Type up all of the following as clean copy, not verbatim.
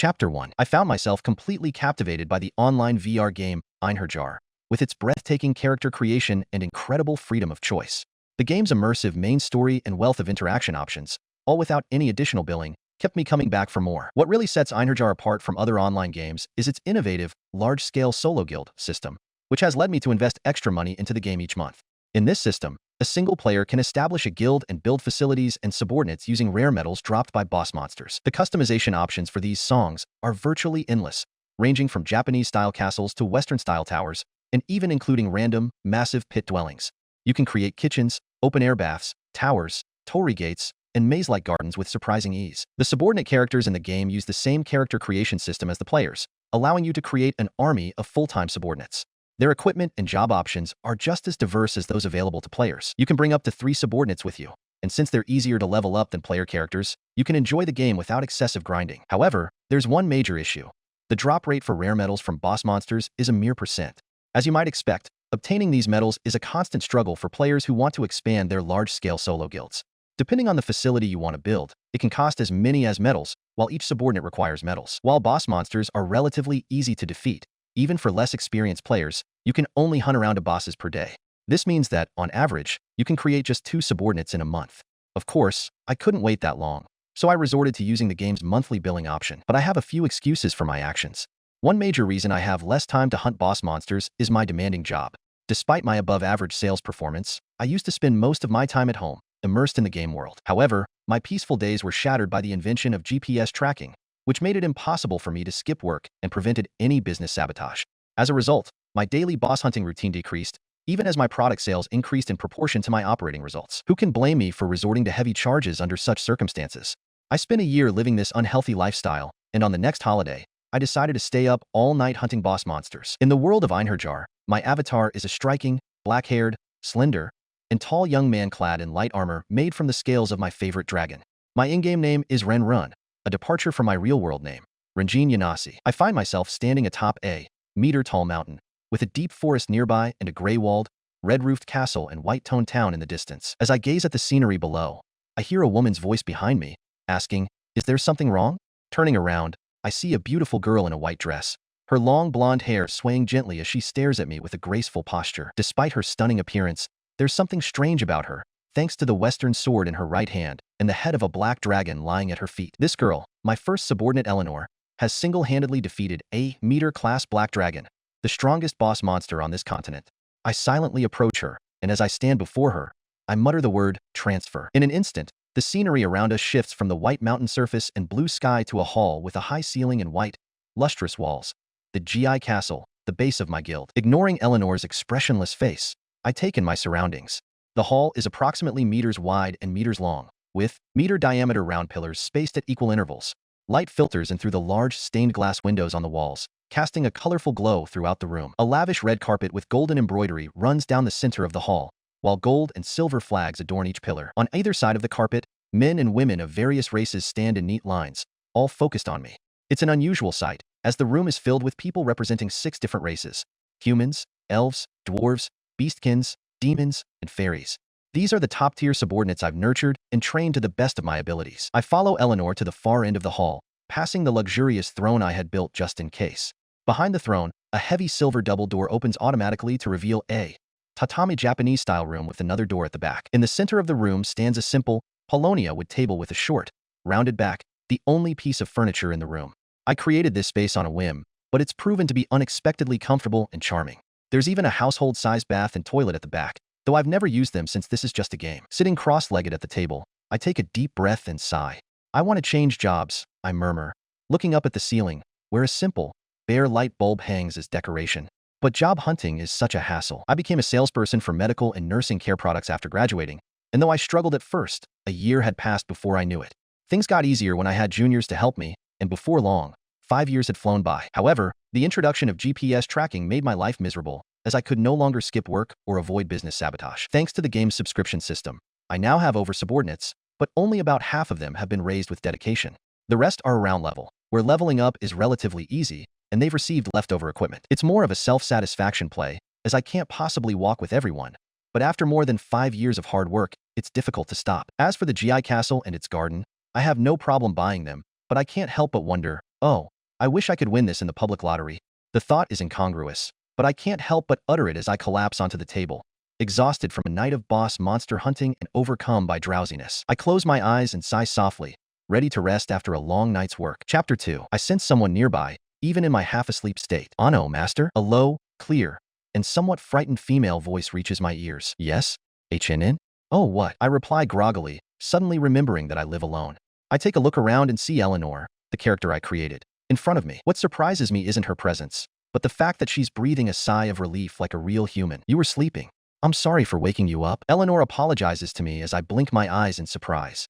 Chapter 1. I found myself completely captivated by the online VR game Einherjar, with its breathtaking character creation and incredible freedom of choice. The game's immersive main story and wealth of interaction options, all without any additional billing, kept me coming back for more. What really sets Einherjar apart from other online games is its innovative, large-scale solo guild system, which has led me to invest extra money into the game each month. In this system, a single player can establish a guild and build facilities and subordinates using rare medals dropped by boss monsters. The customization options for these songs are virtually endless, ranging from Japanese-style castles to Western-style towers, and even including random, massive pit dwellings. You can create kitchens, open-air baths, towers, torii gates, and maze-like gardens with surprising ease. The subordinate characters in the game use the same character creation system as the players, allowing you to create an army of full-time subordinates. Their equipment and job options are just as diverse as those available to players. You can bring up to 3 subordinates with you, and since they're easier to level up than player characters, you can enjoy the game without excessive grinding. However, there's one major issue. The drop rate for rare medals from boss monsters is a mere %. As you might expect, obtaining these medals is a constant struggle for players who want to expand their large-scale solo guilds. Depending on the facility you want to build, it can cost as many as medals, while each subordinate requires medals. While boss monsters are relatively easy to defeat, even for less experienced players, you can only hunt around a bosses per day. This means that, on average, you can create just 2 subordinates in a month. Of course, I couldn't wait that long, so I resorted to using the game's monthly billing option. But I have a few excuses for my actions. One major reason I have less time to hunt boss monsters is my demanding job. Despite my above-average sales performance, I used to spend most of my time at home, immersed in the game world. However, my peaceful days were shattered by the invention of GPS tracking, which made it impossible for me to skip work and prevented any business sabotage. As a result, my daily boss hunting routine decreased, even as my product sales increased in proportion to my operating results. Who can blame me for resorting to heavy charges under such circumstances? I spent a year living this unhealthy lifestyle, and on the next holiday, I decided to stay up all night hunting boss monsters. In the world of Einherjar, my avatar is a striking, black-haired, slender, and tall young man clad in light armor made from the scales of my favorite dragon. My in-game name is Renjin, a departure from my real-world name, Renjin. I find myself standing atop a meter-tall mountain, with a deep forest nearby and a gray-walled, red-roofed castle and white-toned town in the distance. As I gaze at the scenery below, I hear a woman's voice behind me, asking, "Is there something wrong?" Turning around, I see a beautiful girl in a white dress, her long blonde hair swaying gently as she stares at me with a graceful posture. Despite her stunning appearance, there's something strange about her, thanks to the Western sword in her right hand and the head of a black dragon lying at her feet. This girl, my first subordinate Eleanor, has single-handedly defeated a meter-class black dragon, the strongest boss monster on this continent. I silently approach her, and as I stand before her, I mutter the word, transfer. In an instant, the scenery around us shifts from the white mountain surface and blue sky to a hall with a high ceiling and white, lustrous walls. The GI castle, the base of my guild. Ignoring Eleanor's expressionless face, I take in my surroundings. The hall is approximately meters wide and meters long, with meter-diameter round pillars spaced at equal intervals. Light filters in through the large stained glass windows on the walls, casting a colorful glow throughout the room. A lavish red carpet with golden embroidery runs down the center of the hall, while gold and silver flags adorn each pillar. On either side of the carpet, men and women of various races stand in neat lines, all focused on me. It's an unusual sight, as the room is filled with people representing 6 different races: humans, elves, dwarves, beastkins, demons, and fairies. These are the top-tier subordinates I've nurtured and trained to the best of my abilities. I follow Eleanor to the far end of the hall, passing the luxurious throne I had built just in case. Behind the throne, a heavy silver double door opens automatically to reveal a tatami Japanese-style room with another door at the back. In the center of the room stands a simple Polonia wood table with a short, rounded back, the only piece of furniture in the room. I created this space on a whim, but it's proven to be unexpectedly comfortable and charming. There's even a household-sized bath and toilet at the back, though I've never used them since this is just a game. Sitting cross-legged at the table, I take a deep breath and sigh. I want to change jobs, I murmur, looking up at the ceiling, where a simple, bare light bulb hangs as decoration. But job hunting is such a hassle. I became a salesperson for medical and nursing care products after graduating, and though I struggled at first, a year had passed before I knew it. Things got easier when I had juniors to help me, and before long, 5 years had flown by. However, the introduction of GPS tracking made my life miserable, as I could no longer skip work or avoid business sabotage. Thanks to the game's subscription system, I now have over subordinates, but only about half of them have been raised with dedication. The rest are around level, where leveling up is relatively easy, and they've received leftover equipment. It's more of a self-satisfaction play, as I can't possibly walk with everyone, but after more than 5 years of hard work, it's difficult to stop. As for the GI castle and its garden, I have no problem buying them, but I can't help but wonder, oh, I wish I could win this in the public lottery. The thought is incongruous, but I can't help but utter it as I collapse onto the table, exhausted from a night of boss monster hunting and overcome by drowsiness. I close my eyes and sigh softly, ready to rest after a long night's work. Chapter 2. I sense someone nearby, even in my half-asleep state. "Oh no, master?" A low, clear, and somewhat frightened female voice reaches my ears. "Yes? HNN? Oh, what?" I reply groggily, suddenly remembering that I live alone. I take a look around and see Eleanor, the character I created, in front of me. What surprises me isn't her presence, but the fact that she's breathing a sigh of relief like a real human. "You were sleeping. I'm sorry for waking you up." Eleanor apologizes to me as I blink my eyes in surprise.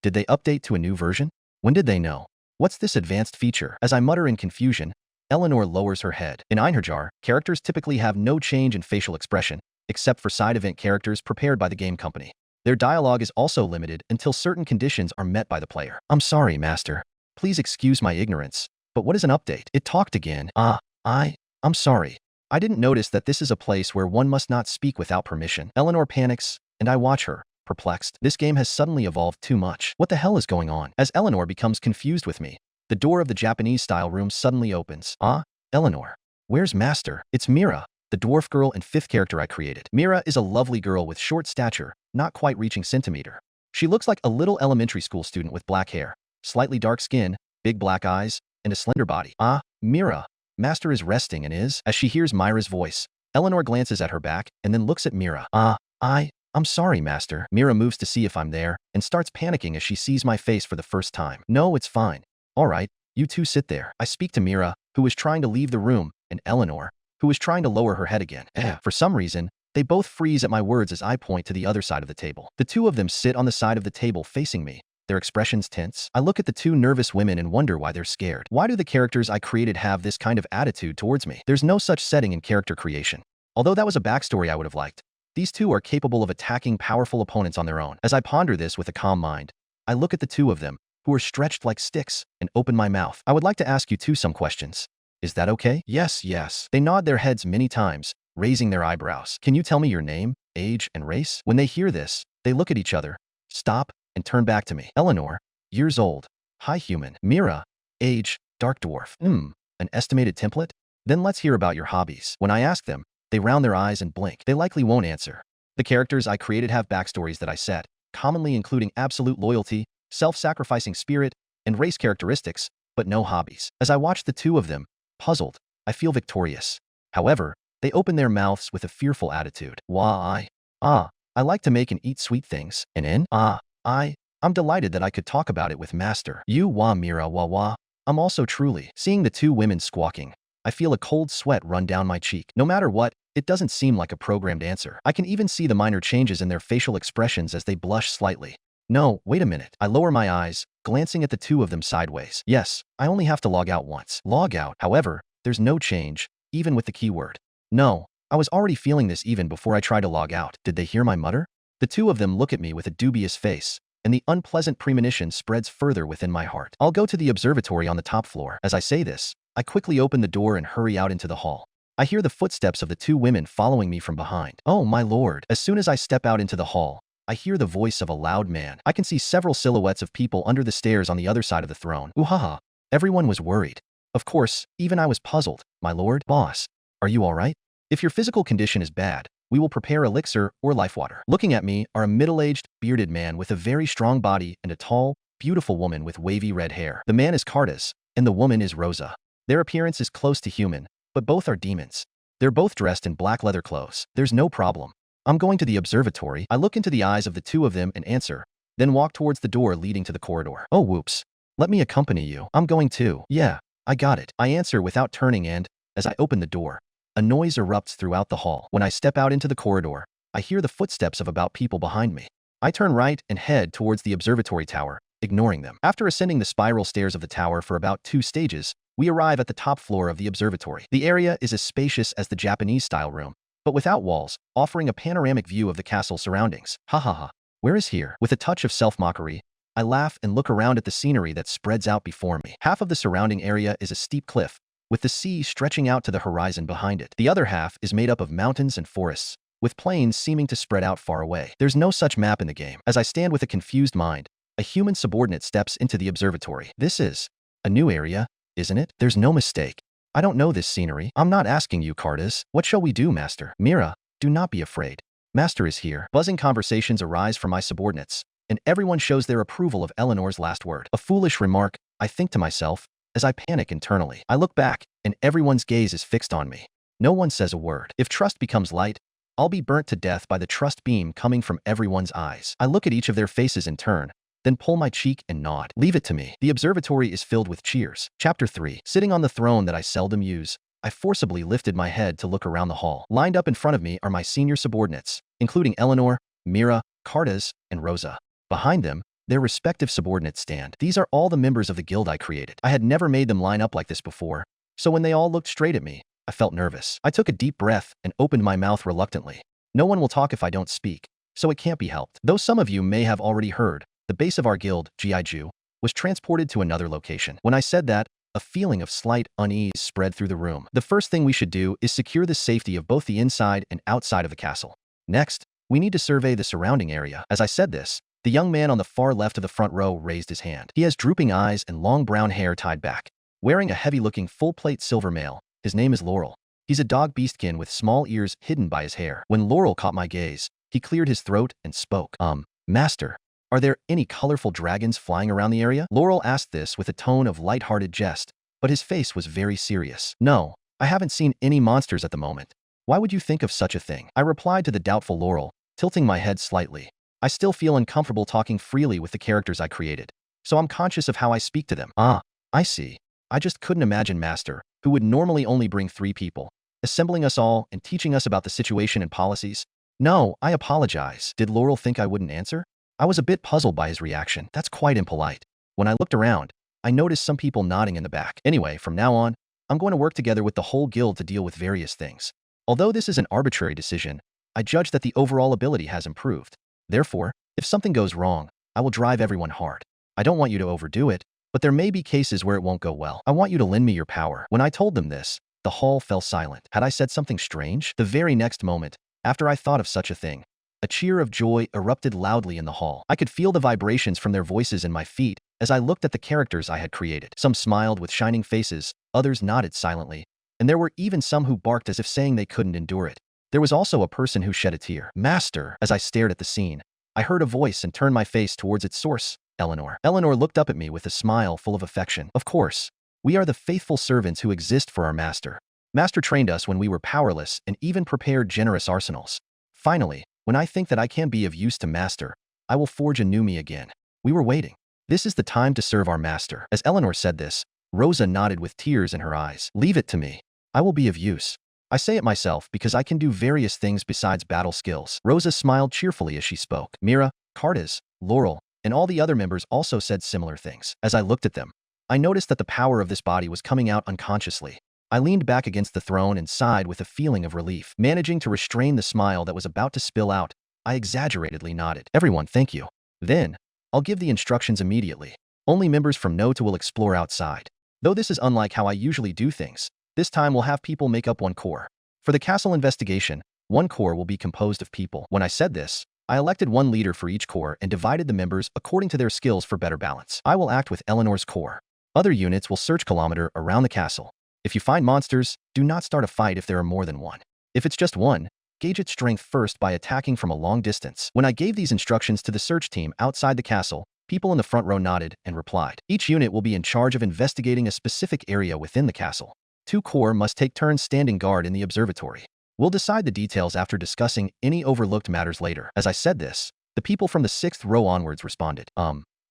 Did they update to a new version? When did they know? What's this advanced feature? As I mutter in confusion, Eleanor lowers her head. In Einherjar, characters typically have no change in facial expression, except for side event characters prepared by the game company. Their dialogue is also limited until certain conditions are met by the player. "I'm sorry, master. Please excuse my ignorance, but what is an update?" It talked again. I'm sorry. I didn't notice that this is a place where one must not speak without permission." Eleanor panics, and I watch her, perplexed. This game has suddenly evolved too much. What the hell is going on? As Eleanor becomes confused with me, the door of the Japanese-style room suddenly opens. Eleanor. Where's Master? It's Mira, the dwarf girl and fifth character I created. Mira is a lovely girl with short stature, not quite reaching centimeter. She looks like a little elementary school student with black hair, slightly dark skin, big black eyes, and a slender body. Mira. Master is resting and is. As she hears Mira's voice, Eleanor glances at her back and then looks at Mira. I'm sorry, Master." Mira moves to see if I'm there and starts panicking as she sees my face for the first time. "No, it's fine. All right, you two sit there." I speak to Mira, who is trying to leave the room, and Eleanor, who is trying to lower her head again. For some reason, they both freeze at my words as I point to the other side of the table. The two of them sit on the side of the table facing me, their expressions tense. I look at the two nervous women and wonder why they're scared. Why do the characters I created have this kind of attitude towards me? There's no such setting in character creation. Although that was a backstory I would have liked, these two are capable of attacking powerful opponents on their own. As I ponder this with a calm mind, I look at the two of them, who are stretched like sticks, and open my mouth. "I would like to ask you two some questions. Is that okay?" Yes. They nod their heads many times, raising their eyebrows. "Can you tell me your name, age, and race?" When they hear this, they look at each other, stop, and turn back to me. Eleanor, years old. High human. Mira, age, dark dwarf. An estimated template? Then let's hear about your hobbies. When I ask them, they round their eyes and blink. They likely won't answer. The characters I created have backstories that I set, commonly including absolute loyalty, self-sacrificing spirit, and race characteristics, but no hobbies. As I watch the two of them, puzzled, I feel victorious. However, they open their mouths with a fearful attitude. "Why? I like to make and eat sweet things. And in? I'm delighted that I could talk about it with Master." "You Mira wah. I'm also truly." Seeing the two women squawking, I feel a cold sweat run down my cheek. No matter what, it doesn't seem like a programmed answer. I can even see the minor changes in their facial expressions as they blush slightly. "No, wait a minute." I lower my eyes, glancing at the two of them sideways. "Yes, I only have to log out once." Log out. However, there's no change, even with the keyword. "No, I was already feeling this even before I tried to log out." Did they hear my mutter? The two of them look at me with a dubious face, and the unpleasant premonition spreads further within my heart. "I'll go to the observatory on the top floor." As I say this, I quickly open the door and hurry out into the hall. I hear the footsteps of the two women following me from behind. "Oh, my lord." As soon as I step out into the hall, I hear the voice of a loud man. I can see several silhouettes of people under the stairs on the other side of the throne. Ooh-ha-ha. Everyone was worried. Of course, even I was puzzled. "My lord, boss, are you all right? If your physical condition is bad, we will prepare elixir or life water." Looking at me are a middle-aged, bearded man with a very strong body and a tall, beautiful woman with wavy red hair. The man is Cartas, and the woman is Rosa. Their appearance is close to human, but both are demons. They're both dressed in black leather clothes. There's no problem. "I'm going to the observatory." I look into the eyes of the two of them and answer, then walk towards the door leading to the corridor. "Oh, whoops. Let me accompany you." "I'm going too." "Yeah, I got it." I answer without turning and, as I open the door, a noise erupts throughout the hall. When I step out into the corridor, I hear the footsteps of about people behind me. I turn right and head towards the observatory tower, ignoring them. After ascending the spiral stairs of the tower for about 2 stages, we arrive at the top floor of the observatory. The area is as spacious as the Japanese-style room, but without walls, offering a panoramic view of the castle surroundings. Ha. Where is here? With a touch of self-mockery, I laugh and look around at the scenery that spreads out before me. Half of the surrounding area is a steep cliff, with the sea stretching out to the horizon behind it. The other half is made up of mountains and forests, with plains seeming to spread out far away. There's no such map in the game. As I stand with a confused mind, a human subordinate steps into the observatory. "This is a new area. isn't it? There's no mistake. I don't know this scenery. I'm not asking you, Cardus. What shall we do, Master? Mira, do not be afraid. Master is here. Buzzing conversations arise from my subordinates, and everyone shows their approval of Eleanor's last word. A foolish remark, I think to myself, as I panic internally. I look back, and everyone's gaze is fixed on me. No one says a word. If trust becomes light, I'll be burnt to death by the trust beam coming from everyone's eyes. I look at each of their faces in turn, then pull my cheek and nod. Leave it to me. The observatory is filled with cheers. Chapter 3. Sitting on the throne that I seldom use, I forcibly lifted my head to look around the hall. Lined up in front of me are my senior subordinates, including Eleanor, Mira, Cardus, and Rosa. Behind them, their respective subordinates stand. These are all the members of the guild I created. I had never made them line up like this before, so when they all looked straight at me, I felt nervous. I took a deep breath and opened my mouth reluctantly. No one will talk if I don't speak, so it can't be helped. Though some of you may have already heard, the base of our guild, G.I.Ju, was transported to another location. When I said that, a feeling of slight unease spread through the room. The first thing we should do is secure the safety of both the inside and outside of the castle. Next, we need to survey the surrounding area. As I said this, the young man on the far left of the front row raised his hand. He has drooping eyes and long brown hair tied back. Wearing a heavy-looking full-plate silver mail, his name is Laurel. He's a dog beastkin with small ears hidden by his hair. When Laurel caught my gaze, he cleared his throat and spoke. Master, are there any colorful dragons flying around the area? Laurel asked this with a tone of light-hearted jest, but his face was very serious. No, I haven't seen any monsters at the moment. Why would you think of such a thing? I replied to the doubtful Laurel, tilting my head slightly. I still feel uncomfortable talking freely with the characters I created, so I'm conscious of how I speak to them. I see. I just couldn't imagine Master, who would normally only bring 3 people, assembling us all and teaching us about the situation and policies. No, I apologize. Did Laurel think I wouldn't answer? I was a bit puzzled by his reaction. That's quite impolite. When I looked around, I noticed some people nodding in the back. Anyway, from now on, I'm going to work together with the whole guild to deal with various things. Although this is an arbitrary decision, I judge that the overall ability has improved. Therefore, if something goes wrong, I will drive everyone hard. I don't want you to overdo it, but there may be cases where it won't go well. I want you to lend me your power. When I told them this, the hall fell silent. Had I said something strange? The very next moment, after I thought of such a thing, a cheer of joy erupted loudly in the hall. I could feel the vibrations from their voices in my feet as I looked at the characters I had created. Some smiled with shining faces, others nodded silently, and there were even some who barked as if saying they couldn't endure it. There was also a person who shed a tear. Master, as I stared at the scene, I heard a voice and turned my face towards its source, Eleanor. Eleanor looked up at me with a smile full of affection. Of course, we are the faithful servants who exist for our master. Master trained us when we were powerless and even prepared generous arsenals. Finally, when I think that I can be of use to Master, I will forge a new me again. We were waiting. This is the time to serve our Master. As Eleanor said this, Rosa nodded with tears in her eyes. Leave it to me. I will be of use. I say it myself because I can do various things besides battle skills. Rosa smiled cheerfully as she spoke. Mira, Cardus, Laurel, and all the other members also said similar things. As I looked at them, I noticed that the power of this body was coming out unconsciously. I leaned back against the throne and sighed with a feeling of relief. Managing to restrain the smile that was about to spill out, I exaggeratedly nodded. Everyone, thank you. Then, I'll give the instructions immediately. Only members from Note will explore outside. Though this is unlike how I usually do things, this time we'll have people make up one corps. For the castle investigation, one corps will be composed of people. When I said this, I elected one leader for each corps and divided the members according to their skills for better balance. I will act with Eleanor's corps. Other units will search kilometer around the castle. If you find monsters, do not start a fight if there are more than one. If it's just one, gauge its strength first by attacking from a long distance. When I gave these instructions to the search team outside the castle, people in the front row nodded and replied. Each unit will be in charge of investigating a specific area within the castle. 2 corps must take turns standing guard in the observatory. We'll decide the details after discussing any overlooked matters later. As I said this, the people from the 6th row onwards responded.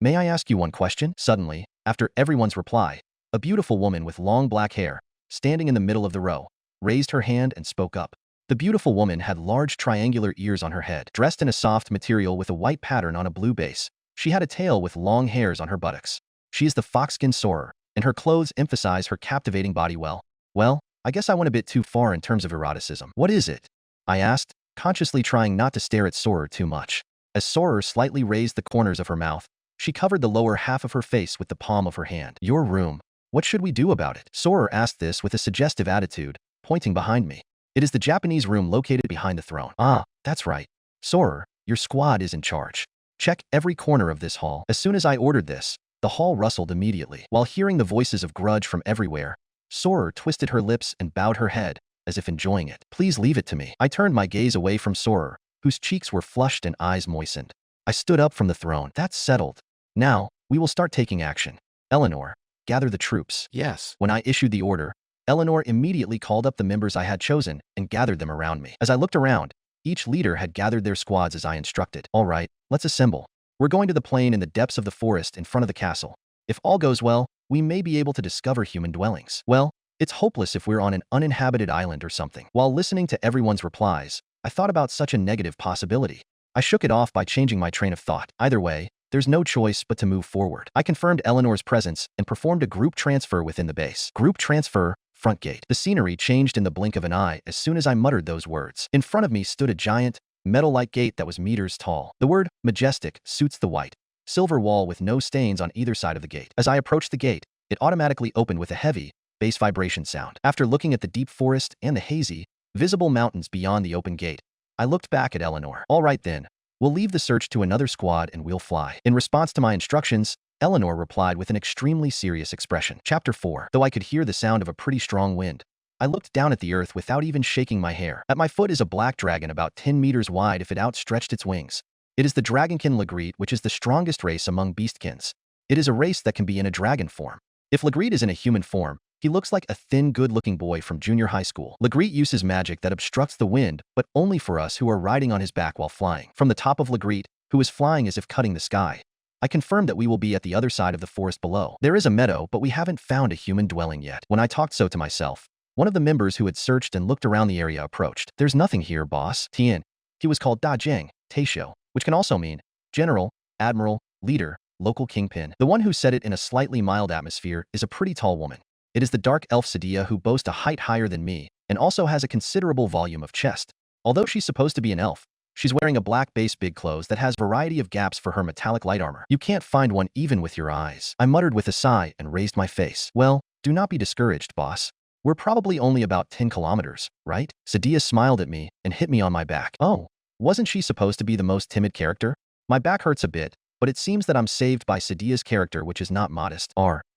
May I ask you one question? Suddenly, after everyone's reply, a beautiful woman with long black hair, standing in the middle of the row, raised her hand and spoke up. The beautiful woman had large triangular ears on her head. Dressed in a soft material with a white pattern on a blue base, she had a tail with long hairs on her buttocks. She is the foxskin soarer, and her clothes emphasize her captivating body well. Well, I guess I went a bit too far in terms of eroticism. What is it? I asked, consciously trying not to stare at Soarer too much. As Soarer slightly raised the corners of her mouth, she covered the lower half of her face with the palm of her hand. Your room. What should we do about it? Soarer asked this with a suggestive attitude, pointing behind me. It is the Japanese room located behind the throne. Ah, that's right. Soarer, your squad is in charge. Check every corner of this hall. As soon as I ordered this, The hall rustled immediately. While hearing the voices of grudge from everywhere, Sorer twisted her lips and bowed her head, as if enjoying it. Please leave it to me. I turned my gaze away from Sorer, whose cheeks were flushed and eyes moistened. I stood up from the throne. That's settled. Now, we will start taking action. Eleanor, gather the troops. Yes. When I issued the order, Eleanor immediately called up the members I had chosen and gathered them around me. As I looked around, each leader had gathered their squads as I instructed. All right, let's assemble. We're going to the plain in the depths of the forest in front of the castle. If all goes well, we may be able to discover human dwellings. Well, it's hopeless if we're on an uninhabited island or something. While listening to everyone's replies, I thought about such a negative possibility. I shook it off by changing my train of thought. Either way, there's no choice but to move forward. I confirmed Eleanor's presence and performed a group transfer within the base. Group transfer, front gate. The scenery changed in the blink of an eye as soon as I muttered those words. In front of me stood a giant, metal-like gate that was meters tall. The word majestic suits the white, silver wall with no stains on either side of the gate. As I approached the gate, it automatically opened with a heavy, bass vibration sound. After looking at the deep forest and the hazy, visible mountains beyond the open gate, I looked back at Eleanor. All right then, we'll leave the search to another squad and we'll fly. In response to my instructions, Eleanor replied with an extremely serious expression. Chapter 4. Though I could hear the sound of a pretty strong wind, I looked down at the earth without even shaking my hair. At my foot is a black dragon about 10 meters wide if it outstretched its wings. It is the dragonkin Legreet, which is the strongest race among beastkins. It is a race that can be in a dragon form. If Legreet is in a human form, he looks like a thin, good-looking boy from junior high school. Legreet uses magic that obstructs the wind, but only for us who are riding on his back while flying. From the top of Legreet, who is flying as if cutting the sky, I confirmed that we will be at the other side of the forest below. There is a meadow, but we haven't found a human dwelling yet. When I talked so to myself, one of the members who had searched and looked around the area approached. There's nothing here, boss. Tien. He was called Da Jing, Taisho, which can also mean general, admiral, leader, local kingpin. The one who said it in a slightly mild atmosphere is a pretty tall woman. It is the dark elf Sadia, who boasts a height higher than me and also has a considerable volume of chest. Although she's supposed to be an elf, she's wearing a black base big clothes that has variety of gaps for her metallic light armor. You can't find one even with your eyes. I muttered with a sigh and raised my face. Well, do not be discouraged, boss. We're probably only about 10 kilometers, right? Sadia smiled at me and hit me on my back. Oh, wasn't she supposed to be the most timid character? My back hurts a bit, but it seems that I'm saved by Sadia's character, which is not modest.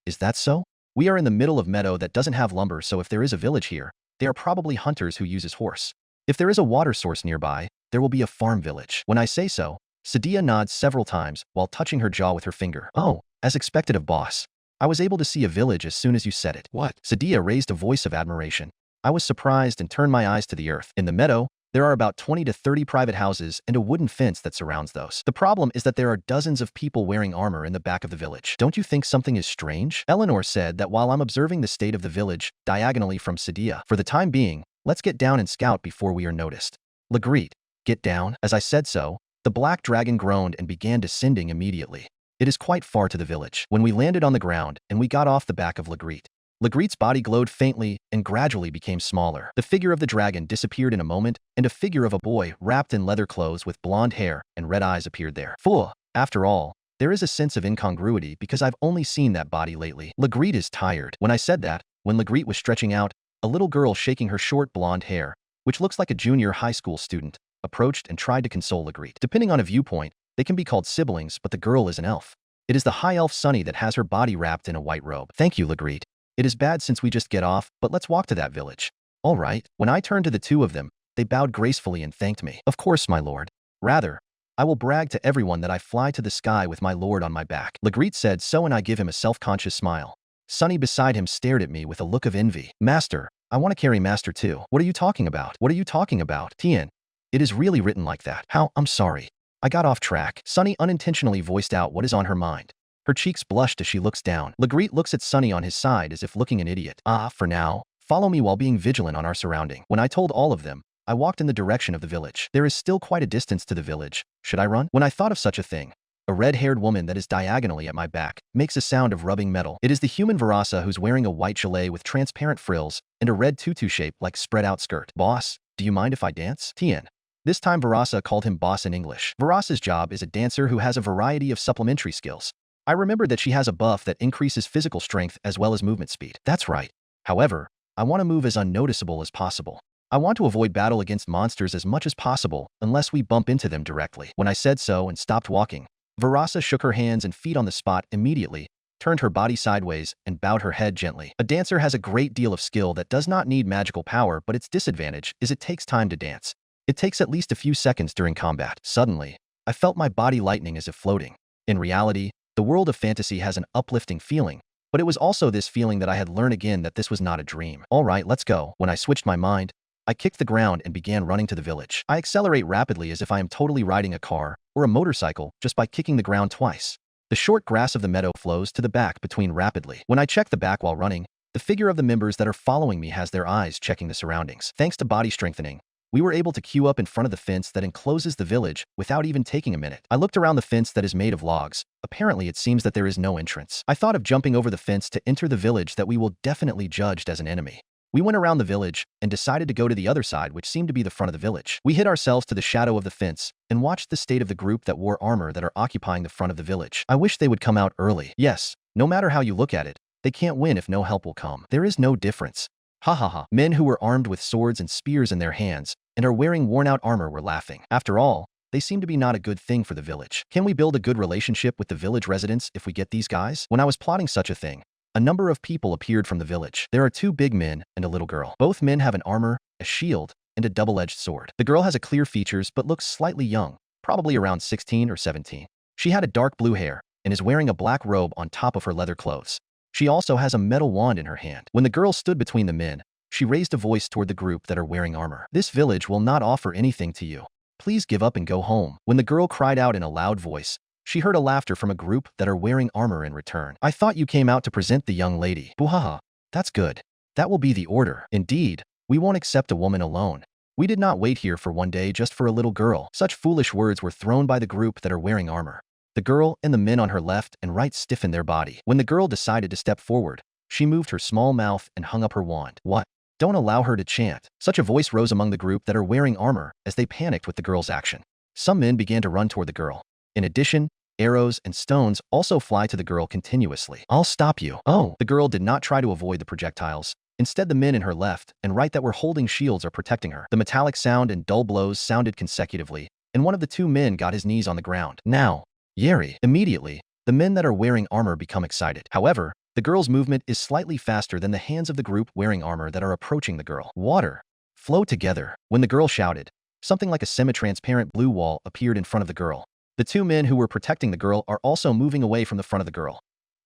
Is that so? We are in the middle of meadow that doesn't have lumber, so if there is a village here, they are probably hunters who uses horse. If there is a water source nearby, there will be a farm village. When I say so, Sadia nods several times while touching her jaw with her finger. Oh, as expected of boss. I was able to see a village as soon as you said it. What? Sadia raised a voice of admiration. I was surprised and turned my eyes to the earth. In the meadow, there are about 20 to 30 private houses and a wooden fence that surrounds those. The problem is that there are dozens of people wearing armor in the back of the village. Don't you think something is strange? Eleanor said that while I'm observing the state of the village diagonally from Sadia. For the time being, let's get down and scout before we are noticed. Legreet, get down. As I said so, the black dragon groaned and began descending immediately. It is quite far to the village. When we landed on the ground and we got off the back of Legreet, Legreet's body glowed faintly and gradually became smaller. The figure of the dragon disappeared in a moment, and a figure of a boy wrapped in leather clothes with blonde hair and red eyes appeared there. Fool! After all, there is a sense of incongruity because I've only seen that body lately. Legreet is tired. When I said that, when Legreet was stretching out, a little girl shaking her short blonde hair, which looks like a junior high school student, approached and tried to console Legreet. Depending on a viewpoint, they can be called siblings, but the girl is an elf. It is the high elf Sunny that has her body wrapped in a white robe. Thank you, Legreet. It is bad since we just get off, but let's walk to that village. All right. When I turned to the two of them, they bowed gracefully and thanked me. Of course, my lord. Rather, I will brag to everyone that I fly to the sky with my lord on my back. Legreet said so, and I give him a self-conscious smile. Sunny beside him stared at me with a look of envy. Master, I want to carry Master too. What are you talking about? What are you talking about? Tien. It is really written like that. How? I'm sorry. I got off track. Sunny unintentionally voiced out what is on her mind. Her cheeks blushed as she looks down. Legreet looks at Sunny on his side as if looking an idiot. For now, follow me while being vigilant on our surrounding. When I told all of them, I walked in the direction of the village. There is still quite a distance to the village. Should I run? When I thought of such a thing, a red-haired woman that is diagonally at my back makes a sound of rubbing metal. It is the human Varasa, who's wearing a white gilet with transparent frills and a red tutu shape like spread-out skirt. Boss, do you mind if I dance? Tien. This time Varasa called him boss in English. Varasa's job is a dancer who has a variety of supplementary skills. I remembered that she has a buff that increases physical strength as well as movement speed. That's right. However, I want to move as unnoticeable as possible. I want to avoid battle against monsters as much as possible unless we bump into them directly. When I said so and stopped walking, Varasa shook her hands and feet on the spot immediately, turned her body sideways, and bowed her head gently. A dancer has a great deal of skill that does not need magical power, but its disadvantage is it takes time to dance. It takes at least a few seconds during combat. Suddenly, I felt my body lightening as if floating. In reality, the world of fantasy has an uplifting feeling, but it was also this feeling that I had learned again that this was not a dream. All right, let's go. When I switched my mind, I kicked the ground and began running to the village. I accelerate rapidly as if I am totally riding a car or a motorcycle just by kicking the ground twice. The short grass of the meadow flows to the back between rapidly. When I check the back while running, the figure of the members that are following me has their eyes checking the surroundings. Thanks to body strengthening, we were able to queue up in front of the fence that encloses the village without even taking a minute. I looked around the fence that is made of logs. Apparently, it seems that there is no entrance. I thought of jumping over the fence to enter the village that we will definitely judged as an enemy. We went around the village and decided to go to the other side, which seemed to be the front of the village. We hid ourselves to the shadow of the fence and watched the state of the group that wore armor that are occupying the front of the village. I wish they would come out early. Yes, no matter how you look at it, they can't win if no help will come. There is no difference. Ha ha ha. Men who were armed with swords and spears in their hands and are wearing worn-out armor were laughing. After all, they seem to be not a good thing for the village. Can we build a good relationship with the village residents if we get these guys? When I was plotting such a thing, a number of people appeared from the village. There are two big men and a little girl. Both men have an armor, a shield, and a double-edged sword. The girl has clear features but looks slightly young, probably around 16 or 17. She had a dark blue hair and is wearing a black robe on top of her leather clothes. She also has a metal wand in her hand. When the girl stood between the men, she raised a voice toward the group that are wearing armor. This village will not offer anything to you. Please give up and go home. When the girl cried out in a loud voice, she heard a laughter from a group that are wearing armor in return. I thought you came out to present the young lady. Boo-ha-ha. That's good. That will be the order. Indeed, we won't accept a woman alone. We did not wait here for one day just for a little girl. Such foolish words were thrown by the group that are wearing armor. The girl and the men on her left and right stiffened their body. When the girl decided to step forward, she moved her small mouth and hung up her wand. What? Don't allow her to chant. Such a voice rose among the group that are wearing armor as they panicked with the girl's action. Some men began to run toward the girl. In addition, arrows and stones also fly to the girl continuously. I'll stop you. Oh, the girl did not try to avoid the projectiles. Instead, the men in her left and right that were holding shields are protecting her. The metallic sound and dull blows sounded consecutively, and one of the two men got his knees on the ground. Now, Yeri. Immediately, the men that are wearing armor become excited. However, the girl's movement is slightly faster than the hands of the group wearing armor that are approaching the girl. Water. Flow together. When the girl shouted, something like a semi-transparent blue wall appeared in front of the girl. The two men who were protecting the girl are also moving away from the front of the girl.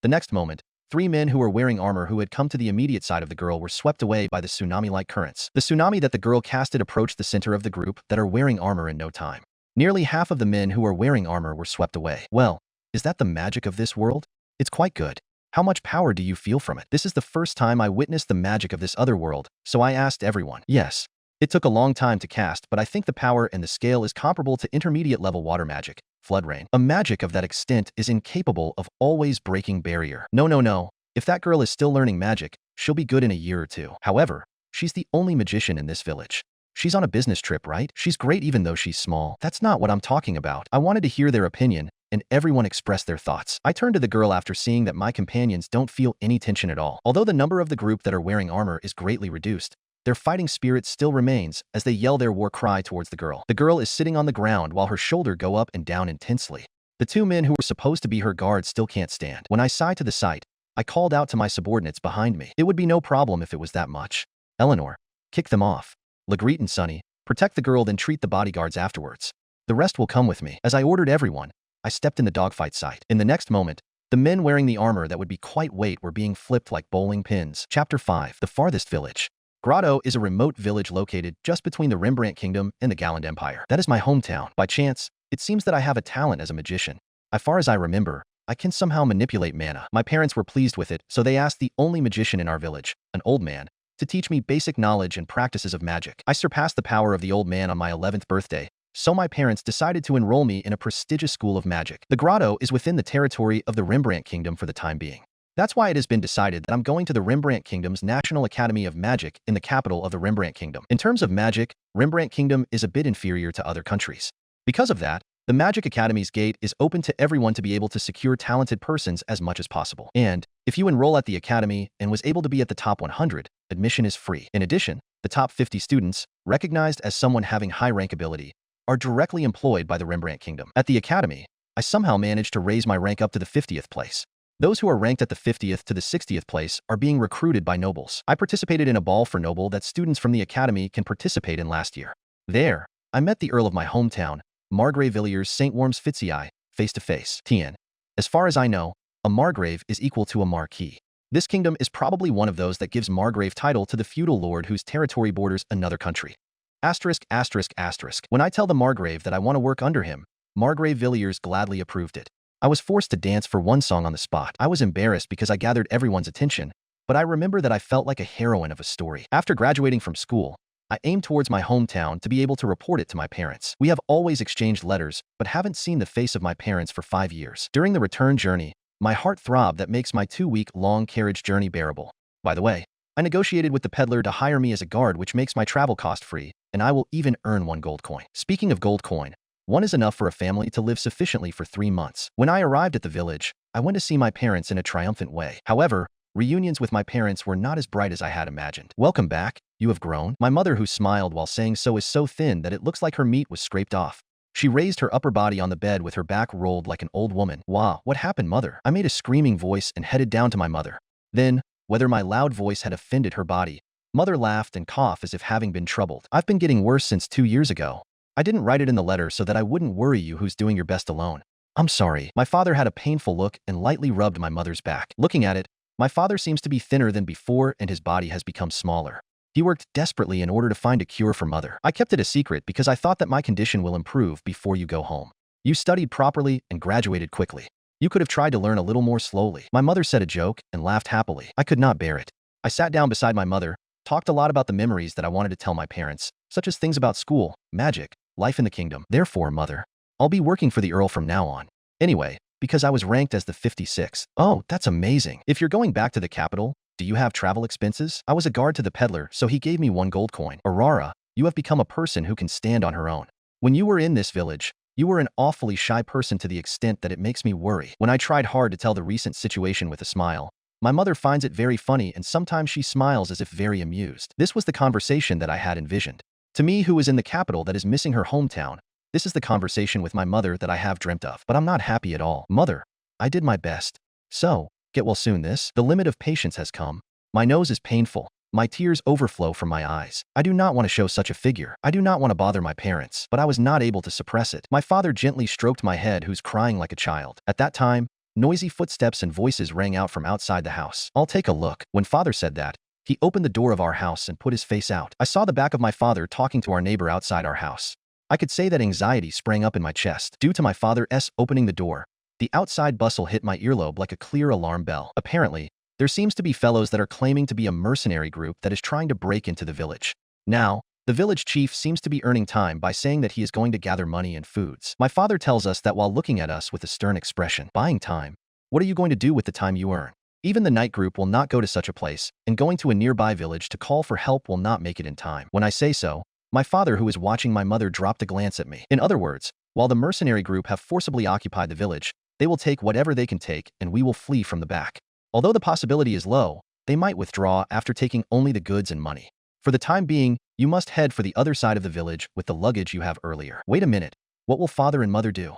The next moment, three men who were wearing armor who had come to the immediate side of the girl were swept away by the tsunami-like currents. The tsunami that the girl casted approached the center of the group that are wearing armor in no time. Nearly half of the men who are wearing armor were swept away. Well, is that the magic of this world? It's quite good. How much power do you feel from it? This is the first time I witnessed the magic of this other world, so I asked everyone. Yes. It took a long time to cast, but I think the power and the scale is comparable to intermediate level water magic, flood rain. A magic of that extent is incapable of always breaking barrier. No. If that girl is still learning magic, she'll be good in a year or two. However, she's the only magician in this village. She's on a business trip, right? She's great even though she's small. That's not what I'm talking about. I wanted to hear their opinion, and everyone expressed their thoughts. I turned to the girl after seeing that my companions don't feel any tension at all. Although the number of the group that are wearing armor is greatly reduced, their fighting spirit still remains as they yell their war cry towards the girl. The girl is sitting on the ground while her shoulder go up and down intensely. The two men who were supposed to be her guards still can't stand. When I sighed to the sight, I called out to my subordinates behind me. It would be no problem if it was that much. Eleanor, kick them off. Legreet and Sunny, protect the girl then treat the bodyguards afterwards. The rest will come with me. As I ordered everyone, I stepped in the dogfight site. In the next moment, the men wearing the armor that would be quite weight were being flipped like bowling pins. Chapter 5. The Farthest Village. Grotto is a remote village located just between the Rembrandt Kingdom and the Galland Empire. That is my hometown. By chance, it seems that I have a talent as a magician. As far as I remember, I can somehow manipulate mana. My parents were pleased with it, so they asked the only magician in our village, an old man, to teach me basic knowledge and practices of magic. I surpassed the power of the old man on my 11th birthday, so my parents decided to enroll me in a prestigious school of magic. The grotto is within the territory of the Rembrandt Kingdom for the time being. That's why it has been decided that I'm going to the Rembrandt Kingdom's National Academy of Magic in the capital of the Rembrandt Kingdom. In terms of magic, Rembrandt Kingdom is a bit inferior to other countries. Because of that, the Magic Academy's gate is open to everyone to be able to secure talented persons as much as possible. And if you enroll at the academy and was able to be at the top 100, admission is free. In addition, the top 50 students, recognized as someone having high rank ability, are directly employed by the Rembrandt Kingdom. At the academy, I somehow managed to raise my rank up to the 50th place. Those who are ranked at the 50th to the 60th place are being recruited by nobles. I participated in a ball for noble that students from the academy can participate in last year. There, I met the Earl of my hometown, Margrave Villiers St. Worms Fitzii, face-to-face. Tien. As far as I know, a Margrave is equal to a Marquis. This kingdom is probably one of those that gives Margrave title to the feudal lord whose territory borders another country. Asterisk, asterisk, asterisk. When I tell the Margrave that I want to work under him, Margrave Villiers gladly approved it. I was forced to dance for one song on the spot. I was embarrassed because I gathered everyone's attention, but I remember that I felt like a heroine of a story. After graduating from school, I aimed towards my hometown to be able to report it to my parents. We have always exchanged letters, but haven't seen the face of my parents for 5 years. During the return journey, my heart throbbed that makes my 2-week-long carriage journey bearable. By the way, I negotiated with the peddler to hire me as a guard, which makes my travel cost free, and I will even earn 1 gold coin. Speaking of gold coin, 1 is enough for a family to live sufficiently for 3 months. When I arrived at the village, I went to see my parents in a triumphant way. However, reunions with my parents were not as bright as I had imagined. Welcome back, you have grown. My mother, who smiled while saying so, is so thin that it looks like her meat was scraped off. She raised her upper body on the bed with her back rolled like an old woman. Wow, what happened, mother? I made a screaming voice and headed down to my mother. Then, whether my loud voice had offended her body, mother laughed and coughed as if having been troubled. I've been getting worse since 2 years ago. I didn't write it in the letter so that I wouldn't worry you who's doing your best alone. I'm sorry. My father had a painful look and lightly rubbed my mother's back. Looking at it, my father seems to be thinner than before and his body has become smaller. He worked desperately in order to find a cure for mother. I kept it a secret because I thought that my condition will improve before you go home. You studied properly and graduated quickly. You could have tried to learn a little more slowly. My mother said a joke and laughed happily. I could not bear it. I sat down beside my mother, talked a lot about the memories that I wanted to tell my parents, such as things about school, magic, life in the kingdom. Therefore, mother, I'll be working for the Earl from now on. Anyway, because I was ranked as the 56th. Oh, that's amazing. If you're going back to the capital, do you have travel expenses? I was a guard to the peddler, so he gave me 1 gold coin. Aurora, you have become a person who can stand on her own. When you were in this village, you were an awfully shy person to the extent that it makes me worry. When I tried hard to tell the recent situation with a smile, my mother finds it very funny and sometimes she smiles as if very amused. This was the conversation that I had envisioned. To me, who is in the capital that is missing her hometown, this is the conversation with my mother that I have dreamt of. But I'm not happy at all. Mother, I did my best. So, get well soon. The limit of patience has come. My nose is painful. My tears overflow from my eyes. I do not want to show such a figure. I do not want to bother my parents, but I was not able to suppress it. My father gently stroked my head, who's crying like a child. At that time, noisy footsteps and voices rang out from outside the house. I'll take a look. When father said that, he opened the door of our house and put his face out. I saw the back of my father talking to our neighbor outside our house. I could say that anxiety sprang up in my chest. Due to my father's opening the door, the outside bustle hit my earlobe like a clear alarm bell. Apparently, there seems to be fellows that are claiming to be a mercenary group that is trying to break into the village. Now, the village chief seems to be earning time by saying that he is going to gather money and foods. My father tells us that while looking at us with a stern expression. Buying time? What are you going to do with the time you earn? Even the night group will not go to such a place, and going to a nearby village to call for help will not make it in time. When I say so, my father, who is watching my mother, dropped a glance at me. In other words, while the mercenary group have forcibly occupied the village, they will take whatever they can take and we will flee from the back. Although the possibility is low, they might withdraw after taking only the goods and money. For the time being, you must head for the other side of the village with the luggage you have earlier. Wait a minute. What will father and mother do?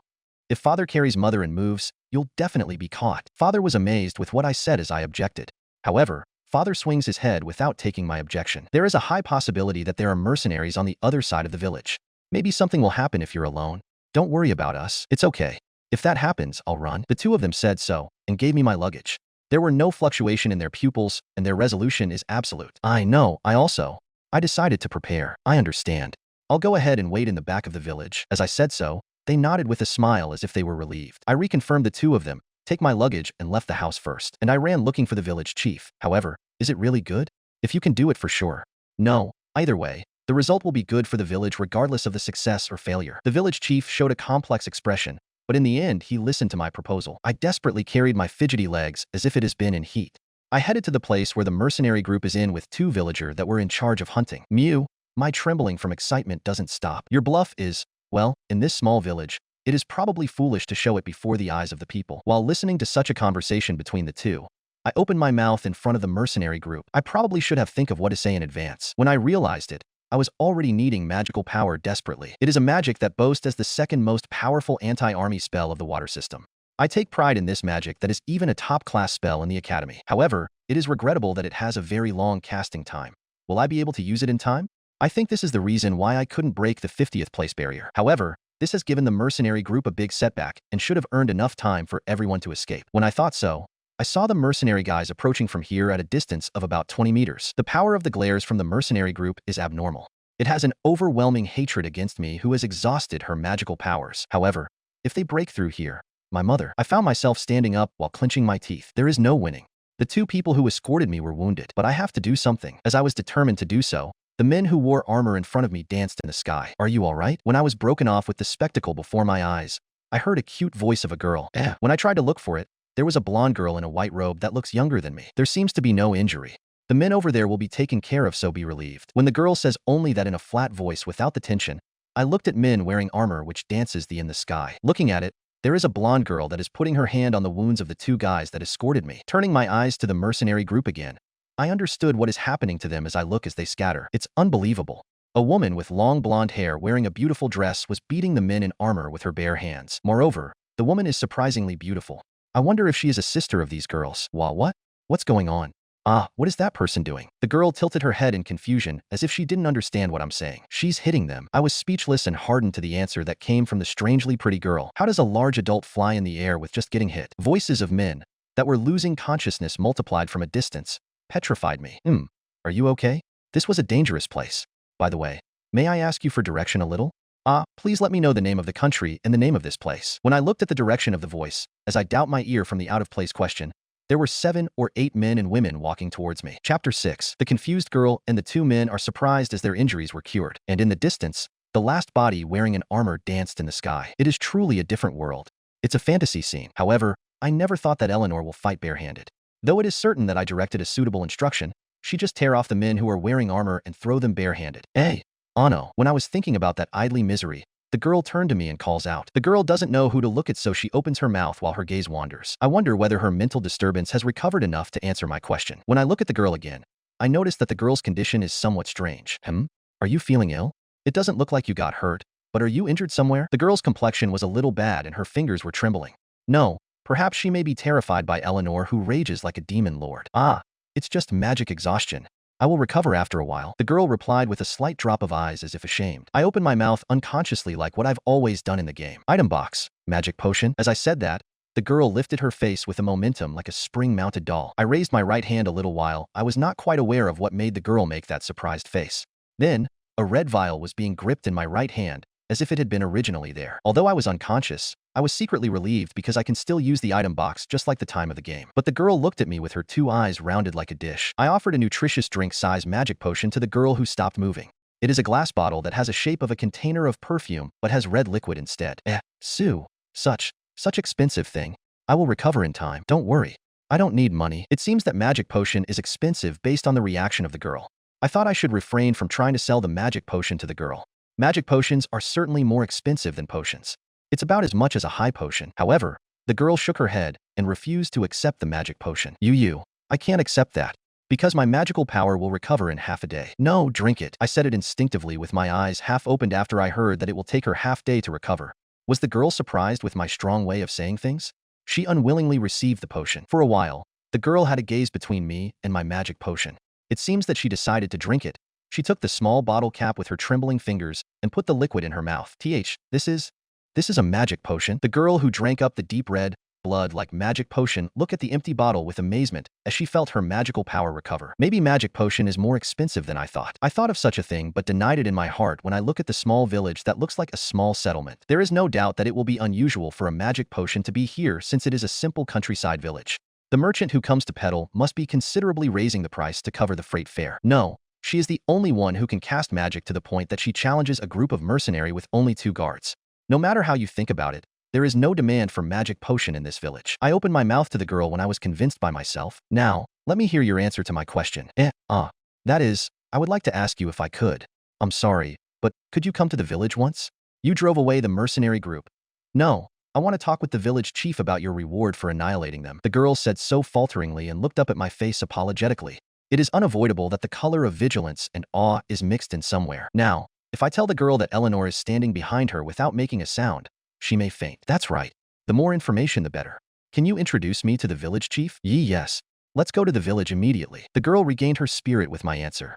If father carries mother and moves, you'll definitely be caught. Father was amazed with what I said as I objected. However, father swings his head without taking my objection. There is a high possibility that there are mercenaries on the other side of the village. Maybe something will happen if you're alone. Don't worry about us. It's okay. If that happens, I'll run. The two of them said so and gave me my luggage. There were no fluctuation in their pupils, and their resolution is absolute. I know, I decided to prepare. I understand. I'll go ahead and wait in the back of the village. As I said so, they nodded with a smile as if they were relieved. I reconfirmed the two of them, take my luggage and left the house first. And I ran looking for the village chief. However, is it really good? If you can do it for sure. No, either way, the result will be good for the village regardless of the success or failure. The village chief showed a complex expression, but in the end, he listened to my proposal. I desperately carried my fidgety legs as if it has been in heat. I headed to the place where the mercenary group is in with 2 villagers that were in charge of hunting. Mew, my trembling from excitement doesn't stop. Your bluff is, well, in this small village, it is probably foolish to show it before the eyes of the people. While listening to such a conversation between the two, I opened my mouth in front of the mercenary group. I probably should have think of what to say in advance. When I realized it, I was already needing magical power desperately. It is a magic that boasts as the second most powerful anti-army spell of the water system. I take pride in this magic that is even a top-class spell in the academy. However, it is regrettable that it has a very long casting time. Will I be able to use it in time? I think this is the reason why I couldn't break the 50th place barrier. However, this has given the mercenary group a big setback and should have earned enough time for everyone to escape. When I thought so, I saw the mercenary guys approaching from here at a distance of about 20 meters. The power of the glares from the mercenary group is abnormal. It has an overwhelming hatred against me who has exhausted her magical powers. However, if they break through here, my mother. I found myself standing up while clenching my teeth. There is no winning. The two people who escorted me were wounded, but I have to do something. As I was determined to do so, the men who wore armor in front of me danced in the sky. Are you all right? When I was broken off with the spectacle before my eyes, I heard a cute voice of a girl. When I tried to look for it, there was a blonde girl in a white robe that looks younger than me. There seems to be no injury. The men over there will be taken care of, so be relieved. When the girl says only that in a flat voice without the tension, I looked at men wearing armor which dances in the sky. Looking at it, there is a blonde girl that is putting her hand on the wounds of the two guys that escorted me. Turning my eyes to the mercenary group again, I understood what is happening to them as I look as they scatter. It's unbelievable. A woman with long blonde hair wearing a beautiful dress was beating the men in armor with her bare hands. Moreover, the woman is surprisingly beautiful. I wonder if she is a sister of these girls. What? What's going on? What is that person doing? The girl tilted her head in confusion as if she didn't understand what I'm saying. She's hitting them. I was speechless and hardened to the answer that came from the strangely pretty girl. How does a large adult fly in the air with just getting hit? Voices of men that were losing consciousness multiplied from a distance petrified me. Are you okay? This was a dangerous place. By the way, may I ask you for direction a little? Please let me know the name of the country and the name of this place. When I looked at the direction of the voice, as I doubt my ear from the out-of-place question, there were 7 or 8 men and women walking towards me. Chapter 6. The confused girl and the 2 men are surprised as their injuries were cured. And in the distance, the last body wearing an armor danced in the sky. It is truly a different world. It's a fantasy scene. However, I never thought that Eleanor will fight barehanded. Though it is certain that I directed a suitable instruction, she just tear off the men who are wearing armor and throw them barehanded. Hey, Anno. When I was thinking about that idly misery, the girl turned to me and calls out. The girl doesn't know who to look at, so she opens her mouth while her gaze wanders. I wonder whether her mental disturbance has recovered enough to answer my question. When I look at the girl again, I notice that the girl's condition is somewhat strange. Are you feeling ill? It doesn't look like you got hurt, but are you injured somewhere? The girl's complexion was a little bad and her fingers were trembling. No, perhaps she may be terrified by Eleanor, who rages like a demon lord. It's just magic exhaustion. I will recover after a while. The girl replied with a slight drop of eyes as if ashamed. I opened my mouth unconsciously like what I've always done in the game. Item box. Magic potion. As I said that, the girl lifted her face with a momentum like a spring-mounted doll. I raised my right hand a little while. I was not quite aware of what made the girl make that surprised face. Then, a red vial was being gripped in my right hand, as if it had been originally there. Although I was unconscious, I was secretly relieved because I can still use the item box just like the time of the game. But the girl looked at me with her 2 eyes rounded like a dish. I offered a nutritious drink-size magic potion to the girl who stopped moving. It is a glass bottle that has a shape of a container of perfume but has red liquid instead. Sue. Such expensive thing. I will recover in time. Don't worry. I don't need money. It seems that magic potion is expensive based on the reaction of the girl. I thought I should refrain from trying to sell the magic potion to the girl. Magic potions are certainly more expensive than potions. It's about as much as a high potion. However, the girl shook her head and refused to accept the magic potion. I can't accept that, because my magical power will recover in half a day. No, drink it. I said it instinctively with my eyes half opened after I heard that it will take her half day to recover. Was the girl surprised with my strong way of saying things? She unwillingly received the potion. For a while, the girl had a gaze between me and my magic potion. It seems that she decided to drink it. She took the small bottle cap with her trembling fingers and put the liquid in her mouth. This is a magic potion. The girl who drank up the deep red, blood-like magic potion looked at the empty bottle with amazement as she felt her magical power recover. Maybe magic potion is more expensive than I thought. I thought of such a thing but denied it in my heart when I look at the small village that looks like a small settlement. There is no doubt that it will be unusual for a magic potion to be here since it is a simple countryside village. The merchant who comes to peddle must be considerably raising the price to cover the freight fare. No, she is the only one who can cast magic to the point that she challenges a group of mercenary with only 2 guards. No matter how you think about it, there is no demand for magic potion in this village. I opened my mouth to the girl when I was convinced by myself. Now, let me hear your answer to my question. That is, I would like to ask you if I could. I'm sorry, but could you come to the village once? You drove away the mercenary group. No, I want to talk with the village chief about your reward for annihilating them. The girl said so falteringly and looked up at my face apologetically. It is unavoidable that the color of vigilance and awe is mixed in somewhere. Now, if I tell the girl that Eleanor is standing behind her without making a sound, she may faint. That's right. The more information, the better. Can you introduce me to the village chief? Yes. Let's go to the village immediately. The girl regained her spirit with my answer.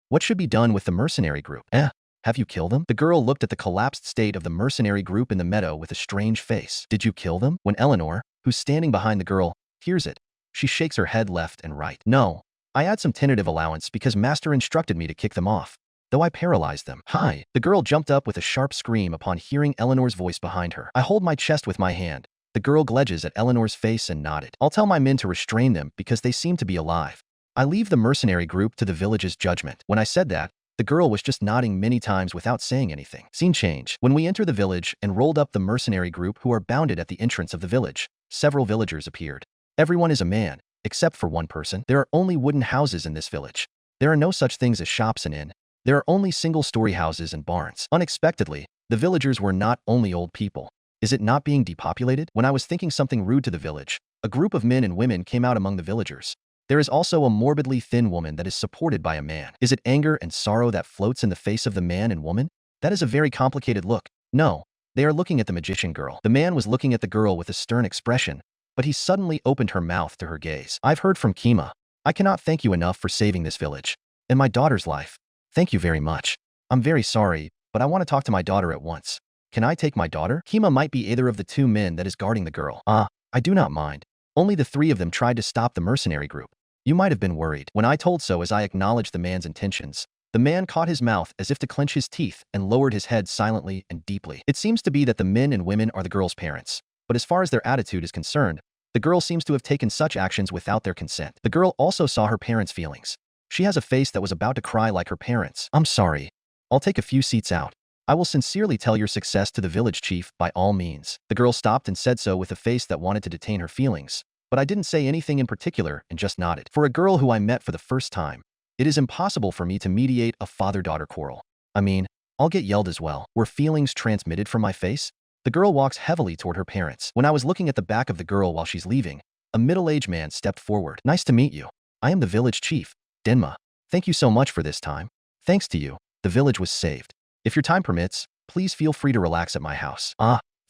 What should be done with the mercenary group? Have you killed them? The girl looked at the collapsed state of the mercenary group in the meadow with a strange face. Did you kill them? When Eleanor, who's standing behind the girl, hears it, she shakes her head left and right. No. I had some tentative allowance because Master instructed me to kick them off, though I paralyzed them. Hi. The girl jumped up with a sharp scream upon hearing Eleanor's voice behind her. I hold my chest with my hand. The girl gledges at Eleanor's face and nodded. I'll tell my men to restrain them because they seem to be alive. I leave the mercenary group to the village's judgment. When I said that, the girl was just nodding many times without saying anything. Scene change. When we enter the village and rolled up the mercenary group who are bounded at the entrance of the village, several villagers appeared. Everyone is a man, except for one person. There are only wooden houses in this village. There are no such things as shops and inn. There are only single-story houses and barns. Unexpectedly, the villagers were not only old people. Is it not being depopulated? When I was thinking something rude to the village, a group of men and women came out among the villagers. There is also a morbidly thin woman that is supported by a man. Is it anger and sorrow that floats in the face of the man and woman? That is a very complicated look. No, they are looking at the magician girl. The man was looking at the girl with a stern expression, but he suddenly opened her mouth to her gaze. I've heard from Kima. I cannot thank you enough for saving this village and my daughter's life. Thank you very much. I'm very sorry, but I want to talk to my daughter at once. Can I take my daughter? Kima might be either of the two men that is guarding the girl. I do not mind. Only the three of them tried to stop the mercenary group. You might have been worried. When I told so as I acknowledged the man's intentions, the man caught his mouth as if to clench his teeth and lowered his head silently and deeply. It seems to be that the men and women are the girl's parents, but as far as their attitude is concerned, the girl seems to have taken such actions without their consent. The girl also saw her parents' feelings. She has a face that was about to cry like her parents. I'm sorry. I'll take a few seats out. I will sincerely tell your success to the village chief by all means. The girl stopped and said so with a face that wanted to detain her feelings, but I didn't say anything in particular and just nodded. For a girl who I met for the first time, it is impossible for me to mediate a father-daughter quarrel. I mean, I'll get yelled as well. Were feelings transmitted from my face? The girl walks heavily toward her parents. When I was looking at the back of the girl while she's leaving, a middle-aged man stepped forward. Nice to meet you. I am the village chief, Denma. Thank you so much for this time. Thanks to you, the village was saved. If your time permits, please feel free to relax at my house.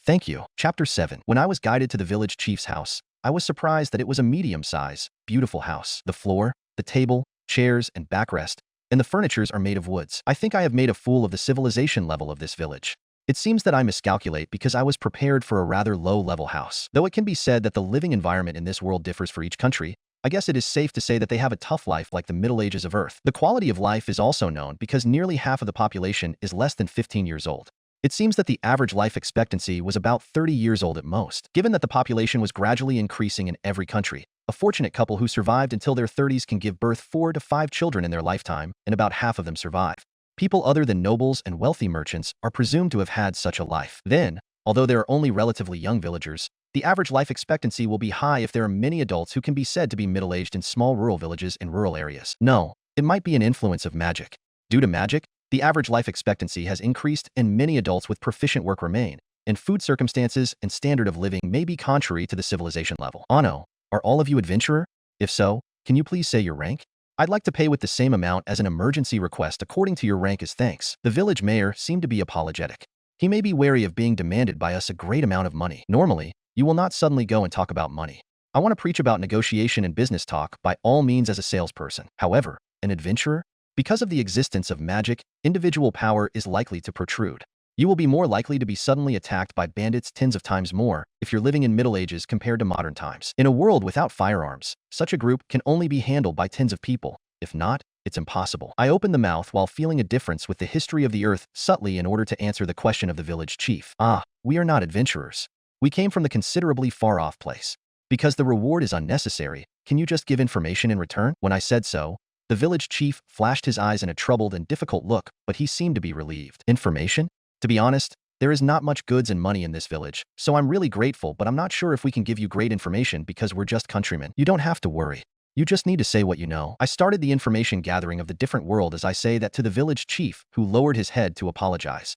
Thank you. Chapter 7. When I was guided to the village chief's house, I was surprised that it was a medium-size, beautiful house. The floor, the table, chairs, and backrest, and the furnitures are made of woods. I think I have made a fool of the civilization level of this village. It seems that I miscalculate because I was prepared for a rather low-level house. Though it can be said that the living environment in this world differs for each country, I guess it is safe to say that they have a tough life like the Middle Ages of Earth. The quality of life is also known because nearly half of the population is less than 15 years old. It seems that the average life expectancy was about 30 years old at most. Given that the population was gradually increasing in every country, a fortunate couple who survived until their 30s can give birth 4 to 5 children in their lifetime, and about half of them survive. People other than nobles and wealthy merchants are presumed to have had such a life. Then, although there are only relatively young villagers, the average life expectancy will be high if there are many adults who can be said to be middle-aged in small rural villages in rural areas. No, it might be an influence of magic. Due to magic, the average life expectancy has increased and many adults with proficient work remain, and food circumstances and standard of living may be contrary to the civilization level. Ano, are all of you adventurer? If so, can you please say your rank? I'd like to pay with the same amount as an emergency request according to your rank as thanks. The village mayor seemed to be apologetic. He may be wary of being demanded by us a great amount of money. Normally, you will not suddenly go and talk about money. I want to preach about negotiation and business talk by all means as a salesperson. However, an adventurer? Because of the existence of magic, individual power is likely to protrude. You will be more likely to be suddenly attacked by bandits tens of times more if you're living in Middle Ages compared to modern times. In a world without firearms, such a group can only be handled by tens of people. If not, it's impossible. I opened the mouth while feeling a difference with the history of the earth subtly in order to answer the question of the village chief. We are not adventurers. We came from the considerably far-off place. Because the reward is unnecessary, can you just give information in return? When I said so, the village chief flashed his eyes in a troubled and difficult look, but he seemed to be relieved. Information? To be honest, there is not much goods and money in this village, so I'm really grateful, but I'm not sure if we can give you great information because we're just countrymen. You don't have to worry. You just need to say what you know. I started the information gathering of the different world as I say that to the village chief, who lowered his head to apologize.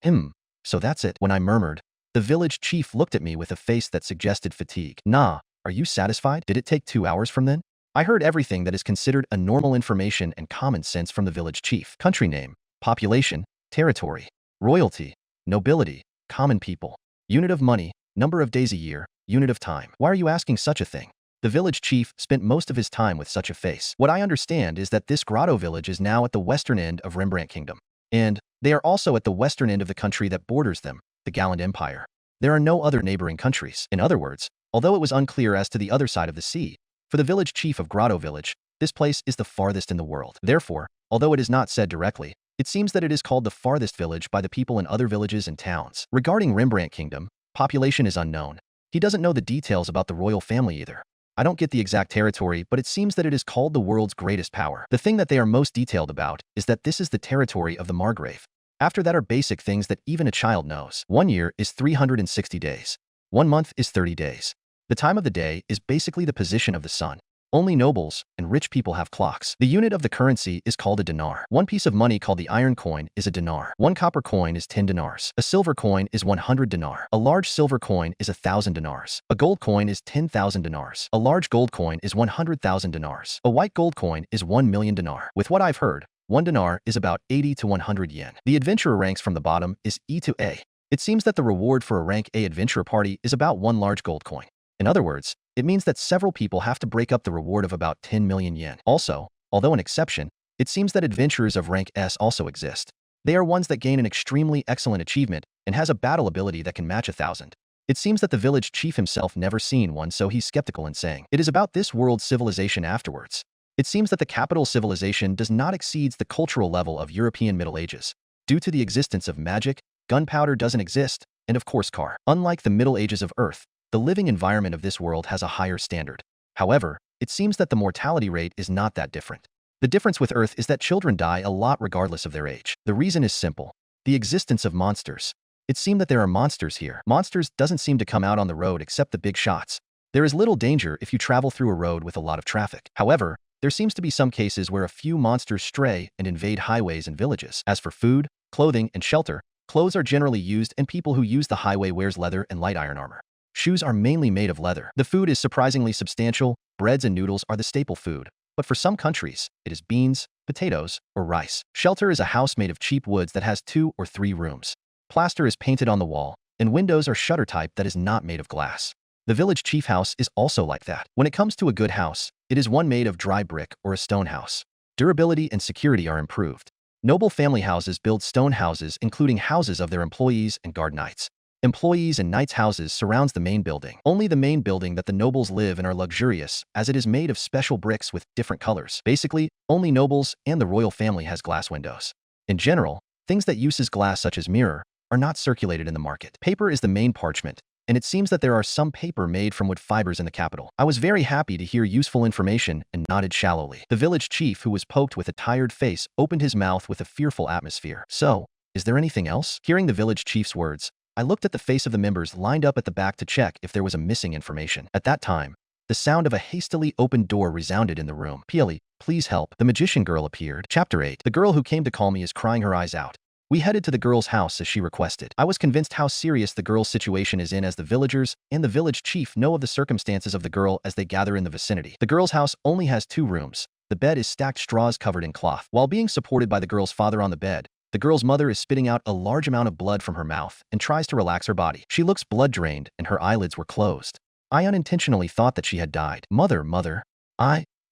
So that's it. When I murmured, the village chief looked at me with a face that suggested fatigue. Nah, are you satisfied? Did it take 2 hours from then? I heard everything that is considered a normal information and common sense from the village chief. Country name, population, territory, royalty, nobility, common people, unit of money, number of days a year, Unit of time. Why are you asking such a thing? The village chief spent most of his time with such a face. What I understand is that this Grotto village is now at the western end of Rembrandt Kingdom. And they are also at the western end of the country that borders them, the Gallant Empire. There are no other neighboring countries. In other words, although it was unclear as to the other side of the sea, for the village chief of Grotto village, this place is the farthest in the world. Therefore, although it is not said directly, it seems that it is called the farthest village by the people in other villages and towns. Regarding Rembrandt Kingdom, population is unknown. He doesn't know the details about the royal family either. I don't get the exact territory, but it seems that it is called the world's greatest power. The thing that they are most detailed about is that this is the territory of the Margrave. After that are basic things that even a child knows. 1 year is 360 days. 1 month is 30 days. The time of the day is basically the position of the sun. Only nobles and rich people have clocks. The unit of the currency is called a dinar. One piece of money called the iron coin is a dinar. One copper coin is 10 dinars. A silver coin is 100 dinar. A large silver coin is 1,000 dinars. A gold coin is 10,000 dinars. A large gold coin is 100,000 dinars. A white gold coin is 1 million dinar. With what I've heard, 1 dinar is about 80 to 100 yen. The adventurer ranks from the bottom is E to A. It seems that the reward for a rank A adventurer party is about 1 large gold coin. In other words, it means that several people have to break up the reward of about 10 million yen. Also, although an exception, it seems that adventurers of rank S also exist. They are ones that gain an extremely excellent achievement and has a battle ability that can match 1,000. It seems that the village chief himself never seen one, so he's skeptical in saying it is about this world's civilization afterwards. It seems that the capital civilization does not exceed the cultural level of European Middle Ages. Due to the existence of magic, gunpowder doesn't exist, and of course car. Unlike the Middle Ages of Earth, the living environment of this world has a higher standard. However, it seems that the mortality rate is not that different. The difference with Earth is that children die a lot regardless of their age. The reason is simple: the existence of monsters. It seems that there are monsters here. Monsters doesn't seem to come out on the road except the big shots. There is little danger if you travel through a road with a lot of traffic. However, there seems to be some cases where a few monsters stray and invade highways and villages. As for food, clothing, and shelter, clothes are generally used, and people who use the highway wears leather and light iron armor. Shoes are mainly made of leather. The food is surprisingly substantial. Breads and noodles are the staple food, but for some countries, it is beans, potatoes, or rice. Shelter is a house made of cheap woods that has 2 or 3 rooms. Plaster is painted on the wall, and windows are shutter type that is not made of glass. The village chief house is also like that. When it comes to a good house, it is one made of dry brick or a stone house. Durability and security are improved. Noble family houses build stone houses, including houses of their employees and guard knights. Employees and knights' houses surrounds the main building. Only the main building that the nobles live in are luxurious, as it is made of special bricks with different colors. Basically, only nobles and the royal family has glass windows. In general, things that uses glass such as mirror are not circulated in the market. Paper is the main parchment, and it seems that there are some paper made from wood fibers in the capital. I was very happy to hear useful information and nodded shallowly. The village chief, who was poked with a tired face, opened his mouth with a fearful atmosphere. So, is there anything else? Hearing the village chief's words, I looked at the face of the members lined up at the back to check if there was a missing information. At that time, the sound of a hastily opened door resounded in the room. Peely, please help. The magician girl appeared. Chapter 8. The girl who came to call me is crying her eyes out. We headed to the girl's house as she requested. I was convinced how serious the girl's situation is in, as the villagers and the village chief know of the circumstances of the girl as they gather in the vicinity. The girl's house only has 2 rooms. The bed is stacked straws covered in cloth. While being supported by the girl's father on the bed, the girl's mother is spitting out a large amount of blood from her mouth and tries to relax her body. She looks blood-drained and her eyelids were closed. I unintentionally thought that she had died. Mother.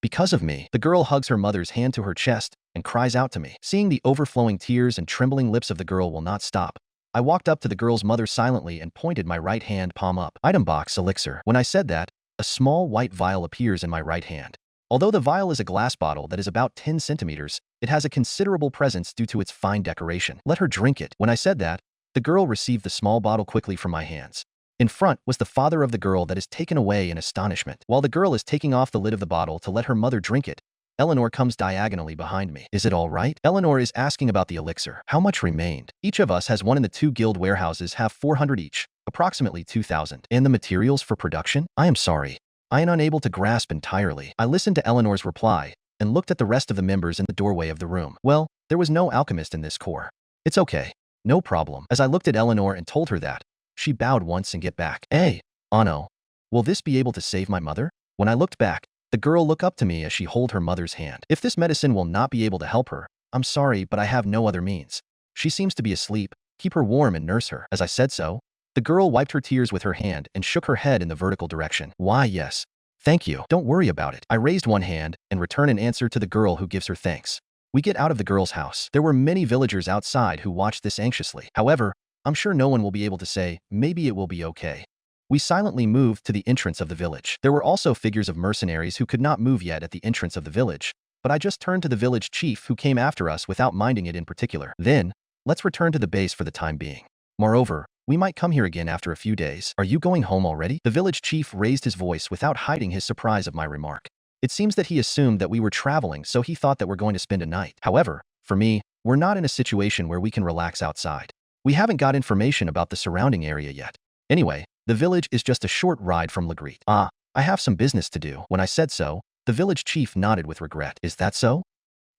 Because of me. The girl hugs her mother's hand to her chest and cries out to me. Seeing the overflowing tears and trembling lips of the girl will not stop, I walked up to the girl's mother silently and pointed my right hand palm up. Item box elixir. When I said that, a small white vial appears in my right hand. Although the vial is a glass bottle that is about 10 centimeters, it has a considerable presence due to its fine decoration. Let her drink it. When I said that, the girl received the small bottle quickly from my hands. In front was the father of the girl that is taken away in astonishment. While the girl is taking off the lid of the bottle to let her mother drink it, Eleanor comes diagonally behind me. Is it all right? Eleanor is asking about the elixir. How much remained? Each of us has one, in the 2 guild warehouses have 400 each, approximately 2,000. And the materials for production? I am sorry. I am unable to grasp entirely. I listened to Eleanor's reply and looked at the rest of the members in the doorway of the room. Well, there was no alchemist in this corps. It's okay. No problem. As I looked at Eleanor and told her that, she bowed once and get back. Hey, Anno, will this be able to save my mother? When I looked back, the girl looked up to me as she held her mother's hand. If this medicine will not be able to help her, I'm sorry, but I have no other means. She seems to be asleep. Keep her warm and nurse her. As I said so, The girl wiped her tears with her hand and shook her head in the vertical direction. Why, yes. Thank you. Don't worry about it. I raised one hand and return an answer to the girl who gives her thanks. We get out of the girl's house. There were many villagers outside who watched this anxiously. However, I'm sure no one will be able to say, maybe it will be okay. We silently moved to the entrance of the village. There were also figures of mercenaries who could not move yet at the entrance of the village, but I just turned to the village chief who came after us without minding it in particular. Then, let's return to the base for the time being. Moreover, we might come here again after a few days. Are you going home already? The village chief raised his voice without hiding his surprise of my remark. It seems that he assumed that we were traveling, so he thought that we're going to spend a night. However, for me, we're not in a situation where we can relax outside. We haven't got information about the surrounding area yet. Anyway, the village is just a short ride from Legret. I have some business to do. When I said so, the village chief nodded with regret. Is that so?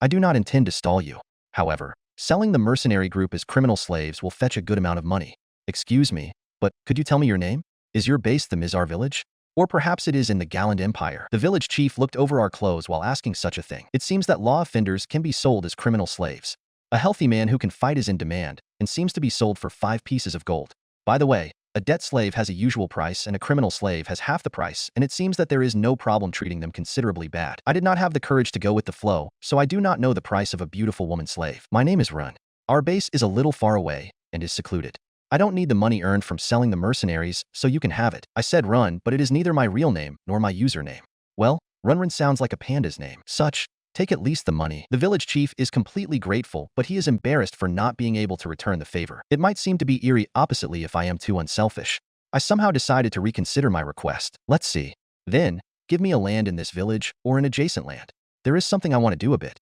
I do not intend to stall you. However, selling the mercenary group as criminal slaves will fetch a good amount of money. Excuse me, but could you tell me your name? Is your base the Mizar village? Or perhaps it is in the Galland Empire. The village chief looked over our clothes while asking such a thing. It seems that law offenders can be sold as criminal slaves. A healthy man who can fight is in demand, and seems to be sold for 5 pieces of gold. By the way, a debt slave has a usual price and a criminal slave has half the price, and it seems that there is no problem treating them considerably bad. I did not have the courage to go with the flow, so I do not know the price of a beautiful woman slave. My name is Run. Our base is a little far away and is secluded. I don't need the money earned from selling the mercenaries, so you can have it. I said Run, but it is neither my real name nor my username. Well, Run sounds like a panda's name. Take at least the money. The village chief is completely grateful, but he is embarrassed for not being able to return the favor. It might seem to be eerie oppositely if I am too unselfish. I somehow decided to reconsider my request. Let's see. Then, give me a land in this village or an adjacent land. There is something I want to do a bit.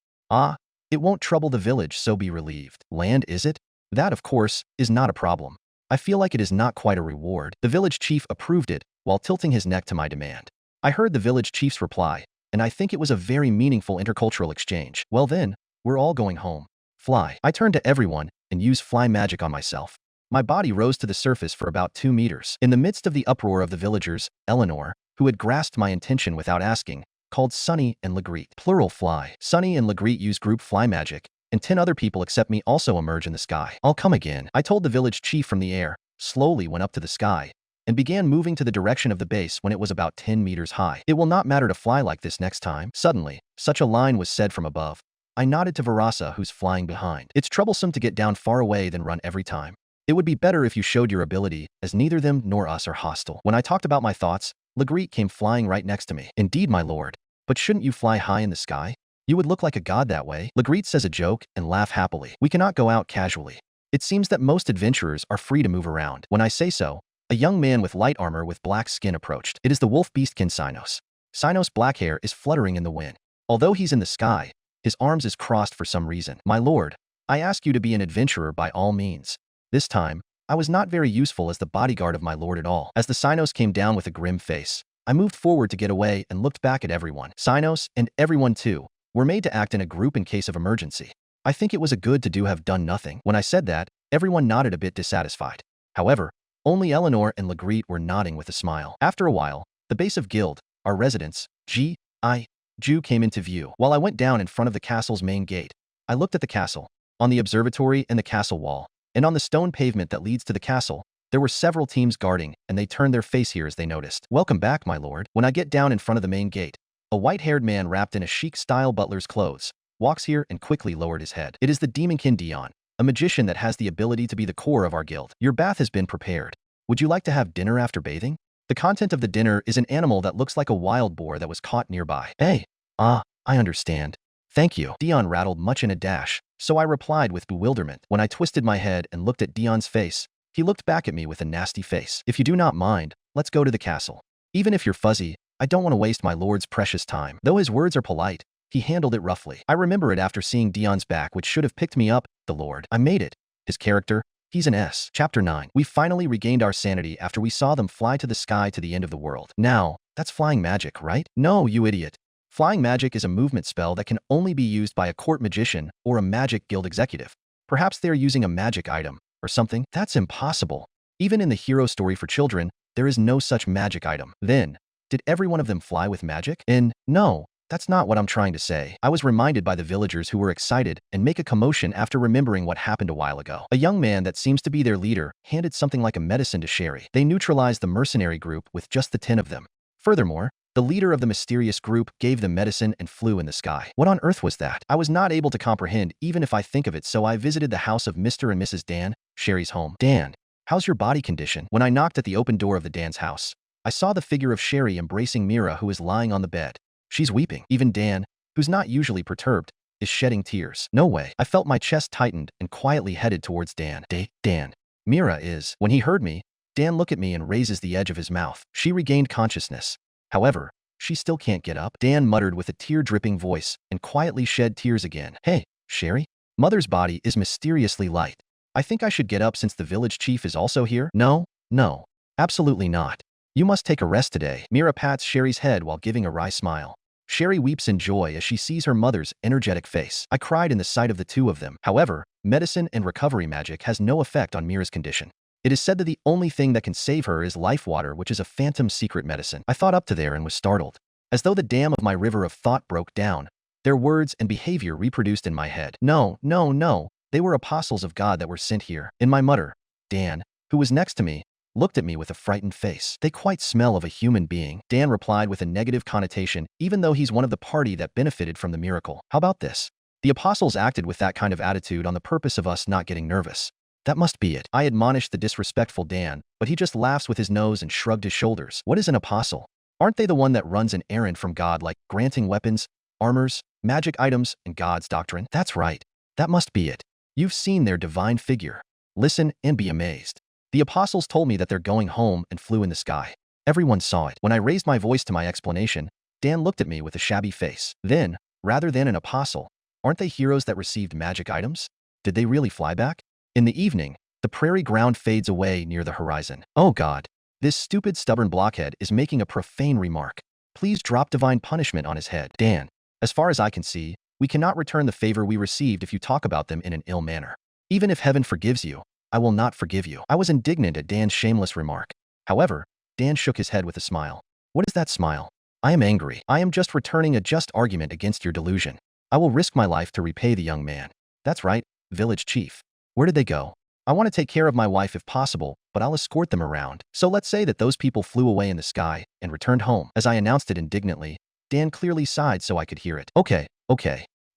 It won't trouble the village, so be relieved. Land, is it? That, of course, is not a problem. I feel like it is not quite a reward. The village chief approved it while tilting his neck to my demand. I heard the village chief's reply, and I think it was a very meaningful intercultural exchange. Well then, we're all going home. Fly. I turned to everyone and used fly magic on myself. My body rose to the surface for about 2 meters. In the midst of the uproar of the villagers, Eleanor, who had grasped my intention without asking, called Sunny and Legret. Plural fly. Sunny and Legret use group fly magic, and 10 other people except me also emerge in the sky. I'll come again. I told the village chief from the air, slowly went up to the sky, and began moving to the direction of the base when it was about 10 meters high. It will not matter to fly like this next time. Suddenly, such a line was said from above. I nodded to Varasa, who's flying behind. It's troublesome to get down far away than run every time. It would be better if you showed your ability, as neither them nor us are hostile. When I talked about my thoughts, Legret came flying right next to me. Indeed, my lord. But shouldn't you fly high in the sky? You would look like a god that way. Legret says a joke and laugh happily. We cannot go out casually. It seems that most adventurers are free to move around. When I say so, a young man with light armor with black skin approached. It is the wolf beastkin Sinos. Sinos' black hair is fluttering in the wind. Although he's in the sky, his arms is crossed for some reason. My lord, I ask you to be an adventurer by all means. This time, I was not very useful as the bodyguard of my lord at all. As the Sinos came down with a grim face, I moved forward to get away and looked back at everyone. Sinos, and everyone too, were made to act in a group in case of emergency. I think it was a good to do have done nothing. When I said that, everyone nodded a bit dissatisfied. However, only Eleanor and Legret were nodding with a smile. After a while, the base of Guild, our residence, Ju came into view. While I went down in front of the castle's main gate, I looked at the castle, on the observatory and the castle wall, and on the stone pavement that leads to the castle, there were several teams guarding, and they turned their face here as they noticed. Welcome back, my lord. When I get down in front of the main gate, a white-haired man wrapped in a chic-style butler's clothes walks here and quickly lowered his head. It is the demonkin Dion, a magician that has the ability to be the core of our guild. Your bath has been prepared. Would you like to have dinner after bathing? The content of the dinner is an animal that looks like a wild boar that was caught nearby. Hey, I understand. Thank you. Dion rattled much in a dash, so I replied with bewilderment. When I twisted my head and looked at Dion's face, he looked back at me with a nasty face. If you do not mind, let's go to the castle. Even if you're fuzzy, I don't want to waste my lord's precious time. Though his words are polite, he handled it roughly. I remember it after seeing Dion's back, which should have picked me up, the lord. I made it. His character, he's an S. Chapter 9. We finally regained our sanity after we saw them fly to the sky to the end of the world. Now, that's flying magic, right? No, you idiot. Flying magic is a movement spell that can only be used by a court magician or a magic guild executive. Perhaps they're using a magic item or something. That's impossible. Even in the hero story for children, there is no such magic item. Then, did every one of them fly with magic? No, That's not what I'm trying to say. I was reminded by the villagers who were excited and make a commotion after remembering what happened a while ago. A young man that seems to be their leader handed something like a medicine to Sherry. They neutralized the mercenary group with just the 10 of them. Furthermore, the leader of the mysterious group gave them medicine and flew in the sky. What on earth was that? I was not able to comprehend even if I think of it, so I visited the house of Mr. and Mrs. Dan, Sherry's home. Dan, how's your body condition? When I knocked at the open door of the Dan's house, I saw the figure of Sherry embracing Mira, who is lying on the bed. She's weeping. Even Dan, who's not usually perturbed, is shedding tears. No way. I felt my chest tightened and quietly headed towards Dan. Dan. Mira is. When he heard me, Dan looked at me and raises the edge of his mouth. She regained consciousness. However, she still can't get up. Dan muttered with a tear-dripping voice and quietly shed tears again. Hey, Sherry? Mother's body is mysteriously light. I think I should get up since the village chief is also here. No, absolutely not. You must take a rest today. Mira pats Sherry's head while giving a wry smile. Sherry weeps in joy as she sees her mother's energetic face. I cried in the sight of the two of them. However, medicine and recovery magic has no effect on Mira's condition. It is said that the only thing that can save her is life water, which is a phantom secret medicine. I thought up to there and was startled. As though the dam of my river of thought broke down, their words and behavior reproduced in my head. No. They were apostles of God that were sent here. In my mutter, Dan, who was next to me, looked at me with a frightened face. They quite smell of a human being. Dan replied with a negative connotation, even though he's one of the party that benefited from the miracle. How about this? The apostles acted with that kind of attitude on the purpose of us not getting nervous. That must be it. I admonished the disrespectful Dan, but he just laughs with his nose and shrugged his shoulders. What is an apostle? Aren't they the one that runs an errand from God, like granting weapons, armors, magic items, and God's doctrine? That's right. That must be it. You've seen their divine figure. Listen and be amazed. The apostles told me that they're going home and flew in the sky. Everyone saw it. When I raised my voice to my explanation, Dan looked at me with a shabby face. Then, rather than an apostle, aren't they heroes that received magic items? Did they really fly back? In the evening, the prairie ground fades away near the horizon. Oh God, this stupid stubborn blockhead is making a profane remark. Please drop divine punishment on his head. Dan, as far as I can see, we cannot return the favor we received if you talk about them in an ill manner. Even if heaven forgives you, I will not forgive you. I was indignant at Dan's shameless remark. However, Dan shook his head with a smile. What is that smile? I am angry. I am just returning a just argument against your delusion. I will risk my life to repay the young man. That's right, village chief. Where did they go? I want to take care of my wife if possible, but I'll escort them around. So let's say that those people flew away in the sky and returned home. As I announced it indignantly, Dan clearly sighed so I could hear it. Okay.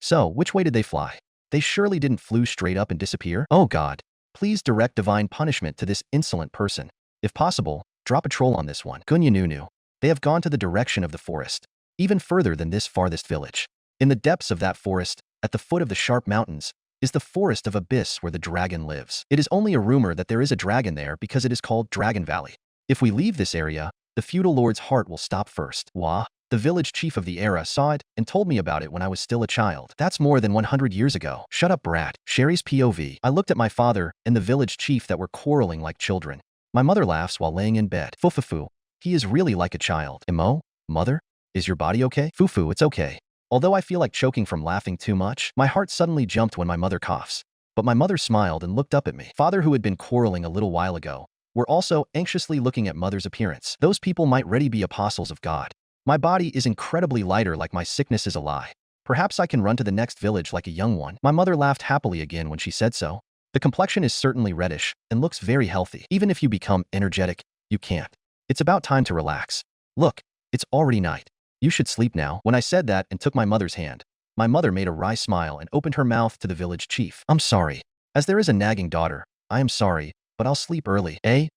So, which way did they fly? They surely didn't flew straight up and disappear? Oh God. Please direct divine punishment to this insolent person. If possible, drop a troll on this one. Gunya Nunu. They have gone to the direction of the forest, even further than this farthest village. In the depths of that forest, at the foot of the sharp mountains, is the forest of abyss where the dragon lives. It is only a rumor that there is a dragon there because it is called Dragon Valley. If we leave this area, the feudal lord's heart will stop first. Wah. The village chief of the era saw it and told me about it when I was still a child. That's more than 100 years ago. Shut up, brat. Sherry's POV. I looked at my father and the village chief that were quarreling like children. My mother laughs while laying in bed. Fufufu. He is really like a child. Emo? Mother? Is your body okay? Fufu, it's okay. Although I feel like choking from laughing too much, my heart suddenly jumped when my mother coughs. But my mother smiled and looked up at me. Father, who had been quarreling a little while ago, were also anxiously looking at mother's appearance. Those people might really be apostles of God. My body is incredibly lighter, like my sickness is a lie. Perhaps I can run to the next village like a young one. My mother laughed happily again when she said so. The complexion is certainly reddish and looks very healthy. Even if you become energetic, you can't. It's about time to relax. Look, it's already night. You should sleep now. When I said that and took my mother's hand, my mother made a wry smile and opened her mouth to the village chief. I'm sorry. As there is a nagging daughter, I am sorry, but I'll sleep early. I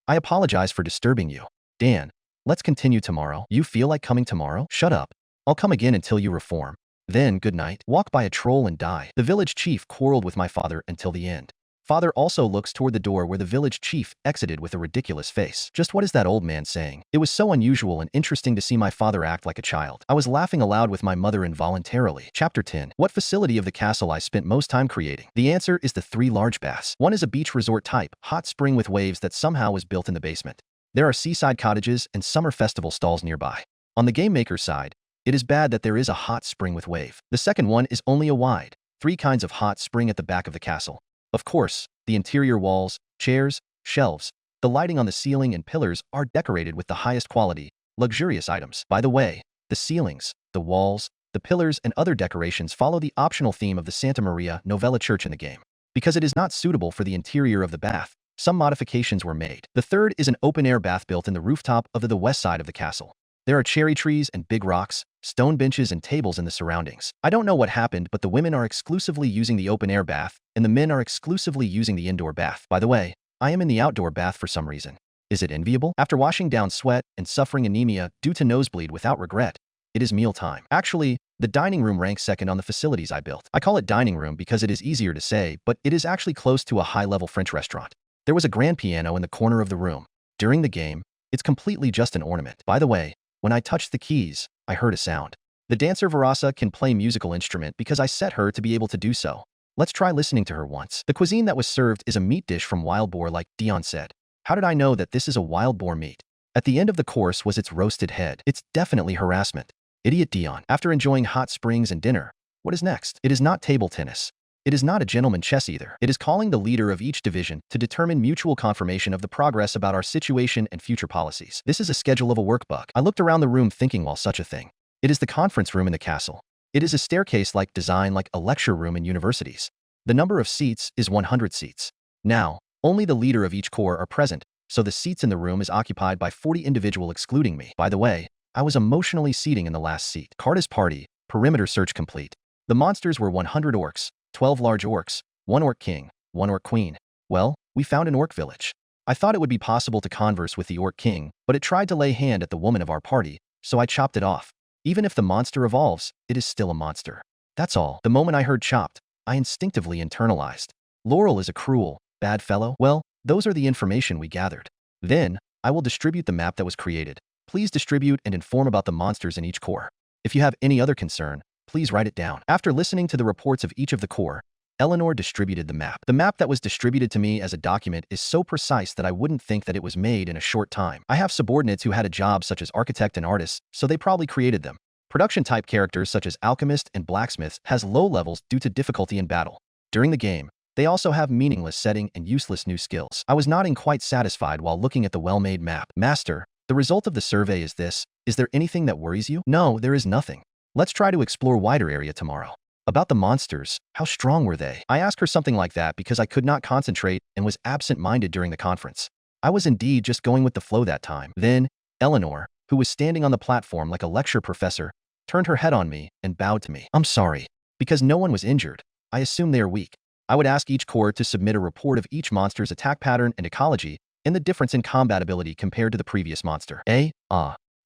apologize for disturbing you. Dan, let's continue tomorrow. You feel like coming tomorrow? Shut up. I'll come again until you reform. Then, good night. Walk by a troll and die. The village chief quarreled with my father until the end. Father also looks toward the door where the village chief exited with a ridiculous face. Just what is that old man saying? It was so unusual and interesting to see my father act like a child. I was laughing aloud with my mother involuntarily. Chapter 10. What facility of the castle I spent most time creating? The answer is the 3 large baths. One is a beach resort type, hot spring with waves that somehow was built in the basement. There are seaside cottages and summer festival stalls nearby. On the game maker's side, it is bad that there is a hot spring with wave. The second one is only a wide, 3 kinds of hot spring at the back of the castle. Of course, the interior walls, chairs, shelves, the lighting on the ceiling and pillars are decorated with the highest quality, luxurious items. By the way, the ceilings, the walls, the pillars, and other decorations follow the optional theme of the Santa Maria Novella Church in the game. Because it is not suitable for the interior of the bath, some modifications were made. The third is an open-air bath built in the rooftop of the west side of the castle. There are cherry trees and big rocks, stone benches and tables in the surroundings. I don't know what happened, but the women are exclusively using the open-air bath, and the men are exclusively using the indoor bath. By the way, I am in the outdoor bath for some reason. Is it enviable? After washing down sweat and suffering anemia due to nosebleed without regret, it is mealtime. Actually, the dining room ranks second on the facilities I built. I call it dining room because it is easier to say, but it is actually close to a high-level French restaurant. There was a grand piano in the corner of the room. During the game, it's completely just an ornament. By the way, when I touched the keys, I heard a sound. The dancer Verasa can play musical instrument because I set her to be able to do so. Let's try listening to her once. The cuisine that was served is a meat dish from wild boar like Dion said. How did I know that this is a wild boar meat? At the end of the course was its roasted head. It's definitely harassment. Idiot Dion. After enjoying hot springs and dinner, what is next? It is not table tennis. It is not a gentleman chess either. It is calling the leader of each division to determine mutual confirmation of the progress about our situation and future policies. This is a schedule of a workbook. I looked around the room thinking, well, such a thing. It is the conference room in the castle. It is a staircase-like design like a lecture room in universities. The number of seats is 100 seats. Now, only the leader of each corps are present, so the seats in the room is occupied by 40 individuals excluding me. By the way, I was emotionally seating in the last seat. Carta's party, perimeter search complete. The monsters were 100 orcs, 12 large orcs, 1 orc king, 1 orc queen. Well, we found an orc village. I thought it would be possible to converse with the orc king, but it tried to lay hand at the woman of our party, so I chopped it off. Even if the monster evolves, it is still a monster. That's all. The moment I heard chopped, I instinctively internalized. Laurel is a cruel, bad fellow. Well, those are the information we gathered. Then, I will distribute the map that was created. Please distribute and inform about the monsters in each corps. If you have any other concern, please write it down. After listening to the reports of each of the corps, Eleanor distributed the map. The map that was distributed to me as a document is so precise that I wouldn't think that it was made in a short time. I have subordinates who had a job such as architect and artist, so they probably created them. Production-type characters such as alchemist and blacksmiths has low levels due to difficulty in battle. During the game, they also have meaningless setting and useless new skills. I was nodding quite satisfied while looking at the well-made map. Master, the result of the survey is this. Is there anything that worries you? No, there is nothing. Let's try to explore wider area tomorrow. About the monsters, how strong were they? I asked her something like that because I could not concentrate and was absent-minded during the conference. I was indeed just going with the flow that time. Then, Eleanor, who was standing on the platform like a lecture professor, turned her head on me and bowed to me. I'm sorry. Because no one was injured, I assume they are weak. I would ask each corps to submit a report of each monster's attack pattern and ecology and the difference in combat ability compared to the previous monster.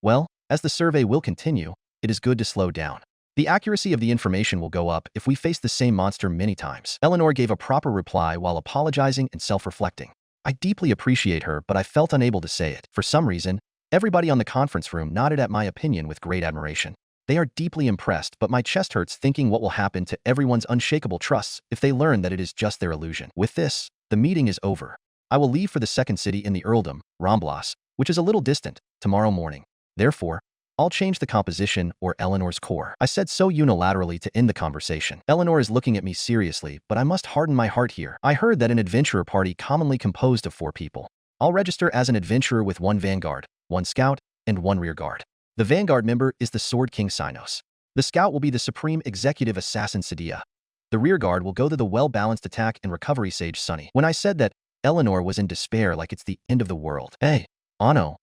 Well, as the survey will continue, it is good to slow down. The accuracy of the information will go up if we face the same monster many times. Eleanor gave a proper reply while apologizing and self-reflecting. I deeply appreciate her, but I felt unable to say it. For some reason, everybody on the conference room nodded at my opinion with great admiration. They are deeply impressed, but my chest hurts thinking what will happen to everyone's unshakable trusts if they learn that it is just their illusion. With this, the meeting is over. I will leave for the second city in the earldom, Ramblas, which is a little distant, tomorrow morning. Therefore, I'll change the composition or Eleanor's corps. I said so unilaterally to end the conversation. Eleanor is looking at me seriously, but I must harden my heart here. I heard that an adventurer party commonly composed of 4 people. I'll register as an adventurer with 1 vanguard, 1 scout, and 1 rearguard. The vanguard member is the Sword King Sinos. The scout will be the supreme executive assassin Sadia. The rearguard will go to the well-balanced attack and recovery sage Sunny. When I said that, Eleanor was in despair like it's the end of the world. Hey, Anno,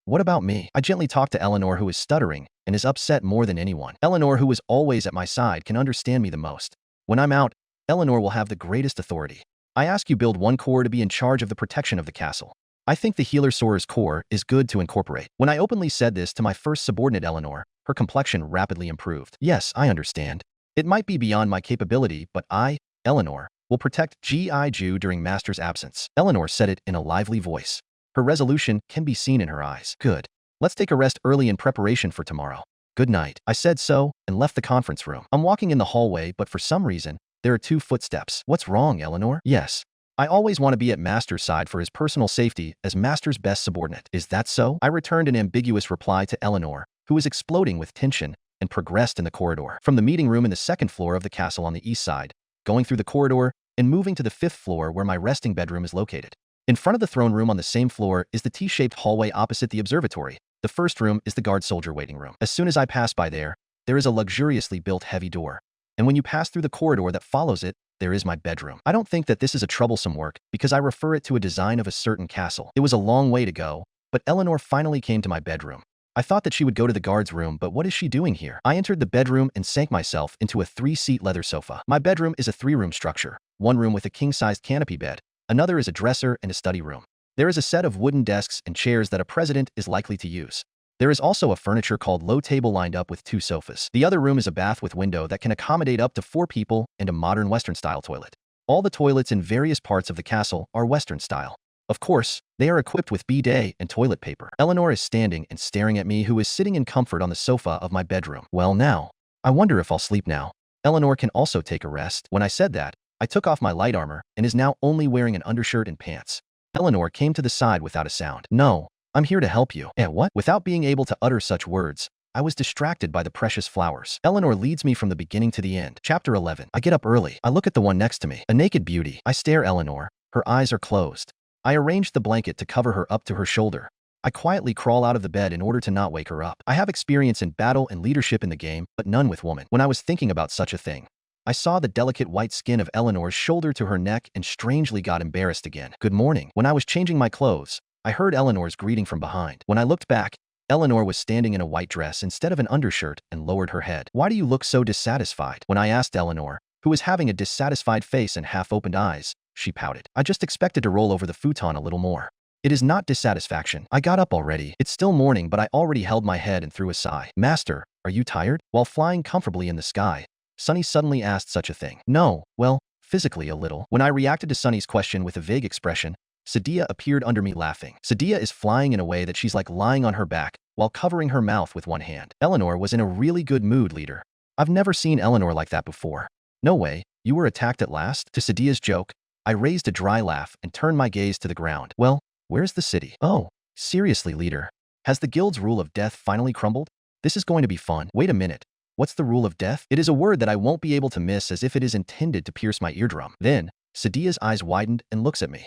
what about me? I gently talked to Eleanor, who is stuttering and is upset more than anyone. Eleanor, who is always at my side, can understand me the most. When I'm out, Eleanor will have the greatest authority. I ask you build 1 corps to be in charge of the protection of the castle. I think the Healer Soarer's corps is good to incorporate. When I openly said this to my first subordinate Eleanor, her complexion rapidly improved. Yes, I understand. It might be beyond my capability, but I, Eleanor, will protect G.I. Jew during Master's absence. Eleanor said it in a lively voice. Her resolution can be seen in her eyes. Good. Let's take a rest early in preparation for tomorrow. Good night. I said so and left the conference room. I'm walking in the hallway, but for some reason, there are 2 footsteps. What's wrong, Eleanor? Yes. I always want to be at Master's side for his personal safety as Master's best subordinate. Is that so? I returned an ambiguous reply to Eleanor, who was exploding with tension, and progressed in the corridor. From the meeting room in the 2nd floor of the castle on the east side, going through the corridor, and moving to the 5th floor where my resting bedroom is located. In front of the throne room on the same floor is the T-shaped hallway opposite the observatory. The first room is the guard soldier waiting room. As soon as I pass by there, there is a luxuriously built heavy door. And when you pass through the corridor that follows it, there is my bedroom. I don't think that this is a troublesome work because I refer it to a design of a certain castle. It was a long way to go, but Eleanor finally came to my bedroom. I thought that she would go to the guard's room, but what is she doing here? I entered the bedroom and sank myself into a 3-seat leather sofa. My bedroom is a 3-room structure. One room with a king-sized canopy bed. Another is a dresser and a study room. There is a set of wooden desks and chairs that a president is likely to use. There is also a furniture called low table lined up with 2 sofas. The other room is a bath with window that can accommodate up to 4 people and a modern Western-style toilet. All the toilets in various parts of the castle are Western style. Of course, they are equipped with bidet and toilet paper. Eleanor is standing and staring at me, who is sitting in comfort on the sofa of my bedroom. Well now, I wonder if I'll sleep now. Eleanor can also take a rest. When I said that, I took off my light armor and is now only wearing an undershirt and pants. Eleanor came to the side without a sound. No, I'm here to help you. What? Without being able to utter such words, I was distracted by the precious flowers. Eleanor leads me from the beginning to the end. Chapter 11. I get up early. I look at the one next to me. A naked beauty. I stare Eleanor. Her eyes are closed. I arrange the blanket to cover her up to her shoulder. I quietly crawl out of the bed in order to not wake her up. I have experience in battle and leadership in the game, but none with woman. When I was thinking about such a thing, I saw the delicate white skin of Eleanor's shoulder to her neck and strangely got embarrassed again. Good morning. When I was changing my clothes, I heard Eleanor's greeting from behind. When I looked back, Eleanor was standing in a white dress instead of an undershirt and lowered her head. Why do you look so dissatisfied? When I asked Eleanor, who was having a dissatisfied face and half-opened eyes, she pouted. I just expected to roll over the futon a little more. It is not dissatisfaction. I got up already. It's still morning, but I already held my head and threw a sigh. Master, are you tired? While flying comfortably in the sky, Sunny suddenly asked such a thing. No, well, physically a little. When I reacted to Sunny's question with a vague expression, Sadia appeared under me laughing. Sadia is flying in a way that she's like lying on her back while covering her mouth with one hand. Eleanor was in a really good mood, leader. I've never seen Eleanor like that before. No way, you were attacked at last? To Sadia's joke, I raised a dry laugh and turned my gaze to the ground. Well, where's the city? Oh, seriously, leader. Has the guild's rule of death finally crumbled? This is going to be fun. Wait a minute. What's the rule of death? It is a word that I won't be able to miss, as if it is intended to pierce my eardrum. Then, Sadia's eyes widened and looks at me.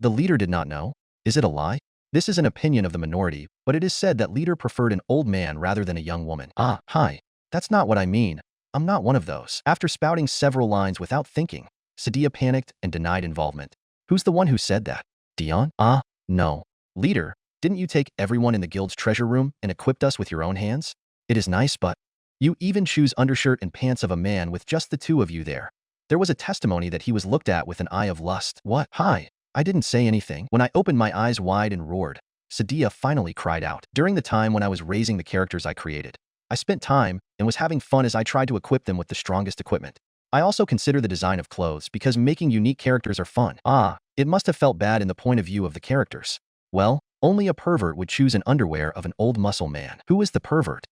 The leader did not know? Is it a lie? This is an opinion of the minority, but it is said that leader preferred an old man rather than a young woman. Hi. That's not what I mean. I'm not one of those. After spouting several lines without thinking, Sadia panicked and denied involvement. Who's the one who said that? Dion? No. Leader, didn't you take everyone in the guild's treasure room and equipped us with your own hands? It is nice, but you even choose undershirt and pants of a man with just the 2 of you there. There was a testimony that he was looked at with an eye of lust. What? Hi. I didn't say anything. When I opened my eyes wide and roared, Sadia finally cried out. During the time when I was raising the characters I created, I spent time and was having fun as I tried to equip them with the strongest equipment. I also consider the design of clothes because making unique characters are fun. It must have felt bad in the point of view of the characters. Well, only a pervert would choose an underwear of an old muscle man. Who is the pervert?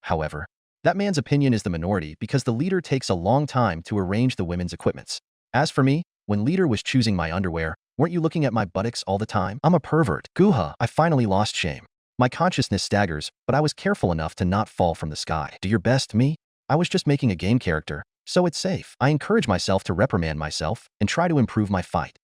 However, that man's opinion is the minority because the leader takes a long time to arrange the women's equipments. As for me, when leader was choosing my underwear, weren't you looking at my buttocks all the time? I'm a pervert. Guha. I finally lost shame. My consciousness staggers, but I was careful enough to not fall from the sky. Do your best, me? I was just making a game character, so it's safe. I encourage myself to reprimand myself and try to improve my fight.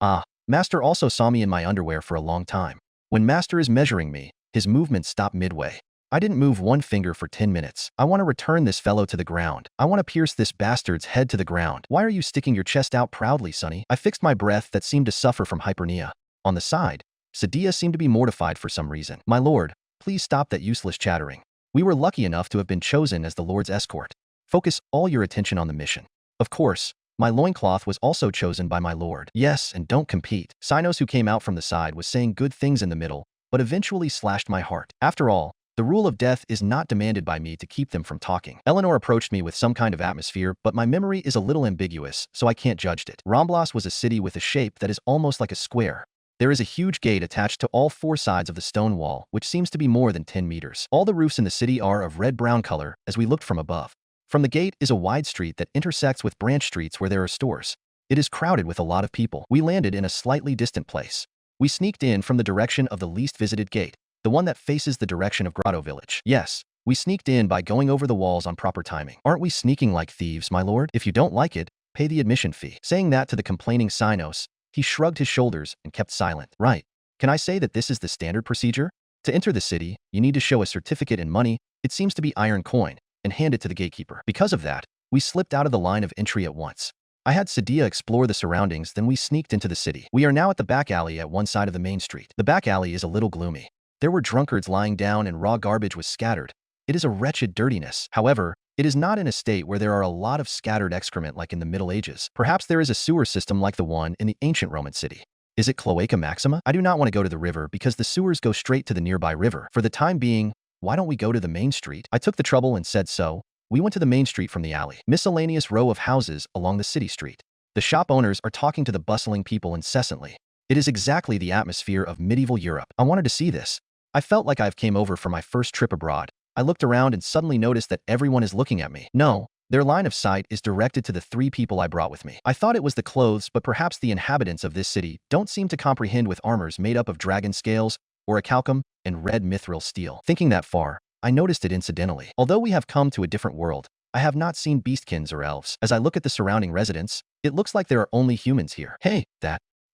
Master also saw me in my underwear for a long time. When Master is measuring me, his movements stop midway. I didn't move one finger for 10 minutes. I want to return this fellow to the ground. I want to pierce this bastard's head to the ground. Why are you sticking your chest out proudly, Sonny? I fixed my breath that seemed to suffer from hypernia. On the side, Sadia seemed to be mortified for some reason. My lord, please stop that useless chattering. We were lucky enough to have been chosen as the Lord's escort. Focus all your attention on the mission. Of course, my loincloth was also chosen by my lord. Yes, and don't compete. Sinos, who came out from the side, was saying good things in the middle, but eventually slashed my heart. After all, the rule of death is not demanded by me to keep them from talking. Eleanor approached me with some kind of atmosphere, but my memory is a little ambiguous, so I can't judge it. Ramblas was a city with a shape that is almost like a square. There is a huge gate attached to all 4 sides of the stone wall, which seems to be more than 10 meters. All the roofs in the city are of red-brown color as we looked from above. From the gate is a wide street that intersects with branch streets where there are stores. It is crowded with a lot of people. We landed in a slightly distant place. We sneaked in from the direction of the least visited gate, the one that faces the direction of Grotto village. Yes, we sneaked in by going over the walls on proper timing. Aren't we sneaking like thieves, my lord? If you don't like it, pay the admission fee. Saying that to the complaining Sinos, he shrugged his shoulders and kept silent. Right. Can I say that this is the standard procedure? To enter the city, you need to show a certificate and money. It seems to be iron coin, and hand it to the gatekeeper. Because of that, we slipped out of the line of entry at once. I had Sadia explore the surroundings, then we sneaked into the city. We are now at the back alley at one side of the main street. The back alley is a little gloomy. There were drunkards lying down and raw garbage was scattered. It is a wretched dirtiness. However, it is not in a state where there are a lot of scattered excrement like in the Middle Ages. Perhaps there is a sewer system like the one in the ancient Roman city. Is it Cloaca Maxima? I do not want to go to the river because the sewers go straight to the nearby river. For the time being, why don't we go to the main street? I took the trouble and said so. We went to the main street from the alley. Miscellaneous row of houses along the city street. The shop owners are talking to the bustling people incessantly. It is exactly the atmosphere of medieval Europe. I wanted to see this. I felt like I've came over for my first trip abroad. I looked around and suddenly noticed that everyone is looking at me. No, their line of sight is directed to the 3 people I brought with me. I thought it was the clothes, but perhaps the inhabitants of this city don't seem to comprehend with armors made up of dragon scales, orichalcum, and red mithril steel. Thinking that far, I noticed it incidentally. Although we have come to a different world, I have not seen beastkins or elves. As I look at the surrounding residents, it looks like there are only humans here. Hey,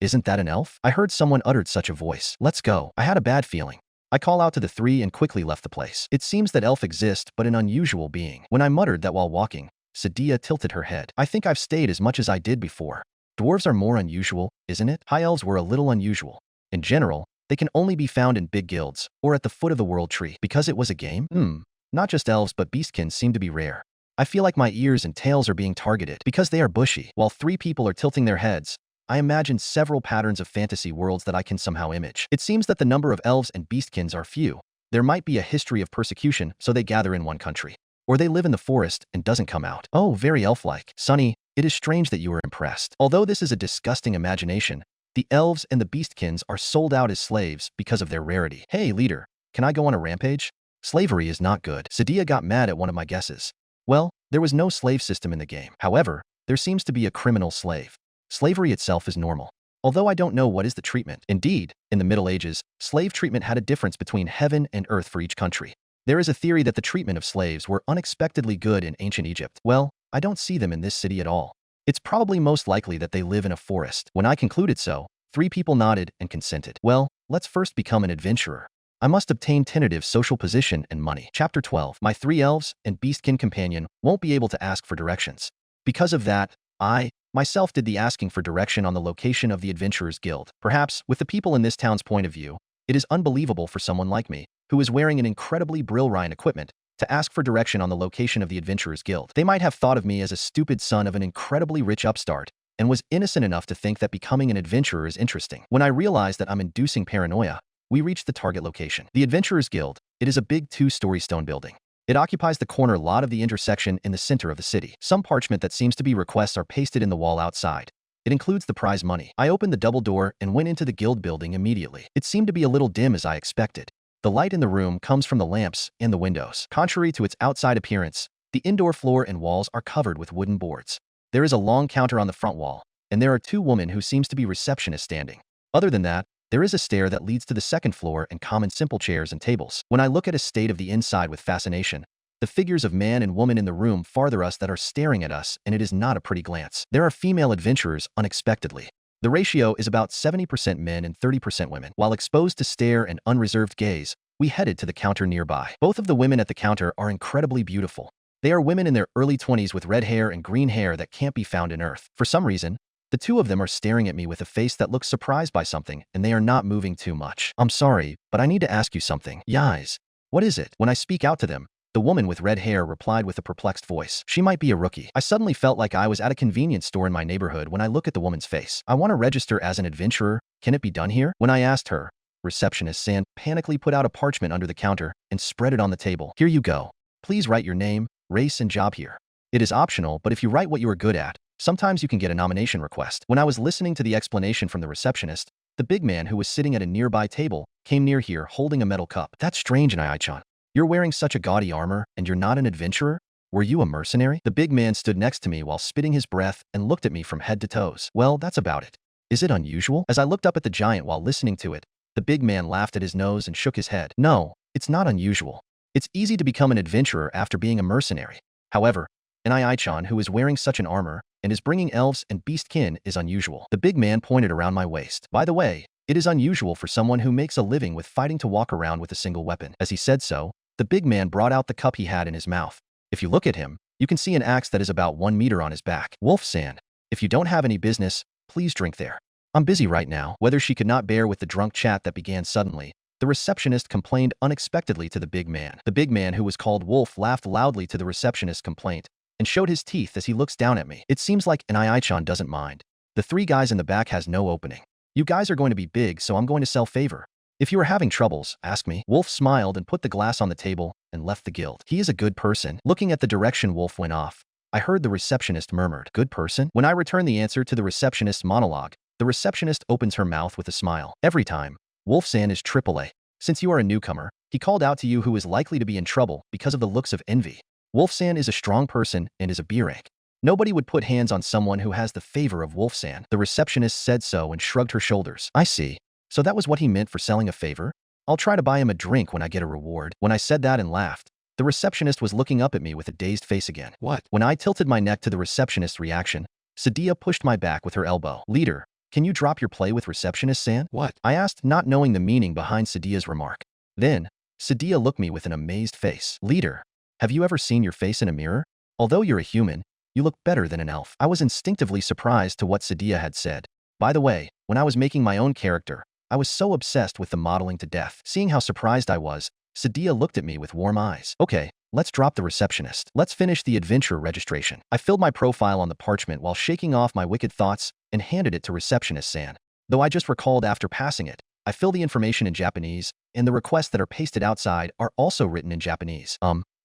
isn't that an elf? I heard someone uttered such a voice. Let's go. I had a bad feeling. I call out to the 3 and quickly left the place. It seems that elf exist, but an unusual being. When I muttered that while walking, Sadia tilted her head. I think I've stayed as much as I did before. Dwarves are more unusual, isn't it? High elves were a little unusual. In general, they can only be found in big guilds, or at the foot of the world tree. Because it was a game? Not just elves but beastkins seem to be rare. I feel like my ears and tails are being targeted. Because they are bushy. While 3 people are tilting their heads, I imagine several patterns of fantasy worlds that I can somehow image. It seems that the number of elves and beastkins are few. There might be a history of persecution, so they gather in one country. Or they live in the forest and doesn't come out. Oh, very elf-like. Sonny, it is strange that you are impressed. Although this is a disgusting imagination, the elves and the beastkins are sold out as slaves because of their rarity. Hey, leader, can I go on a rampage? Slavery is not good. Sadia got mad at one of my guesses. Well, there was no slave system in the game. However, there seems to be a criminal slave. Slavery itself is normal. Although I don't know what is the treatment. Indeed, in the Middle Ages, slave treatment had a difference between heaven and earth for each country. There is a theory that the treatment of slaves were unexpectedly good in ancient Egypt. Well, I don't see them in this city at all. It's probably most likely that they live in a forest. When I concluded so, 3 people nodded and consented. Well, let's first become an adventurer. I must obtain tentative social position and money. Chapter 12. My 3 elves and beastkin companion won't be able to ask for directions. Because of that, I myself did the asking for direction on the location of the Adventurers Guild. Perhaps, with the people in this town's point of view, it is unbelievable for someone like me, who is wearing an incredibly brilliant equipment, to ask for direction on the location of the Adventurers Guild. They might have thought of me as a stupid son of an incredibly rich upstart, and was innocent enough to think that becoming an adventurer is interesting. When I realized that I'm inducing paranoia, we reached the target location. The Adventurers Guild. It is a big 2-story stone building. It occupies the corner lot of the intersection in the center of the city. Some parchment that seems to be requests are pasted in the wall outside. It includes the prize money. I opened the double door and went into the guild building immediately. It seemed to be a little dim as I expected. The light in the room comes from the lamps and the windows. Contrary to its outside appearance, the indoor floor and walls are covered with wooden boards. There is a long counter on the front wall, and there are 2 women who seems to be receptionists standing. Other than that, there is a stair that leads to the second floor and common simple chairs and tables. When I look at a state of the inside with fascination, the figures of man and woman in the room farther us that are staring at us, and it is not a pretty glance. There are female adventurers unexpectedly. The ratio is about 70% men and 30% women. While exposed to stare and unreserved gaze, we headed to the counter nearby. Both of the women at the counter are incredibly beautiful. They are women in their early 20s with red hair and green hair that can't be found in Earth. For some reason, the 2 of them are staring at me with a face that looks surprised by something, and they are not moving too much. I'm sorry, but I need to ask you something. Guys, what is it? When I speak out to them, the woman with red hair replied with a perplexed voice. She might be a rookie. I suddenly felt like I was at a convenience store in my neighborhood when I look at the woman's face. I want to register as an adventurer. Can it be done here? When I asked her, receptionist Sand panically put out a parchment under the counter and spread it on the table. Here you go. Please write your name, race, and job here. It is optional, but if you write what you are good at, sometimes you can get a nomination request. When I was listening to the explanation from the receptionist, the big man who was sitting at a nearby table came near here holding a metal cup. That's strange, Einherjar. You're wearing such a gaudy armor, and you're not an adventurer? Were you a mercenary? The big man stood next to me while spitting his breath and looked at me from head to toes. Well, that's about it. Is it unusual? As I looked up at the giant while listening to it, the big man laughed at his nose and shook his head. No, it's not unusual. It's easy to become an adventurer after being a mercenary. However, an Einherjar who is wearing such an armor and is bringing elves and beastkin is unusual. The big man pointed around my waist. By the way, it is unusual for someone who makes a living with fighting to walk around with a single weapon. As he said so, the big man brought out the cup he had in his mouth. If you look at him, you can see an axe that is about 1 meter on his back. Wolf-san, if you don't have any business, please drink there. I'm busy right now. Whether she could not bear with the drunk chat that began suddenly, the receptionist complained unexpectedly to the big man. The big man, who was called Wolf, laughed loudly to the receptionist's complaint and showed his teeth as he looks down at me. It seems like Einherjar doesn't mind. The 3 guys in the back has no opening. You guys are going to be big, so I'm going to sell favor. If you are having troubles, ask me. Wolf smiled and put the glass on the table and left the guild. He is a good person. Looking at the direction Wolf went off, I heard the receptionist murmured, "Good person?" When I returned the answer to the receptionist's monologue, the receptionist opens her mouth with a smile. Every time. Wolf-san is AAA. Since you are a newcomer, he called out to you who is likely to be in trouble because of the looks of envy. Wolf-san is a strong person and is a B rank. Nobody would put hands on someone who has the favor of Wolf-san. The receptionist said so and shrugged her shoulders. I see. So that was what he meant for selling a favor? I'll try to buy him a drink when I get a reward. When I said that and laughed, the receptionist was looking up at me with a dazed face again. What? When I tilted my neck to the receptionist's reaction, Sadia pushed my back with her elbow. Leader, can you drop your play with receptionist-san? What? I asked, not knowing the meaning behind Sadia's remark. Then, Sadia looked me with an amazed face. Leader, have you ever seen your face in a mirror? Although you're a human, you look better than an elf. I was instinctively surprised to what Sadia had said. By the way, when I was making my own character, I was so obsessed with the modeling to death. Seeing how surprised I was, Sadia looked at me with warm eyes. Okay, let's drop the receptionist. Let's finish the adventure registration. I filled my profile on the parchment while shaking off my wicked thoughts and handed it to receptionist-san. Though I just recalled after passing it, I fill the information in Japanese, and the requests that are pasted outside are also written in Japanese.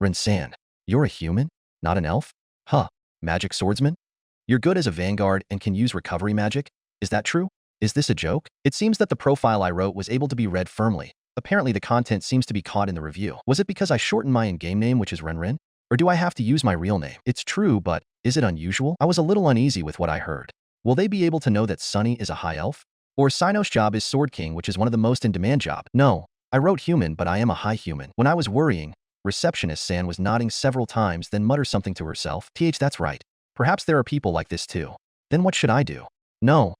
Renjin, you're a human? Not an elf? Huh. Magic swordsman? You're good as a vanguard and can use recovery magic? Is that true? Is this a joke? It seems that the profile I wrote was able to be read firmly. Apparently the content seems to be caught in the review. Was it because I shortened my in-game name, which is Renjin? Or do I have to use my real name? It's true, but is it unusual? I was a little uneasy with what I heard. Will they be able to know that Sunny is a high elf? Or Sino's job is Sword King, which is one of the most in-demand job? No, I wrote human, but I am a high human. When I was worrying, receptionist-san was nodding several times, then mutter something to herself. That's right. Perhaps there are people like this too. Then what should I do? No,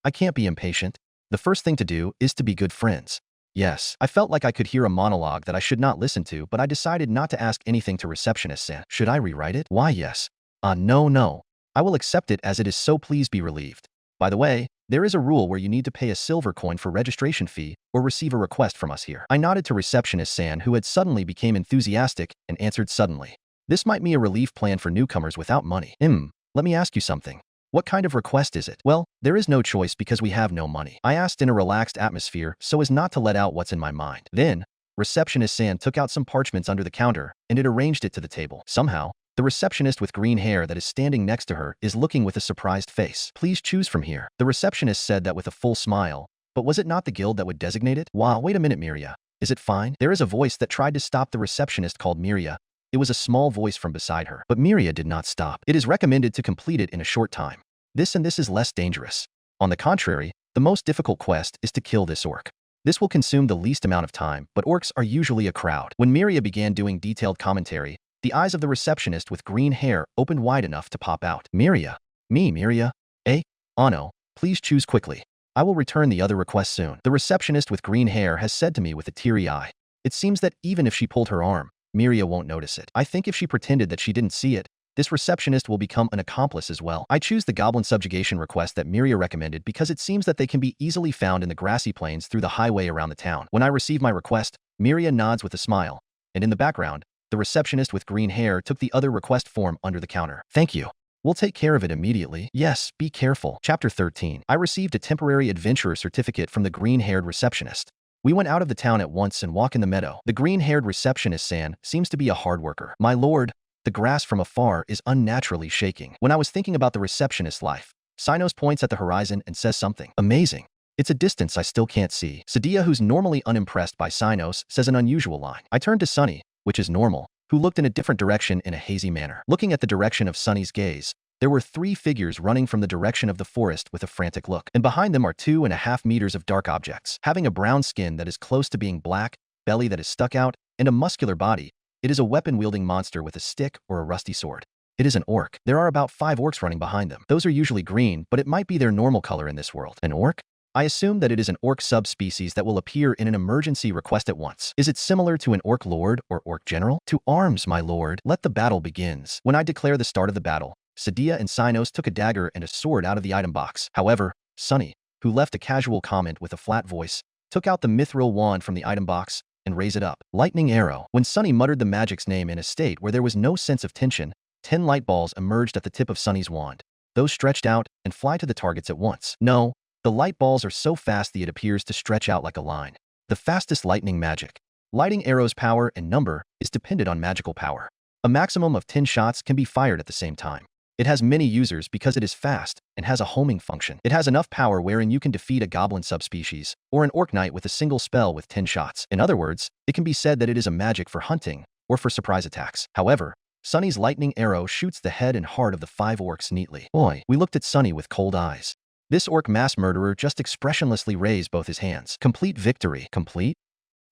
I can't be impatient. The first thing to do is to be good friends. Yes, I felt like I could hear a monologue that I should not listen to, but I decided not to ask anything to receptionist-san. Should I rewrite it? Why, yes. No. I will accept it as it is, so please be relieved. By the way, there is a rule where you need to pay a silver coin for registration fee or receive a request from us here. I nodded to receptionist-san, who had suddenly become enthusiastic and answered suddenly. This might be a relief plan for newcomers without money. Let me ask you something. What kind of request is it? Well, there is no choice because we have no money. I asked in a relaxed atmosphere so as not to let out what's in my mind. Then, receptionist-san took out some parchments under the counter and arranged it to the table. Somehow, the receptionist with green hair that is standing next to her is looking with a surprised face. Please choose from here. The receptionist said that with a full smile. But was it not the guild that would designate it? Wow, wait a minute, Miria. Is it fine? There is a voice that tried to stop the receptionist called Miria. It was a small voice from beside her. But Miria did not stop. It is recommended to complete it in a short time. This is less dangerous. On the contrary, the most difficult quest is to kill this orc. This will consume the least amount of time, but orcs are usually a crowd. When Miria began doing detailed commentary, the eyes of the receptionist with green hair opened wide enough to pop out. Miria. Me, Miria. Ano, please choose quickly. I will return the other request soon. The receptionist with green hair has said to me with a teary eye. It seems that even if she pulled her arm, Miria won't notice it. I think if she pretended that she didn't see it, this receptionist will become an accomplice as well. I choose the goblin subjugation request that Miria recommended because it seems that they can be easily found in the grassy plains through the highway around the town. When I receive my request, Miria nods with a smile, and in the background, the receptionist with green hair took the other request form under the counter. Thank you. We'll take care of it immediately. Yes, be careful. Chapter 13. I received a temporary adventurer certificate from the green-haired receptionist. We went out of the town at once and walked in the meadow. The green-haired receptionist-san seems to be a hard worker. My lord, the grass from afar is unnaturally shaking. When I was thinking about the receptionist's life, Sinos points at the horizon and says something amazing. It's a distance I still can't see. Sadia, who's normally unimpressed by Sinos, says an unusual line. I turned to Sunny, which is normal, who looked in a different direction in a hazy manner. Looking at the direction of Sunny's gaze, there were 3 figures running from the direction of the forest with a frantic look, and behind them are 2.5 meters of dark objects. Having a brown skin that is close to being black, belly that is stuck out, and a muscular body, it is a weapon-wielding monster with a stick or a rusty sword. It is an orc. There are about 5 orcs running behind them. Those are usually green, but it might be their normal color in this world. An orc? I assume that it is an orc subspecies that will appear in an emergency request at once. Is it similar to an orc lord or orc general? To arms, my lord. Let the battle begins. When I declare the start of the battle, Sadia and Sinos took a dagger and a sword out of the item box. However, Sunny, who left a casual comment with a flat voice, took out the mithril wand from the item box and raised it up. Lightning arrow. When Sunny muttered the magic's name in a state where there was no sense of tension, 10 light balls emerged at the tip of Sunny's wand. Those stretched out and fly to the targets at once. No, the light balls are so fast that it appears to stretch out like a line. The fastest lightning magic. Lighting arrow's power and number is dependent on magical power. A maximum of 10 shots can be fired at the same time. It has many users because it is fast and has a homing function. It has enough power wherein you can defeat a goblin subspecies or an orc knight with a single spell with 10 shots. In other words, it can be said that it is a magic for hunting or for surprise attacks. However, Sunny's lightning arrow shoots the head and heart of the 5 orcs neatly. Oi, we looked at Sunny with cold eyes. This orc mass murderer just expressionlessly raised both his hands. Complete victory. Complete?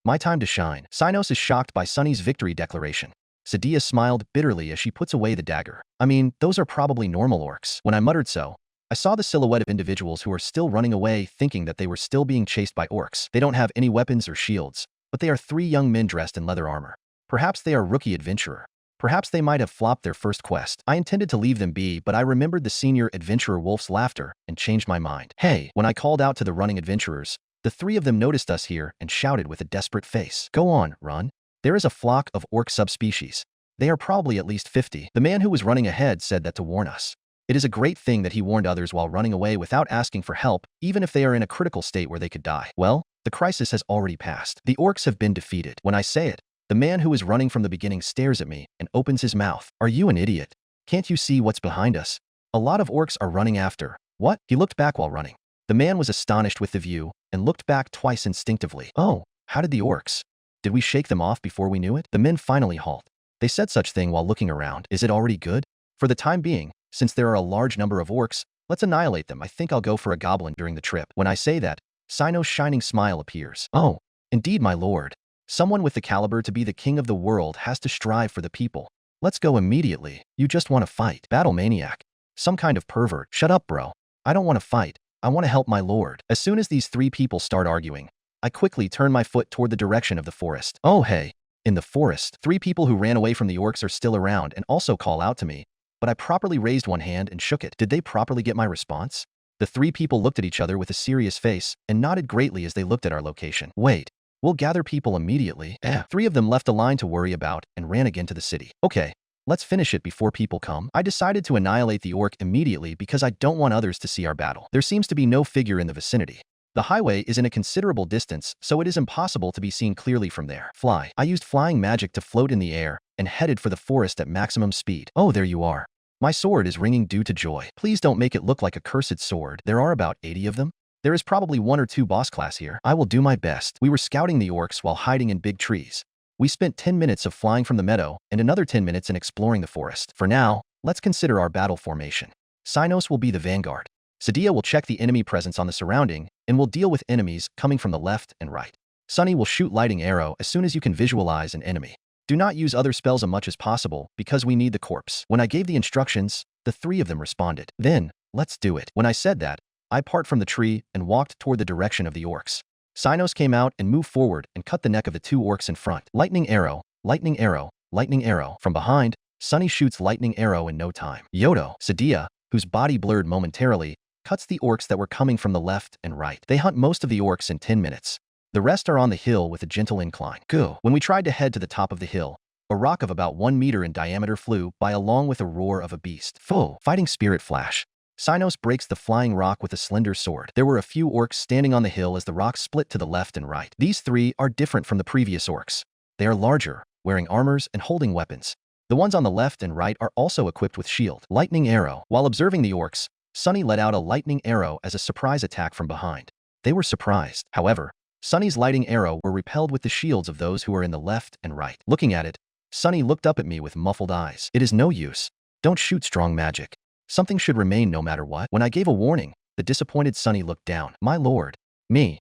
My time to shine. Sinos is shocked by Sunny's victory declaration. Sadia smiled bitterly as she puts away the dagger. I mean, those are probably normal orcs. When I muttered so, I saw the silhouette of individuals who are still running away thinking that they were still being chased by orcs. They don't have any weapons or shields, but they are 3 young men dressed in leather armor. Perhaps they are rookie adventurer. Perhaps they might have flopped their first quest. I intended to leave them be, but I remembered the senior adventurer Wolf's laughter and changed my mind. Hey, when I called out to the running adventurers, the 3 of them noticed us here and shouted with a desperate face. Go on, run. There is a flock of orc subspecies. They are probably at least 50. The man who was running ahead said that to warn us. It is a great thing that he warned others while running away without asking for help, even if they are in a critical state where they could die. Well, the crisis has already passed. The orcs have been defeated. When I say it, the man who was running from the beginning stares at me and opens his mouth. Are you an idiot? Can't you see what's behind us? A lot of orcs are running after. What? He looked back while running. The man was astonished with the view and looked back twice instinctively. Oh, how did the orcs? Did we shake them off before we knew it? The men finally halt. They said such thing while looking around. Is it already good? For the time being, since there are a large number of orcs, let's annihilate them. I think I'll go for a goblin during the trip. When I say that, Sinos' shining smile appears. Oh, indeed, my lord. Someone with the caliber to be the king of the world has to strive for the people. Let's go immediately. You just want to fight. Battle maniac. Some kind of pervert. Shut up, bro. I don't want to fight. I want to help my lord. As soon as these 3 people start arguing, I quickly turn my foot toward the direction of the forest. Oh, hey. In the forest, 3 people who ran away from the orcs are still around and also call out to me, but I properly raised one hand and shook it. Did they properly get my response? The 3 people looked at each other with a serious face and nodded greatly as they looked at our location. Wait, we'll gather people immediately. 3 of them left a line to worry about and ran again to the city. Okay, let's finish it before people come. I decided to annihilate the orc immediately because I don't want others to see our battle. There seems to be no figure in the vicinity. The highway is in a considerable distance, so it is impossible to be seen clearly from there. Fly. I used flying magic to float in the air and headed for the forest at maximum speed. Oh, there you are. My sword is ringing due to joy. Please don't make it look like a cursed sword. There are about 80 of them. There is probably 1 or 2 boss class here. I will do my best. We were scouting the orcs while hiding in big trees. We spent 10 minutes of flying from the meadow and another 10 minutes in exploring the forest. For now, let's consider our battle formation. Sinos will be the vanguard. Sadia will check the enemy presence on the surrounding and will deal with enemies coming from the left and right. Sunny will shoot lightning arrow as soon as you can visualize an enemy. Do not use other spells as much as possible because we need the corpse. When I gave the instructions, the 3 of them responded. Then, let's do it. When I said that, I part from the tree and walked toward the direction of the orcs. Sinos came out and moved forward and cut the neck of the 2 orcs in front. Lightning arrow, lightning arrow, lightning arrow. From behind, Sunny shoots lightning arrow in no time. Yodo, Sadia, whose body blurred momentarily, cuts the orcs that were coming from the left and right. They hunt most of the orcs in 10 minutes. The rest are on the hill with a gentle incline. Go. When we tried to head to the top of the hill, a rock of about 1 meter in diameter flew by along with a roar of a beast. Foe. Fighting spirit flash. Sinos breaks the flying rock with a slender sword. There were a few orcs standing on the hill as the rock split to the left and right. These 3 are different from the previous orcs. They are larger, wearing armors and holding weapons. The ones on the left and right are also equipped with shield. Lightning arrow. While observing the orcs, Sunny let out a lightning arrow as a surprise attack from behind. They were surprised. However, Sunny's lightning arrow were repelled with the shields of those who were in the left and right. Looking at it, Sunny looked up at me with muffled eyes. It is no use. Don't shoot strong magic. Something should remain no matter what. When I gave a warning, the disappointed Sunny looked down. My lord. Me.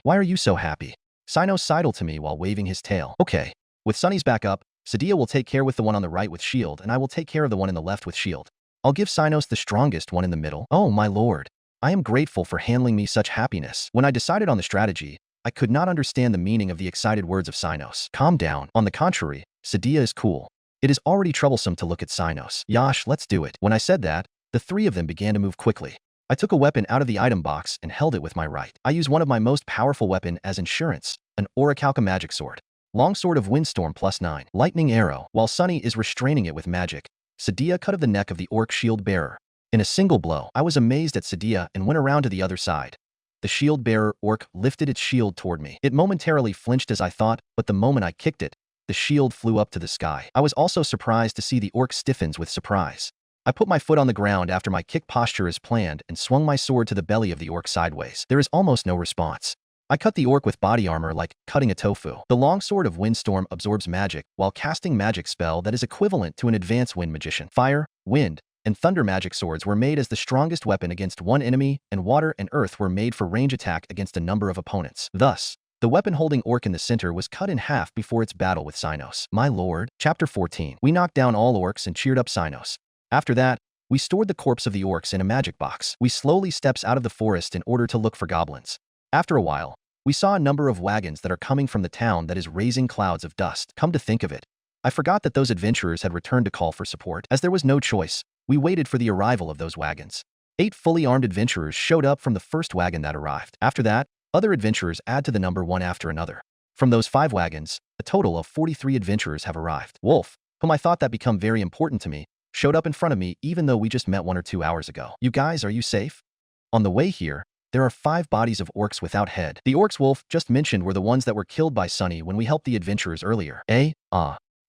Why are you so happy? Sinos sidled to me while waving his tail. Okay. With Sunny's back up, Sadia will take care with the one on the right with shield and I will take care of the one in the left with shield. I'll give Sinos the strongest one in the middle. Oh, my lord. I am grateful for handling me such happiness. When I decided on the strategy, I could not understand the meaning of the excited words of Cynos. Calm down. On the contrary, Sadia is cool. It is already troublesome to look at Cynos. Yash, let's do it. When I said that, the three of them began to move quickly. I took a weapon out of the item box and held it with my right. I used one of my most powerful weapon as insurance, an orichalca magic sword. Longsword of Windstorm +9. Lightning arrow. While Sunny is restraining it with magic, Sadia cut off the neck of the orc shield bearer. In a single blow, I was amazed at Sadia and went around to the other side. The shield bearer orc lifted its shield toward me. It momentarily flinched as I thought, but the moment I kicked it, the shield flew up to the sky. I was also surprised to see the orc stiffens with surprise. I put my foot on the ground after my kick posture as planned and swung my sword to the belly of the orc sideways. There is almost no response. I cut the orc with body armor like cutting a tofu. The longsword of Windstorm absorbs magic while casting magic spell that is equivalent to an advanced wind magician. Fire, wind, and thunder magic swords were made as the strongest weapon against one enemy, and water and earth were made for range attack against a number of opponents. Thus, the weapon-holding orc in the center was cut in half before its battle with Cynos. My lord. Chapter 14. We knocked down all orcs and cheered up Cynos. After that, we stored the corpse of the orcs in a magic box. We slowly steps out of the forest in order to look for goblins. After a while, we saw a number of wagons that are coming from the town that is raising clouds of dust. Come to think of it, I forgot that those adventurers had returned to call for support. As there was no choice, we waited for the arrival of those wagons. 8 fully armed adventurers showed up from the first wagon that arrived. After that, other adventurers add to the number one after another. From those 5 wagons, a total of 43 adventurers have arrived. Wolf, whom I thought that become very important to me, showed up in front of me even though we just met 1 or 2 hours ago. You guys, are you safe? On the way here, there are 5 bodies of orcs without head. The orcs Wolf just mentioned were the ones that were killed by Sunny when we helped the adventurers earlier.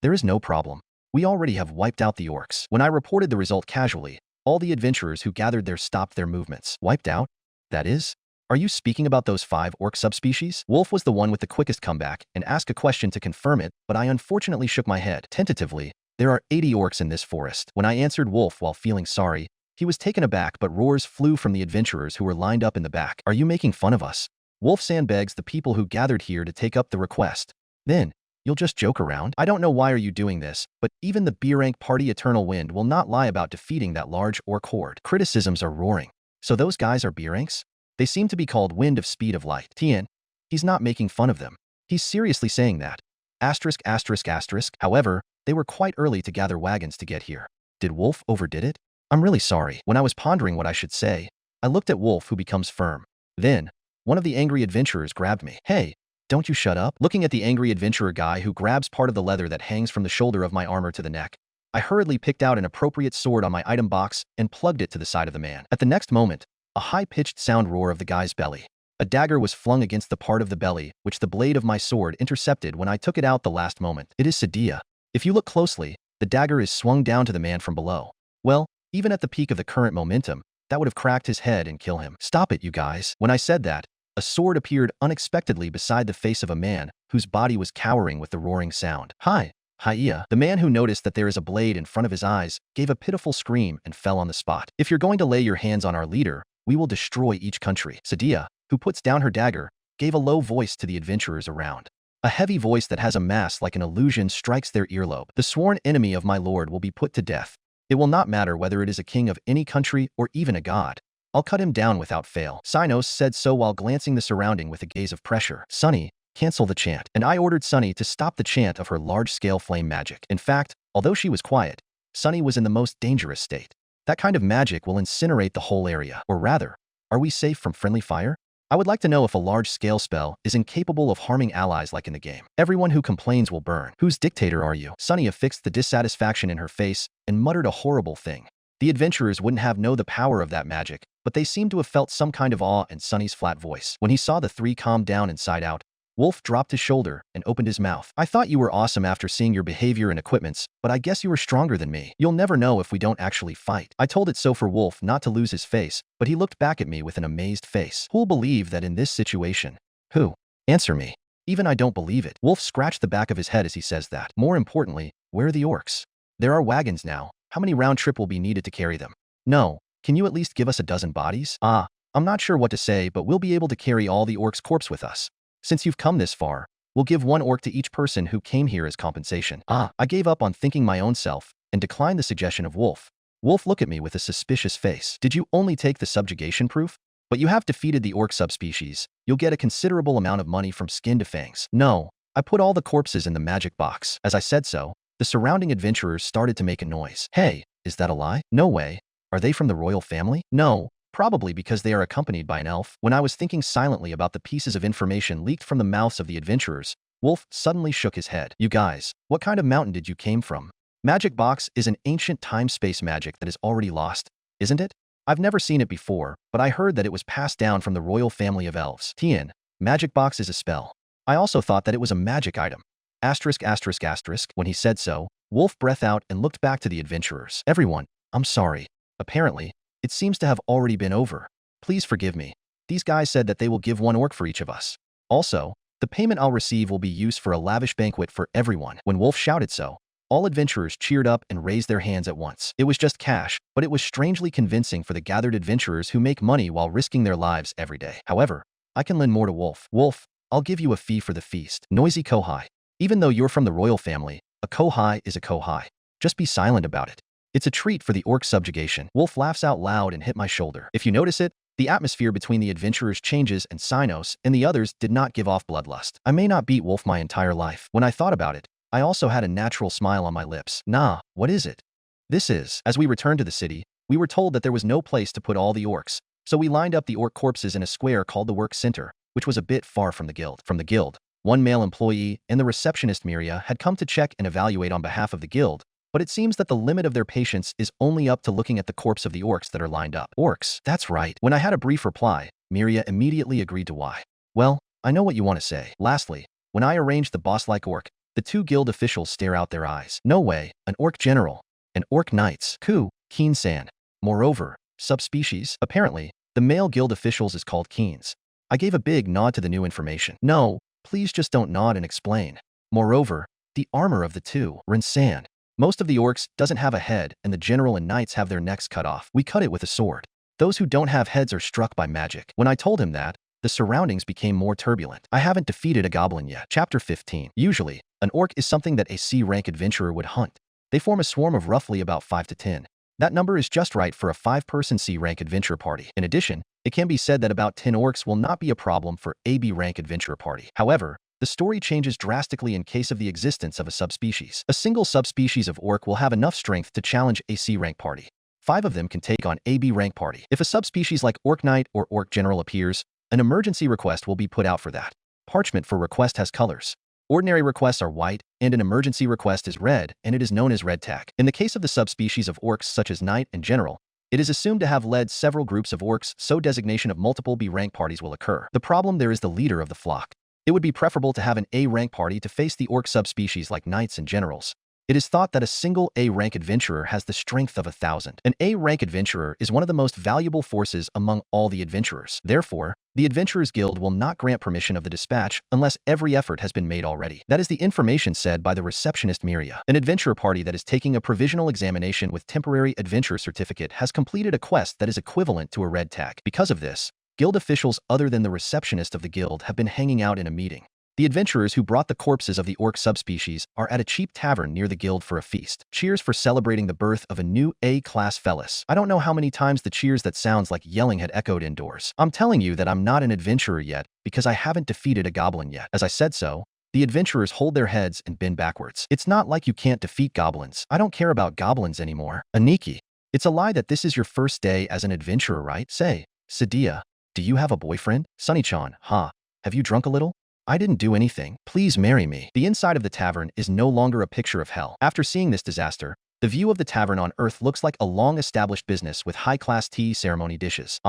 There is no problem. We already have wiped out the orcs. When I reported the result casually, all the adventurers who gathered there stopped their movements. Wiped out? That is? Are you speaking about those 5 orc subspecies? Wolf was the one with the quickest comeback and asked a question to confirm it, but I unfortunately shook my head. Tentatively, there are 80 orcs in this forest. When I answered Wolf while feeling sorry, he was taken aback, but roars flew from the adventurers who were lined up in the back. Are you making fun of us? Wolf sandbags the people who gathered here to take up the request. Then, you'll just joke around? I don't know why are you doing this, but even the B-rank party Eternal Wind will not lie about defeating that large orc horde. Criticisms are roaring. So those guys are B-ranks? They seem to be called Wind of Speed of Light. Tien, he's not making fun of them. He's seriously saying that. *****. However, they were quite early to gather wagons to get here. Did Wolf overdid it? I'm really sorry. When I was pondering what I should say, I looked at Wolf, who becomes firm. Then, one of the angry adventurers grabbed me. Hey, don't you shut up? Looking at the angry adventurer guy who grabs part of the leather that hangs from the shoulder of my armor to the neck, I hurriedly picked out an appropriate sword on my item box and plugged it to the side of the man. At the next moment, a high-pitched sound roar of the guy's belly. A dagger was flung against the part of the belly, which the blade of my sword intercepted when I took it out the last moment. It is Sadia. If you look closely, the dagger is swung down to the man from below. Well, even at the peak of the current momentum, that would have cracked his head and kill him. Stop it, you guys. When I said that, a sword appeared unexpectedly beside the face of a man whose body was cowering with the roaring sound. Hiya. The man, who noticed that there is a blade in front of his eyes, gave a pitiful scream and fell on the spot. If you're going to lay your hands on our leader, we will destroy each country. Sadia, who puts down her dagger, gave a low voice to the adventurers around. A heavy voice that has a mass like an illusion strikes their earlobe. The sworn enemy of my lord will be put to death. It will not matter whether it is a king of any country or even a god. I'll cut him down without fail. Cynos said so while glancing the surrounding with a gaze of pressure. Sunny, cancel the chant. And I ordered Sunny to stop the chant of her large-scale flame magic. In fact, although she was quiet, Sunny was in the most dangerous state. That kind of magic will incinerate the whole area. Or rather, are we safe from friendly fire? I would like to know if a large-scale spell is incapable of harming allies like in the game. Everyone who complains will burn. Whose dictator are you? Sunny affixed the dissatisfaction in her face and muttered a horrible thing. The adventurers wouldn't have known the power of that magic, but they seemed to have felt some kind of awe in Sunny's flat voice. When he saw the 3 calm down inside out, Wolf dropped his shoulder and opened his mouth. I thought you were awesome after seeing your behavior and equipments, but I guess you were stronger than me. You'll never know if we don't actually fight. I told it so for Wolf not to lose his face, but he looked back at me with an amazed face. Who'll believe that in this situation? Who? Answer me. Even I don't believe it. Wolf scratched the back of his head as he says that. More importantly, where are the orcs? There are wagons now. How many round trip will be needed to carry them? No. Can you at least give us a dozen bodies? I'm not sure what to say, but we'll be able to carry all the orcs' corpse with us. Since you've come this far, we'll give 1 orc to each person who came here as compensation. I gave up on thinking my own self and declined the suggestion of Wolf. Wolf looked at me with a suspicious face. Did you only take the subjugation proof? But you have defeated the orc subspecies. You'll get a considerable amount of money from skin to fangs. No, I put all the corpses in the magic box. As I said so, the surrounding adventurers started to make a noise. Hey, is that a lie? No way. Are they from the royal family? No, probably because they are accompanied by an elf. When I was thinking silently about the pieces of information leaked from the mouths of the adventurers, Wolf suddenly shook his head. You guys, what kind of mountain did you came from? Magic box is an ancient time-space magic that is already lost, isn't it? I've never seen it before, but I heard that it was passed down from the royal family of elves. Tien, magic box is a spell. I also thought that it was a magic item. Asterisk asterisk asterisk. When he said so, Wolf breathed out and looked back to the adventurers. Everyone, I'm sorry. Apparently, it seems to have already been over. Please forgive me. These guys said that they will give one orc for each of us. Also, the payment I'll receive will be used for a lavish banquet for everyone. When Wolf shouted so, all adventurers cheered up and raised their hands at once. It was just cash, but it was strangely convincing for the gathered adventurers who make money while risking their lives every day. However, I can lend more to Wolf. Wolf, I'll give you a fee for the feast. Noisy kohai. Even though you're from the royal family, a kohai is a kohai. Just be silent about it. It's a treat for the orc subjugation. Wolf laughs out loud and hit my shoulder. If you notice it, the atmosphere between the adventurers changes and Sinos and the others did not give off bloodlust. I may not beat Wolf my entire life. When I thought about it, I also had a natural smile on my lips. Nah, what is it? This is. As we returned to the city, we were told that there was no place to put all the orcs, so we lined up the orc corpses in a square called the work center, which was a bit far from the guild. From the guild, one male employee and the receptionist Miria had come to check and evaluate on behalf of the guild, but it seems that the limit of their patience is only up to looking at the corpse of the orcs that are lined up. Orcs, that's right. When I had a brief reply, Miria immediately agreed to why. Well, I know what you want to say. Lastly, when I arranged the boss-like orc, the two guild officials stare out their eyes. No way, an orc general, an orc knights, Ku, Keen-san. Moreover, subspecies, apparently, the male guild officials is called Keens. I gave a big nod to the new information. No, please just don't nod and explain. Moreover, the armor of the two, Renjin. Most of the orcs doesn't have a head and the general and knights have their necks cut off. We cut it with a sword. Those who don't have heads are struck by magic. When I told him that, the surroundings became more turbulent. I haven't defeated a goblin yet. Chapter 15. Usually, an orc is something that a C-rank adventurer would hunt. They form a swarm of roughly about 5 to 10. That number is just right for a 5-person C-rank adventure party. In addition, it can be said that about 10 orcs will not be a problem for a B-rank adventure party. However, the story changes drastically in case of the existence of a subspecies. A single subspecies of orc will have enough strength to challenge a C-rank party. 5 of them can take on a B-rank party. If a subspecies like Orc Knight or Orc General appears, an emergency request will be put out for that. Parchment for request has colors. Ordinary requests are white, and an emergency request is red, and it is known as red tack. In the case of the subspecies of orcs such as Knight and General, it is assumed to have led several groups of orcs, so designation of multiple B-rank parties will occur. The problem there is the leader of the flock. It would be preferable to have an A-rank party to face the orc subspecies like Knights and Generals. It is thought that a single A-rank adventurer has the strength of 1,000. An A-rank adventurer is one of the most valuable forces among all the adventurers. Therefore, the Adventurers Guild will not grant permission of the dispatch unless every effort has been made already. That is the information said by the receptionist Miria. An adventurer party that is taking a provisional examination with temporary adventure certificate has completed a quest that is equivalent to a red tag. Because of this, guild officials other than the receptionist of the guild have been hanging out in a meeting. The adventurers who brought the corpses of the orc subspecies are at a cheap tavern near the guild for a feast. Cheers for celebrating the birth of a new A-class fellas. I don't know how many times the cheers that sounds like yelling had echoed indoors. I'm telling you that I'm not an adventurer yet because I haven't defeated a goblin yet. As I said so, the adventurers hold their heads and bend backwards. It's not like you can't defeat goblins. I don't care about goblins anymore. Aniki. It's a lie that this is your first day as an adventurer, right? Say, Sadia, do you have a boyfriend? Sunny-chan, have you drunk a little? I didn't do anything. Please marry me. The inside of the tavern is no longer a picture of hell. After seeing this disaster, the view of the tavern on Earth looks like a long-established business with high-class tea ceremony dishes.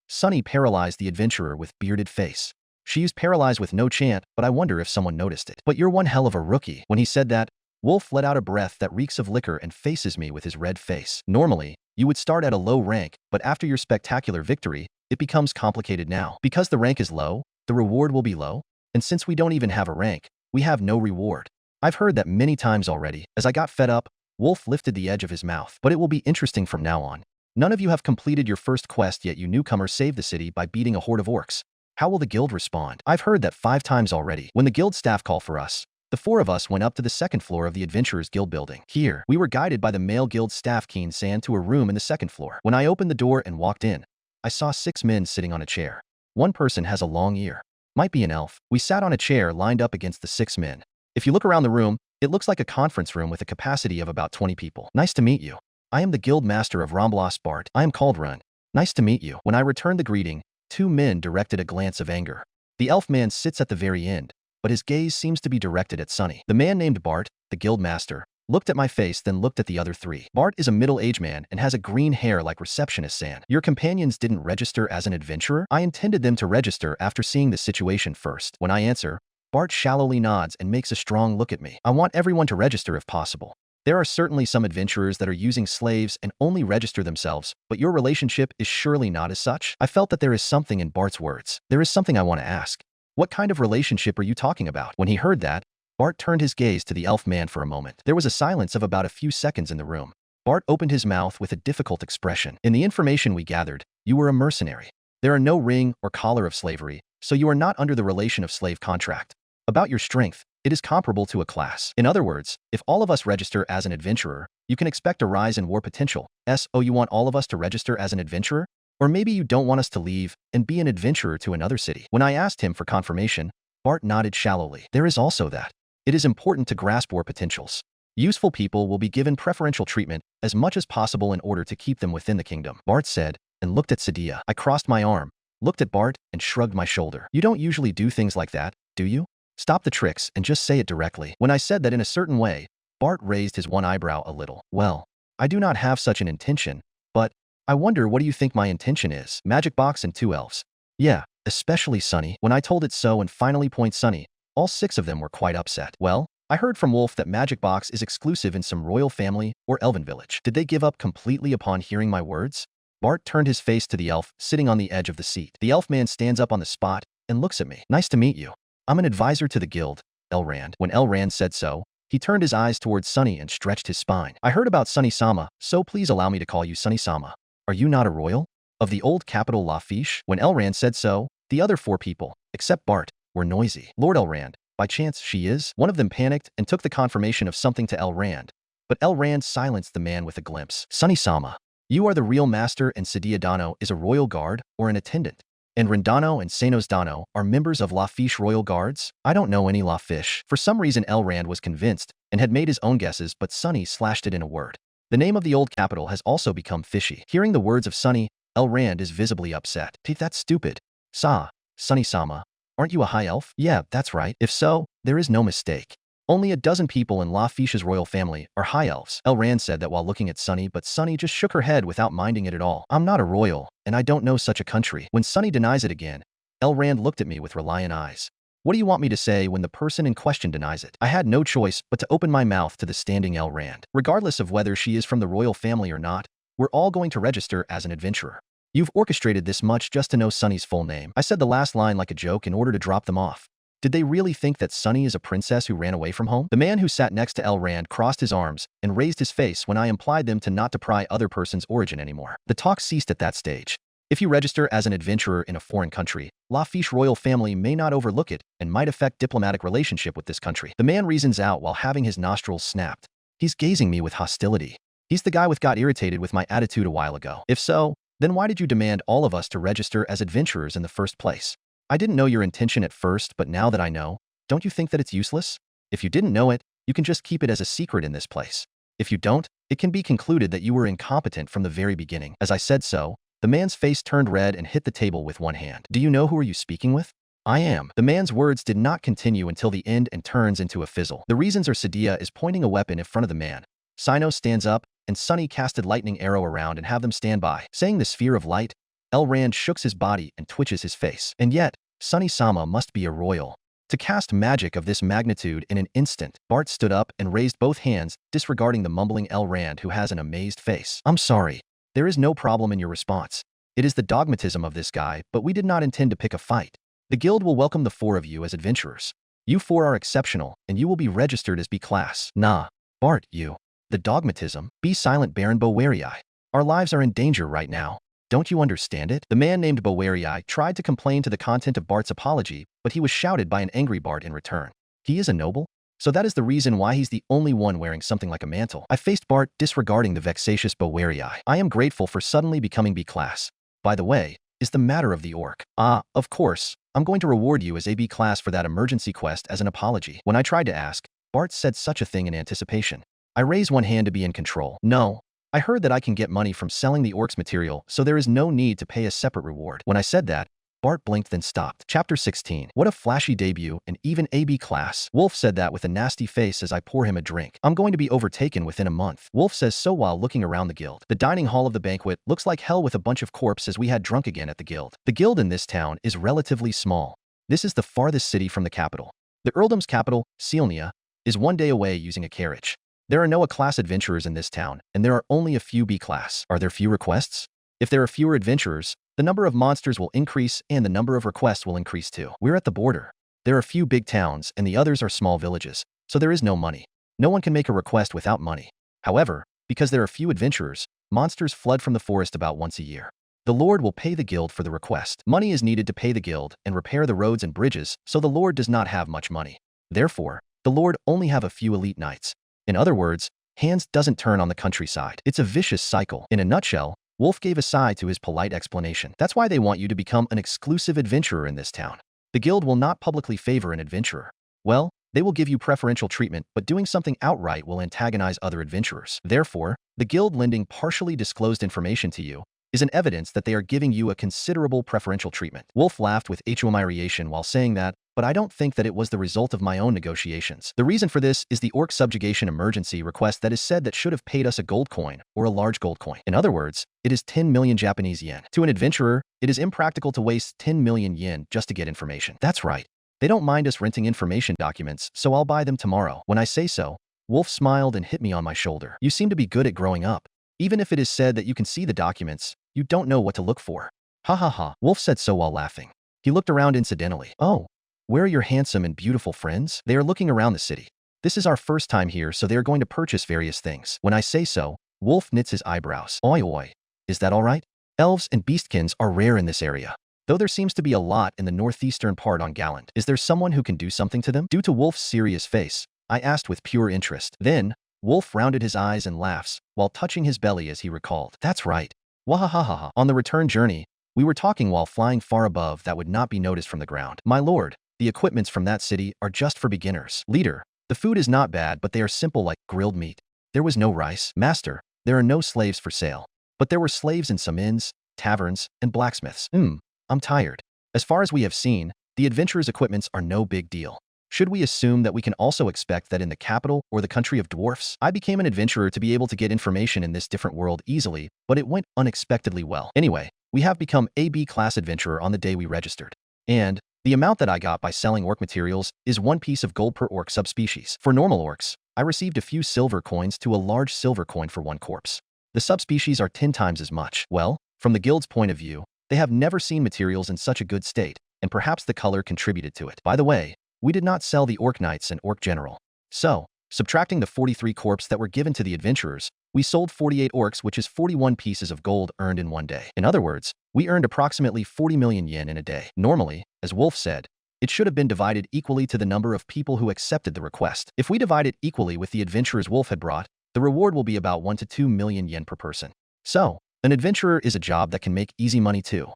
Sunny paralyzed the adventurer with bearded face. She used paralyze with no chant, but I wonder if someone noticed it. But you're one hell of a rookie. When he said that, Wolf let out a breath that reeks of liquor and faces me with his red face. Normally, you would start at a low rank, but after your spectacular victory, it becomes complicated now. Because the rank is low, the reward will be low. And since we don't even have a rank, we have no reward. I've heard that many times already. As I got fed up, Wolf lifted the edge of his mouth. But it will be interesting from now on. None of you have completed your first quest yet. You newcomers saved the city by beating a horde of orcs. How will the guild respond? I've heard that 5 times already. When the guild staff called for us, the 4 of us went up to the 2nd floor of the Adventurers Guild building. Here, we were guided by the male guild staff Keen-san to a room in the 2nd floor. When I opened the door and walked in, I saw 6 men sitting on a chair. One person has a long ear. Might be an elf. We sat on a chair lined up against the 6 men. If you look around the room, it looks like a conference room with a capacity of about 20 people. Nice to meet you. I am the guild master of Romblos Bart. I am called Run. Nice to meet you. When I returned the greeting, 2 men directed a glance of anger. The elf man sits at the very end, but his gaze seems to be directed at Sunny. The man named Bart, the guild master, looked at my face then looked at the other 3. Bart is a middle-aged man and has a green hair like receptionist San. Your companions didn't register as an adventurer? I intended them to register after seeing the situation first. When I answer, Bart shallowly nods and makes a strong look at me. I want everyone to register if possible. There are certainly some adventurers that are using slaves and only register themselves, but your relationship is surely not as such. I felt that there is something in Bart's words. There is something I want to ask. What kind of relationship are you talking about? When he heard that, Bart turned his gaze to the elf man for a moment. There was a silence of about a few seconds in the room. Bart opened his mouth with a difficult expression. In the information we gathered, you were a mercenary. There are no ring or collar of slavery, so you are not under the relation of slave contract. About your strength, it is comparable to a class. In other words, if all of us register as an adventurer, you can expect a rise in war potential. So you want all of us to register as an adventurer? Or maybe you don't want us to leave and be an adventurer to another city. When I asked him for confirmation, Bart nodded shallowly. There is also that. It is important to grasp war potentials. Useful people will be given preferential treatment as much as possible in order to keep them within the kingdom. Bart said, and looked at Sadia. I crossed my arm, looked at Bart, and shrugged my shoulder. You don't usually do things like that, do you? Stop the tricks and just say it directly. When I said that in a certain way, Bart raised his one eyebrow a little. Well, I do not have such an intention, but I wonder what do you think my intention is? Magic box and 2 elves. Yeah, especially Sunny. When I told it so and finally point Sunny, all 6 of them were quite upset. Well, I heard from Wolf that Magic Box is exclusive in some royal family or elven village. Did they give up completely upon hearing my words? Bart turned his face to the elf sitting on the edge of the seat. The elf man stands up on the spot and looks at me. Nice to meet you. I'm an advisor to the guild, Elrand. When Elrand said so, he turned his eyes towards Sunny and stretched his spine. I heard about Sunny-sama, so please allow me to call you Sunny-sama. Are you not a royal? Of the old capital Lafiche? When Elrand said so, the other 4 people, except Bart, were noisy. Lord Elrand, by chance she is? One of them panicked and took the confirmation of something to Elrand, but Elrand silenced the man with a glimpse. Sunny-sama, you are the real master and Sadia Dano is a royal guard or an attendant. And Rendano and Senos Dano are members of Lafiche Royal Guards? I don't know any Lafiche. For some reason Elrand was convinced and had made his own guesses, but Sunny slashed it in a word. The name of the old capital has also become fishy. Hearing the words of Sunny, Elrand is visibly upset. That's stupid. Sunny-sama, aren't you a high elf? Yeah, that's right. If so, there is no mistake. Only a dozen people in Lafiche's royal family are high elves. Elrand said that while looking at Sunny, but Sunny just shook her head without minding it at all. I'm not a royal, and I don't know such a country. When Sunny denies it again, Elrand looked at me with reliant eyes. What do you want me to say when the person in question denies it? I had no choice but to open my mouth to the standing Elrand. Regardless of whether she is from the royal family or not, we're all going to register as an adventurer. You've orchestrated this much just to know Sunny's full name. I said the last line like a joke in order to drop them off. Did they really think that Sunny is a princess who ran away from home? The man who sat next to Elrand crossed his arms and raised his face when I implied them to not to pry other person's origin anymore. The talk ceased at that stage. If you register as an adventurer in a foreign country, Lafiche royal family may not overlook it and might affect diplomatic relationship with this country. The man reasons out while having his nostrils snapped. He's gazing me with hostility. He's the guy with got irritated with my attitude a while ago. If so, then why did you demand all of us to register as adventurers in the first place? I didn't know your intention at first, but now that I know, don't you think that it's useless? If you didn't know it, you can just keep it as a secret in this place. If you don't, it can be concluded that you were incompetent from the very beginning. As I said so, the man's face turned red and hit the table with one hand. Do you know who are you speaking with? I am. The man's words did not continue until the end and turns into a fizzle. The reasons are Sadia is pointing a weapon in front of the man. Sino stands up, and Sunny casted lightning arrow around and have them stand by. Saying the sphere of light, Elrand shooks his body and twitches his face. And yet, Sunny-sama must be a royal. To cast magic of this magnitude in an instant, Bart stood up and raised both hands, disregarding the mumbling Elrand who has an amazed face. I'm sorry. There is no problem in your response. It is the dogmatism of this guy, but we did not intend to pick a fight. The guild will welcome the 4 of you as adventurers. You 4 are exceptional, and you will be registered as B-class. Nah, Bart, you. The dogmatism? Be silent, Baron Bowerii. Our lives are in danger right now. Don't you understand it? The man named Bowerii tried to complain to the content of Bart's apology, but he was shouted by an angry Bart in return. He is a noble? So that is the reason why he's the only one wearing something like a mantle. I faced Bart, disregarding the vexatious Bowerii. I am grateful for suddenly becoming B-class. by the way, is the matter of the orc. Ah, of course, I'm going to reward you as AB class for that emergency quest as an apology. When I tried to ask, Bart said such a thing in anticipation. I raised one hand to be in control. No. I heard that I can get money from selling the orc's material, so there is no need to pay a separate reward. When I said that, Bart blinked then stopped. Chapter 16. What a flashy debut, and even AB class. Wolf said that with a nasty face as I pour him a drink. I'm going to be overtaken within a month. Wolf says so while looking around the guild. The dining hall of the banquet looks like hell with a bunch of corpses as we had drunk again at the guild. The guild in this town is relatively small. This is the farthest city from the capital. The earldom's capital, Selnia, is 1 day away using a carriage. There are no A-class adventurers in this town, and there are only a few B-class. Are there few requests? If there are fewer adventurers, the number of monsters will increase and the number of requests will increase too. We're at the border. There are few big towns and the others are small villages, so there is no money. No one can make a request without money. However, because there are few adventurers, monsters flood from the forest about once a year. The Lord will pay the guild for the request. Money is needed to pay the guild and repair the roads and bridges, so the Lord does not have much money. Therefore, the Lord only have a few elite knights. In other words, hands doesn't turn on the countryside. It's a vicious cycle. In a nutshell, Wolf gave a sigh to his polite explanation. That's why they want you to become an exclusive adventurer in this town. The guild will not publicly favor an adventurer. Well, they will give you preferential treatment, but doing something outright will antagonize other adventurers. Therefore, the guild lending partially disclosed information to you is an evidence that they are giving you a considerable preferential treatment. Wolf laughed with admiration while saying that, but I don't think that it was the result of my own negotiations. The reason for this is the orc subjugation emergency request that is said that should have paid us a gold coin or a large gold coin. In other words, it is 10 million Japanese yen. To an adventurer, it is impractical to waste 10 million yen just to get information. That's right. They don't mind us renting information documents, so I'll buy them tomorrow. When I say so, Wolf smiled and hit me on my shoulder. You seem to be good at growing up. Even if it is said that you can see the documents, you don't know what to look for. Ha ha ha. Wolf said so while laughing. He looked around incidentally. Oh, where are your handsome and beautiful friends? They are looking around the city. This is our first time here, so they are going to purchase various things. When I say so, Wolf knits his eyebrows. Oi oi. Is that all right? Elves and beastkins are rare in this area, though there seems to be a lot in the northeastern part on Gallant. Is there someone who can do something to them? Due to Wolf's serious face, I asked with pure interest. Then, Wolf rounded his eyes and laughs, while touching his belly as he recalled. That's right. Wahahaha. On the return journey, we were talking while flying far above that would not be noticed from the ground. My lord, the equipments from that city are just for beginners. Leader, the food is not bad, but they are simple like grilled meat. There was no rice. Master, there are no slaves for sale. But there were slaves in some inns, taverns, and blacksmiths. I'm tired. As far as we have seen, the adventurers' equipments are no big deal. Should we assume that we can also expect that in the capital or the country of dwarfs? I became an adventurer to be able to get information in this different world easily, but it went unexpectedly well. Anyway, we have become a B-class adventurer on the day we registered. And the amount that I got by selling orc materials is 1 piece of gold per orc subspecies. For normal orcs, I received a few silver coins to a large silver coin for 1 corpse. The subspecies are 10 times as much. Well, from the guild's point of view, they have never seen materials in such a good state, and perhaps the color contributed to it. By the way, we did not sell the orc knights and orc general. So, subtracting the 43 corpse that were given to the adventurers, we sold 48 orcs, which is 41 pieces of gold earned in 1 day. In other words, we earned approximately 40 million yen in a day. Normally, as Wolf said, it should have been divided equally to the number of people who accepted the request. If we divide it equally with the adventurers Wolf had brought, the reward will be about 1 to 2 million yen per person. So, an adventurer is a job that can make easy money too.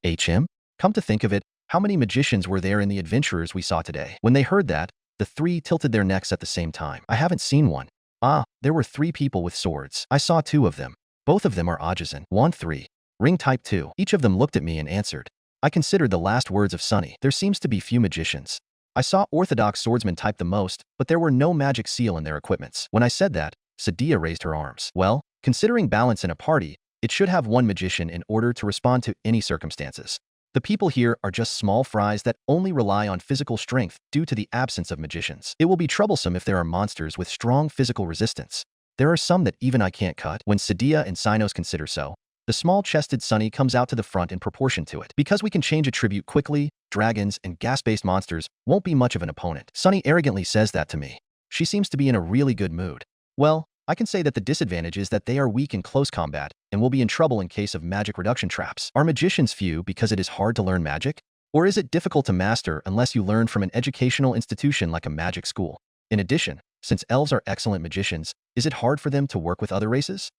Come to think of it, how many magicians were there in the adventurers we saw today? When they heard that, the 3 tilted their necks at the same time. I haven't seen one. Ah, there were 3 people with swords. I saw 2 of them. Both of them are Ajisen. 1-3. Ring type 2. Each of them looked at me and answered. I considered the last words of Sunny. There seems to be few magicians. I saw orthodox swordsmen type the most, but there were no magic seal in their equipments. When I said that, Sadia raised her arms. Well, considering balance in a party, it should have 1 magician in order to respond to any circumstances. The people here are just small fries that only rely on physical strength due to the absence of magicians. It will be troublesome if there are monsters with strong physical resistance. There are some that even I can't cut. When Sadia and Sinos consider so, the small-chested Sunny comes out to the front in proportion to it. Because we can change attribute quickly, dragons and gas-based monsters won't be much of an opponent. Sunny arrogantly says that to me. She seems to be in a really good mood. Well, I can say that the disadvantage is that they are weak in close combat and will be in trouble in case of magic reduction traps. Are magicians few because it is hard to learn magic? Or is it difficult to master unless you learn from an educational institution like a magic school? In addition, since elves are excellent magicians, is it hard for them to work with other races?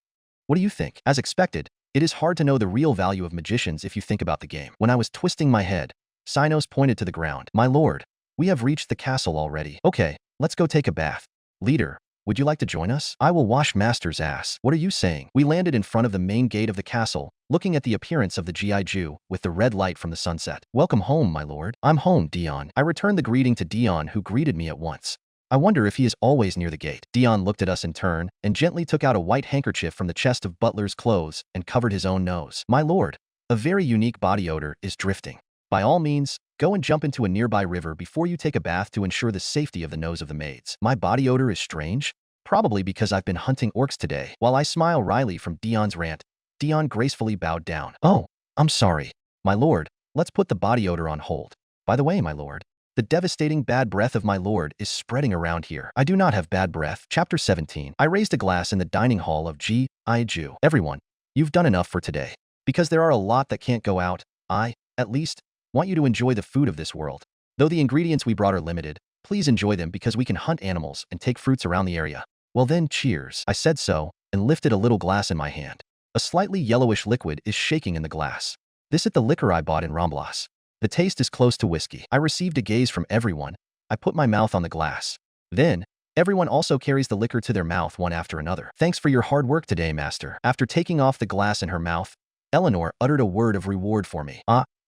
What do you think? As expected, It is hard to know the real value of magicians if you think about the game. When I was twisting my head, Cynos pointed to the ground. My lord, we have reached the castle already. Okay, let's go take a bath. Leader, would you like to join us? I will wash Master's ass. What are you saying? We landed in front of the main gate of the castle, looking at the appearance of the G.I. Jew with the red light from the sunset. Welcome home, my lord. I'm home, Dion. I returned the greeting to Dion, who greeted me at once. I wonder if he is always near the gate. Dion looked at us in turn and gently took out a white handkerchief from the chest of Butler's clothes and covered his own nose. My lord, a very unique body odor is drifting. By all means, go and jump into a nearby river before you take a bath to ensure the safety of the nose of the maids. My body odor is strange? Probably because I've been hunting orcs today. While I smile wryly from Dion's rant, Dion gracefully bowed down. Oh, I'm sorry. My lord, let's put the body odor on hold. By the way, my lord, the devastating bad breath of my lord is spreading around here. I do not have bad breath. Chapter 17. I raised a glass in the dining hall of G.I. Jew. Everyone, you've done enough for today. Because there are a lot that can't go out, I, at least, want you to enjoy the food of this world. Though the ingredients we brought are limited, please enjoy them because we can hunt animals and take fruits around the area. Well then, cheers. I said so, and lifted a little glass in my hand. A slightly yellowish liquid is shaking in the glass. This is the liquor I bought in Ramblas. The taste is close to whiskey. I received a gaze from everyone. I put my mouth on the glass. Then, everyone also carries the liquor to their mouth one after another. Thanks for your hard work today, master. After taking off the glass in her mouth, Eleanor uttered a word of reward for me.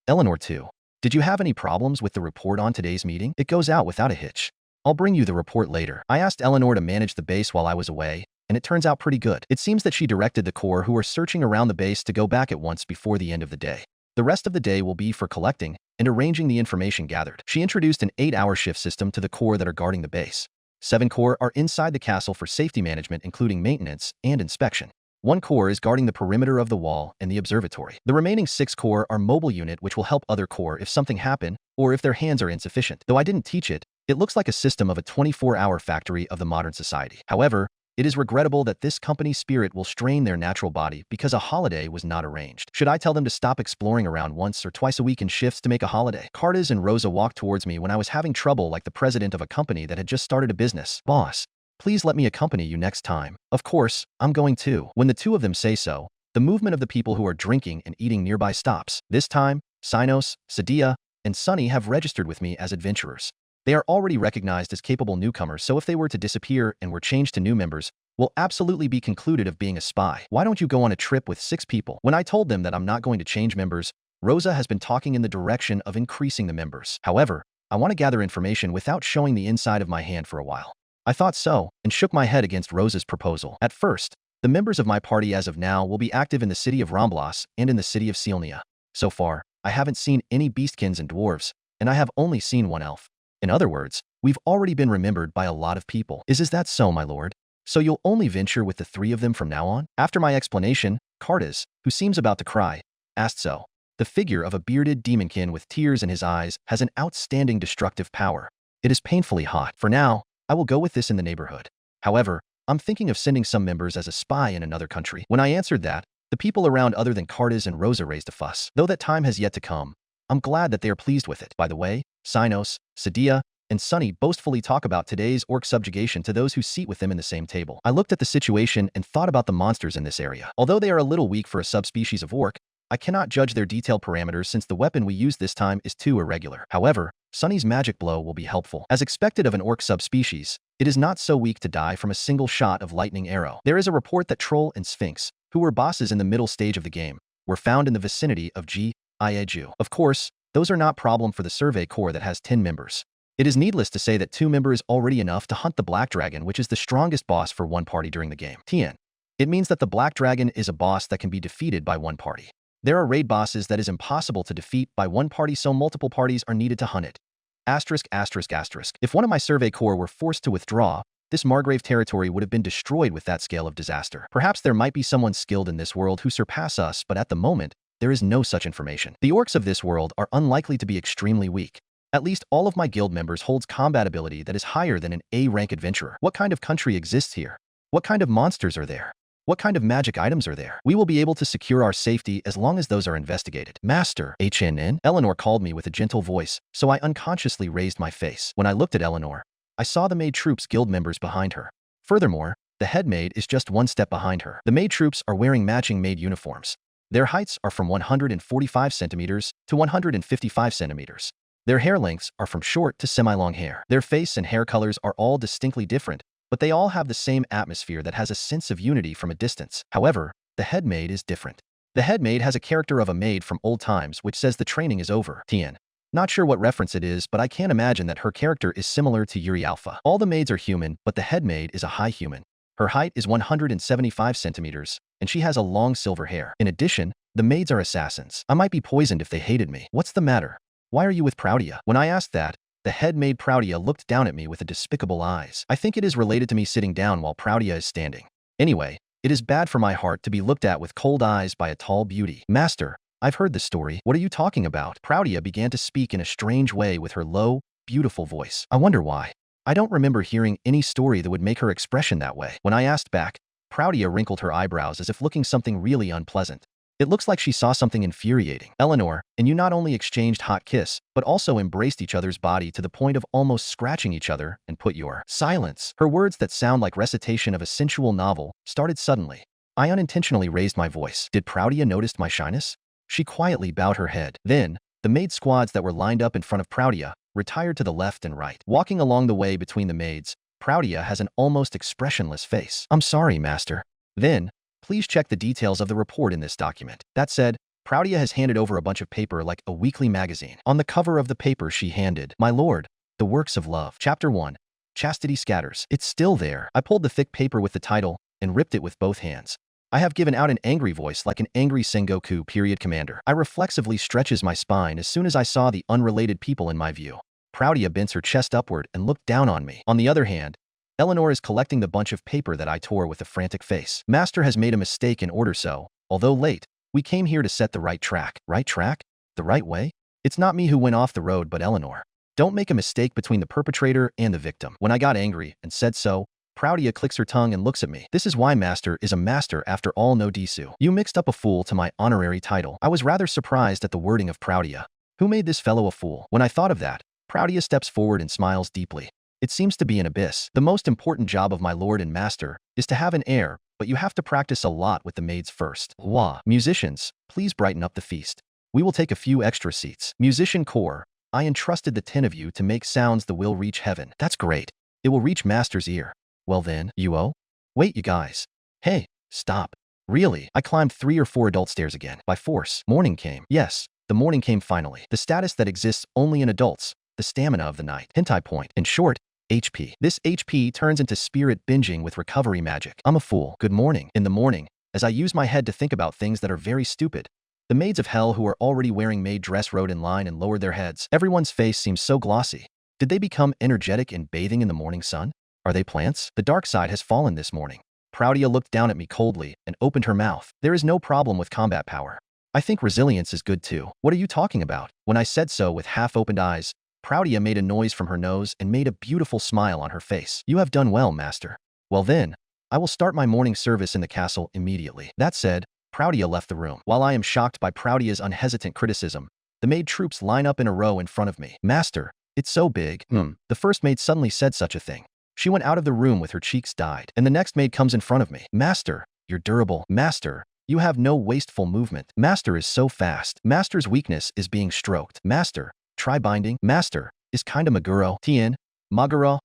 Eleanor too. Did you have any problems with the report on today's meeting? It goes out without a hitch. I'll bring you the report later. I asked Eleanor to manage the base while I was away, and it turns out pretty good. It seems that she directed the corps who are searching around the base to go back at once before the end of the day. The rest of the day will be for collecting and arranging the information gathered. She introduced an 8-hour shift system to the corps that are guarding the base. 7 corps are inside the castle for safety management, including maintenance and inspection. 1 corps is guarding the perimeter of the wall and the observatory. The remaining 6 corps are mobile unit which will help other corps if something happen or if their hands are insufficient. Though I didn't teach it, it looks like a system of a 24-hour factory of the modern society. However, it is regrettable that this company's spirit will strain their natural body because a holiday was not arranged. Should I tell them to stop exploring around once or twice a week in shifts to make a holiday? Cartas and Rosa walked towards me when I was having trouble like the president of a company that had just started a business. Boss, please let me accompany you next time. Of course, I'm going too. When the two of them say so, the movement of the people who are drinking and eating nearby stops. This time, Cynos, Sadia, and Sunny have registered with me as adventurers. They are already recognized as capable newcomers, so if they were to disappear and were changed to new members, will absolutely be concluded of being a spy. Why don't you go on a trip with 6 people? When I told them that I'm not going to change members, Rosa has been talking in the direction of increasing the members. However, I want to gather information without showing the inside of my hand for a while. I thought so, and shook my head against Rosa's proposal. At first, the members of my party as of now will be active in the city of Ramblas and in the city of Sielnia. So far, I haven't seen any beastkins and dwarves, and I have only seen 1 elf. In other words, we've already been remembered by a lot of people. Is that so, my lord? So you'll only venture with the 3 of them from now on? After my explanation, Cartas, who seems about to cry, asked so. The figure of a bearded demonkin with tears in his eyes has an outstanding destructive power. It is painfully hot. For now, I will go with this in the neighborhood. However, I'm thinking of sending some members as a spy in another country. When I answered that, the people around other than Cartas and Rosa raised a fuss. Though that time has yet to come, I'm glad that they are pleased with it. By the way, Cynos, Sadia, and Sunny boastfully talk about today's orc subjugation to those who seat with them in the same table. I looked at the situation and thought about the monsters in this area. Although they are a little weak for a subspecies of orc, I cannot judge their detailed parameters since the weapon we used this time is too irregular. However, Sunny's magic blow will be helpful. As expected of an orc subspecies, it is not so weak to die from a single shot of lightning arrow. There is a report that Troll and Sphinx, who were bosses in the middle stage of the game, were found in the vicinity of G.I. Jew. Of course, those are not problem for the survey corps that has 10 members. It is needless to say that 2 members is already enough to hunt the Black Dragon, which is the strongest boss for one party during the game. TN. It means that the Black Dragon is a boss that can be defeated by one party. There are raid bosses that is impossible to defeat by one party, so multiple parties are needed to hunt it. Asterisk, asterisk, asterisk. If one of my survey corps were forced to withdraw, this Margrave territory would have been destroyed with that scale of disaster. Perhaps there might be someone skilled in this world who surpass us, but at the moment, there is no such information. The orcs of this world are unlikely to be extremely weak. At least all of my guild members holds combat ability that is higher than an A-rank adventurer. What kind of country exists here? What kind of monsters are there? What kind of magic items are there? We will be able to secure our safety as long as those are investigated. Master, HNN? Eleanor called me with a gentle voice, so I unconsciously raised my face. When I looked at Eleanor, I saw the maid troops guild members behind her. Furthermore, the head maid is just 1 step behind her. The maid troops are wearing matching maid uniforms. Their heights are from 145 centimeters to 155 centimeters. Their hair lengths are from short to semi-long hair. Their face and hair colors are all distinctly different, but they all have the same atmosphere that has a sense of unity from a distance. However, the head maid is different. The head maid has a character of a maid from old times which says the training is over. Tien. Not sure what reference it is, but I can't imagine that her character is similar to Yuri Alpha. All the maids are human, but the head maid is a high human. Her height is 175 centimeters, and she has a long silver hair. In addition, the maids are assassins. I might be poisoned if they hated me. What's the matter? Why are you with Proudia? When I asked that, the head maid Proudia looked down at me with a despicable eyes. I think it is related to me sitting down while Proudia is standing. Anyway, it is bad for my heart to be looked at with cold eyes by a tall beauty. Master, I've heard this story. What are you talking about? Proudia began to speak in a strange way with her low, beautiful voice. I wonder why. I don't remember hearing any story that would make her expression that way. When I asked back, Proudia wrinkled her eyebrows as if looking something really unpleasant. It looks like she saw something infuriating. Eleanor and you not only exchanged hot kiss, but also embraced each other's body to the point of almost scratching each other and put your silence. Her words that sound like recitation of a sensual novel started suddenly. I unintentionally raised my voice. Did Proudia notice my shyness? She quietly bowed her head. Then, the maid squads that were lined up in front of Proudia retired to the left and right. Walking along the way between the maids, Proudia has an almost expressionless face. I'm sorry, master. Then, please check the details of the report in this document. That said, Proudia has handed over a bunch of paper like a weekly magazine. On the cover of the paper she handed, My Lord, The Works of Love. Chapter 1. Chastity Scatters. It's still there. I pulled the thick paper with the title and ripped it with both hands. I have given out an angry voice like an angry Sengoku period commander. I reflexively stretches my spine as soon as I saw the unrelated people in my view. Proudia bends her chest upward and looked down on me. On the other hand, Eleanor is collecting the bunch of paper that I tore with a frantic face. Master has made a mistake in order so, although late, we came here to set the right track. Right track? The right way? It's not me who went off the road but Eleanor. Don't make a mistake between the perpetrator and the victim. When I got angry and said so, Proudia clicks her tongue and looks at me. This is why Master is a master after all, no Disu. You mixed up a fool to my honorary title. I was rather surprised at the wording of Proudia. Who made this fellow a fool? When I thought of that, Proudia steps forward and smiles deeply. It seems to be an abyss. The most important job of my lord and master is to have an heir, but you have to practice a lot with the maids first. Wah. Musicians, please brighten up the feast. We will take a few extra seats. Musician Corps, I entrusted the 10 of you to make sounds that will reach heaven. That's great. It will reach Master's ear. Well then, wait, you guys. Hey, stop. Really? I climbed 3 or 4 adult stairs again. By force. Morning came. Yes, the morning came finally. The status that exists only in adults. The stamina of the night. Hentai point. In short, HP. This HP turns into spirit binging with recovery magic. I'm a fool. Good morning. In the morning, as I use my head to think about things that are very stupid, the maids of hell who are already wearing maid dress rode in line and lowered their heads. Everyone's face seems so glossy. Did they become energetic and bathing in the morning sun? Are they plants? The dark side has fallen this morning. Proudia looked down at me coldly and opened her mouth. There is no problem with combat power. I think resilience is good too. What are you talking about? When I said so with half-opened eyes, Proudia made a noise from her nose and made a beautiful smile on her face. You have done well, master. Well then, I will start my morning service in the castle immediately. That said, Proudia left the room. While I am shocked by Proudia's unhesitant criticism, the maid troops line up in a row in front of me. Master, it's so big. The first maid suddenly said such a thing. She went out of the room with her cheeks dyed, and the next maid comes in front of me. Master, you're durable. Master, you have no wasteful movement. Master is so fast. Master's weakness is being stroked. Master, try binding. Master, is kinda Maguro. Tien, Maguro.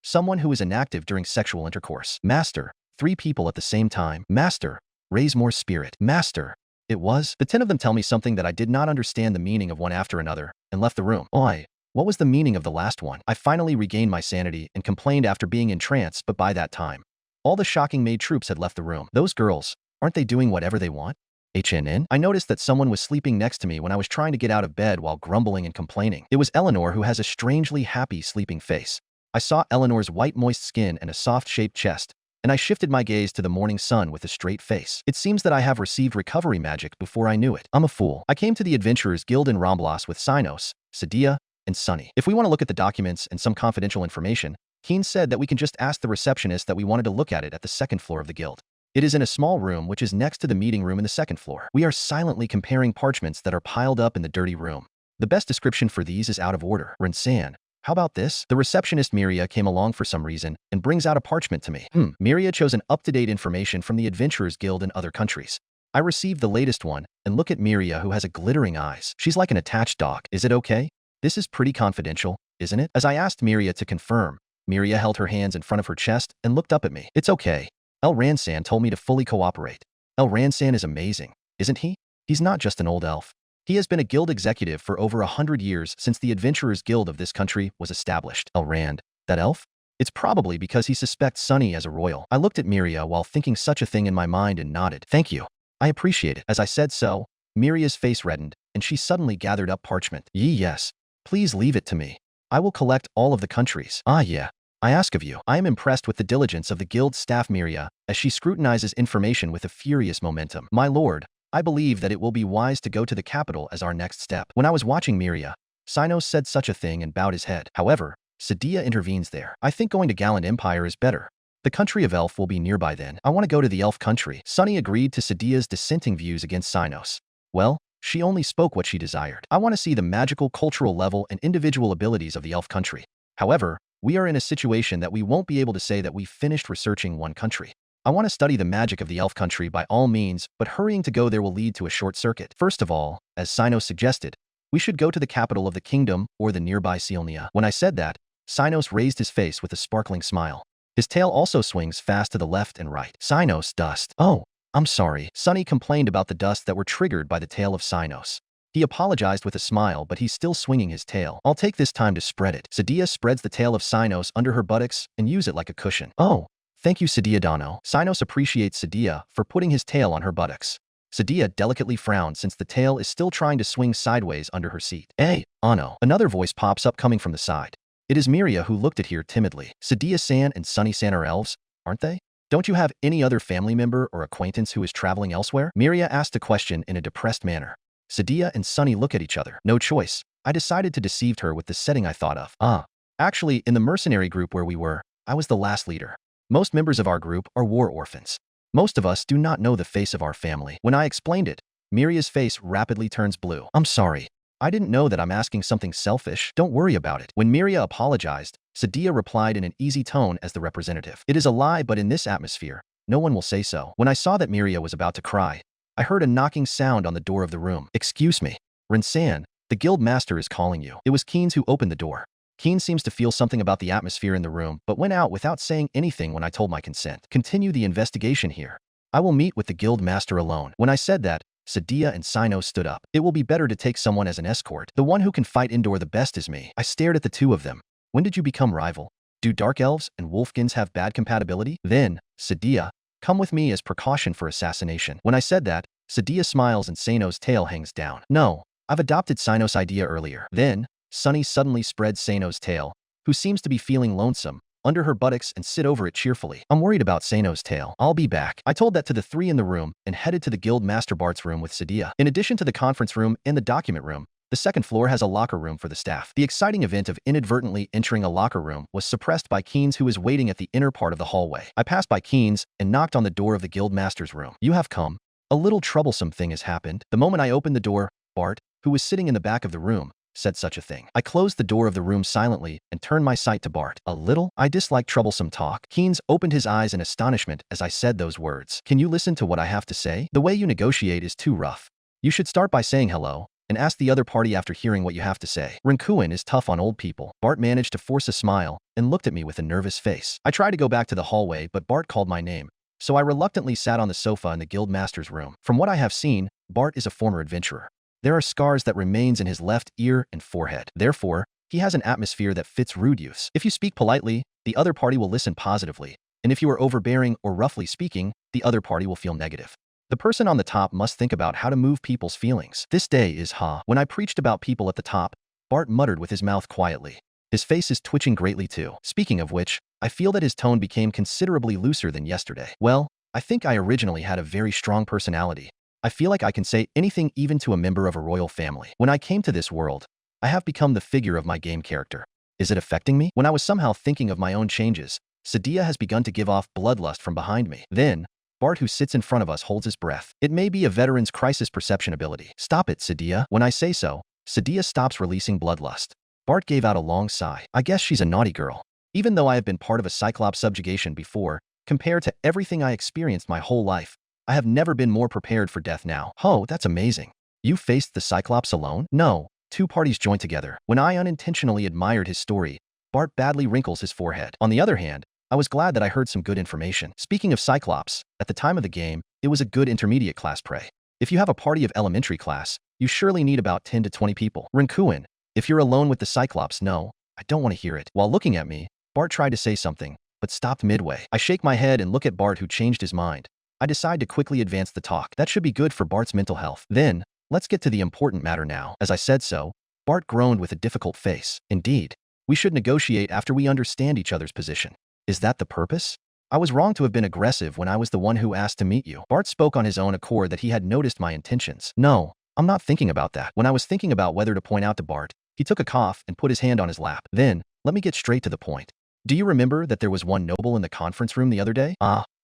Someone who is inactive during sexual intercourse. Master, 3 people at the same time. Master, raise more spirit. Master, it was. The 10 of them tell me something that I did not understand the meaning of one after another, and left the room. Oi. What was the meaning of the last one? I finally regained my sanity and complained after being entranced, but by that time, all the shocking maid troops had left the room. Those girls, aren't they doing whatever they want? HNN? I noticed that someone was sleeping next to me when I was trying to get out of bed while grumbling and complaining. It was Eleanor, who has a strangely happy sleeping face. I saw Eleanor's white moist skin and a soft-shaped chest, and I shifted my gaze to the morning sun with a straight face. It seems that I have received recovery magic before I knew it. I'm a fool. I came to the Adventurers Guild in Ramblas with Sinos, Sadia, and Sunny. If we want to look at the documents and some confidential information, Keen said that we can just ask the receptionist that we wanted to look at it at the 2nd floor of the guild. It is in a small room which is next to the meeting room in the 2nd floor. We are silently comparing parchments that are piled up in the dirty room. The best description for these is out of order. Renjin. How about this? The receptionist Miria came along for some reason and brings out a parchment to me. Miria chose an up-to-date information from the Adventurers Guild in other countries. I received the latest one, and look at Miria who has a glittering eyes. She's like an attached dog. Is it okay? This is pretty confidential, isn't it? As I asked Miria to confirm, Miria held her hands in front of her chest and looked up at me. It's okay. El Ransan told me to fully cooperate. El Ransan is amazing, isn't he? He's not just an old elf. He has been a guild executive for over 100 years since the Adventurers Guild of this country was established. El Rand, that elf? It's probably because he suspects Sunny as a royal. I looked at Miria while thinking such a thing in my mind and nodded. Thank you. I appreciate it. As I said so, Miria's face reddened, and she suddenly gathered up parchment. Yes. Please leave it to me. I will collect all of the countries. Yeah. I ask of you. I am impressed with the diligence of the guild staff Miria, as she scrutinizes information with a furious momentum. My lord, I believe that it will be wise to go to the capital as our next step. When I was watching Miria, Sinos said such a thing and bowed his head. However, Sadia intervenes there. I think going to Gallant Empire is better. The country of Elf will be nearby then. I want to go to the Elf country. Sunny agreed to Sadia's dissenting views against Sinos. Well, she only spoke what she desired. I want to see the magical, cultural level and individual abilities of the Elf country. However, we are in a situation that we won't be able to say that we've finished researching one country. I want to study the magic of the Elf country by all means, but hurrying to go there will lead to a short circuit. First of all, as Sinos suggested, we should go to the capital of the kingdom or the nearby Sielnia. When I said that, Sinos raised his face with a sparkling smile. His tail also swings fast to the left and right. Sinos, dust. Oh, I'm sorry. Sunny complained about the dust that were triggered by the tail of Sinos. He apologized with a smile, but he's still swinging his tail. I'll take this time to spread it. Sadia spreads the tail of Sinos under her buttocks and use it like a cushion. Oh, thank you, Sadia Dano. Sinos appreciates Sadia for putting his tail on her buttocks. Sadia delicately frowned since the tail is still trying to swing sideways under her seat. Hey, Ano. Another voice pops up coming from the side. It is Miria who looked at here timidly. Sadia-san and Sunny-san are elves, aren't they? Don't you have any other family member or acquaintance who is traveling elsewhere? Miria asked a question in a depressed manner. Sadia and Sunny look at each other. No choice. I decided to deceive her with the setting I thought of. Actually, in the mercenary group where we were, I was the last leader. Most members of our group are war orphans. Most of us do not know the face of our family. When I explained it, Miria's face rapidly turns blue. I'm sorry. I didn't know that I'm asking something selfish. Don't worry about it. When Miria apologized, Sadia replied in an easy tone as the representative. It is a lie, but in this atmosphere, no one will say so. When I saw that Miria was about to cry, I heard a knocking sound on the door of the room. Excuse me. Renjin, the guild master is calling you. It was Keynes who opened the door. Keynes seems to feel something about the atmosphere in the room, but went out without saying anything when I told my consent. Continue the investigation here. I will meet with the guild master alone. When I said that, Sadia and Sinos stood up. It will be better to take someone as an escort. The one who can fight indoor the best is me. I stared at the two of them. When did you become rival? Do dark elves and wolfkins have bad compatibility? Then, Sadia, come with me as precaution for assassination. When I said that, Sadia smiles and Sano's tail hangs down. No, I've adopted Sinos' idea earlier. Then, Sunny suddenly spreads Sano's tail, who seems to be feeling lonesome, under her buttocks and sit over it cheerfully. I'm worried about Sano's tail. I'll be back. I told that to the three in the room and headed to the guild master Bart's room with Sadia. In addition to the conference room and the document room, the second floor has a locker room for the staff. The exciting event of inadvertently entering a locker room was suppressed by Keynes, who was waiting at the inner part of the hallway. I passed by Keynes and knocked on the door of the guild master's room. You have come. A little troublesome thing has happened. The moment I opened the door, Bart, who was sitting in the back of the room, said such a thing. I closed the door of the room silently and turned my sight to Bart. A little? I dislike troublesome talk. Keynes opened his eyes in astonishment as I said those words. Can you listen to what I have to say? The way you negotiate is too rough. You should start by saying hello and ask the other party after hearing what you have to say. Renjin is tough on old people. Bart managed to force a smile and looked at me with a nervous face. I tried to go back to the hallway, but Bart called my name, so I reluctantly sat on the sofa in the guild master's room. From what I have seen, Bart is a former adventurer. There are scars that remains in his left ear and forehead. Therefore, he has an atmosphere that fits rude youths. If you speak politely, the other party will listen positively, and if you are overbearing or roughly speaking, the other party will feel negative. The person on the top must think about how to move people's feelings. This day is When I preached about people at the top, Bart muttered with his mouth quietly. His face is twitching greatly too. Speaking of which, I feel that his tone became considerably looser than yesterday. Well, I think I originally had a very strong personality. I feel like I can say anything even to a member of a royal family. When I came to this world, I have become the figure of my game character. Is it affecting me? When I was somehow thinking of my own changes, Sadia has begun to give off bloodlust from behind me. Then, Bart, who sits in front of us, holds his breath. It may be a veteran's crisis perception ability. Stop it, Sadia. When I say so, Sadia stops releasing bloodlust. Bart gave out a long sigh. I guess she's a naughty girl. Even though I have been part of a Cyclops subjugation before, compared to everything I experienced my whole life, I have never been more prepared for death now. Oh, that's amazing. You faced the Cyclops alone? No. Two parties joined together. When I unintentionally admired his story, Bart badly wrinkles his forehead. On the other hand, I was glad that I heard some good information. Speaking of Cyclops, at the time of the game, it was a good intermediate class prey. If you have a party of elementary class, you surely need about 10 to 20 people. Renjin, if you're alone with the Cyclops, no, I don't want to hear it. While looking at me, Bart tried to say something, but stopped midway. I shake my head and look at Bart, who changed his mind. I decide to quickly advance the talk. That should be good for Bart's mental health. Then, let's get to the important matter now. As I said so, Bart groaned with a difficult face. Indeed, we should negotiate after we understand each other's position. Is that the purpose? I was wrong to have been aggressive when I was the one who asked to meet you. Bart spoke on his own accord that he had noticed my intentions. No, I'm not thinking about that. When I was thinking about whether to point out to Bart, he took a cough and put his hand on his lap. Then, let me get straight to the point. Do you remember that there was one noble in the conference room the other day?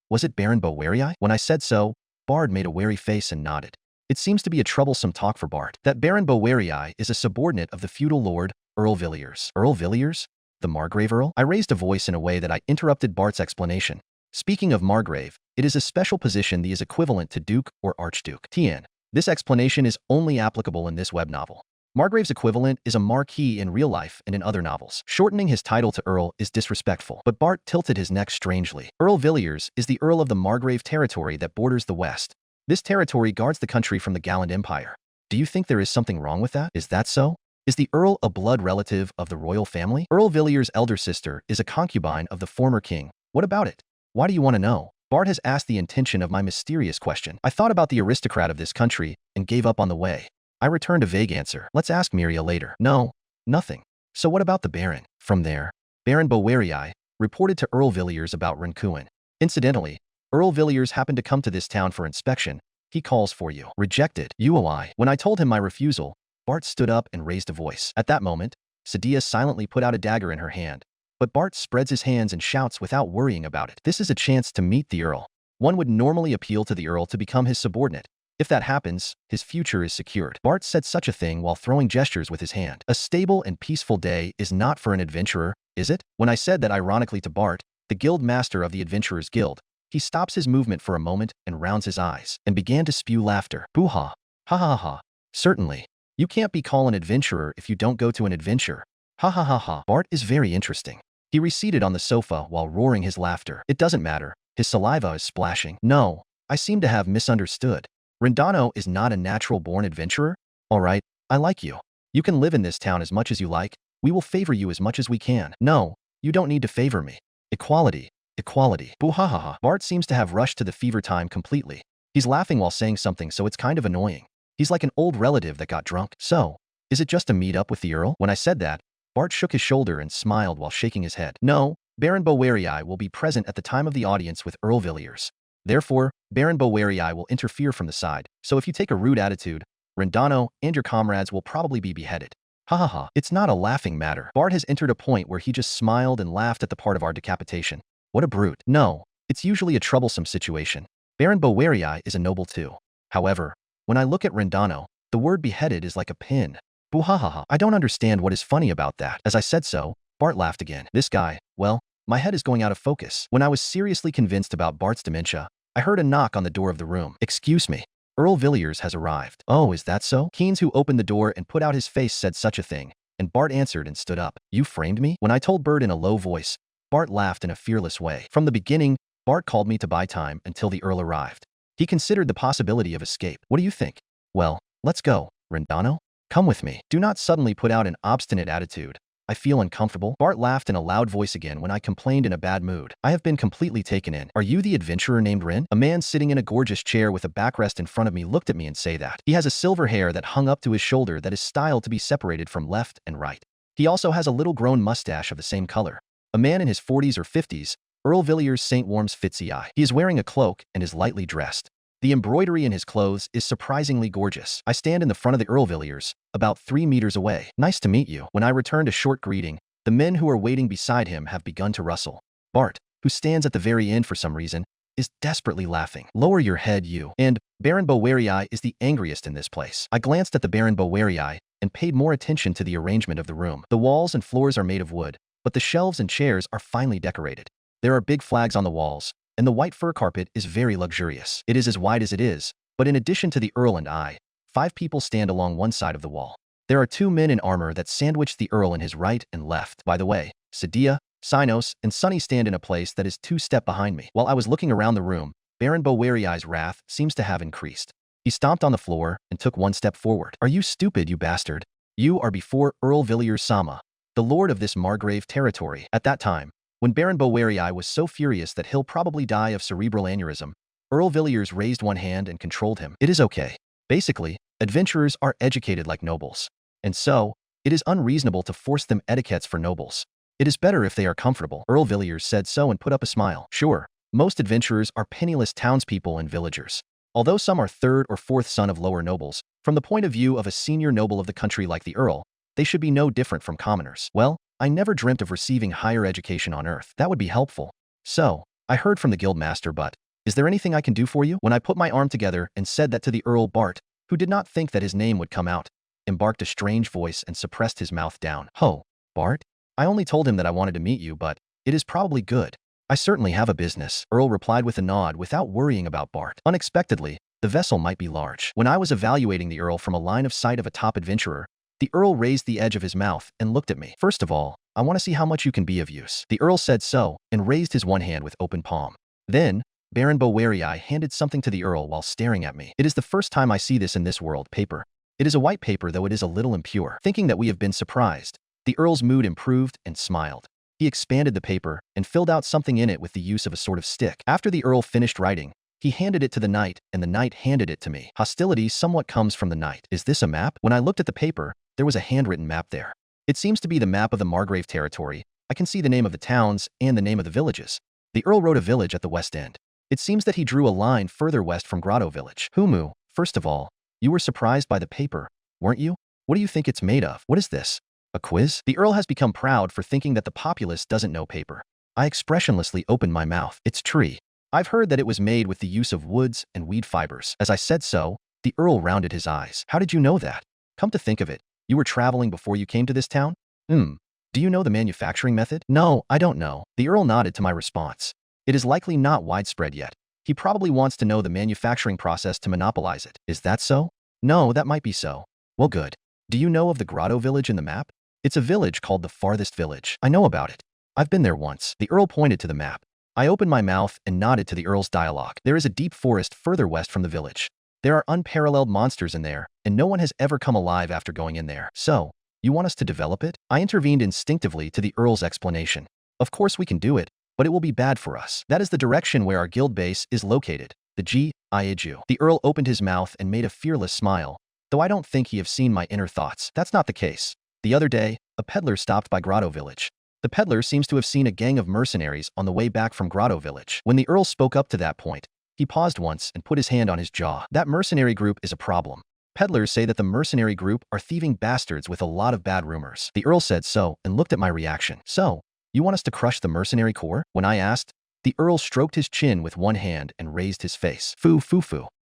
Was it Baron Bowerii? When I said so, Bart made a wary face and nodded. It seems to be a troublesome talk for Bart. That Baron Bowerii is a subordinate of the feudal lord, Earl Villiers. Earl Villiers? The Margrave Earl? I raised a voice in a way that I interrupted Bart's explanation. Speaking of Margrave, it is a special position that is equivalent to Duke or Archduke. Tien. This explanation is only applicable in this web novel. Margrave's equivalent is a marquis in real life and in other novels. Shortening his title to Earl is disrespectful, but Bart tilted his neck strangely. Earl Villiers is the Earl of the Margrave territory that borders the west. This territory guards the country from the Gallant Empire. Do you think there is something wrong with that? Is that so? Is the Earl a blood relative of the royal family? Earl Villiers' elder sister is a concubine of the former king. What about it? Why do you want to know? Bart has asked the intention of my mysterious question. I thought about the aristocrat of this country and gave up on the way. I returned a vague answer. Let's ask Miria later. No, nothing. So what about the Baron? From there, Baron Bowerii reported to Earl Villiers about Renjin. Incidentally, Earl Villiers happened to come to this town for inspection. He calls for you. Rejected. UOI. When I told him my refusal, Bart stood up and raised a voice. At that moment, Sadia silently put out a dagger in her hand. But Bart spreads his hands and shouts without worrying about it. This is a chance to meet the Earl. One would normally appeal to the Earl to become his subordinate. If that happens, his future is secured. Bart said such a thing while throwing gestures with his hand. A stable and peaceful day is not for an adventurer, is it? When I said that ironically to Bart, the guild master of the Adventurers Guild, he stops his movement for a moment and rounds his eyes, and began to spew laughter. Boo-ha. Ha ha ha. Certainly. You can't be called an adventurer if you don't go to an adventure. Ha ha ha ha. Bart is very interesting. He receded on the sofa while roaring his laughter. It doesn't matter. His saliva is splashing. No, I seem to have misunderstood. Rendano is not a natural-born adventurer? All right, I like you. You can live in this town as much as you like. We will favor you as much as we can. No, you don't need to favor me. Equality. Equality. Boo-ha-ha-ha. Bart seems to have rushed to the fever time completely. He's laughing while saying something, so it's kind of annoying. He's like an old relative that got drunk. So, is it just a meet-up with the Earl? When I said that, Bart shook his shoulder and smiled while shaking his head. No, Baron Bowerii will be present at the time of the audience with Earl Villiers. Therefore, Baron Bowerii will interfere from the side, so if you take a rude attitude, Rendano and your comrades will probably be beheaded. Ha ha ha. It's not a laughing matter. Bart has entered a point where he just smiled and laughed at the part of our decapitation. What a brute. No, it's usually a troublesome situation. Baron Bowerii is a noble too. However, when I look at Rendano, the word beheaded is like a pin. Boo-ha-ha-ha. I don't understand what is funny about that. As I said so, Bart laughed again. This guy, well, my head is going out of focus. When I was seriously convinced about Bart's dementia, I heard a knock on the door of the room. Excuse me. Earl Villiers has arrived. Oh, is that so? Keynes, who opened the door and put out his face, said such a thing, and Bart answered and stood up. You framed me? When I told Bert in a low voice, Bart laughed in a fearless way. From the beginning, Bart called me to buy time until the Earl arrived. He considered the possibility of escape. What do you think? Well, let's go. Rendano? Come with me. Do not suddenly put out an obstinate attitude. I feel uncomfortable. Bart laughed in a loud voice again when I complained in a bad mood. I have been completely taken in. Are you the adventurer named Ren? A man sitting in a gorgeous chair with a backrest in front of me looked at me and said that. He has a silver hair that hung up to his shoulder that is styled to be separated from left and right. He also has a little grown mustache of the same color. A man in his 40s or 50s, Earl Villiers St. Worm's Fitzy Eye. He is wearing a cloak and is lightly dressed. The embroidery in his clothes is surprisingly gorgeous. I stand in the front of the Earl Villiers, about 3 meters away. Nice to meet you. When I returned a short greeting, the men who are waiting beside him have begun to rustle. Bart, who stands at the very end for some reason, is desperately laughing. Lower your head, you. And Baron Bowerii is the angriest in this place. I glanced at the Baron Bowerii and paid more attention to the arrangement of the room. The walls and floors are made of wood, but the shelves and chairs are finely decorated. There are big flags on the walls, and the white fur carpet is very luxurious. It is as wide as it is, but in addition to the Earl and I, 5 people stand along one side of the wall. There are 2 men in armor that sandwich the Earl in his right and left. By the way, Sadia, Sinos, and Sunny stand in a place that is 2 steps behind me. While I was looking around the room, Baron Bowery's wrath seems to have increased. He stomped on the floor and took 1 step forward. "Are you stupid, you bastard? You are before Earl Villiers-Sama, the lord of this Margrave territory." At that time, when Baron Bowery was so furious that he'll probably die of cerebral aneurysm, Earl Villiers raised one hand and controlled him. "It is okay. Basically, adventurers are educated like nobles. And so, it is unreasonable to force them etiquettes for nobles. It is better if they are comfortable." Earl Villiers said so and put up a smile. "Sure, most adventurers are penniless townspeople and villagers. Although some are 3rd or 4th son of lower nobles, from the point of view of a senior noble of the country like the Earl, they should be no different from commoners. Well, I never dreamt of receiving higher education on Earth. That would be helpful. So, I heard from the guildmaster, but is there anything I can do for you?" When I put my arm together and said that to the Earl, Bart, who did not think that his name would come out, embarked a strange voice and suppressed his mouth down. "Ho, Bart? I only told him that I wanted to meet you, but it is probably good. I certainly have a business," Earl replied with a nod without worrying about Bart. Unexpectedly, the vessel might be large. When I was evaluating the Earl from a line of sight of a top adventurer, the Earl raised the edge of his mouth and looked at me. "First of all, I want to see how much you can be of use." The Earl said so and raised his one hand with open palm. Then, Baron Bowery handed something to the Earl while staring at me. "It is the first time I see this in this world. Paper. It is a white paper, though it is a little impure." Thinking that we have been surprised, the Earl's mood improved and smiled. He expanded the paper and filled out something in it with the use of a sort of stick. After the Earl finished writing, he handed it to the knight, and the knight handed it to me. Hostility somewhat comes from the knight. "Is this a map?" When I looked at the paper, there was a handwritten map there. It seems to be the map of the Margrave territory. I can see the name of the towns and the name of the villages. The Earl wrote a village at the west end. It seems that he drew a line further west from Grotto village. "Humu, first of all, you were surprised by the paper, weren't you? What do you think it's made of?" "What is this? A quiz?" The Earl has become proud for thinking that the populace doesn't know paper. I expressionlessly opened my mouth. "It's tree. I've heard that it was made with the use of woods and weed fibers." As I said so, the Earl rounded his eyes. "How did you know that? Come to think of it, you were traveling before you came to this town?" Do you know the manufacturing method?" "No, I don't know." The Earl nodded to my response. "It is likely not widespread yet. He probably wants to know the manufacturing process to monopolize it." "Is that so?" "No, that might be so." "Well, good. Do you know of the Grotto village in the map?" "It's a village called the Farthest Village. I know about it. I've been there once." The Earl pointed to the map. I opened my mouth and nodded to the Earl's dialogue. "There is a deep forest further west from the village. There are unparalleled monsters in there, and no one has ever come alive after going in there. So, you want us to develop it?" I intervened instinctively to the Earl's explanation. "Of course we can do it, but it will be bad for us. That is the direction where our guild base is located. The G.I.A.Ju." The Earl opened his mouth and made a fearless smile, though I don't think he have seen my inner thoughts. "That's not the case. The other day, a peddler stopped by Grotto village. The peddler seems to have seen a gang of mercenaries on the way back from Grotto village." When the Earl spoke up to that point, he paused once and put his hand on his jaw. "That mercenary group is a problem. Peddlers say that the mercenary group are thieving bastards with a lot of bad rumors." The Earl said so and looked at my reaction. "So, you want us to crush the mercenary corps?" When I asked, the Earl stroked his chin with one hand and raised his face. Foo.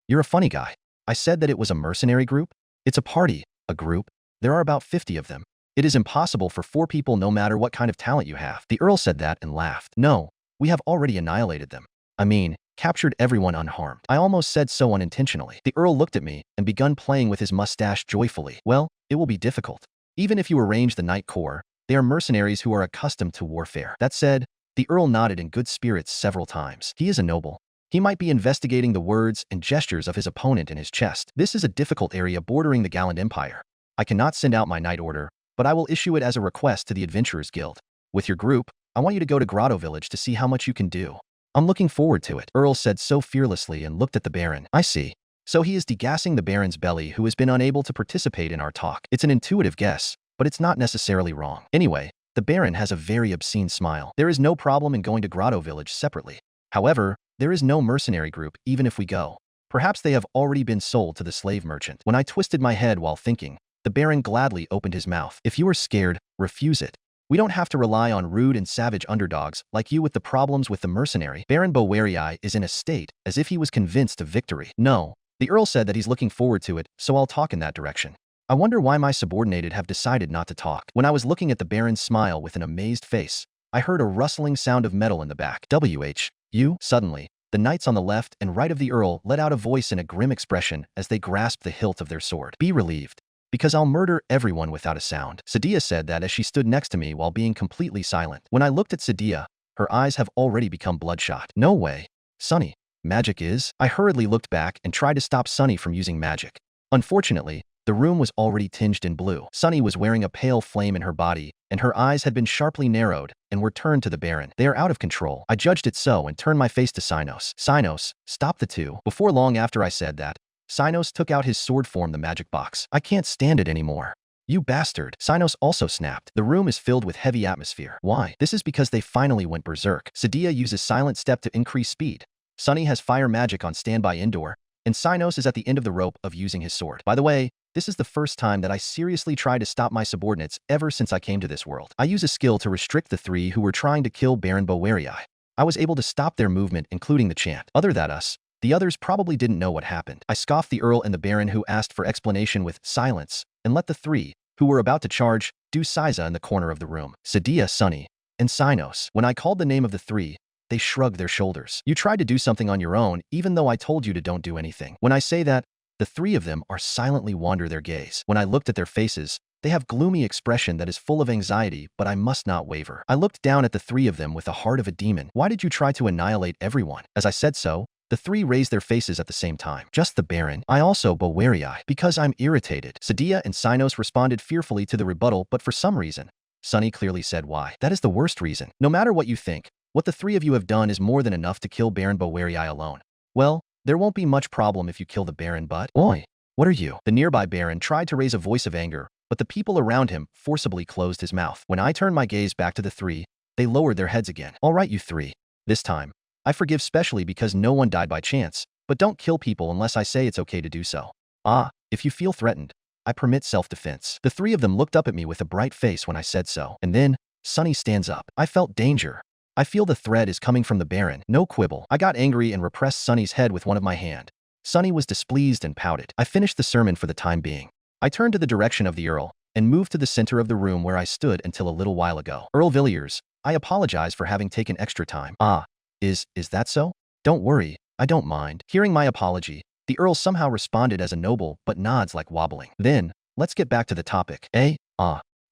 You're a funny guy. I said that it was a mercenary group? It's a party, a group. There are about 50 of them. It is impossible for 4 people no matter what kind of talent you have." The Earl said that and laughed. "No, we have already annihilated them. I mean, captured everyone unharmed." I almost said so unintentionally. The Earl looked at me and began playing with his mustache joyfully. "Well, it will be difficult. Even if you arrange the Knight Corps, they are mercenaries who are accustomed to warfare." That said, the Earl nodded in good spirits several times. He is a noble. He might be investigating the words and gestures of his opponent in his chest. This is a difficult area bordering the Gallant Empire. I cannot send out my knight order, but I will issue it as a request to the Adventurers Guild. With your group, I want you to go to Grotto village to see how much you can do. I'm looking forward to it." Earl said so fearlessly and looked at the Baron. "I see. So he is degassing the Baron's belly who has been unable to participate in our talk. It's an intuitive guess, but it's not necessarily wrong. Anyway, the Baron has a very obscene smile. There is no problem in going to Grotto village separately. However, there is no mercenary group even if we go. Perhaps they have already been sold to the slave merchant." When I twisted my head while thinking, the Baron gladly opened his mouth. "If you are scared, refuse it. We don't have to rely on rude and savage underdogs like you with the problems with the mercenary." Baron Bowery is in a state as if he was convinced of victory. "No, the Earl said that he's looking forward to it, so I'll talk in that direction. I wonder why my subordinated have decided not to talk." When I was looking at the Baron's smile with an amazed face, I heard a rustling sound of metal in the back. You? Suddenly, the knights on the left and right of the Earl let out a voice in a grim expression as they grasped the hilt of their sword. Be relieved, because I'll murder everyone without a sound. Sadia said that as she stood next to me while being completely silent. When I looked at Sadia, her eyes have already become bloodshot. No way. Sunny. Magic is? I hurriedly looked back and tried to stop Sunny from using magic. Unfortunately, the room was already tinged in blue. Sunny was wearing a pale flame in her body, and her eyes had been sharply narrowed and were turned to the Baron. They are out of control. I judged it so and turned my face to Cynos. Cynos, stop the two. Before long after I said that, Cynos took out his sword form the magic box. I can't stand it anymore. You bastard. Cynos also snapped. The room is filled with heavy atmosphere. Why? This is because they finally went berserk. Sadia uses silent step to increase speed. Sunny has fire magic on standby indoor, and Cynos is at the end of the rope of using his sword. By the way, this is the first time that I seriously tried to stop my subordinates ever since I came to this world. I use a skill to restrict the three who were trying to kill Baron Bowerii. I was able to stop their movement, including the chant. Other than us, the others probably didn't know what happened. I scoffed the Earl and the Baron who asked for explanation with silence, and let the three, who were about to charge, do Siza in the corner of the room. Sadia, Sunny, and Cynos. When I called the name of the three, they shrugged their shoulders. You tried to do something on your own, even though I told you to don't do anything. When I say that, the three of them are silently wander their gaze. When I looked at their faces, they have gloomy expression that is full of anxiety, but I must not waver. I looked down at the three of them with the heart of a demon. Why did you try to annihilate everyone? As I said so, the three raised their faces at the same time. Just the Baron. I also Bowerii. Because I'm irritated. Sadia and Cynos responded fearfully to the rebuttal, but for some reason, Sunny clearly said why. That is the worst reason. No matter what you think, what the three of you have done is more than enough to kill Baron Bowerii alone. Well, there won't be much problem if you kill the Baron, but… Oi! What are you? The nearby Baron tried to raise a voice of anger, but the people around him forcibly closed his mouth. When I turned my gaze back to the three, they lowered their heads again. All right, you three. This time, I forgive specially because no one died by chance, but don't kill people unless I say it's okay to do so. If you feel threatened, I permit self-defense. The three of them looked up at me with a bright face when I said so. And then, Sunny stands up. I felt danger. I feel the threat is coming from the Baron. No quibble. I got angry and repressed Sunny's head with one of my hand. Sunny was displeased and pouted. I finished the sermon for the time being. I turned to the direction of the Earl and moved to the center of the room where I stood until a little while ago. Earl Villiers, I apologize for having taken extra time. Is that so? Don't worry, I don't mind. Hearing my apology, the Earl somehow responded as a noble but nods like wobbling. Then, let's get back to the topic. I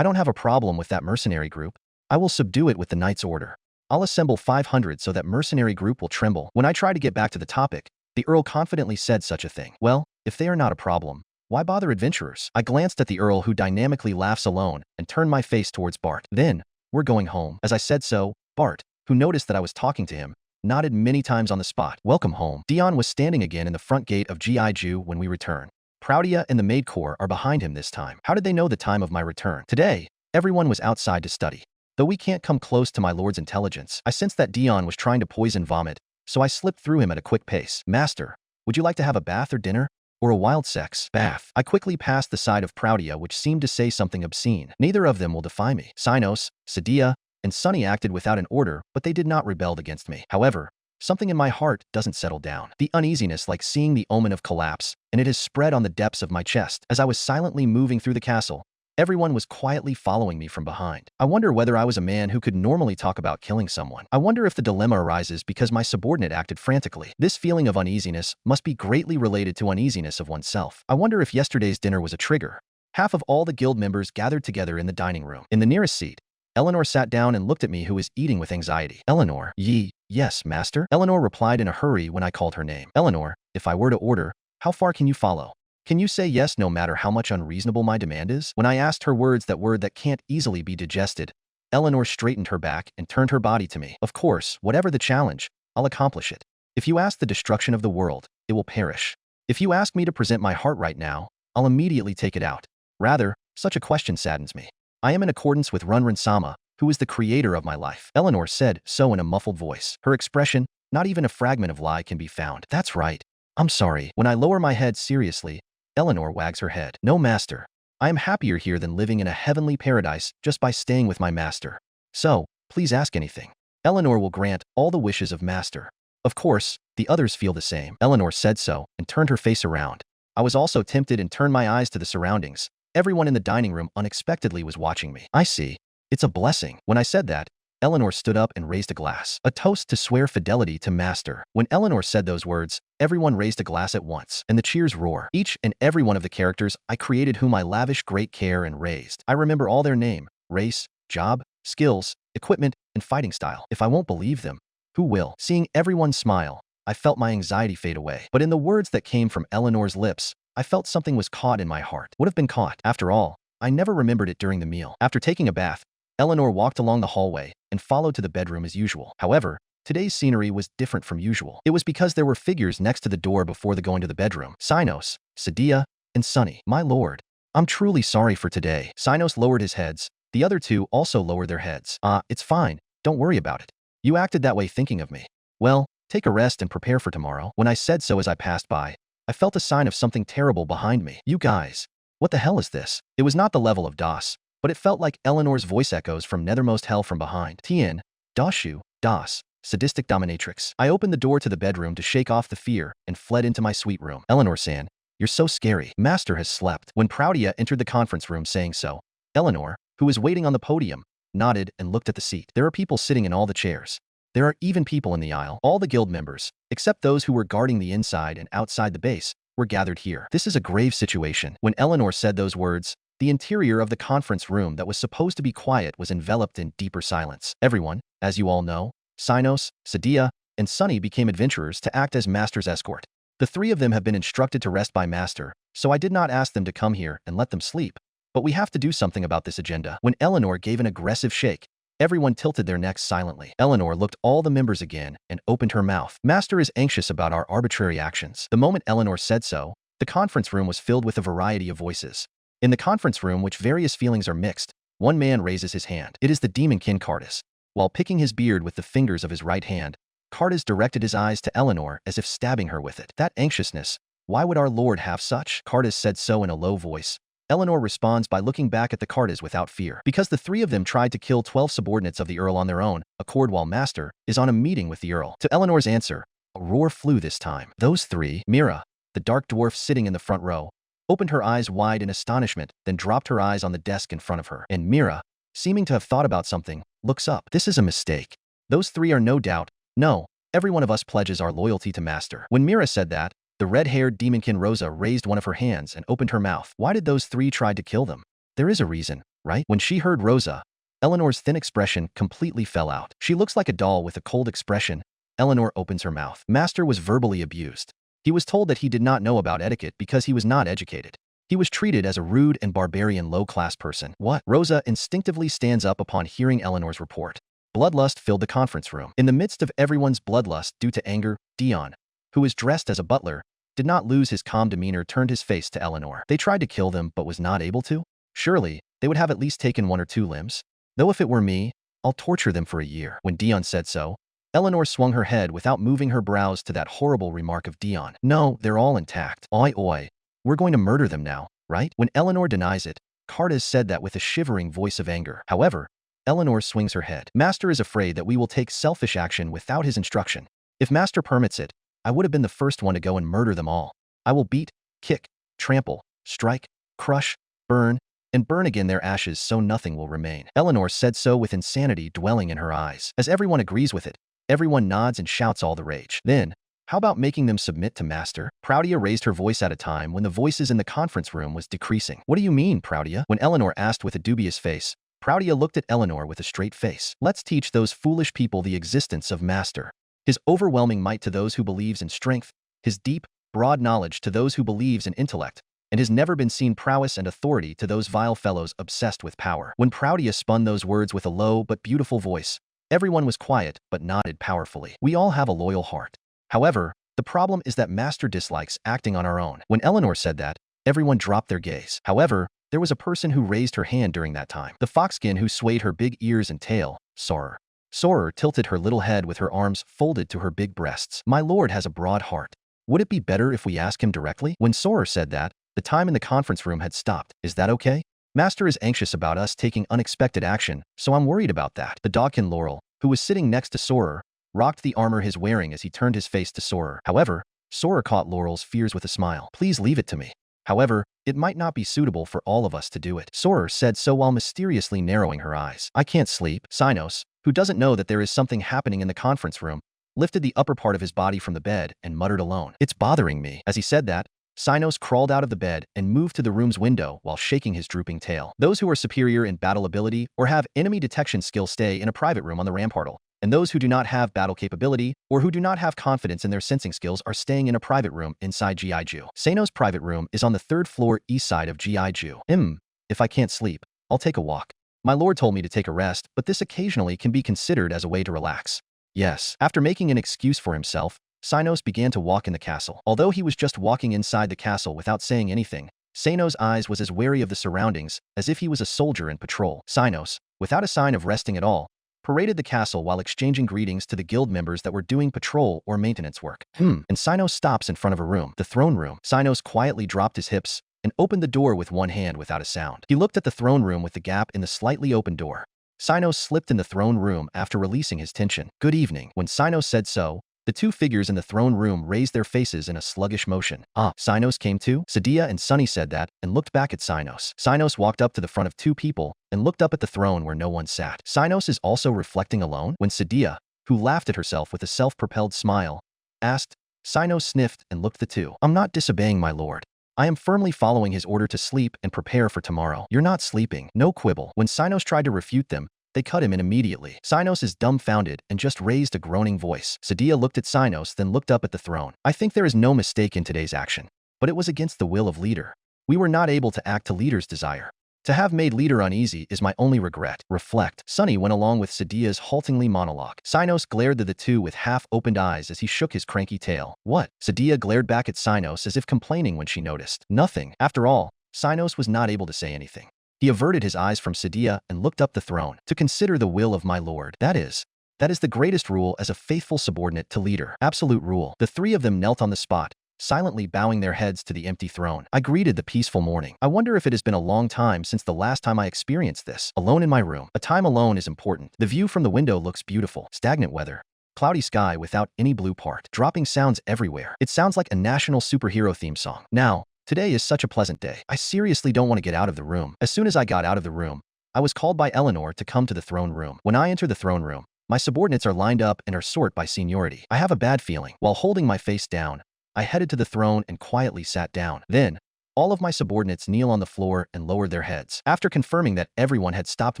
don't have a problem with that mercenary group. I will subdue it with the knight's order. I'll assemble 500 so that mercenary group will tremble. When I tried to get back to the topic, the Earl confidently said such a thing. Well, if they are not a problem, why bother adventurers? I glanced at the Earl who dynamically laughs alone and turned my face towards Bart. Then, we're going home. As I said so, Bart, who noticed that I was talking to him, nodded many times on the spot. Welcome home. Dion was standing again in the front gate of G.I. Jew when we return. Proudia and the maid corps are behind him this time. How did they know the time of my return? Today, everyone was outside to study. Though we can't come close to my lord's intelligence, I sensed that Dion was trying to poison vomit, so I slipped through him at a quick pace. Master, would you like to have a bath or dinner? Or a wild sex? Bath. I quickly passed the side of Proudia which seemed to say something obscene. Neither of them will defy me. Cynos, Sadia, and Sunny acted without an order, but they did not rebel against me. However, something in my heart doesn't settle down. The uneasiness like seeing the omen of collapse, and it has spread on the depths of my chest. As I was silently moving through the castle, everyone was quietly following me from behind. I wonder whether I was a man who could normally talk about killing someone. I wonder if the dilemma arises because my subordinate acted frantically. This feeling of uneasiness must be greatly related to uneasiness of oneself. I wonder if yesterday's dinner was a trigger. Half of all the guild members gathered together in the dining room. In the nearest seat, Eleanor sat down and looked at me who was eating with anxiety. Eleanor. Yes, master? Eleanor replied in a hurry when I called her name. Eleanor, if I were to order, how far can you follow? Can you say yes no matter how much unreasonable my demand is? When I asked her word that can't easily be digested, Eleanor straightened her back and turned her body to me. Of course, whatever the challenge, I'll accomplish it. If you ask the destruction of the world, it will perish. If you ask me to present my heart right now, I'll immediately take it out. Rather, such a question saddens me. I am in accordance with Runrun-sama, who is the creator of my life. Eleanor said so in a muffled voice. Her expression, not even a fragment of lie can be found. That's right. I'm sorry. When I lower my head seriously, Eleanor wags her head. No, master. I am happier here than living in a heavenly paradise just by staying with my master. So, please ask anything. Eleanor will grant all the wishes of master. Of course, the others feel the same. Eleanor said so and turned her face around. I was also tempted and turned my eyes to the surroundings. Everyone in the dining room unexpectedly was watching me. I see. It's a blessing. When I said that, Eleanor stood up and raised a glass. A toast to swear fidelity to Master. When Eleanor said those words, everyone raised a glass at once, and the cheers roar. Each and every one of the characters I created whom I lavished great care and raised. I remember all their name, race, job, skills, equipment, and fighting style. If I won't believe them, who will? Seeing everyone smile, I felt my anxiety fade away. But in the words that came from Eleanor's lips, I felt something was caught in my heart. Would have been caught. After all, I never remembered it during the meal. After taking a bath, Eleanor walked along the hallway and followed to the bedroom as usual. However, today's scenery was different from usual. It was because there were figures next to the door before the going to the bedroom. Sinos, Sadia, and Sunny. My lord, I'm truly sorry for today. Sinos lowered his heads. The other two also lowered their heads. It's fine. Don't worry about it. You acted that way thinking of me. Well, take a rest and prepare for tomorrow. When I said so as I passed by, I felt a sign of something terrible behind me. You guys, what the hell is this? It was not the level of Das, but it felt like Eleanor's voice echoes from nethermost hell from behind. Tien, Dashu, Das, sadistic dominatrix. I opened the door to the bedroom to shake off the fear and fled into my sweet room. Eleanor-san, you're so scary. Master has slept. When Proudia entered the conference room saying so, Eleanor, who was waiting on the podium, nodded and looked at the seat. There are people sitting in all the chairs. There are even people in the aisle. All the guild members, except those who were guarding the inside and outside the base, were gathered here. This is a grave situation. When Eleanor said those words, the interior of the conference room that was supposed to be quiet was enveloped in deeper silence. Everyone, as you all know, Sinos, Sadia, and Sunny became adventurers to act as Master's escort. The three of them have been instructed to rest by Master, so I did not ask them to come here and let them sleep. But we have to do something about this agenda. When Eleanor gave an aggressive shake, everyone tilted their necks silently. Eleanor looked all the members again and opened her mouth. Master is anxious about our arbitrary actions. The moment Eleanor said so, the conference room was filled with a variety of voices. In the conference room, which various feelings are mixed, one man raises his hand. It is the demonkin Cardis. While picking his beard with the fingers of his right hand, Cardis directed his eyes to Eleanor as if stabbing her with it. That anxiousness, why would our lord have such? Cardis said so in a low voice. Eleanor responds by looking back at the Cardis without fear. Because the three of them tried to kill 12 subordinates of the Earl on their own accord while Master is on a meeting with the Earl. To Eleanor's answer, a roar flew this time. Those three, Mira, the dark dwarf sitting in the front row, opened her eyes wide in astonishment, then dropped her eyes on the desk in front of her. And Mira, seeming to have thought about something, looks up. This is a mistake. Those three are no doubt. No, every one of us pledges our loyalty to Master. When Mira said that, the red-haired demonkin Rosa raised one of her hands and opened her mouth. Why did those three try to kill them? There is a reason, right? When she heard Rosa, Eleanor's thin expression completely fell out. She looks like a doll with a cold expression. Eleanor opens her mouth. Master was verbally abused. He was told that he did not know about etiquette because he was not educated. He was treated as a rude and barbarian low-class person. What? Rosa instinctively stands up upon hearing Eleanor's report. Bloodlust filled the conference room. In the midst of everyone's bloodlust due to anger, Dion, who is dressed as a butler, did not lose his calm demeanor, turned his face to Eleanor. They tried to kill them but was not able to? Surely, they would have at least taken one or two limbs. Though if it were me, I'll torture them for a year. When Dion said so, Eleanor swung her head without moving her brows to that horrible remark of Dion. No, they're all intact. Oi oi, we're going to murder them now, right? When Eleanor denies it, Cardis said that with a shivering voice of anger. However, Eleanor swings her head. Master is afraid that we will take selfish action without his instruction. If Master permits it, I would have been the first one to go and murder them all. I will beat, kick, trample, strike, crush, burn, and burn again their ashes so nothing will remain. Eleanor said so with insanity dwelling in her eyes. As everyone agrees with it, everyone nods and shouts all the rage. Then, how about making them submit to Master? Proudia raised her voice at a time when the voices in the conference room was decreasing. What do you mean, Proudia? When Eleanor asked with a dubious face, Proudia looked at Eleanor with a straight face. Let's teach those foolish people the existence of Master. His overwhelming might to those who believes in strength, his deep, broad knowledge to those who believes in intellect, and his never-been-seen prowess and authority to those vile fellows obsessed with power. When Proudia spun those words with a low but beautiful voice, everyone was quiet but nodded powerfully. We all have a loyal heart. However, the problem is that Master dislikes acting on our own. When Eleanor said that, everyone dropped their gaze. However, there was a person who raised her hand during that time. The foxskin who swayed her big ears and tail, Sorer. Sorer tilted her little head with her arms folded to her big breasts. My lord has a broad heart. Would it be better if we ask him directly? When Sorer said that, the time in the conference room had stopped. Is that okay? Master is anxious about us taking unexpected action, so I'm worried about that. The dogkin Laurel, who was sitting next to Sorer, rocked the armor he's wearing as he turned his face to Sorer. However, Sorer caught Laurel's fears with a smile. Please leave it to me. However, it might not be suitable for all of us to do it. Sorer said so while mysteriously narrowing her eyes. I can't sleep. Sinos, who doesn't know that there is something happening in the conference room, lifted the upper part of his body from the bed and muttered alone. It's bothering me. As he said that, Sinos crawled out of the bed and moved to the room's window while shaking his drooping tail. Those who are superior in battle ability or have enemy detection skill stay in a private room on the rampartal, and those who do not have battle capability or who do not have confidence in their sensing skills are staying in a private room inside Giju. Sano's private room is on the 3rd floor east side of Giju. If I can't sleep, I'll take a walk. My lord told me to take a rest, but this occasionally can be considered as a way to relax. Yes. After making an excuse for himself, Sinos began to walk in the castle. Although he was just walking inside the castle without saying anything, Sano's eyes was as wary of the surroundings as if he was a soldier in patrol. Sinos, without a sign of resting at all, paraded the castle while exchanging greetings to the guild members that were doing patrol or maintenance work. And Sinos stops in front of a room, the throne room. Sinos quietly dropped his hips and opened the door with one hand without a sound. He looked at the throne room with the gap in the slightly open door. Sinos slipped in the throne room after releasing his tension. Good evening. When Sinos said so, the two figures in the throne room raised their faces in a sluggish motion. Sinos came too? Sadia and Sunny said that and looked back at Sinos. Sinos walked up to the front of two people and looked up at the throne where no one sat. Sinos is also reflecting alone? When Sadia, who laughed at herself with a self-propelled smile, asked, Sinos sniffed and looked the two. I'm not disobeying my lord. I am firmly following his order to sleep and prepare for tomorrow. You're not sleeping. No quibble. When Sinos tried to refute them, they cut him in immediately. Sinos is dumbfounded and just raised a groaning voice. Sadia looked at Sinos, then looked up at the throne. I think there is no mistake in today's action, but it was against the will of leader. We were not able to act to leader's desire. To have made leader uneasy is my only regret. Reflect. Sunny went along with Sadia's haltingly monologue. Sinos glared at the two with half-opened eyes as he shook his cranky tail. What? Sadia glared back at Sinos as if complaining when she noticed. Nothing. After all, Sinos was not able to say anything. He averted his eyes from Sadia and looked up the throne. To consider the will of my lord. That is the greatest rule as a faithful subordinate to leader. Absolute rule. The three of them knelt on the spot, silently bowing their heads to the empty throne. I greeted the peaceful morning. I wonder if it has been a long time since the last time I experienced this. Alone in my room. A time alone is important. The view from the window looks beautiful. Stagnant weather. Cloudy sky without any blue part. Dropping sounds everywhere. It sounds like a national superhero theme song. Now, today is such a pleasant day. I seriously don't want to get out of the room. As soon as I got out of the room, I was called by Eleanor to come to the throne room. When I enter the throne room, my subordinates are lined up and are sorted by seniority. I have a bad feeling. While holding my face down, I headed to the throne and quietly sat down. Then, all of my subordinates kneel on the floor and lowered their heads. After confirming that everyone had stopped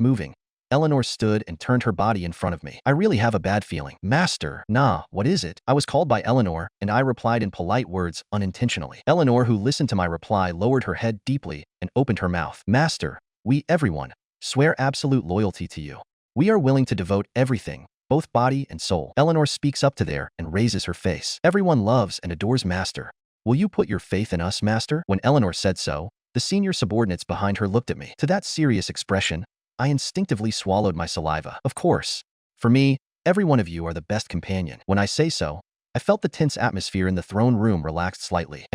moving, Eleanor stood and turned her body in front of me. I really have a bad feeling. Master. Nah, what is it? I was called by Eleanor, and I replied in polite words unintentionally. Eleanor, who listened to my reply, lowered her head deeply and opened her mouth. Master, we everyone swear absolute loyalty to you. We are willing to devote everything, both body and soul. Eleanor speaks up to there and raises her face. Everyone loves and adores Master. Will you put your faith in us, Master? When Eleanor said so, the senior subordinates behind her looked at me. To that serious expression, I instinctively swallowed my saliva. Of course. For me, every one of you are the best companion. When I say so, I felt the tense atmosphere in the throne room relaxed slightly.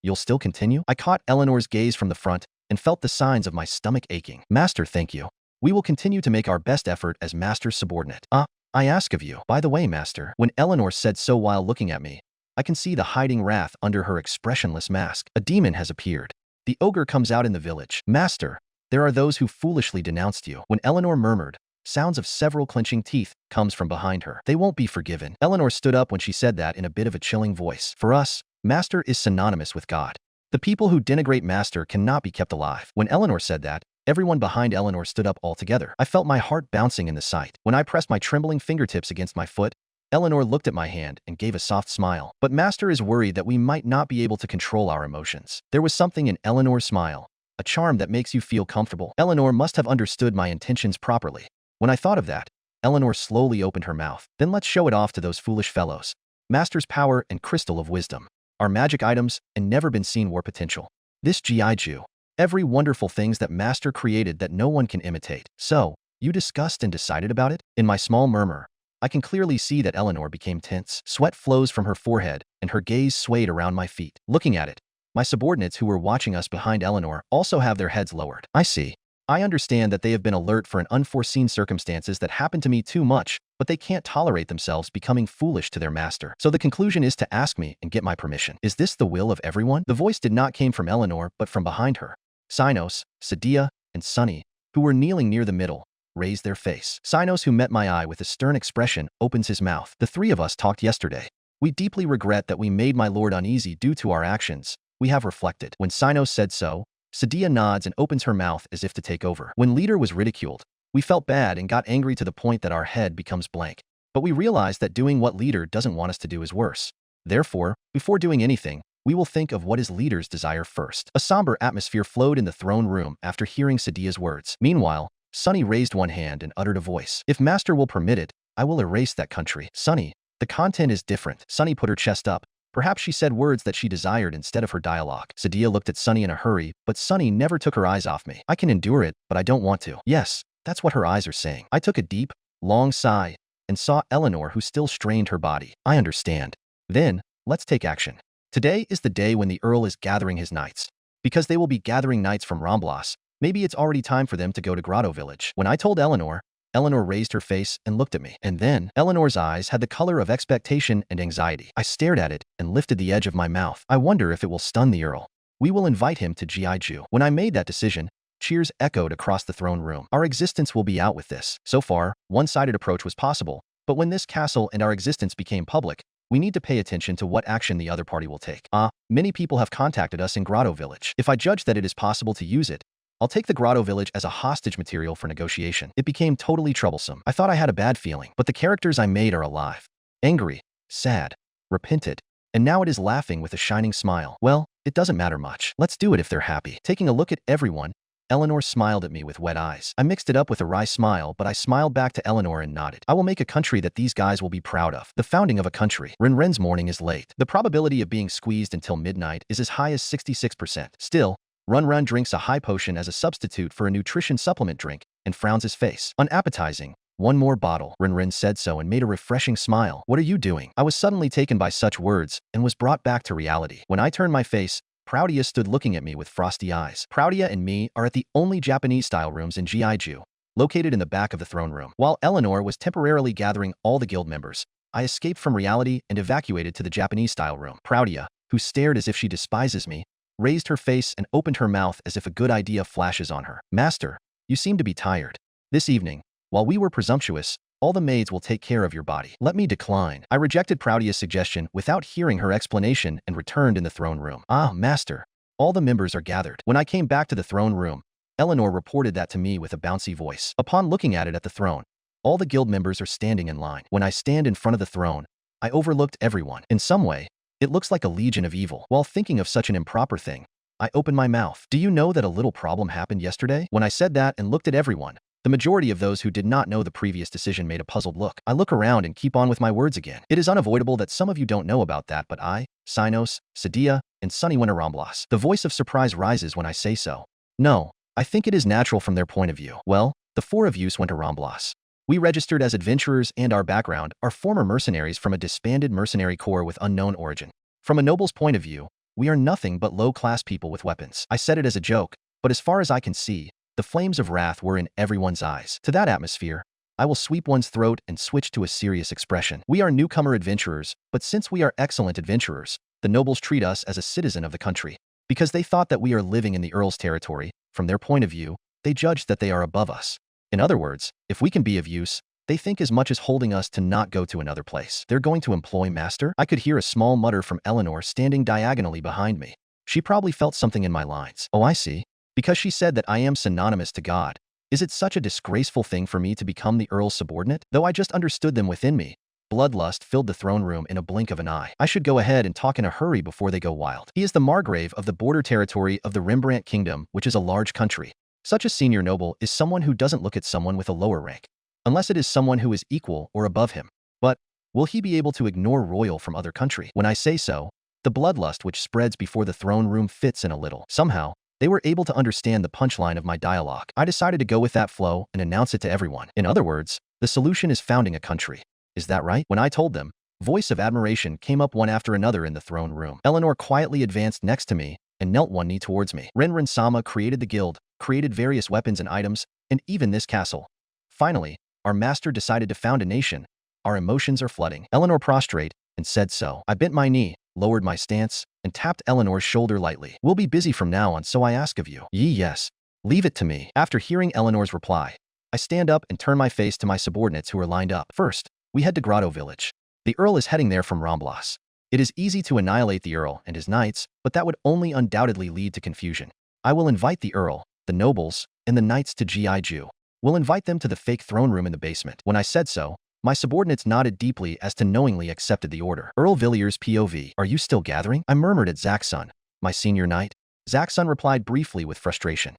You'll still continue? I caught Eleanor's gaze from the front and felt the signs of my stomach aching. Master, thank you. We will continue to make our best effort as Master's subordinate. I ask of you. By the way, Master. When Eleanor said so while looking at me, I can see the hiding wrath under her expressionless mask. A demon has appeared. The ogre comes out in the village. Master, there are those who foolishly denounced you. When Eleanor murmured, sounds of several clenching teeth comes from behind her. They won't be forgiven. Eleanor stood up when she said that in a bit of a chilling voice. For us, Master is synonymous with God. The people who denigrate Master cannot be kept alive. When Eleanor said that, everyone behind Eleanor stood up altogether. I felt my heart bouncing in the sight. When I pressed my trembling fingertips against my foot, Eleanor looked at my hand and gave a soft smile. But Master is worried that we might not be able to control our emotions. There was something in Eleanor's smile, a charm that makes you feel comfortable. Eleanor must have understood my intentions properly. When I thought of that, Eleanor slowly opened her mouth. Then let's show it off to those foolish fellows. Master's power and crystal of wisdom. Our magic items and never-been-seen war potential. This Giju. Every wonderful things that Master created that no one can imitate. So, you discussed and decided about it? In my small murmur, I can clearly see that Eleanor became tense. Sweat flows from her forehead, and her gaze swayed around my feet. Looking at it, my subordinates who were watching us behind Eleanor also have their heads lowered. I see. I understand that they have been alert for an unforeseen circumstances that happened to me too much, but they can't tolerate themselves becoming foolish to their master. So the conclusion is to ask me and get my permission. Is this the will of everyone? The voice did not came from Eleanor, but from behind her. Sinos, Sadia, and Sunny, who were kneeling near the middle, raised their face. Sinos, who met my eye with a stern expression, opens his mouth. The three of us talked yesterday. We deeply regret that we made my lord uneasy due to our actions. We have reflected. When Sinos said so, Sadia nods and opens her mouth as if to take over. When leader was ridiculed, we felt bad and got angry to the point that our head becomes blank. But we realized that doing what leader doesn't want us to do is worse. Therefore, before doing anything, we will think of what is leader's desire first. A somber atmosphere flowed in the throne room after hearing Sadia's words. Meanwhile, Sunny raised one hand and uttered a voice. If master will permit it, I will erase that country. Sunny, the content is different. Sunny put her chest up. Perhaps she said words that she desired instead of her dialogue. Sadia looked at Sunny in a hurry, but Sunny never took her eyes off me. I can endure it, but I don't want to. Yes, that's what her eyes are saying. I took a deep, long sigh and saw Eleanor, who still strained her body. I understand. Then, let's take action. Today is the day when the Earl is gathering his knights. Because they will be gathering knights from Ramblas, maybe it's already time for them to go to Grotto village. When I told Eleanor, Eleanor raised her face and looked at me. And then, Eleanor's eyes had the color of expectation and anxiety. I stared at it and lifted the edge of my mouth. I wonder if it will stun the Earl. We will invite him to Giju. When I made that decision, cheers echoed across the throne room. Our existence will be out with this. So far, one-sided approach was possible, but when this castle and our existence became public, we need to pay attention to what action the other party will take. Many people have contacted us in Grotto village. If I judge that it is possible to use it, I'll take the Grotto village as a hostage material for negotiation. It became totally troublesome. I thought I had a bad feeling, but the characters I made are alive. Angry, sad, repented, and now it is laughing with a shining smile. Well, it doesn't matter much. Let's do it if they're happy. Taking a look at everyone, Eleanor smiled at me with wet eyes. I mixed it up with a wry smile, but I smiled back to Eleanor and nodded. I will make a country that these guys will be proud of. The founding of a country. Renjin's morning is late. The probability of being squeezed until midnight is as high as 66%. Still, Renjin drinks a high potion as a substitute for a nutrition supplement drink and frowns his face. Unappetizing. One more bottle. Renjin said so and made a refreshing smile. What are you doing? I was suddenly taken by such words and was brought back to reality. When I turned my face, Proudia stood looking at me with frosty eyes. Proudia and me are at the only Japanese-style rooms in Giju, located in the back of the throne room. While Eleanor was temporarily gathering all the guild members, I escaped from reality and evacuated to the Japanese-style room. Proudia, who stared as if she despises me, raised her face and opened her mouth as if a good idea flashes on her. Master, you seem to be tired. This evening, while we were presumptuous, all the maids will take care of your body. Let me decline. I rejected Proudia's suggestion without hearing her explanation and returned in the throne room. Master. All the members are gathered. When I came back to the throne room, Eleanor reported that to me with a bouncy voice. Upon looking at it at the throne, all the guild members are standing in line. When I stand in front of the throne, I overlooked everyone. In some way, it looks like a legion of evil. While thinking of such an improper thing, I opened my mouth. Do you know that a little problem happened yesterday? When I said that and looked at everyone, the majority of those who did not know the previous decision made a puzzled look. I look around and keep on with my words again. It is unavoidable that some of you don't know about that, but I, Sinos, Sadia, and Sunny went to Ramblas. The voice of surprise rises when I say so. No, I think it is natural from their point of view. Well, the four of you went to Ramblas. We registered as adventurers and our background are former mercenaries from a disbanded mercenary corps with unknown origin. From a noble's point of view, we are nothing but low-class people with weapons. I said it as a joke, but as far as I can see, the flames of wrath were in everyone's eyes. To that atmosphere, I will sweep one's throat and switch to a serious expression. We are newcomer adventurers, but since we are excellent adventurers, the nobles treat us as a citizen of the country. Because they thought that we are living in the Earl's territory, from their point of view, they judged that they are above us. In other words, if we can be of use, they think as much as holding us to not go to another place. They're going to employ master? I could hear a small mutter from Eleanor standing diagonally behind me. She probably felt something in my lines. Oh, I see. Because she said that I am synonymous to God. Is it such a disgraceful thing for me to become the Earl's subordinate? Though I just understood them within me, bloodlust filled the throne room in a blink of an eye. I should go ahead and talk in a hurry before they go wild. He is the Margrave of the border territory of the Rembrandt Kingdom, which is a large country. Such a senior noble is someone who doesn't look at someone with a lower rank, unless it is someone who is equal or above him. But will he be able to ignore royal from other country? When I say so, the bloodlust which spreads before the throne room fits in a little. Somehow, they were able to understand the punchline of my dialogue. I decided to go with that flow and announce it to everyone. In other words, the solution is founding a country. Is that right? When I told them, voice of admiration came up one after another in the throne room. Eleanor quietly advanced next to me and knelt one knee towards me. Renjin-sama created the guild, created various weapons and items, and even this castle. Finally, our master decided to found a nation, Our emotions are flooding. Eleanor prostrate and said so. I bent my knee, lowered my stance, and tapped Eleanor's shoulder lightly. We'll be busy from now on, so I ask of you. Yes. Leave it to me. After hearing Eleanor's reply, I stand up and turn my face to my subordinates who are lined up. First, we head to Grotto village. The Earl is heading there from Ramblas. It is easy to annihilate the Earl and his knights, but that would only undoubtedly lead to confusion. I will invite the Earl, the nobles, and the knights to Giju. We'll invite them to the fake throne room in the basement. When I said so, my subordinates nodded deeply as to knowingly accepted the order. Earl Villiers POV. Are you still gathering? I murmured at Zaxxon, my senior knight. Zaxxon replied briefly with frustration.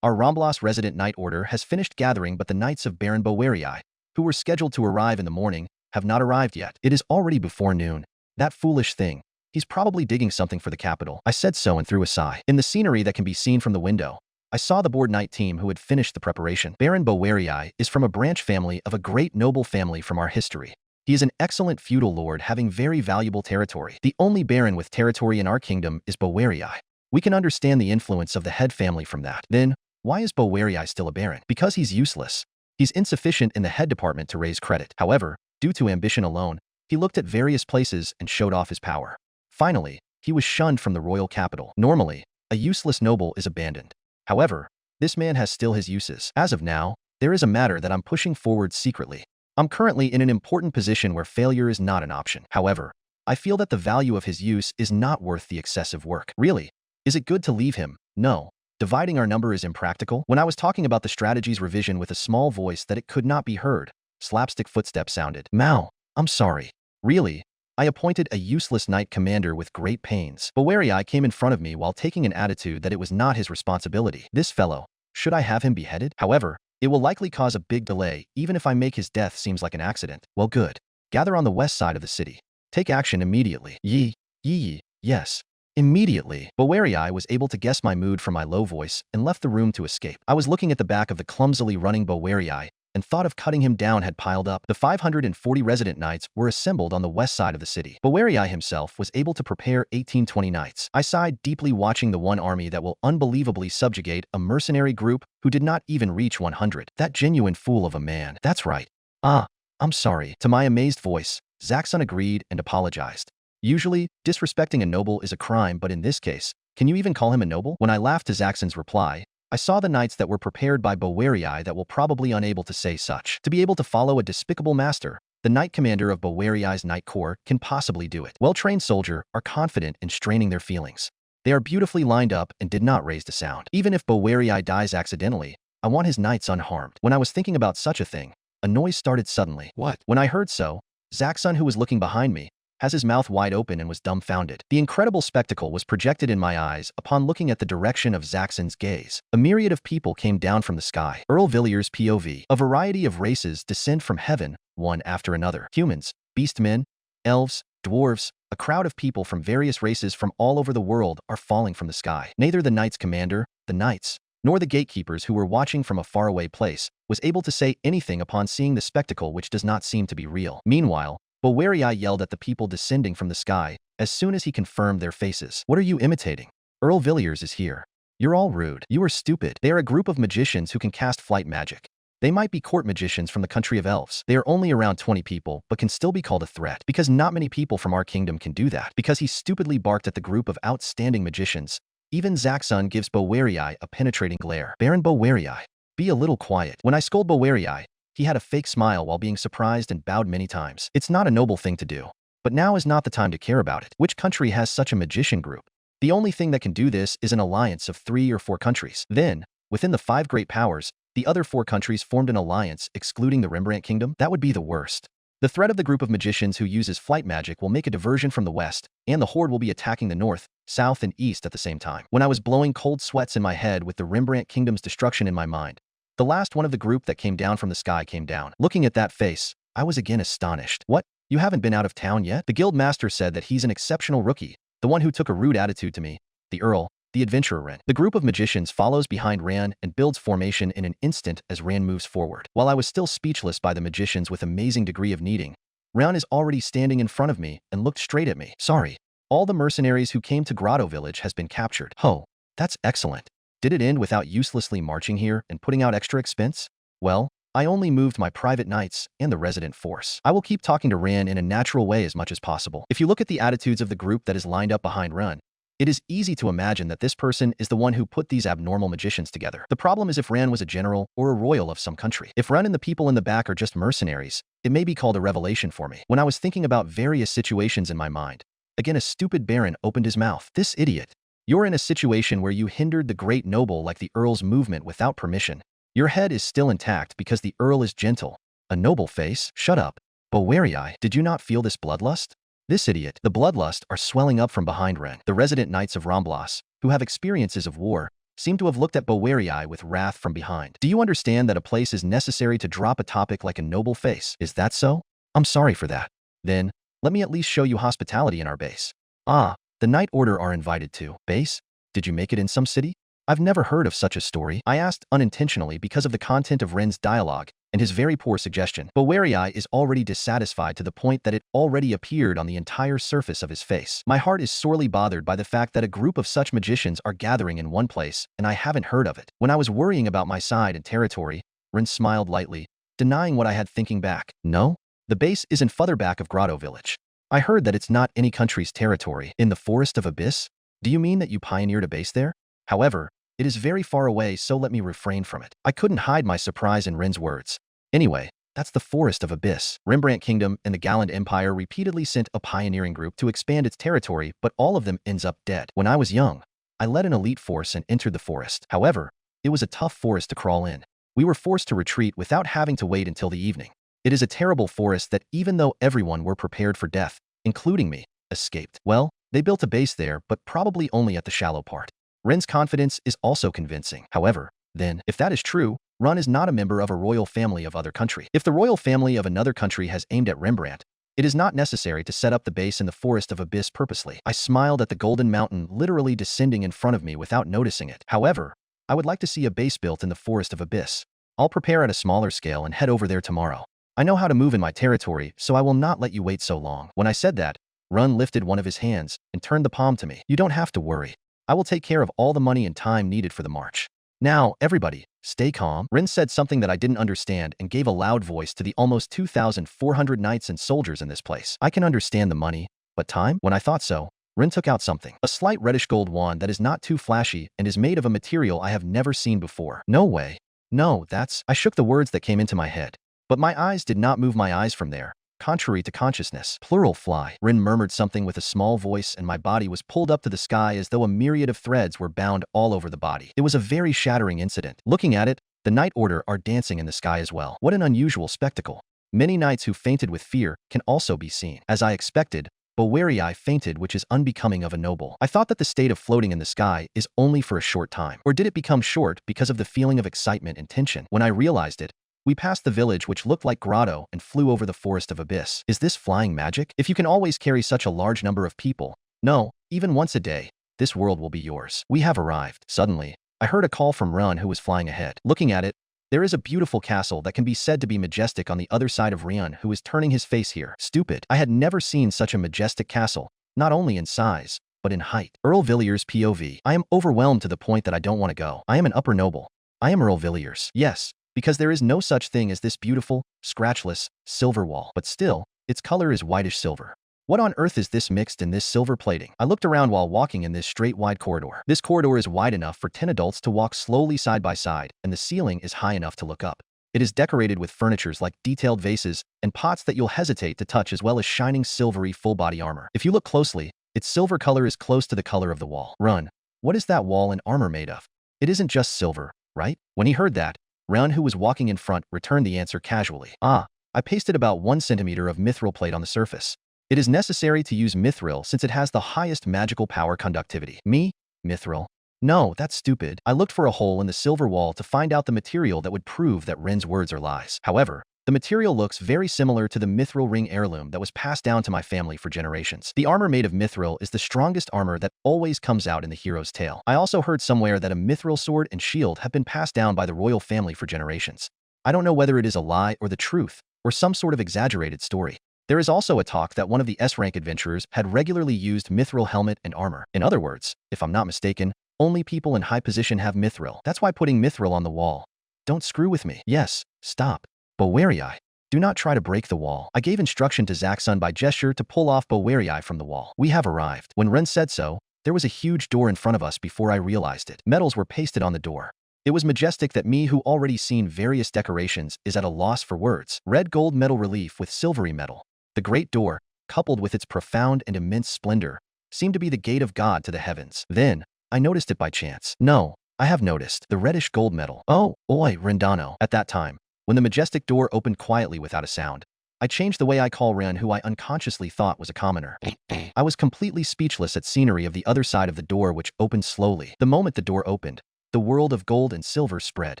Our Ramblas resident knight order has finished gathering, but the knights of Baron Bowerii, who were scheduled to arrive in the morning, have not arrived yet. It is already before noon. That foolish thing. He's probably digging something for the capital. I said so and threw a sigh. In the scenery that can be seen from the window, I saw the board knight team who had finished the preparation. Baron Bowerii is from a branch family of a great noble family from our history. He is an excellent feudal lord having very valuable territory. The only baron with territory in our kingdom is Bowerii. We can understand the influence of the head family from that. Then, why is Bowerii still a baron? Because he's useless. He's insufficient in the head department to raise credit. However, due to ambition alone, he looked at various places and showed off his power. Finally, he was shunned from the royal capital. Normally, a useless noble is abandoned. However, this man has still his uses. As of now, there is a matter that I'm pushing forward secretly. I'm currently in an important position where failure is not an option. However, I feel that the value of his use is not worth the excessive work. Really? Is it good to leave him? No. Dividing our number is impractical. When I was talking about the strategy's revision with a small voice that it could not be heard, slapstick footsteps sounded. Mao, I'm sorry. Really? I appointed a useless knight commander with great pains. Bowerii came in front of me while taking an attitude that it was not his responsibility. This fellow, should I have him beheaded? However, it will likely cause a big delay, even if I make his death seems like an accident. Well, good. Gather on the west side of the city. Take action immediately. Yes. Immediately. Bowerii was able to guess my mood from my low voice and left the room to escape. I was looking at the back of the clumsily running Bowerii and thought of cutting him down had piled up. The 540 resident knights were assembled on the west side of the city. Bowerii himself was able to prepare 1820 knights. I sighed deeply watching the one army that will unbelievably subjugate a mercenary group who did not even reach 100. That genuine fool of a man. That's right. I'm sorry. To my amazed voice, Zaxxon agreed and apologized. Usually, disrespecting a noble is a crime, but in this case, can you even call him a noble? When I laughed to Zaxxon's reply, I saw the knights that were prepared by Bowerii that will probably unable to say such. To be able to follow a despicable master, the knight commander of Bowerei's knight corps can possibly do it. Well-trained soldiers are confident in straining their feelings. They are beautifully lined up and did not raise a sound. Even if Bowerii dies accidentally, I want his knights unharmed. When I was thinking about such a thing, a noise started suddenly. What? When I heard so, Zaxxon, who was looking behind me, has his mouth wide open and was dumbfounded. The incredible spectacle was projected in my eyes upon looking at the direction of Zaxxon's gaze. A myriad of people came down from the sky. Earl Villiers POV. A variety of races descend from heaven, one after another. Humans, beastmen, elves, dwarves, a crowd of people from various races from all over the world are falling from the sky. Neither the knight's commander, the knights, nor the gatekeepers who were watching from a faraway place was able to say anything upon seeing the spectacle, which does not seem to be real. Meanwhile, Bowerii yelled at the people descending from the sky as soon as he confirmed their faces. What are you imitating? Earl Villiers is here. You're all rude. You are stupid. They are a group of magicians who can cast flight magic. They might be court magicians from the country of elves. They are only around 20 people, but can still be called a threat, because not many people from our kingdom can do that. Because he stupidly barked at the group of outstanding magicians, even Zaxxon gives Bowerii a penetrating glare. Baron Bowerii, be a little quiet. When I scold Bowerii, he had a fake smile while being surprised and bowed many times. It's not a noble thing to do, but now is not the time to care about it. Which country has such a magician group? The only thing that can do this is an alliance of 3 or 4 countries. Then, within the 5 great powers, the other 4 countries formed an alliance, excluding the Rembrandt Kingdom. That would be the worst. The threat of the group of magicians who uses flight magic will make a diversion from the west, and the horde will be attacking the north, south, and east at the same time. When I was blowing cold sweats in my head with the Rembrandt Kingdom's destruction in my mind, the last one of the group that came down from the sky came down. Looking at that face, I was again astonished. What? You haven't been out of town yet? The guild master said that he's an exceptional rookie, the one who took a rude attitude to me, the Earl, the adventurer Ren. The group of magicians follows behind Ran and builds formation in an instant as Ran moves forward. While I was still speechless by the magicians with amazing degree of kneading, Ran is already standing in front of me and looked straight at me. Sorry. All the mercenaries who came to Grotto village has been captured. Oh, that's excellent. Did it end without uselessly marching here and putting out extra expense? Well, I only moved my private knights and the resident force. I will keep talking to Ren in a natural way as much as possible. If you look at the attitudes of the group that is lined up behind Ren, it is easy to imagine that this person is the one who put these abnormal magicians together. The problem is if Ren was a general or a royal of some country. If Ren and the people in the back are just mercenaries, it may be called a revelation for me. When I was thinking about various situations in my mind, again a stupid baron opened his mouth. This idiot. You're in a situation where you hindered the great noble like the Earl's movement without permission. Your head is still intact because the Earl is gentle. A noble face? Shut up. Bowerii, did you not feel this bloodlust? This idiot. The bloodlust are swelling up from behind Ren. The resident knights of Ramblas, who have experiences of war, seem to have looked at Bowerii with wrath from behind. Do you understand that a place is necessary to drop a topic like a noble face? Is that so? I'm sorry for that. Then, let me at least show you hospitality in our base. Ah, the Knight Order are invited to. Base? Did you make it in some city? I've never heard of such a story. I asked unintentionally because of the content of Ren's dialogue and his very poor suggestion. Bowerii is already dissatisfied to the point that it already appeared on the entire surface of his face. My heart is sorely bothered by the fact that a group of such magicians are gathering in one place, and I haven't heard of it. When I was worrying about my side and territory, Ren smiled lightly, denying what I had thinking back. No? The base isn't further back of Grotto village. I heard that it's not any country's territory. In the Forest of Abyss? Do you mean that you pioneered a base there? However, it is very far away, so let me refrain from it. I couldn't hide my surprise in Ren's words. Anyway, that's the Forest of Abyss. Rembrandt Kingdom and the Gallant Empire repeatedly sent a pioneering group to expand its territory, but all of them ends up dead. When I was young, I led an elite force and entered the forest. However, it was a tough forest to crawl in. We were forced to retreat without having to wait until the evening. It is a terrible forest that even though everyone were prepared for death, including me, escaped. Well, they built a base there, but probably only at the shallow part. Ren's confidence is also convincing. However, then, if that is true, Ren is not a member of a royal family of other country. If the royal family of another country has aimed at Rembrandt, it is not necessary to set up the base in the Forest of Abyss purposely. I smiled at the golden mountain literally descending in front of me without noticing it. However, I would like to see a base built in the Forest of Abyss. I'll prepare at a smaller scale and head over there tomorrow. I know how to move in my territory, so I will not let you wait so long. When I said that, Ren lifted one of his hands and turned the palm to me. You don't have to worry. I will take care of all the money and time needed for the march. Now, everybody, stay calm. Ren said something that I didn't understand and gave a loud voice to the almost 2,400 knights and soldiers in this place. I can understand the money, but time? When I thought so, Ren took out something. A slight reddish gold wand that is not too flashy and is made of a material I have never seen before. No way. No, that's... I shook the words that came into my head. But my eyes did not move my eyes from there. Contrary to consciousness. Plural fly. Ren murmured something with a small voice and my body was pulled up to the sky as though a myriad of threads were bound all over the body. It was a very shattering incident. Looking at it, the Knight Order are dancing in the sky as well. What an unusual spectacle. Many knights who fainted with fear can also be seen. As I expected, Bowerii fainted, which is unbecoming of a noble. I thought that the state of floating in the sky is only for a short time. Or did it become short because of the feeling of excitement and tension? When I realized it, we passed the village which looked like Grotto and flew over the Forest of Abyss. Is this flying magic? If you can always carry such a large number of people, no, even once a day, this world will be yours. We have arrived. Suddenly, I heard a call from Ren who was flying ahead. Looking at it, there is a beautiful castle that can be said to be majestic on the other side of Ren who is turning his face here. Stupid. I had never seen such a majestic castle, not only in size, but in height. Earl Villiers POV. I am overwhelmed to the point that I don't want to go. I am an upper noble. I am Earl Villiers. Yes. Because there is no such thing as this beautiful, scratchless, silver wall. But still, its color is whitish silver. What on earth is this mixed in this silver plating? I looked around while walking in this straight wide corridor. This corridor is wide enough for 10 adults to walk slowly side by side, and the ceiling is high enough to look up. It is decorated with furnitures like detailed vases and pots that you'll hesitate to touch, as well as shining silvery full-body armor. If you look closely, its silver color is close to the color of the wall. Ren, what is that wall and armor made of? It isn't just silver, right? When he heard that, Ren, who was walking in front, returned the answer casually. Ah, I pasted about 1 centimeter of mithril plate on the surface. It is necessary to use mithril since it has the highest magical power conductivity. Me? Mithril? No, that's stupid. I looked for a hole in the silver wall to find out the material that would prove that Ren's words are lies. However, the material looks very similar to the mithril ring heirloom that was passed down to my family for generations. The armor made of mithril is the strongest armor that always comes out in the hero's tale. I also heard somewhere that a mithril sword and shield have been passed down by the royal family for generations. I don't know whether it is a lie or the truth, or some sort of exaggerated story. There is also a talk that one of the S-rank adventurers had regularly used mithril helmet and armor. In other words, if I'm not mistaken, only people in high position have mithril. That's why putting mithril on the wall Don't screw with me. Yes, stop. Bowerii. Do not try to break the wall. I gave instruction to Zaxun by gesture to pull off Bowerii from the wall. We have arrived. When Ren said so, there was a huge door in front of us before I realized it. Metals were pasted on the door. It was majestic that me, who already seen various decorations, is at a loss for words. Red gold metal relief with silvery metal. The great door, coupled with its profound and immense splendor, seemed to be the gate of God to the heavens. Then, I noticed it by chance. No, I have noticed the reddish gold metal. Oh, oi, Rendano. At that time, when the majestic door opened quietly without a sound, I changed the way I call Ren, who I unconsciously thought was a commoner. I was completely speechless at scenery of the other side of the door, which opened slowly. The moment the door opened, the world of gold and silver spread.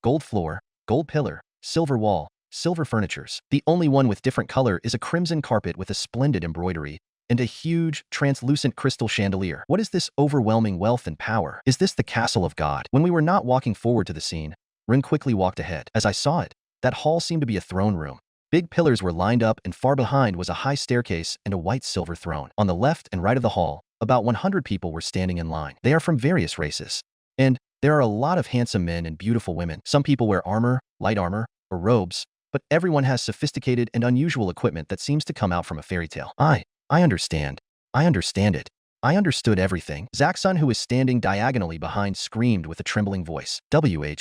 Gold floor, gold pillar, silver wall, silver furnitures. The only one with different color is a crimson carpet with a splendid embroidery and a huge, translucent crystal chandelier. What is this overwhelming wealth and power? Is this the castle of God? When we were not walking forward to the scene, Ren quickly walked ahead. As I saw it, that hall seemed to be a throne room. Big pillars were lined up, and far behind was a high staircase and a white silver throne. On the left and right of the hall, about 100 people were standing in line. They are from various races. And there are a lot of handsome men and beautiful women. Some people wear armor, light armor, or robes, but everyone has sophisticated and unusual equipment that seems to come out from a fairy tale. I understand. I understand it. I understood everything. Zaxun, who was standing diagonally behind, screamed with a trembling voice.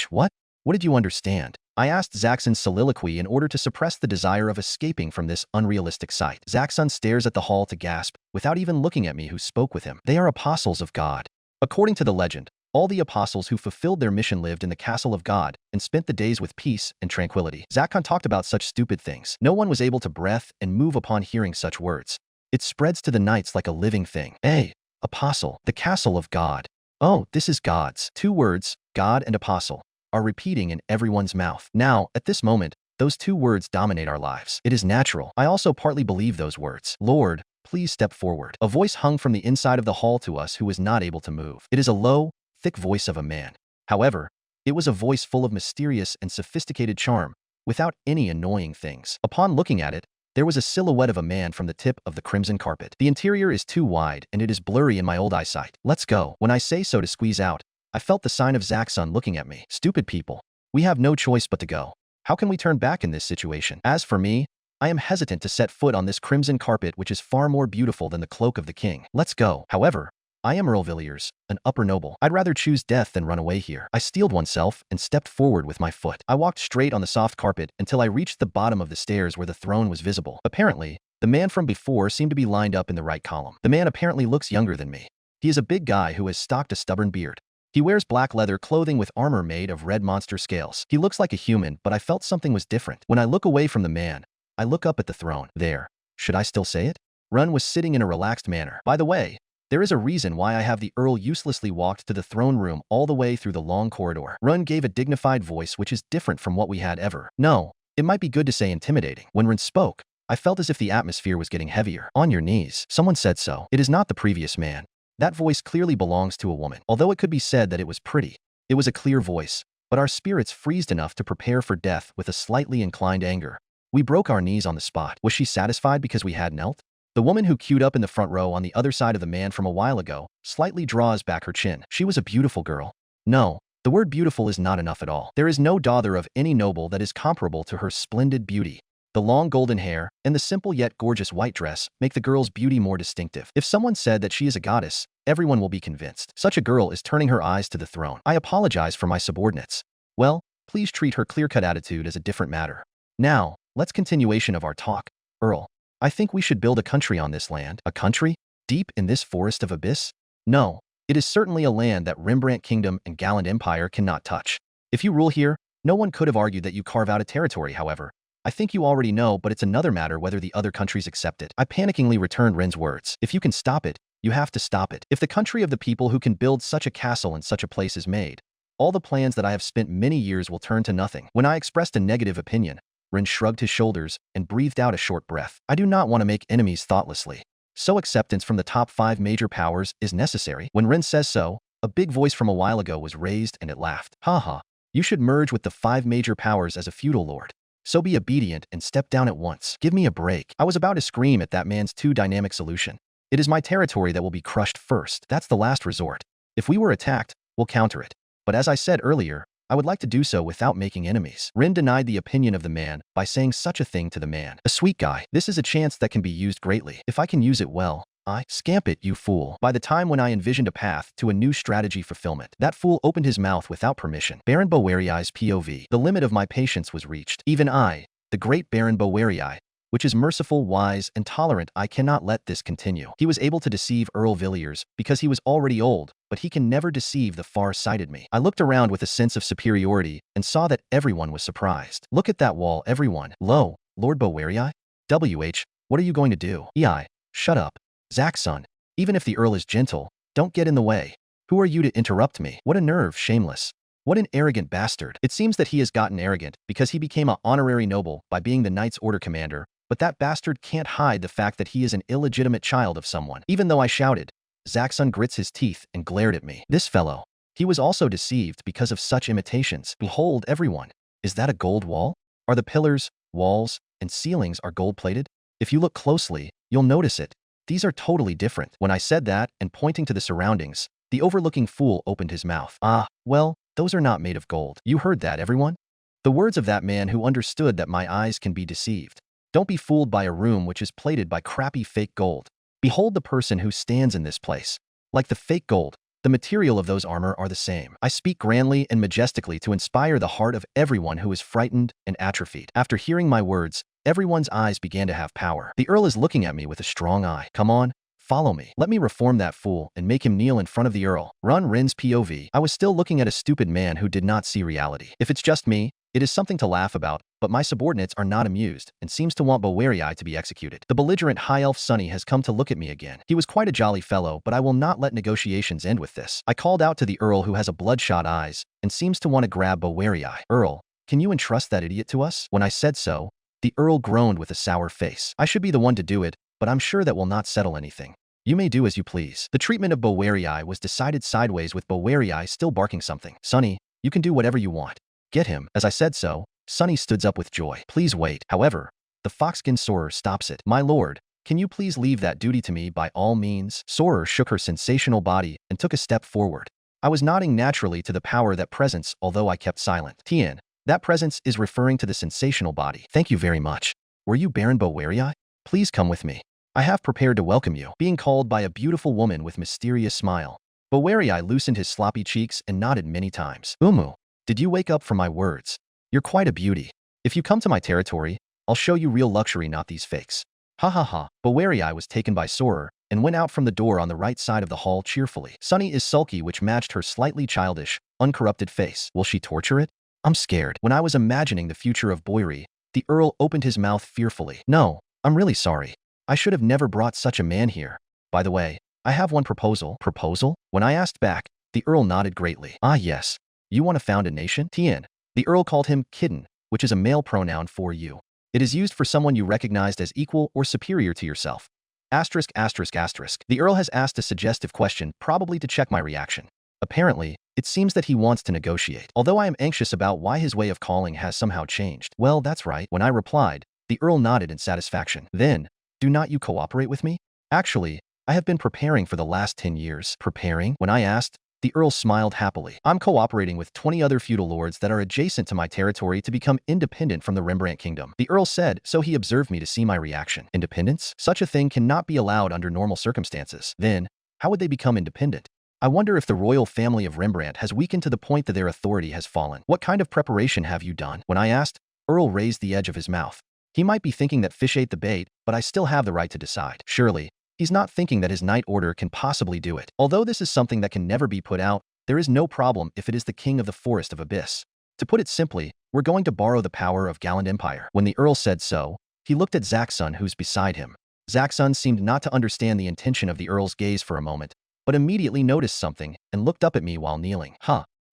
What? What did you understand? I asked Zaxun's soliloquy in order to suppress the desire of escaping from this unrealistic sight. Zaxun stares at the hall to gasp, without even looking at me who spoke with him. They are apostles of God. According to the legend, all the apostles who fulfilled their mission lived in the castle of God and spent the days with peace and tranquility. Zaxun talked about such stupid things. No one was able to breathe and move upon hearing such words. It spreads to the nights like a living thing. Hey, apostle, the castle of God. Oh, this is God's. 2 words, God and apostle, are repeating in everyone's mouth. Now, at this moment, those 2 words dominate our lives. It is natural. I also partly believe those words. Lord, please step forward. A voice hung from the inside of the hall to us who was not able to move. It is a low, thick voice of a man. However, it was a voice full of mysterious and sophisticated charm, without any annoying things. Upon looking at it, there was a silhouette of a man from the tip of the crimson carpet. The interior is too wide and it is blurry in my old eyesight. Let's go. When I say so to squeeze out, I felt the sign of Zaxun looking at me. Stupid people. We have no choice but to go. How can we turn back in this situation? As for me, I am hesitant to set foot on this crimson carpet, which is far more beautiful than the cloak of the king. Let's go. However, I am Earl Villiers, an upper noble. I'd rather choose death than run away here. I steeled oneself and stepped forward with my foot. I walked straight on the soft carpet until I reached the bottom of the stairs where the throne was visible. Apparently, the man from before seemed to be lined up in the right column. The man apparently looks younger than me. He is a big guy who has stocked a stubborn beard. He wears black leather clothing with armor made of red monster scales. He looks like a human, but I felt something was different. When I look away from the man, I look up at the throne. There. Should I still say it? Run was sitting in a relaxed manner. By the way, there is a reason why I have the Earl uselessly walked to the throne room all the way through the long corridor. Run gave a dignified voice which is different from what we had ever. No, it might be good to say intimidating. When Run spoke, I felt as if the atmosphere was getting heavier. On your knees. Someone said so. It is not the previous man. That voice clearly belongs to a woman. Although it could be said that it was pretty, it was a clear voice, but our spirits freezed enough to prepare for death with a slightly inclined anger. We broke our knees on the spot. Was she satisfied because we had knelt? The woman who queued up in the front row on the other side of the man from a while ago slightly draws back her chin. She was a beautiful girl. No, the word beautiful is not enough at all. There is no daughter of any noble that is comparable to her splendid beauty. The long golden hair and the simple yet gorgeous white dress make the girl's beauty more distinctive. If someone said that she is a goddess, everyone will be convinced. Such a girl is turning her eyes to the throne. I apologize for my subordinates. Well, please treat her clear-cut attitude as a different matter. Now, let's continuation of our talk. Earl, I think we should build a country on this land. A country? Deep in this forest of abyss? No, it is certainly a land that Rembrandt Kingdom and Gallant Empire cannot touch. If you rule here, no one could have argued that you carve out a territory. However, I think you already know, but it's another matter whether the other countries accept it. I panickingly returned Ren's words. If you can stop it, you have to stop it. If the country of the people who can build such a castle in such a place is made, all the plans that I have spent many years will turn to nothing. When I expressed a negative opinion, Ren shrugged his shoulders and breathed out a short breath. I do not want to make enemies thoughtlessly. So acceptance from the top 5 major powers is necessary. When Ren says so, a big voice from a while ago was raised and it laughed. Haha, you should merge with the 5 major powers as a feudal lord. So be obedient and step down at once. Give me a break. I was about to scream at that man's too dynamic solution. It is my territory that will be crushed first. That's the last resort. If we were attacked, we'll counter it. But as I said earlier, I would like to do so without making enemies. Rin denied the opinion of the man by saying such a thing to the man. A sweet guy. This is a chance that can be used greatly. If I can use it well, scamp it, you fool. By the time when I envisioned a path to a new strategy fulfillment, that fool opened his mouth without permission. Baron Bowerii POV. The limit of my patience was reached. Even I, the great Baron Bowerii, which is merciful, wise, and tolerant, I cannot let this continue. He was able to deceive Earl Villiers because he was already old, but he can never deceive the far-sighted me. I looked around with a sense of superiority and saw that everyone was surprised. Look at that wall, everyone. Lo, Lord Bowerii? WH, what are you going to do? EI, shut up. Zaxxon, even if the Earl is gentle, don't get in the way. Who are you to interrupt me? What a nerve, shameless. What an arrogant bastard. It seems that he has gotten arrogant because he became an honorary noble by being the Knight's Order commander, but that bastard can't hide the fact that he is an illegitimate child of someone. Even though I shouted, Zaxxon grits his teeth and glared at me. This fellow. He was also deceived because of such imitations. Behold, everyone. Is that a gold wall? Are the pillars, walls, and ceilings are gold-plated? If you look closely, you'll notice it. These are totally different. When I said that, and pointing to the surroundings, the overlooking fool opened his mouth. Well, those are not made of gold. You heard that, everyone? The words of that man who understood that my eyes can be deceived. Don't be fooled by a room which is plated by crappy fake gold. Behold the person who stands in this place. Like the fake gold, the material of those armor are the same. I speak grandly and majestically to inspire the heart of everyone who is frightened and atrophied. After hearing my words, everyone's eyes began to have power. The Earl is looking at me with a strong eye. Come on, follow me. Let me reform that fool and make him kneel in front of the Earl. Run Rin's POV. I was still looking at a stupid man who did not see reality. If it's just me, it is something to laugh about, but my subordinates are not amused and seems to want Bowerii to be executed. The belligerent high elf Sonny has come to look at me again. He was quite a jolly fellow, but I will not let negotiations end with this. I called out to the Earl who has a bloodshot eyes and seems to want to grab Bowerii. Earl, can you entrust that idiot to us? When I said so, the Earl groaned with a sour face. I should be the one to do it, but I'm sure that will not settle anything. You may do as you please. The treatment of Bowerii was decided sideways with Bowerii still barking something. Sonny, you can do whatever you want. Get him. As I said so, Sonny stood up with joy. Please wait. However, the foxskin Sorer stops it. My lord, can you please leave that duty to me by all means? Sorer shook her sensational body and took a step forward. I was nodding naturally to the power that presence, although I kept silent. Tien, that presence is referring to the sensational body. Thank you very much. Were you Baron Bowerii? Please come with me. I have prepared to welcome you. Being called by a beautiful woman with mysterious smile. Bowerii loosened his sloppy cheeks and nodded many times. Umu. Did you wake up from my words? You're quite a beauty. If you come to my territory, I'll show you real luxury, not these fakes. Ha ha ha. Bowerii was taken by Sorer and went out from the door on the right side of the hall cheerfully. Sonny is sulky, which matched her slightly childish, uncorrupted face. Will she torture it? I'm scared. When I was imagining the future of Boiri, the Earl opened his mouth fearfully. No, I'm really sorry. I should have never brought such a man here. By the way, I have one proposal. Proposal? When I asked back, the Earl nodded greatly. Ah yes. You want to found a nation? Tien. The Earl called him kitten, which is a male pronoun for you. It is used for someone you recognized as equal or superior to yourself. Asterisk, asterisk, asterisk. The Earl has asked a suggestive question, probably to check my reaction. Apparently, it seems that he wants to negotiate. Although I am anxious about why his way of calling has somehow changed. Well, that's right. When I replied, the Earl nodded in satisfaction. Then, do not you cooperate with me? Actually, I have been preparing for the last 10 years. Preparing? When I asked, the Earl smiled happily. I'm cooperating with 20 other feudal lords that are adjacent to my territory to become independent from the Rembrandt Kingdom. The Earl said, so he observed me to see my reaction. Independence? Such a thing cannot be allowed under normal circumstances. Then, how would they become independent? I wonder if the royal family of Rembrandt has weakened to the point that their authority has fallen. What kind of preparation have you done? When I asked, Earl raised the edge of his mouth. He might be thinking that fish ate the bait, but I still have the right to decide. Surely, he's not thinking that his knight order can possibly do it. Although this is something that can never be put out, there is no problem if it is the king of the Forest of Abyss. To put it simply, we're going to borrow the power of Gallant Empire. When the Earl said so, he looked at Zaxxon, who's beside him. Zaxxon seemed not to understand the intention of the Earl's gaze for a moment, but immediately noticed something and looked up at me while kneeling.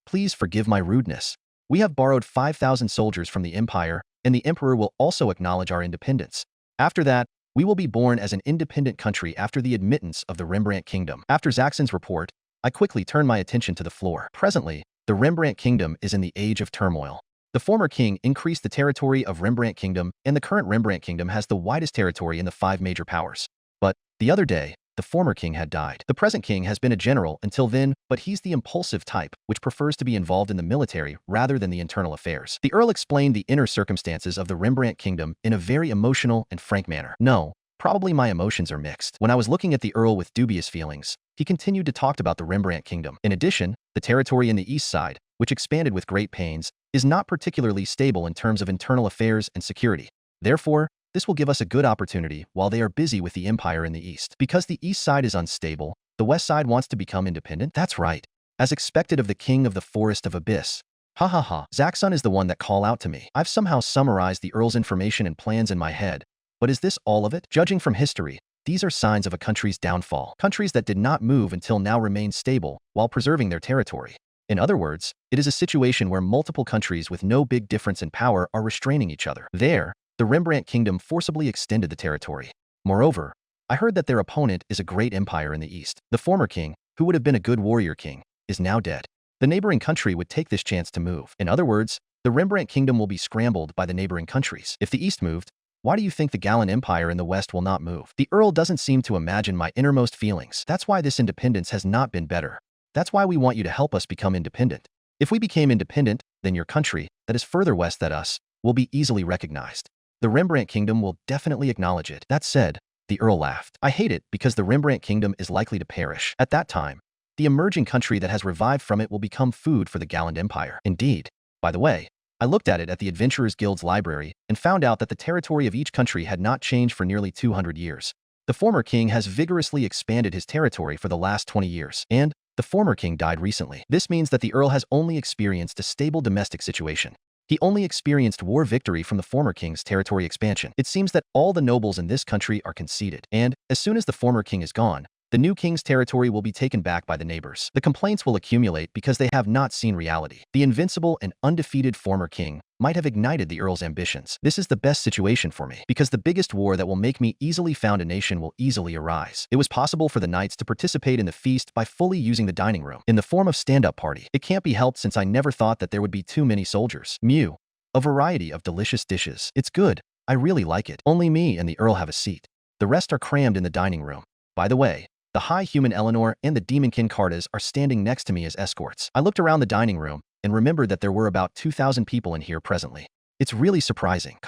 Please forgive my rudeness. We have borrowed 5,000 soldiers from the Empire, and the Emperor will also acknowledge our independence. After that, we will be born as an independent country after the admittance of the Rembrandt Kingdom. After Zaxxon's report, I quickly turned my attention to the floor. Presently, the Rembrandt Kingdom is in the age of turmoil. The former king increased the territory of Rembrandt Kingdom, and the current Rembrandt Kingdom has the widest territory in the 5 major powers. But, the other day, the former king had died. The present king has been a general until then, but he's the impulsive type, which prefers to be involved in the military rather than the internal affairs. The Earl explained the inner circumstances of the Rembrandt kingdom in a very emotional and frank manner. No, probably my emotions are mixed. When I was looking at the Earl with dubious feelings, he continued to talk about the Rembrandt kingdom. In addition, the territory in the east side, which expanded with great pains, is not particularly stable in terms of internal affairs and security. Therefore, this will give us a good opportunity while they are busy with the empire in the east. Because the east side is unstable, the west side wants to become independent? That's right. As expected of the king of the forest of abyss. Ha ha ha. Zaxxon is the one that called out to me. I've somehow summarized the Earl's information and plans in my head. But is this all of it? Judging from history, these are signs of a country's downfall. Countries that did not move until now remain stable while preserving their territory. In other words, it is a situation where multiple countries with no big difference in power are restraining each other. There, the Rembrandt kingdom forcibly extended the territory. Moreover, I heard that their opponent is a great empire in the east. The former king, who would have been a good warrior king, is now dead. The neighboring country would take this chance to move. In other words, the Rembrandt kingdom will be scrambled by the neighboring countries. If the east moved, why do you think the Gallant Empire in the west will not move? The Earl doesn't seem to imagine my innermost feelings. That's why this independence has not been better. That's why we want you to help us become independent. If we became independent, then your country, that is further west than us, will be easily recognized. The Rembrandt kingdom will definitely acknowledge it. That said, the Earl laughed. I hate it because the Rembrandt kingdom is likely to perish. At that time, the emerging country that has revived from it will become food for the Gallant Empire. Indeed. By the way, I looked at it at the Adventurers Guild's library and found out that the territory of each country had not changed for nearly 200 years. The former king has vigorously expanded his territory for the last 20 years, and the former king died recently. This means that the Earl has only experienced a stable domestic situation. He only experienced war victory from the former king's territory expansion. It seems that all the nobles in this country are conceited, and as soon as the former king is gone, the new king's territory will be taken back by the neighbors. The complaints will accumulate because they have not seen reality. The invincible and undefeated former king might have ignited the Earl's ambitions. This is the best situation for me, because the biggest war that will make me easily found a nation will easily arise. It was possible for the knights to participate in the feast by fully using the dining room in the form of stand-up party. It can't be helped since I never thought that there would be too many soldiers. Mew. A variety of delicious dishes. It's good. I really like it. Only me and the Earl have a seat. The rest are crammed in the dining room. By the way, the high human Eleanor and the demonkin Cartas are standing next to me as escorts. I looked around the dining room and remembered that there were about 2,000 people in here presently. It's really surprising.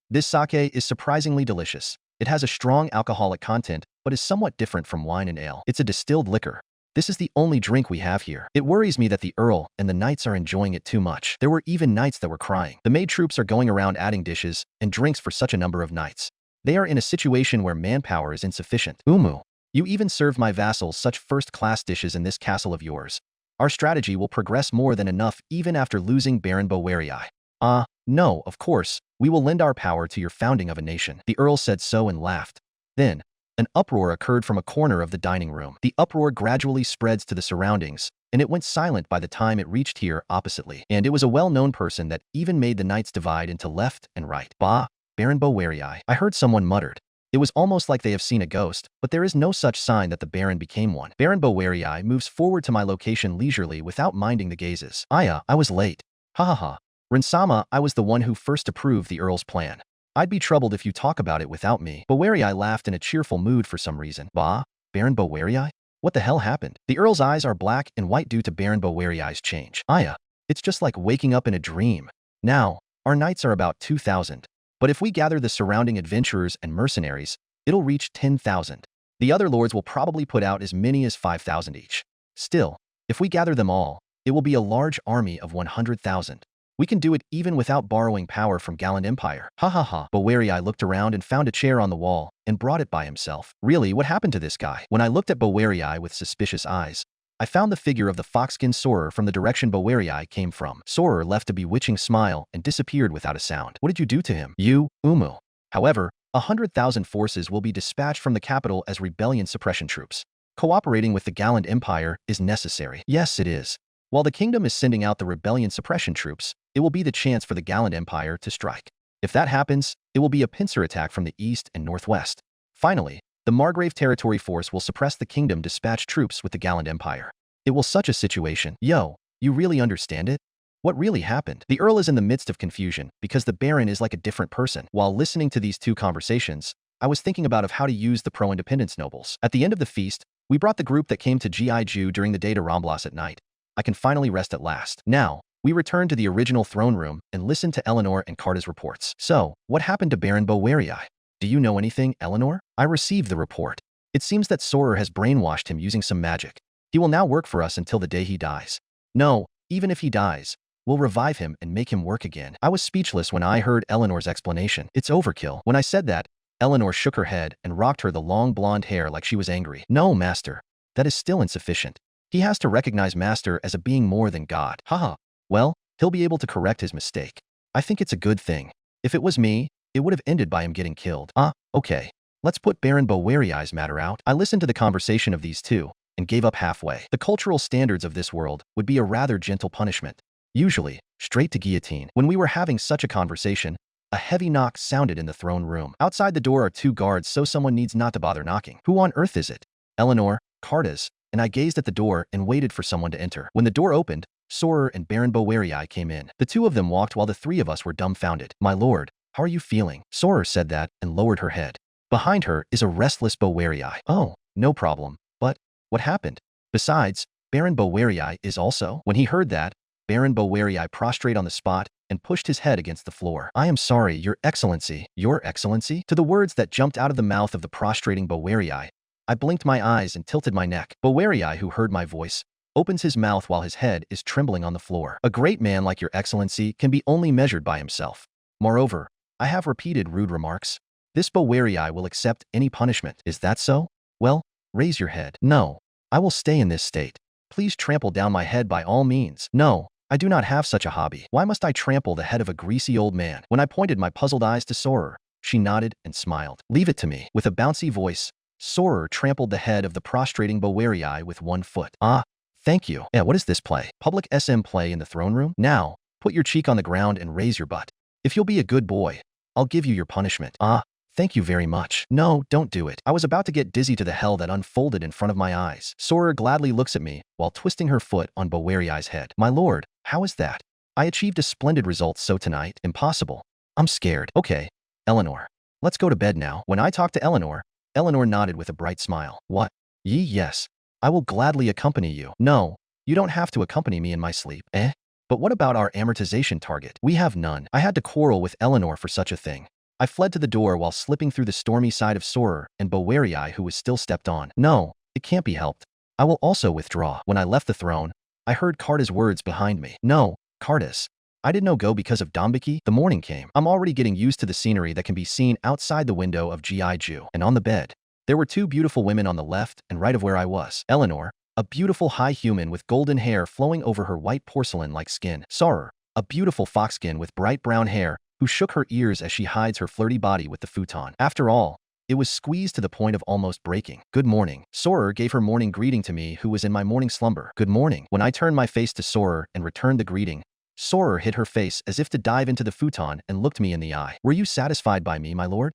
This sake is surprisingly delicious. It has a strong alcoholic content, but is somewhat different from wine and ale. It's a distilled liquor. This is the only drink we have here. It worries me that the Earl and the knights are enjoying it too much. There were even knights that were crying. The maid troops are going around adding dishes and drinks for such a number of knights. They are in a situation where manpower is insufficient. Umu. You even served my vassals such first-class dishes in this castle of yours. Our strategy will progress more than enough even after losing Baron Bowerii. No, of course, we will lend our power to your founding of a nation. The Earl said so and laughed. Then, an uproar occurred from a corner of the dining room. The uproar gradually spreads to the surroundings, and it went silent by the time it reached here oppositely. And it was a well-known person that even made the knights divide into left and right. Bah, Baron Bowerii. I heard someone muttered. It was almost like they have seen a ghost, but there is no such sign that the Baron became one. Baron Bowerii moves forward to my location leisurely without minding the gazes. I was late. Ha ha ha. Rinsama, I was the one who first approved the Earl's plan. I'd be troubled if you talk about it without me. Bowerii laughed in a cheerful mood for some reason. Bah, Baron Bowerii? What the hell happened? The Earl's eyes are black and white due to Baron Bowerei's change. It's just like waking up in a dream. Now, our knights are about 2,000. But if we gather the surrounding adventurers and mercenaries, it'll reach 10,000. The other lords will probably put out as many as 5,000 each. Still, if we gather them all, it will be a large army of 100,000. We can do it even without borrowing power from Gallant Empire. Ha ha ha. Bowerii looked around and found a chair on the wall and brought it by himself. Really, what happened to this guy? When I looked at Bowerii with suspicious eyes, I found the figure of the fox-skinned Sorer from the direction Bowerii came from. Sorer left a bewitching smile and disappeared without a sound. What did you do to him? You, Umu. However, 100,000 forces will be dispatched from the capital as rebellion suppression troops. Cooperating with the Gallant Empire is necessary. Yes, it is. While the kingdom is sending out the rebellion suppression troops, it will be the chance for the Gallant Empire to strike. If that happens, it will be a pincer attack from the east and northwest. Finally, the Margrave Territory Force will suppress the kingdom dispatch troops with the Gallant Empire. It will such a situation. Yo, you really understand it? What really happened? The Earl is in the midst of confusion because the Baron is like a different person. While listening to these two conversations, I was thinking about how to use the pro-independence nobles. At the end of the feast, we brought the group that came to Giju during the day to Ramblas at night. I can finally rest at last. Now, we return to the original throne room and listen to Eleanor and Carta's reports. So, what happened to Baron Bowerii? Do you know anything, Eleanor? I received the report. It seems that Sorer has brainwashed him using some magic. He will now work for us until the day he dies. No, even if he dies, we'll revive him and make him work again. I was speechless when I heard Eleanor's explanation. It's overkill. When I said that, Eleanor shook her head and rocked her the long blonde hair like she was angry. No, Master. That is still insufficient. He has to recognize Master as a being more than God. Haha. Well, he'll be able to correct his mistake. I think it's a good thing. If it was me, it would have ended by him getting killed. Okay. Let's put Baron Bowerei's matter out. I listened to the conversation of these two and gave up halfway. The cultural standards of this world would be a rather gentle punishment. Usually, straight to guillotine. When we were having such a conversation, a heavy knock sounded in the throne room. Outside the door are 2 guards, so someone needs not to bother knocking. Who on earth is it? Eleanor, Cartas, and I gazed at the door and waited for someone to enter. When the door opened, Sorer and Baron Bowerii came in. The 2 of them walked while the 3 of us were dumbfounded. My lord, how are you feeling? Sorer said that and lowered her head. Behind her is a restless Bowerii. Oh, no problem. But what happened? Besides, Baron Bowerii is also. When he heard that, Baron Bowerii prostrate on the spot and pushed his head against the floor. I am sorry, Your Excellency. Your Excellency? To the words that jumped out of the mouth of the prostrating Bowerii, I blinked my eyes and tilted my neck. Bowerii, who heard my voice, opens his mouth while his head is trembling on the floor. A great man like Your Excellency can be only measured by himself. Moreover, I have repeated rude remarks. This Bowerii will accept any punishment. Is that so? Well, raise your head. No, I will stay in this state. Please trample down my head by all means. No, I do not have such a hobby. Why must I trample the head of a greasy old man? When I pointed my puzzled eyes to Sorer, she nodded and smiled. Leave it to me. With a bouncy voice, Sorer trampled the head of the prostrating Bowerii with 1 foot. Thank you. Yeah, what is this play? Public SM play in the throne room? Now, put your cheek on the ground and raise your butt. If you'll be a good boy, I'll give you your punishment. Thank you very much. No, don't do it. I was about to get dizzy to the hell that unfolded in front of my eyes. Sorer gladly looks at me while twisting her foot on Bowerei's head. My lord, how is that? I achieved a splendid result, so tonight? Impossible. I'm scared. Okay, Eleanor. Let's go to bed now. When I talked to Eleanor, Eleanor nodded with a bright smile. What? Yes. I will gladly accompany you. No, you don't have to accompany me in my sleep. But what about our amortization target? We have none. I had to quarrel with Eleanor for such a thing. I fled to the door while slipping through the stormy side of Sorer and Bowerii, who was still stepped on. No, it can't be helped. I will also withdraw. When I left the throne, I heard Carta's words behind me. No, Cartas. I did no go because of Dombiki. The morning came. I'm already getting used to the scenery that can be seen outside the window of Giju. And on the bed, there were 2 beautiful women on the left and right of where I was. Eleanor, a beautiful high human with golden hair flowing over her white porcelain-like skin. Sorer, a beautiful foxskin with bright brown hair, who shook her ears as she hides her flirty body with the futon. After all, it was squeezed to the point of almost breaking. Good morning. Sorer gave her morning greeting to me, who was in my morning slumber. Good morning. When I turned my face to Sorer and returned the greeting, Sorer hid her face as if to dive into the futon and looked me in the eye. Were you satisfied by me, my lord?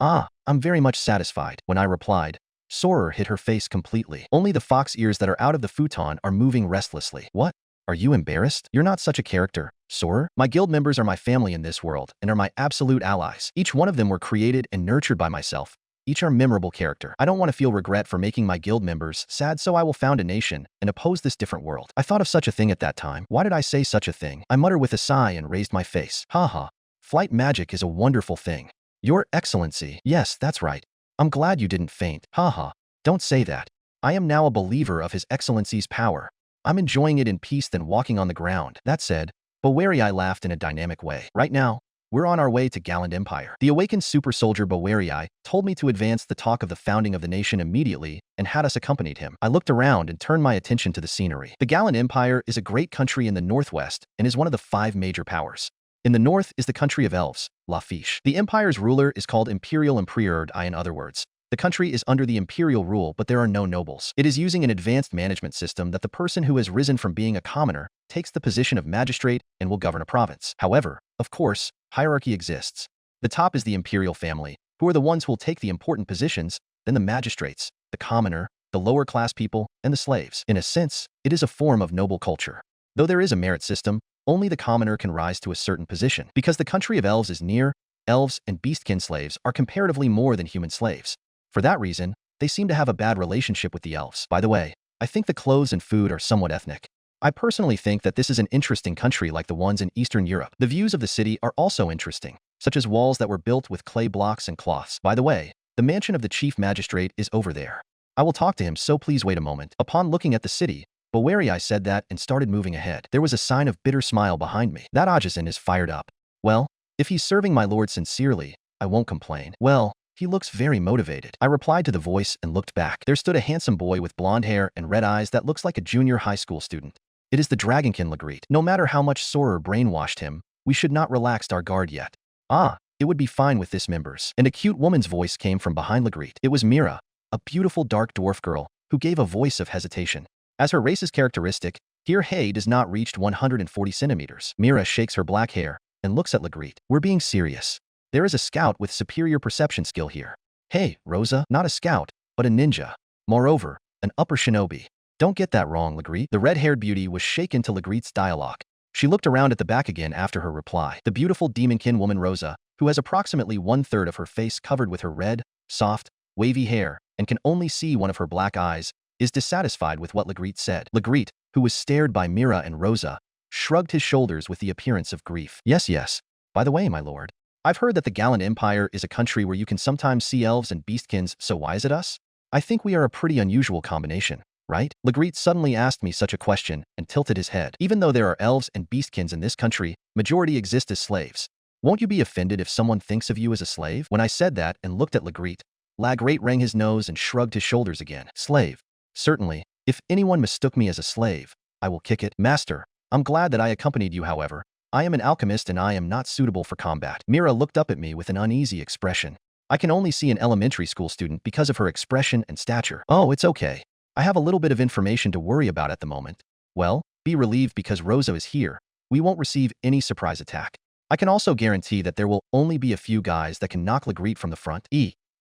I'm very much satisfied. When I replied, Sorer hid her face completely. Only the fox ears that are out of the futon are moving restlessly. What? Are you embarrassed? You're not such a character, Sorer. My guild members are my family in this world and are my absolute allies. Each one of them were created and nurtured by myself. Each are memorable character. I don't want to feel regret for making my guild members sad, so I will found a nation and oppose this different world. I thought of such a thing at that time. Why did I say such a thing? I muttered with a sigh and raised my face. Haha. Flight magic is a wonderful thing. Your Excellency. Yes, that's right. I'm glad you didn't faint. Haha. Don't say that. I am now a believer of His Excellency's power. I'm enjoying it in peace than walking on the ground. That said, Bowerii laughed in a dynamic way. Right now, we're on our way to Gallant Empire. The awakened super soldier Bowerii told me to advance the talk of the founding of the nation immediately and had us accompanied him. I looked around and turned my attention to the scenery. The Gallant Empire is a great country in the northwest and is one of the 5 major powers. In the north is the country of elves, Lafiche. The empire's ruler is called Imperial in other words. The country is under the imperial rule, but there are no nobles. It is using an advanced management system that the person who has risen from being a commoner takes the position of magistrate and will govern a province. However, of course, hierarchy exists. The top is the imperial family, who are the ones who will take the important positions, then the magistrates, the commoner, the lower class people, and the slaves. In a sense, it is a form of noble culture. Though there is a merit system, only the commoner can rise to a certain position. Because the country of elves is near, elves and beastkin slaves are comparatively more than human slaves. For that reason, they seem to have a bad relationship with the elves. By the way, I think the clothes and food are somewhat ethnic. I personally think that this is an interesting country like the ones in Eastern Europe. The views of the city are also interesting, such as walls that were built with clay blocks and cloths. By the way, the mansion of the chief magistrate is over there. I will talk to him, so please wait a moment. Upon looking at the city, Bowerii said that and started moving ahead. There was a sign of bitter smile behind me. That Ajazin is fired up. Well, if he's serving my lord sincerely, I won't complain. Well, he looks very motivated. I replied to the voice and looked back. There stood a handsome boy with blonde hair and red eyes that looks like a junior high school student. It is the Dragonkin Legreet. No matter how much Sorer brainwashed him, we should not relax our guard yet. Ah, it would be fine with this members. And a cute woman's voice came from behind Legreet. It was Mira, a beautiful dark dwarf girl, who gave a voice of hesitation. As her race's characteristic, here Hay does not reach 140 centimeters. Mira shakes her black hair and looks at Legreet. We're being serious. There is a scout with superior perception skill here. Hey, Rosa, not a scout, but a ninja. Moreover, an upper shinobi. Don't get that wrong, Legreet. The red-haired beauty was shaken to Legreet's dialogue. She looked around at the back again after her reply. The beautiful demonkin woman Rosa, who has approximately 1/3 of her face covered with her red, soft, wavy hair, and can only see one of her black eyes, is dissatisfied with what Legreet said. Legreet, who was stared by Mira and Rosa, shrugged his shoulders with the appearance of grief. Yes. By the way, my lord, I've heard that the Gallant Empire is a country where you can sometimes see elves and beastkins, so why is it us? I think we are a pretty unusual combination, right? Legreet suddenly asked me such a question and tilted his head. Even though there are elves and beastkins in this country, majority exist as slaves. Won't you be offended if someone thinks of you as a slave? When I said that and looked at Legreet, Legreet rang his nose and shrugged his shoulders again. Slave. Certainly, if anyone mistook me as a slave, I will kick it. Master, I'm glad that I accompanied you, however. I am an alchemist and I am not suitable for combat. Mira looked up at me with an uneasy expression. I can only see an elementary school student because of her expression and stature. Oh, it's okay. I have a little bit of information to worry about at the moment. Well, be relieved because Rosa is here. We won't receive any surprise attack. I can also guarantee that there will only be a few guys that can knock Legreet from the front.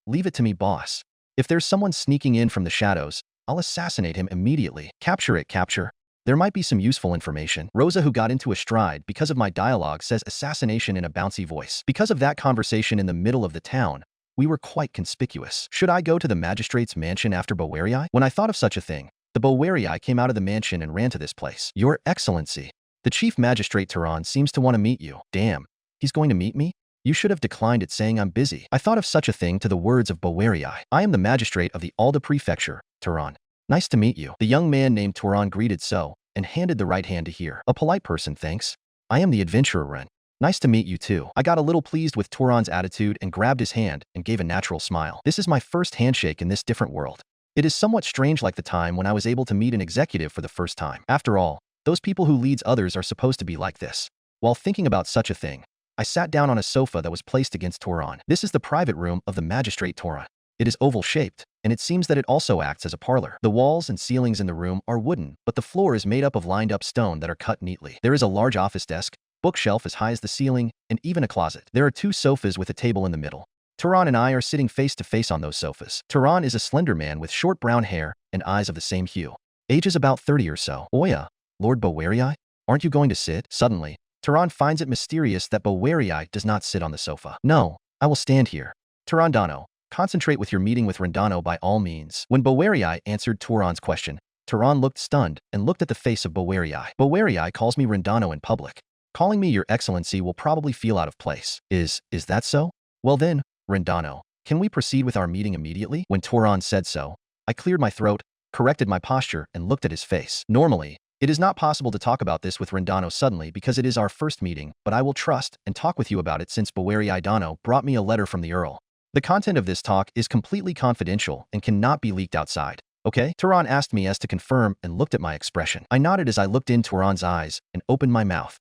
Leave it to me, boss. If there's someone sneaking in from the shadows, I'll assassinate him immediately. Capture it, capture. There might be some useful information. Rosa, who got into a stride because of my dialogue, says assassination in a bouncy voice. Because of that conversation in the middle of the town, we were quite conspicuous. Should I go to the magistrate's mansion after Bowerii? When I thought of such a thing, the Bowerii came out of the mansion and ran to this place. Your Excellency, the chief magistrate Turan seems to want to meet you. Damn, he's going to meet me? You should have declined it saying I'm busy. I thought of such a thing to the words of Bowerii. I am the magistrate of the Alda Prefecture, Turan. Nice to meet you. The young man named Turan greeted so, and handed the right hand to here. A polite person, thanks. I am the adventurer Ren. Nice to meet you too. I got a little pleased with Turan's attitude and grabbed his hand and gave a natural smile. This is my first handshake in this different world. It is somewhat strange, like the time when I was able to meet an executive for the first time. After all, those people who leads others are supposed to be like this. While thinking about such a thing, I sat down on a sofa that was placed against Turan. This is the private room of the magistrate Turan. It is oval-shaped, and it seems that it also acts as a parlor. The walls and ceilings in the room are wooden, but the floor is made up of lined-up stone that are cut neatly. There is a large office desk, bookshelf as high as the ceiling, and even a closet. There are 2 sofas with a table in the middle. Turan and I are sitting face to face on those sofas. Turan is a slender man with short brown hair and eyes of the same hue. Age is about 30 or so. Oya, Lord Bowerii, aren't you going to sit? Suddenly, Turan finds it mysterious that Bowerii does not sit on the sofa. No, I will stand here. Turandano, concentrate with your meeting with Rendano by all means. When Bowerii answered Turan's question, Turan looked stunned and looked at the face of Bowerii. Bowerii calls me Rendano in public. Calling me your excellency will probably feel out of place. Is that so? Well then, Rendano, can we proceed with our meeting immediately? When Turan said so, I cleared my throat, corrected my posture, and looked at his face. Normally, it is not possible to talk about this with Rendano suddenly because it is our first meeting, but I will trust and talk with you about it since Bowerii Dano brought me a letter from the Earl. The content of this talk is completely confidential and cannot be leaked outside. Okay? Turan asked me as to confirm and looked at my expression. I nodded as I looked in Turan's eyes and opened my mouth.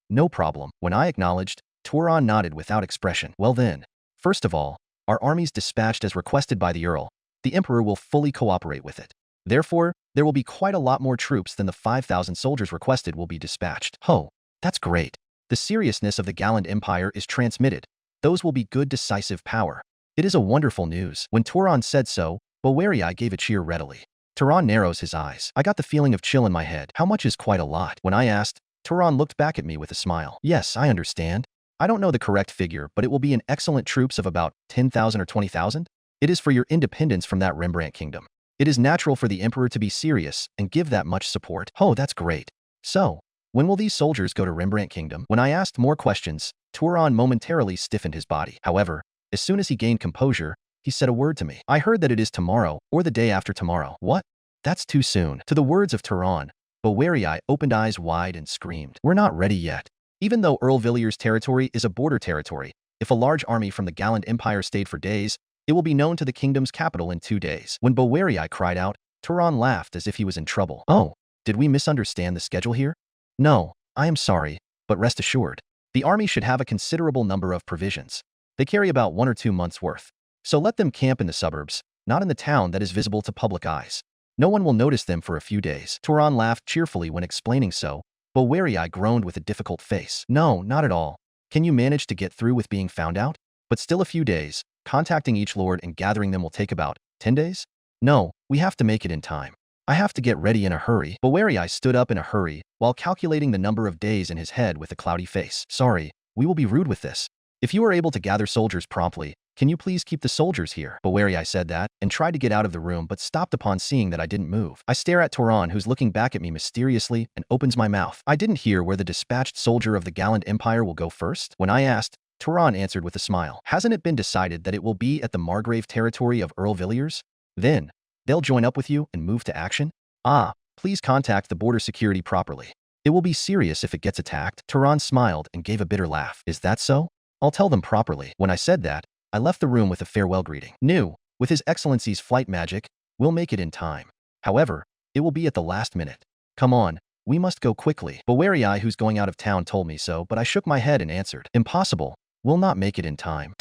No problem. When I acknowledged, Turan nodded without expression. Well then, first of all, our armies dispatched as requested by the Earl. The Emperor will fully cooperate with it. Therefore, there will be quite a lot more troops than the 5,000 soldiers requested will be dispatched. Oh, that's great. The seriousness of the Gallant Empire is transmitted. Those will be good decisive power. It is a wonderful news. When Turan said so, Bowerii gave a cheer readily. Turan narrows his eyes. I got the feeling of chill in my head. How much is quite a lot? When I asked, Turan looked back at me with a smile. Yes, I understand. I don't know the correct figure, but it will be an excellent troops of about 10,000 or 20,000. It is for your independence from that Rembrandt kingdom. It is natural for the emperor to be serious and give that much support. Oh, that's great. So, when will these soldiers go to Rembrandt kingdom? When I asked more questions, Turan momentarily stiffened his body. However, as soon as he gained composure, he said a word to me. I heard that it is tomorrow or the day after tomorrow. What? That's too soon. To the words of Turan, Bowerii opened eyes wide and screamed. We're not ready yet. Even though Earl Villier's territory is a border territory, if a large army from the Gallant Empire stayed for days, it will be known to the kingdom's capital in 2 days. When Bowerii cried out, Turan laughed as if he was in trouble. Oh, did we misunderstand the schedule here? No, I am sorry, but rest assured, the army should have a considerable number of provisions. They carry about 1 or 2 months' worth. So let them camp in the suburbs, not in the town that is visible to public eyes. No one will notice them for a few days. Turan laughed cheerfully when explaining so. Bowerii groaned with a difficult face. No, not at all. Can you manage to get through with being found out? But still a few days. Contacting each lord and gathering them will take about 10 days? No, we have to make it in time. I have to get ready in a hurry. Bowerii stood up in a hurry, while calculating the number of days in his head with a cloudy face. Sorry, we will be rude with this. If you are able to gather soldiers promptly, can you please keep the soldiers here? Bowerii said that, and tried to get out of the room but stopped upon seeing that I didn't move. I stare at Turan, who's looking back at me mysteriously, and opens my mouth. I didn't hear where the dispatched soldier of the Gallant Empire will go first. When I asked, Turan answered with a smile. Hasn't it been decided that it will be at the Margrave territory of Earl Villiers? Then, they'll join up with you and move to action? Ah, please contact the border security properly. It will be serious if it gets attacked. Turan smiled and gave a bitter laugh. Is that so? I'll tell them properly. When I said that, I left the room with a farewell greeting. New, with His Excellency's flight magic, we'll make it in time. However, it will be at the last minute. Come on, we must go quickly. Bowerii, who's going out of town, told me so, but I shook my head and answered, impossible. We'll not make it in time.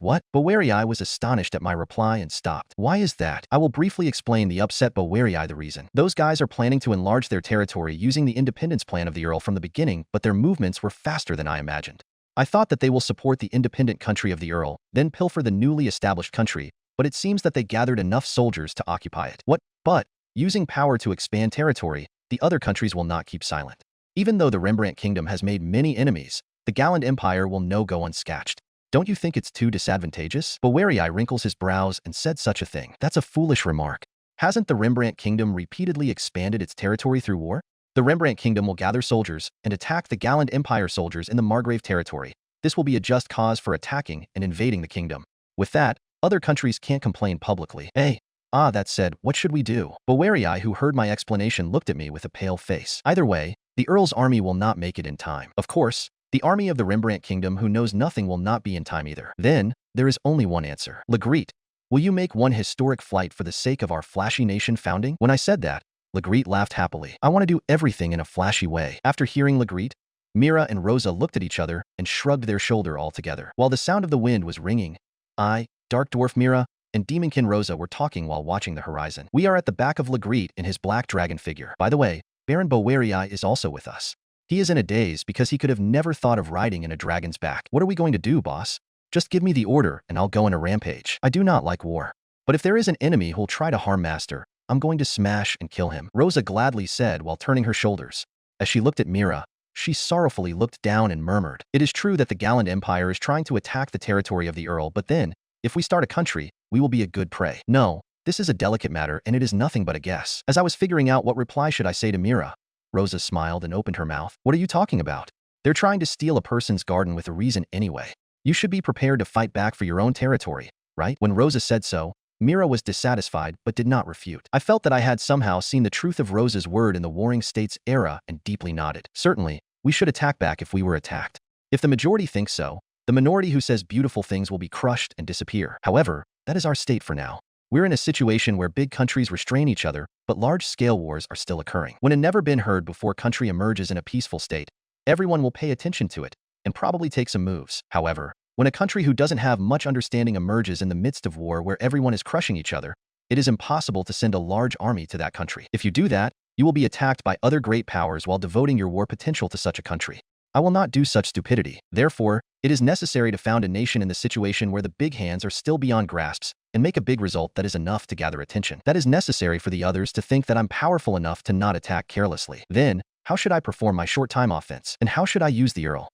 What? Bowerii was astonished at my reply and stopped. Why is that? I will briefly explain the upset Bowerii the reason. Those guys are planning to enlarge their territory using the independence plan of the Earl from the beginning, but their movements were faster than I imagined. I thought that they will support the independent country of the Earl, then pilfer the newly established country, but it seems that they gathered enough soldiers to occupy it. What? But, using power to expand territory, the other countries will not keep silent. Even though the Rembrandt Kingdom has made many enemies, the Gallant Empire will no go unscathed. Don't you think it's too disadvantageous? Bowerii wrinkles his brows and said such a thing. That's a foolish remark. Hasn't the Rembrandt Kingdom repeatedly expanded its territory through war? The Rembrandt Kingdom will gather soldiers and attack the Gallant Empire soldiers in the Margrave territory. This will be a just cause for attacking and invading the kingdom. With that, other countries can't complain publicly. That said, what should we do? Bowerii, who heard my explanation, looked at me with a pale face. Either way, the Earl's army will not make it in time. Of course, the army of the Rembrandt Kingdom who knows nothing will not be in time either. Then, there is only one answer. Legreet, will you make one historic flight for the sake of our flashy nation founding? When I said that, Legreet laughed happily. I want to do everything in a flashy way. After hearing Legreet, Mira and Rosa looked at each other and shrugged their shoulder altogether. While the sound of the wind was ringing, I, Dark Dwarf Mira, and Demonkin Rosa were talking while watching the horizon. We are at the back of Legreet in his black dragon figure. By the way, Baron Bowerii is also with us. He is in a daze because he could have never thought of riding in a dragon's back. What are we going to do, boss? Just give me the order and I'll go on a rampage. I do not like war. But if there is an enemy who'll try to harm Master, I'm going to smash and kill him. Rosa gladly said while turning her shoulders. As she looked at Mira, she sorrowfully looked down and murmured, it is true that the Gallant Empire is trying to attack the territory of the Earl, but then, if we start a country, we will be a good prey. No, this is a delicate matter and it is nothing but a guess. As I was figuring out what reply should I say to Mira, Rosa smiled and opened her mouth. What are you talking about? They're trying to steal a person's garden with a reason anyway. You should be prepared to fight back for your own territory, right? When Rosa said so, Mira was dissatisfied but did not refute. I felt that I had somehow seen the truth of Rosa's word in the Warring States era and deeply nodded. Certainly, we should attack back if we were attacked. If the majority thinks so, the minority who says beautiful things will be crushed and disappear. However, that is our state for now. We're in a situation where big countries restrain each other, but large-scale wars are still occurring. When a never-been-heard-before country emerges in a peaceful state, everyone will pay attention to it and probably take some moves. However, when a country who doesn't have much understanding emerges in the midst of war where everyone is crushing each other, it is impossible to send a large army to that country. If you do that, you will be attacked by other great powers while devoting your war potential to such a country. I will not do such stupidity. Therefore, it is necessary to found a nation in the situation where the big hands are still beyond grasps and make a big result that is enough to gather attention. That is necessary for the others to think that I'm powerful enough to not attack carelessly. Then, How should I perform my short-time offense? And how should I use the Earl?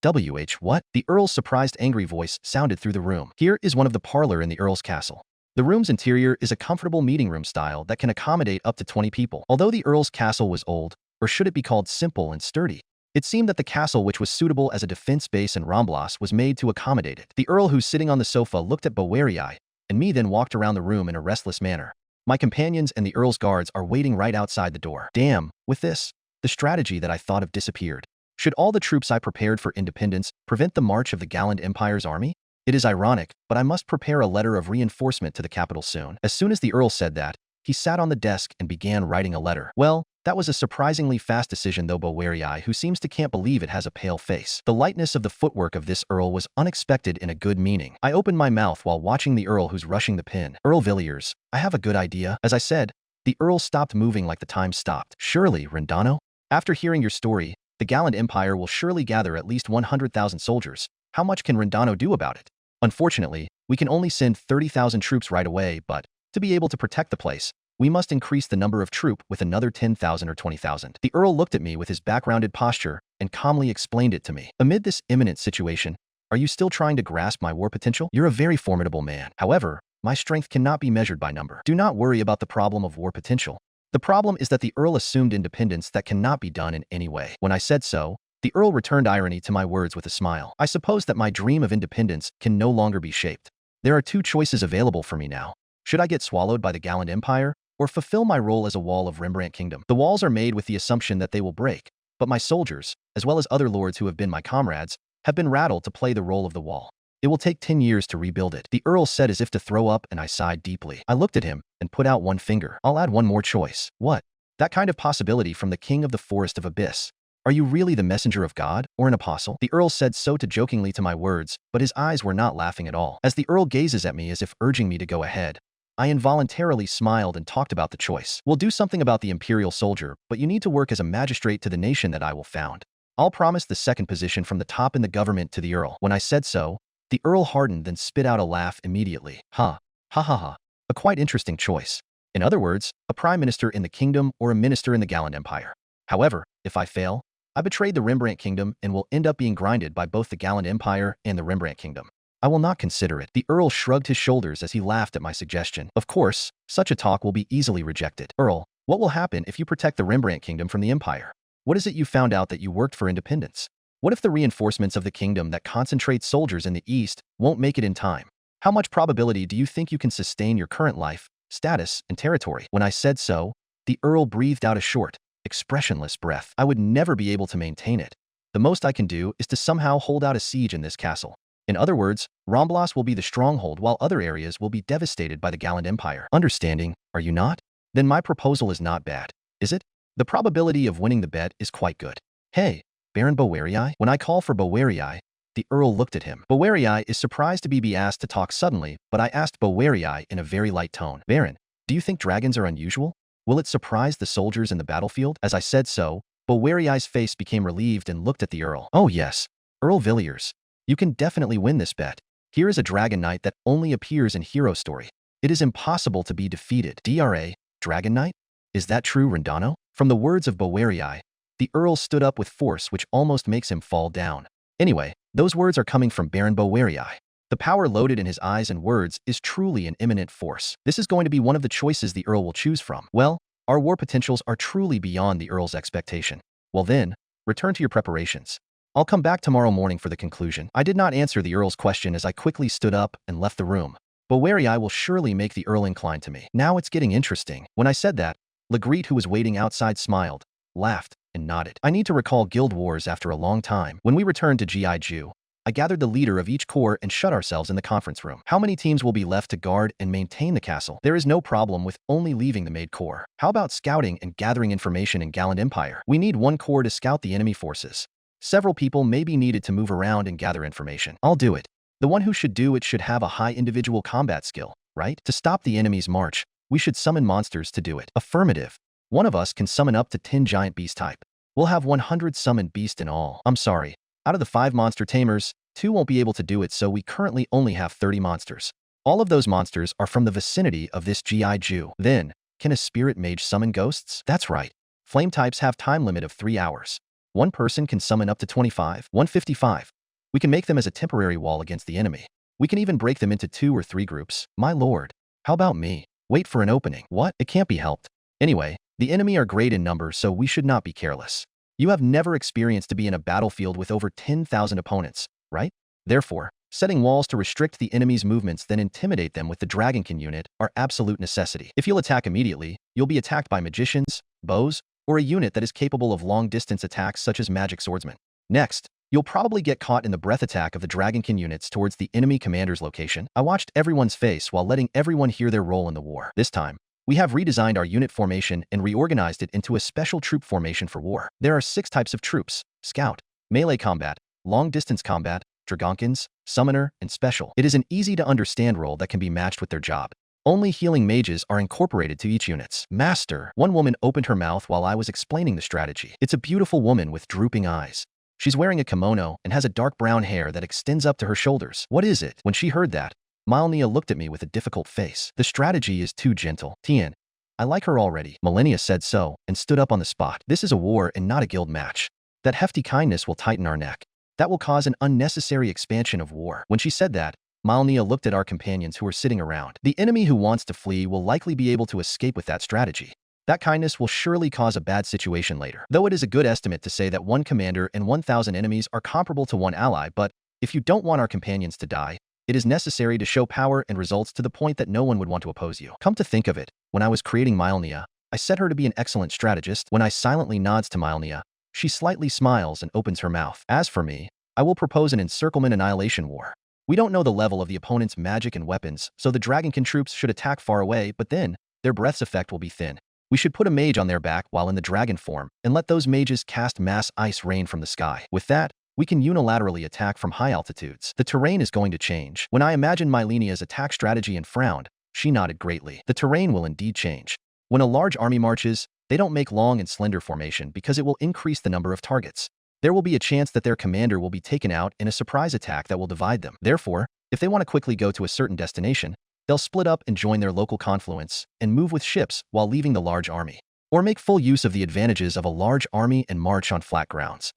What? The Earl's surprised angry voice sounded through the room. Here is one of the parlor in the Earl's castle. The room's interior is a comfortable meeting room style that can accommodate up to 20 people. Although the Earl's castle was old, or should it be called simple and sturdy, it seemed that the castle, which was suitable as a defense base in Ramblas, was made to accommodate it. The Earl, who's sitting on the sofa, looked at Bowerii and me, then walked around the room in a restless manner. My companions and the Earl's guards are waiting right outside the door. Damn, with this, the strategy that I thought of disappeared. Should all the troops I prepared for independence prevent the march of the gallant Empire's army? It is ironic, but I must prepare a letter of reinforcement to the capital soon. As soon as the Earl said that, he sat on the desk and began writing a letter. Well, that was a surprisingly fast decision, though Bowerii, who seems to can't believe it, has a pale face. The lightness of the footwork of this Earl was unexpected in a good meaning. I opened my mouth while watching the Earl, who's rushing the pen. Earl Villiers, I have a good idea. As I said, the Earl stopped moving like the time stopped. Surely, Rendano? After hearing your story, the gallant Empire will surely gather at least 100,000 soldiers. How much can Rendano do about it? Unfortunately, we can only send 30,000 troops right away, but to be able to protect the place, we must increase the number of troops with another 10,000 or 20,000. The Earl looked at me with his back-rounded posture and calmly explained it to me. Amid this imminent situation, are you still trying to grasp my war potential? You're a very formidable man. However, my strength cannot be measured by number. Do not worry about the problem of war potential. The problem is that the Earl assumed independence that cannot be done in any way. When I said so, the Earl returned irony to my words with a smile. I suppose that my dream of independence can no longer be shaped. There are two choices available for me now. Should I get swallowed by the gallant Empire, or fulfill my role as a wall of Rembrandt Kingdom? The walls are made with the assumption that they will break, but my soldiers, as well as other lords who have been my comrades, have been rattled to play the role of the wall. It will take 10 years to rebuild it. The Earl said as if to throw up, and I sighed deeply. I looked at him and put out one finger. I'll add one more choice. What? That kind of possibility from the king of the Forest of Abyss. Are you really the messenger of God, or an apostle? The Earl said so to jokingly to my words, but his eyes were not laughing at all. As the Earl gazes at me as if urging me to go ahead, I involuntarily smiled and talked about the choice. We'll do something about the Imperial soldier, but you need to work as a magistrate to the nation that I will found. I'll promise the second position from the top in the government to the Earl. When I said so, the Earl hardened, then spit out a laugh immediately. Ha ha. A quite interesting choice. In other words, a prime minister in the kingdom or a minister in the gallant Empire. However, if I fail, I betrayed the Rembrandt Kingdom and will end up being grinded by both the gallant Empire and the Rembrandt Kingdom. I will not consider it. The Earl shrugged his shoulders as he laughed at my suggestion. Of course, such a talk will be easily rejected. Earl, what will happen if you protect the Rembrandt Kingdom from the Empire? What is it you found out that you worked for independence? What if the reinforcements of the kingdom that concentrate soldiers in the east won't make it in time? How much probability do you think you can sustain your current life, status, and territory? When I said so, the Earl breathed out a short, expressionless breath. I would never be able to maintain it. The most I can do is to somehow hold out a siege in this castle. In other words, Ramblas will be the stronghold while other areas will be devastated by the gallant Empire. Understanding, are you not? Then my proposal is not bad, is it? The probability of winning the bet is quite good. Hey, Baron Bowerii? When I call for Bowerii, the Earl looked at him. Bowerii is surprised to be asked to talk suddenly, but I asked Bowerii in a very light tone. Baron, do you think dragons are unusual? Will it surprise the soldiers in the battlefield? As I said so, Bowerei's face became relieved and looked at the Earl. Oh yes, Earl Villiers. You can definitely win this bet. Here is a dragon knight that only appears in hero story. It is impossible to be defeated. Dragon knight? Is that true, Rendano? From the words of Bowerii, the Earl stood up with force which almost makes him fall down. Anyway, those words are coming from Baron Bowerii. The power loaded in his eyes and words is truly an imminent force. This is going to be one of the choices the Earl will choose from. Well, our war potentials are truly beyond the Earl's expectation. Well then, return to your preparations. I'll come back tomorrow morning for the conclusion. I did not answer the Earl's question as I quickly stood up and left the room. Bowerii will surely make the Earl inclined to me. Now it's getting interesting. When I said that, Legrete, who was waiting outside, smiled, laughed, and nodded. I need to recall guild wars after a long time. When we returned to Gi Ju, I gathered the leader of each corps and shut ourselves in the conference room. How many teams will be left to guard and maintain the castle? There is no problem with only leaving the maid corps. How about scouting and gathering information in Gallant Empire? We need one corps to scout the enemy forces. Several people may be needed to move around and gather information. I'll do it. The one who should do it should have a high individual combat skill, right? To stop the enemy's march, we should summon monsters to do it. Affirmative. One of us can summon up to 10 giant beast type. We'll have 100 summoned beast in all. I'm sorry. Out of the 5 monster tamers, 2 won't be able to do it, so we currently only have 30 monsters. All of those monsters are from the vicinity of this Gi Ju. Then, can a spirit mage summon ghosts? That's right. Flame types have time limit of 3 hours. One person can summon up to 25, 155. We can make them as a temporary wall against the enemy. We can even break them into 2 or 3 groups. My lord. How about me? Wait for an opening. What? It can't be helped. Anyway, the enemy are great in number, so we should not be careless. You have never experienced to be in a battlefield with over 10,000 opponents, right? Therefore, setting walls to restrict the enemy's movements then intimidate them with the Dragonkin unit are absolute necessity. If you'll attack immediately, you'll be attacked by magicians, bows, or a unit that is capable of long-distance attacks such as magic swordsmen. Next, you'll probably get caught in the breath attack of the Dragonkin units towards the enemy commander's location. I watched everyone's face while letting everyone hear their role in the war. This time, we have redesigned our unit formation and reorganized it into a special troop formation for war. There are 6 types of troops: Scout, Melee Combat, Long-Distance Combat, Dragonkins, Summoner, and Special. It is an easy-to-understand role that can be matched with their job. Only healing mages are incorporated to each unit's. Master. One woman opened her mouth while I was explaining the strategy. It's a beautiful woman with drooping eyes. She's wearing a kimono and has a dark brown hair that extends up to her shoulders. What is it? When she heard that, Malnia looked at me with a difficult face. The strategy is too gentle. Tien, I like her already. Millennia said so and stood up on the spot. This is a war and not a guild match. That hefty kindness will tighten our neck. That will cause an unnecessary expansion of war. When she said that, Malnia looked at our companions who were sitting around. The enemy who wants to flee will likely be able to escape with that strategy. That kindness will surely cause a bad situation later. Though it is a good estimate to say that 1 commander and 1,000 enemies are comparable to 1 ally, but if you don't want our companions to die, it is necessary to show power and results to the point that no one would want to oppose you. Come to think of it, when I was creating Malnia, I set her to be an excellent strategist. When I silently nods to Malnia, she slightly smiles and opens her mouth. As for me, I will propose an encirclement annihilation war. We don't know the level of the opponent's magic and weapons, so the Dragonkin troops should attack far away, but then, their breath's effect will be thin. We should put a mage on their back while in the dragon form, and let those mages cast mass ice rain from the sky. With that, we can unilaterally attack from high altitudes. The terrain is going to change. When I imagined Mylenia's attack strategy and frowned, she nodded greatly. The terrain will indeed change. When a large army marches, they don't make long and slender formation because it will increase the number of targets. There will be a chance that their commander will be taken out in a surprise attack that will divide them. Therefore, if they want to quickly go to a certain destination, they'll split up and join their local confluence and move with ships while leaving the large army. Or make full use of the advantages of a large army and march on flat grounds.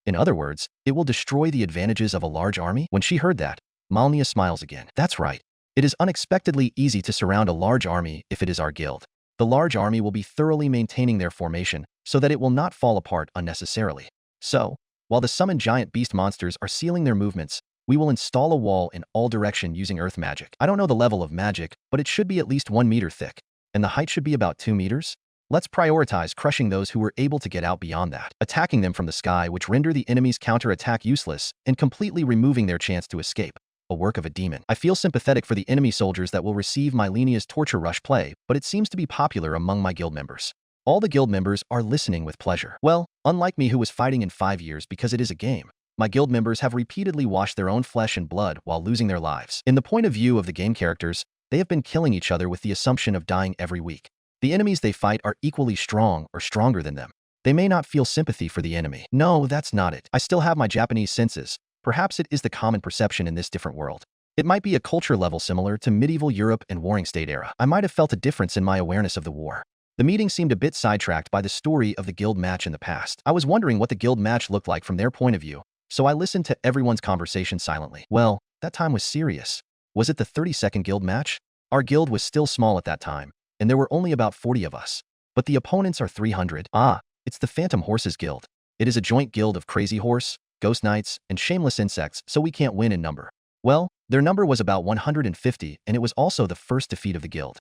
In other words, it will destroy the advantages of a large army? When she heard that, Malnia smiles again. That's right. It is unexpectedly easy to surround a large army if it is our guild. The large army will be thoroughly maintaining their formation so that it will not fall apart unnecessarily. So, while the summoned giant beast monsters are sealing their movements, we will install a wall in all direction using earth magic. I don't know the level of magic, but it should be at least 1 meter thick, and the height should be about 2 meters. Let's prioritize crushing those who were able to get out beyond that, attacking them from the sky, which render the enemy's counterattack useless, and completely removing their chance to escape. A work of a demon. I feel sympathetic for the enemy soldiers that will receive Mylenia's torture rush play, but it seems to be popular among my guild members. All the guild members are listening with pleasure. Well, unlike me who was fighting in 5 years because it is a game, my guild members have repeatedly washed their own flesh and blood while losing their lives. In the point of view of the game characters, they have been killing each other with the assumption of dying every week. The enemies they fight are equally strong or stronger than them. They may not feel sympathy for the enemy. No, that's not it. I still have my Japanese senses. Perhaps it is the common perception in this different world. It might be a culture level similar to medieval Europe and Warring State era. I might have felt a difference in my awareness of the war. The meeting seemed a bit sidetracked by the story of the guild match in the past. I was wondering what the guild match looked like from their point of view, so I listened to everyone's conversation silently. Well, that time was serious. Was it the 32nd guild match? Our guild was still small at that time, and there were only about 40 of us. But the opponents are 300. It's the Phantom Horses Guild. It is a joint guild of Crazy Horse, Ghost Knights, and Shameless Insects, so we can't win in number. Well, their number was about 150, and it was also the first defeat of the guild.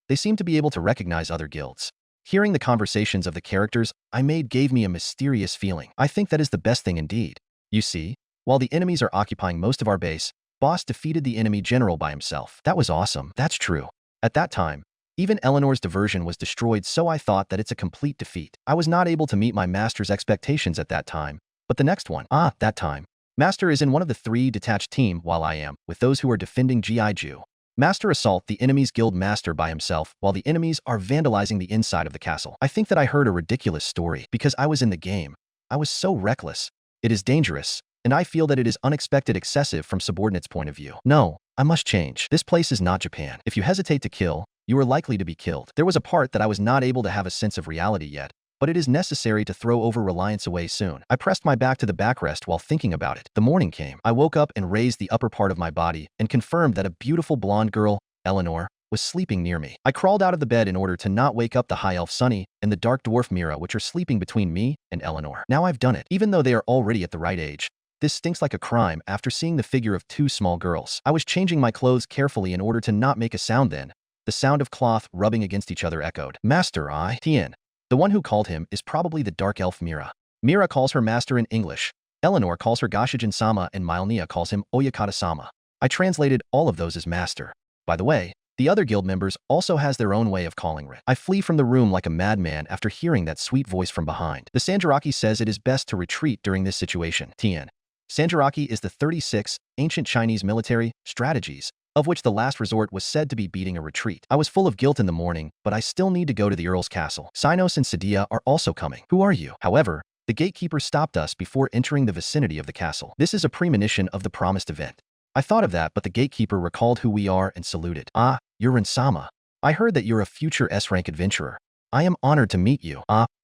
They seem to be able to recognize other guilds. Hearing the conversations of the characters I made gave me a mysterious feeling. I think that is the best thing indeed. You see, while the enemies are occupying most of our base, Boss defeated the enemy general by himself. That was awesome. That's true. At that time, even Eleanor's diversion was destroyed, so I thought that it's a complete defeat. I was not able to meet my master's expectations at that time, but the next one, that time. Master is in one of the 3 detached team while I am with those who are defending G.I. Jew. Master assault the enemy's guild master by himself while the enemies are vandalizing the inside of the castle. I think that I heard a ridiculous story because I was in the game. I was so reckless. It is dangerous, and I feel that it is unexpected excessive from subordinates' point of view. No, I must change. This place is not Japan. If you hesitate to kill, you are likely to be killed. There was a part that I was not able to have a sense of reality yet, but it is necessary to throw over-reliance away soon. I pressed my back to the backrest while thinking about it. The morning came. I woke up and raised the upper part of my body and confirmed that a beautiful blonde girl, Eleanor, was sleeping near me. I crawled out of the bed in order to not wake up the high elf Sunny and the dark dwarf Mira, which are sleeping between me and Eleanor. Now I've done it. Even though they are already at the right age, this stinks like a crime after seeing the figure of two small girls. I was changing my clothes carefully in order to not make a sound then. The sound of cloth rubbing against each other echoed. Master Tien. The one who called him is probably the dark elf Mira. Mira calls her master in English. Eleanor calls her Gashijin-sama and Mylnia calls him Oyakata-sama. I translated all of those as master. By the way, the other guild members also has their own way of calling it. I flee from the room like a madman after hearing that sweet voice from behind. The Sanjaraki says it is best to retreat during this situation. Tien. Sanjaraki is the 36 ancient Chinese military strategies, of which the last resort was said to be beating a retreat. I was full of guilt in the morning, but I still need to go to the Earl's castle. Sinos and Sadia are also coming. Who are you? However, the gatekeeper stopped us before entering the vicinity of the castle. This is a premonition of the promised event. I thought of that, but the gatekeeper recalled who we are and saluted. You're Rin-sama. I heard that you're a future S-rank adventurer. I am honored to meet you.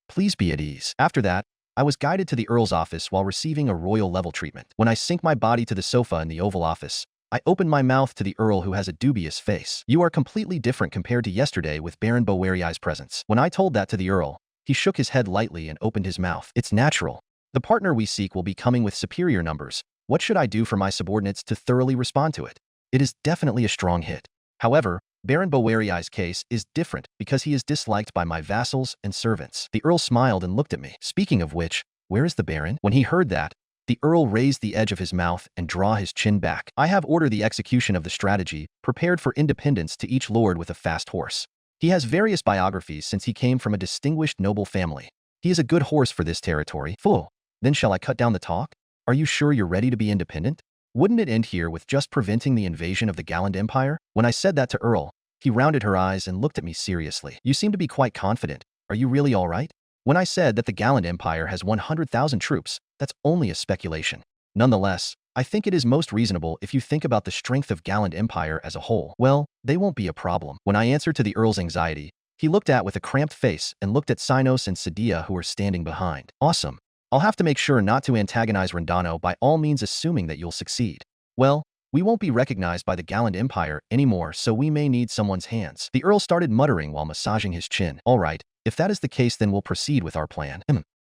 Please be at ease. After that, I was guided to the Earl's office while receiving a royal level treatment. When I sink my body to the sofa in the Oval Office, I opened my mouth to the Earl, who has a dubious face. You are completely different compared to yesterday with Baron Boweryai's presence. When I told that to the Earl, he shook his head lightly and opened his mouth. It's natural. The partner we seek will be coming with superior numbers. What should I do for my subordinates to thoroughly respond to it? It is definitely a strong hit. However, Baron Boweryai's case is different because he is disliked by my vassals and servants. The Earl smiled and looked at me. Speaking of which, where is the Baron? When he heard that, the Earl raised the edge of his mouth and draw his chin back. I have ordered the execution of the strategy, prepared for independence to each lord with a fast horse. He has various biographies since he came from a distinguished noble family. He is a good horse for this territory. Fool. Then shall I cut down the talk? Are you sure you're ready to be independent? Wouldn't it end here with just preventing the invasion of the Galland Empire? When I said that to Earl, he rounded her eyes and looked at me seriously. You seem to be quite confident. Are you really all right? When I said that the Galland Empire has 100,000 troops, that's only a speculation. Nonetheless, I think it is most reasonable if you think about the strength of Galland Empire as a whole. Well, they won't be a problem. When I answered to the Earl's anxiety, he looked at with a cramped face and looked at Sinos and Sadia, who were standing behind. Awesome. I'll have to make sure not to antagonize Rindano, by all means assuming that you'll succeed. Well, we won't be recognized by the Galland Empire anymore, so we may need someone's hands. The Earl started muttering while massaging his chin. All right, if that is the case, then we'll proceed with our plan.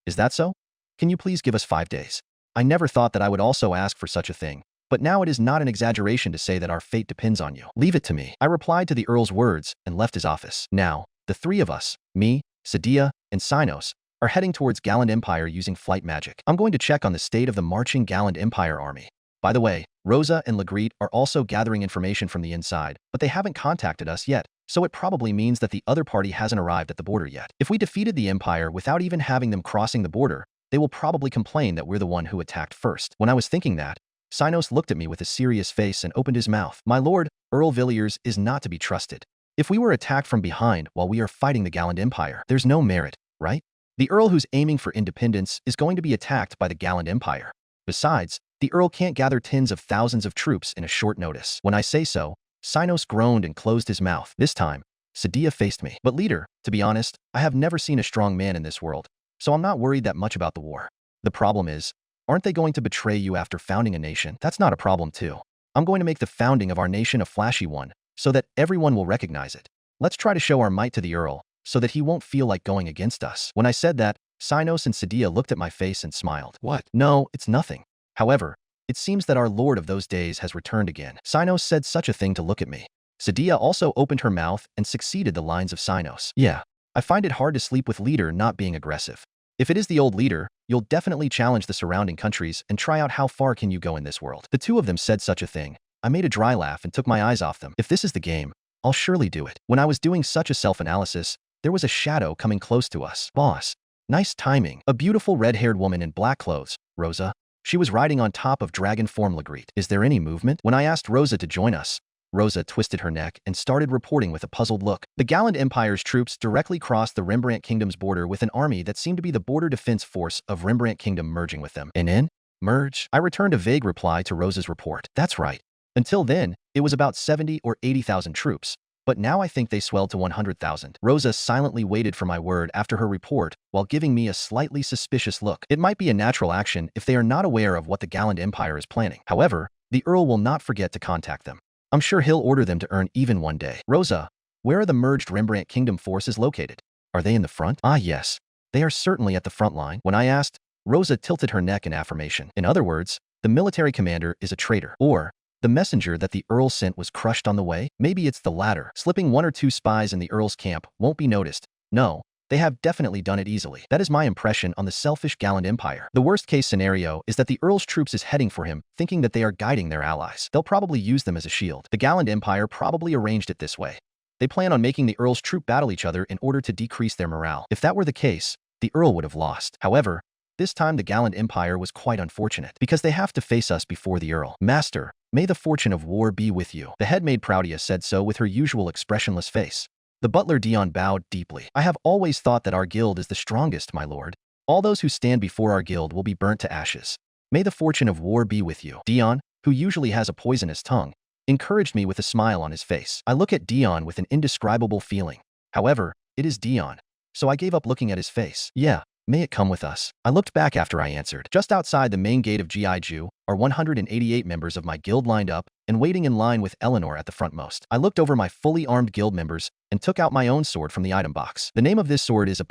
Is that so? Can you please give us 5 days? I never thought that I would also ask for such a thing, but now it is not an exaggeration to say that our fate depends on you. Leave it to me. I replied to the Earl's words and left his office. Now, the three of us, me, Sadia, and Sinos, are heading towards Galland Empire using flight magic. I'm going to check on the state of the marching Galland Empire army. By the way, Rosa and Legrete are also gathering information from the inside, but they haven't contacted us yet, so it probably means that the other party hasn't arrived at the border yet. If we defeated the Empire without even having them crossing the border, they will probably complain that we're the one who attacked first. When I was thinking that, Sinos looked at me with a serious face and opened his mouth. My lord, Earl Villiers is not to be trusted. If we were attacked from behind while we are fighting the Galland Empire, there's no merit, right? The Earl who's aiming for independence is going to be attacked by the Galland Empire. Besides, the Earl can't gather tens of thousands of troops in a short notice. When I say so, Sinos groaned and closed his mouth. This time, Sadia faced me. But leader, to be honest, I have never seen a strong man in this world, so I'm not worried that much about the war. The problem is, aren't they going to betray you after founding a nation? That's not a problem too. I'm going to make the founding of our nation a flashy one, so that everyone will recognize it. Let's try to show our might to the Earl, so that he won't feel like going against us. When I said that, Sinos and Sadia looked at my face and smiled. What? No, it's nothing. However, it seems that our lord of those days has returned again. Sinos said such a thing to look at me. Sadia also opened her mouth and succeeded the lines of Sinos. Yeah, I find it hard to sleep with leader not being aggressive. If it is the old leader, you'll definitely challenge the surrounding countries and try out how far can you go in this world. The two of them said such a thing. I made a dry laugh and took my eyes off them. If this is the game, I'll surely do it. When I was doing such a self-analysis, there was a shadow coming close to us. Boss. Nice timing. A beautiful red-haired woman in black clothes, Rosa. She was riding on top of dragon form Legrete. Is there any movement? When I asked Rosa to join us, Rosa twisted her neck and started reporting with a puzzled look. The Galland Empire's troops directly crossed the Rembrandt Kingdom's border with an army that seemed to be the border defense force of Rembrandt Kingdom merging with them. And in? Merge? I returned a vague reply to Rosa's report. That's right. Until then, it was about 70 or 80,000 troops. but now I think they swelled to 100,000. Rosa silently waited for my word after her report while giving me a slightly suspicious look. It might be a natural action if they are not aware of what the Gallant Empire is planning. However, the Earl will not forget to contact them. I'm sure he'll order them to earn even one day. Rosa, where are the merged Rembrandt Kingdom forces located? Are they in the front? Ah, yes. They are certainly at the front line. When I asked, Rosa tilted her neck in affirmation. In other words, the military commander is a traitor. Or, the messenger that the Earl sent was crushed on the way? Maybe it's the latter. Slipping 1 or 2 spies in the Earl's camp won't be noticed. No, they have definitely done it easily. That is my impression on the selfish Gallant Empire. The worst-case scenario is that the Earl's troops is heading for him, thinking that they are guiding their allies. They'll probably use them as a shield. The Gallant Empire probably arranged it this way. They plan on making the Earl's troop battle each other in order to decrease their morale. If that were the case, the Earl would have lost. However, this time the Gallant Empire was quite unfortunate, because they have to face us before the Earl. Master, may the fortune of war be with you. The headmaid Proudia said so with her usual expressionless face. The butler Dion bowed deeply. I have always thought that our guild is the strongest, my lord. All those who stand before our guild will be burnt to ashes. May the fortune of war be with you. Dion, who usually has a poisonous tongue, encouraged me with a smile on his face. I look at Dion with an indescribable feeling. However, it is Dion, so I gave up looking at his face. Yeah, may it come with us. I looked back after I answered. Just outside the main gate of G.I.Ju are 188 members of my guild lined up and waiting in line with Eleanor at the frontmost. I looked over my fully armed guild members and took out my own sword from the item box. The name of this sword is a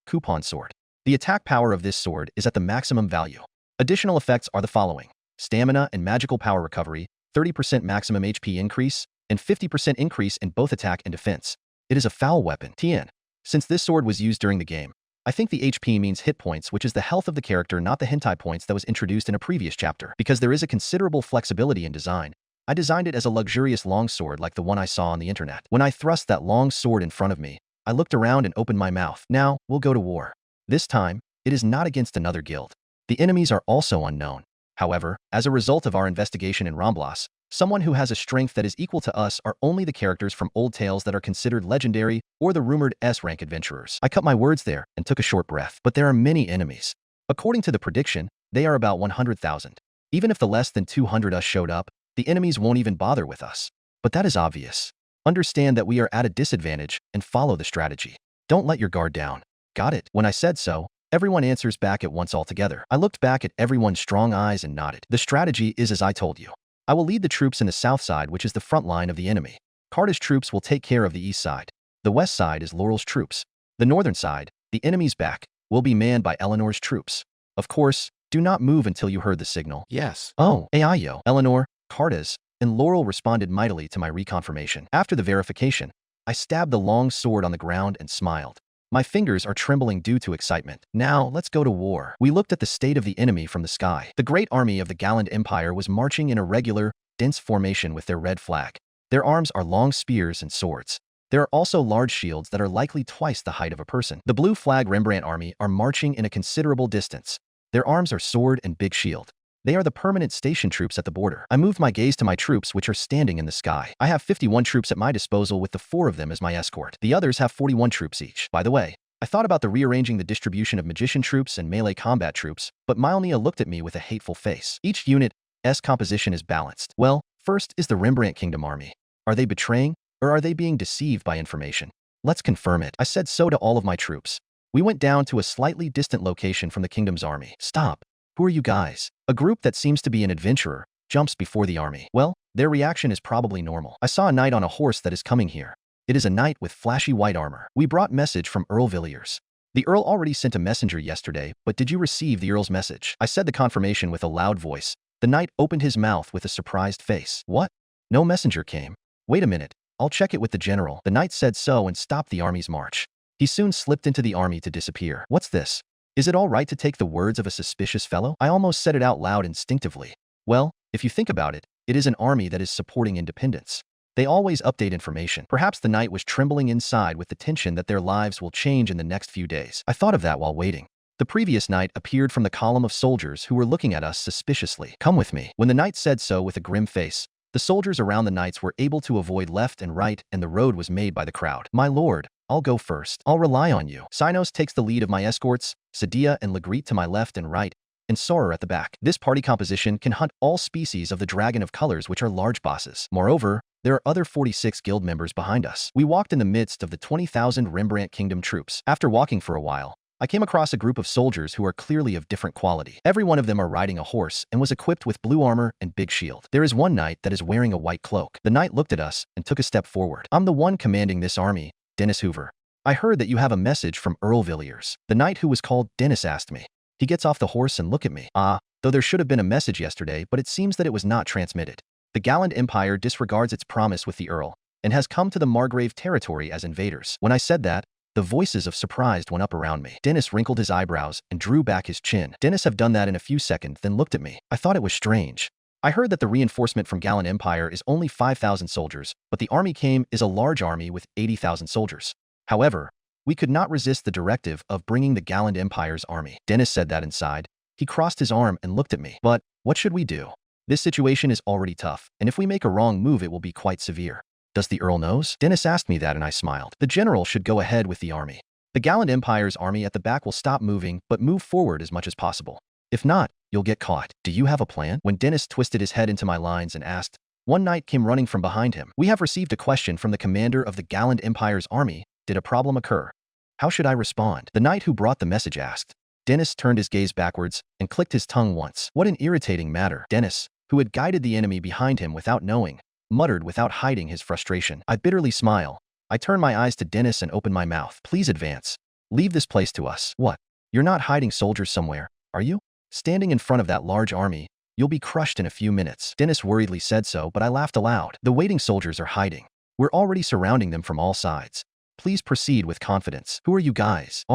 coupon sword. The attack power of this sword is at the maximum value. Additional effects are the following: stamina and magical power recovery, 30% maximum HP increase, and 50% increase in both attack and defense. It is a foul weapon. TN. Since this sword was used during the game, I think the HP means hit points, which is the health of the character, not the hentai points that was introduced in a previous chapter. Because there is a considerable flexibility in design, I designed it as a luxurious longsword like the one I saw on the internet. When I thrust that long sword in front of me, I looked around and opened my mouth. Now, we'll go to war. This time, it is not against another guild. The enemies are also unknown. However, as a result of our investigation in Ramblas, someone who has a strength that is equal to us are only the characters from old tales that are considered legendary or the rumored S-rank adventurers. I cut my words there and took a short breath. But there are many enemies. According to the prediction, they are about 100,000. Even if the less than 200 us showed up, the enemies won't even bother with us. But that is obvious. Understand that we are at a disadvantage and follow the strategy. Don't let your guard down. Got it? When I said so, everyone answers back at once altogether. I looked back at everyone's strong eyes and nodded. The strategy is as I told you. I will lead the troops in the south side, which is the front line of the enemy. Carta's troops will take care of the east side. The west side is Laurel's troops. The northern side, the enemy's back, will be manned by Eleanor's troops. Of course, do not move until you heard the signal. Yes. Oh, Ayo. Eleanor, Carta's, and Laurel responded mightily to my reconfirmation. After the verification, I stabbed the long sword on the ground and smiled. My fingers are trembling due to excitement. Now, let's go to war. We looked at the state of the enemy from the sky. The great army of the Gallant Empire was marching in a regular, dense formation with their red flag. Their arms are long spears and swords. There are also large shields that are likely twice the height of a person. The blue flag Rembrandt army are marching in a considerable distance. Their arms are sword and big shield. They are the permanent station troops at the border. I moved my gaze to my troops, which are standing in the sky. I have 51 troops at my disposal, with the 4 of them as my escort. The others have 41 troops each. By the way, I thought about rearranging the distribution of magician troops and melee combat troops, but Mylnia looked at me with a hateful face. Each unit's composition is balanced. Well, first is the Rembrandt Kingdom army. Are they betraying, or are they being deceived by information? Let's confirm it. I said so to all of my troops. We went down to a slightly distant location from the kingdom's army. Stop. Who are you guys? A group that seems to be an adventurer jumps before the army. Well, their reaction is probably normal. I saw a knight on a horse that is coming here. It is a knight with flashy white armor. We brought message from Earl Villiers. The Earl already sent a messenger yesterday, but did you receive the Earl's message? I said the confirmation with a loud voice. The knight opened his mouth with a surprised face. What? No messenger came. Wait a minute. I'll check it with the general. The knight said so and stopped the army's march. He soon slipped into the army to disappear. What's this? Is it all right to take the words of a suspicious fellow? I almost said it out loud instinctively. Well, if you think about it, it is an army that is supporting independence. They always update information. Perhaps the knight was trembling inside with the tension that their lives will change in the next few days. I thought of that while waiting. The previous knight appeared from the column of soldiers who were looking at us suspiciously. Come with me. When the knight said so with a grim face, the soldiers around the knights were able to avoid left and right, and the road was made by the crowd. My lord, I'll go first. I'll rely on you. Sinos takes the lead of my escorts, Sadia and Legreet to my left and right, and Sora at the back. This party composition can hunt all species of the Dragon of Colors, which are large bosses. Moreover, there are other 46 guild members behind us. We walked in the midst of the 20,000 Rembrandt Kingdom troops. After walking for a while, I came across a group of soldiers who are clearly of different quality. Every one of them are riding a horse and was equipped with blue armor and big shield. There is one knight that is wearing a white cloak. The knight looked at us and took a step forward. I'm the one commanding this army, Dennis Hoover. I heard that you have a message from Earl Villiers. The knight who was called Dennis asked me. He gets off the horse and look at me. Though there should have been a message yesterday, but it seems that it was not transmitted. The Galland Empire disregards its promise with the Earl and has come to the Margrave territory as invaders. When I said that, the voices of surprise went up around me. Dennis wrinkled his eyebrows and drew back his chin. Dennis have done that in a few seconds, then looked at me. I thought it was strange. I heard that the reinforcement from Galland Empire is only 5,000 soldiers, but the army came is a large army with 80,000 soldiers. However, we could not resist the directive of bringing the Galland Empire's army. Dennis said that inside. He crossed his arm and looked at me. But what should we do? This situation is already tough, and if we make a wrong move, it will be quite severe. Does the Earl knows? Dennis asked me that and I smiled. The general should go ahead with the army. The Galland Empire's army at the back will stop moving, but move forward as much as possible. If not, you'll get caught. Do you have a plan? When Dennis twisted his head into my lines and asked, one knight came running from behind him. We have received a question from the commander of the Galland Empire's army. Did a problem occur? How should I respond? The knight who brought the message asked. Dennis turned his gaze backwards and clicked his tongue once. What an irritating matter. Dennis, who had guided the enemy behind him without knowing, muttered without hiding his frustration. I bitterly smile. I turn my eyes to Dennis and open my mouth. Please advance. Leave this place to us. What? You're not hiding soldiers somewhere, are you? Standing in front of that large army, you'll be crushed in a few minutes. Dennis worriedly said so, but I laughed aloud. The waiting soldiers are hiding. We're already surrounding them from all sides. Please proceed with confidence. Who are you guys?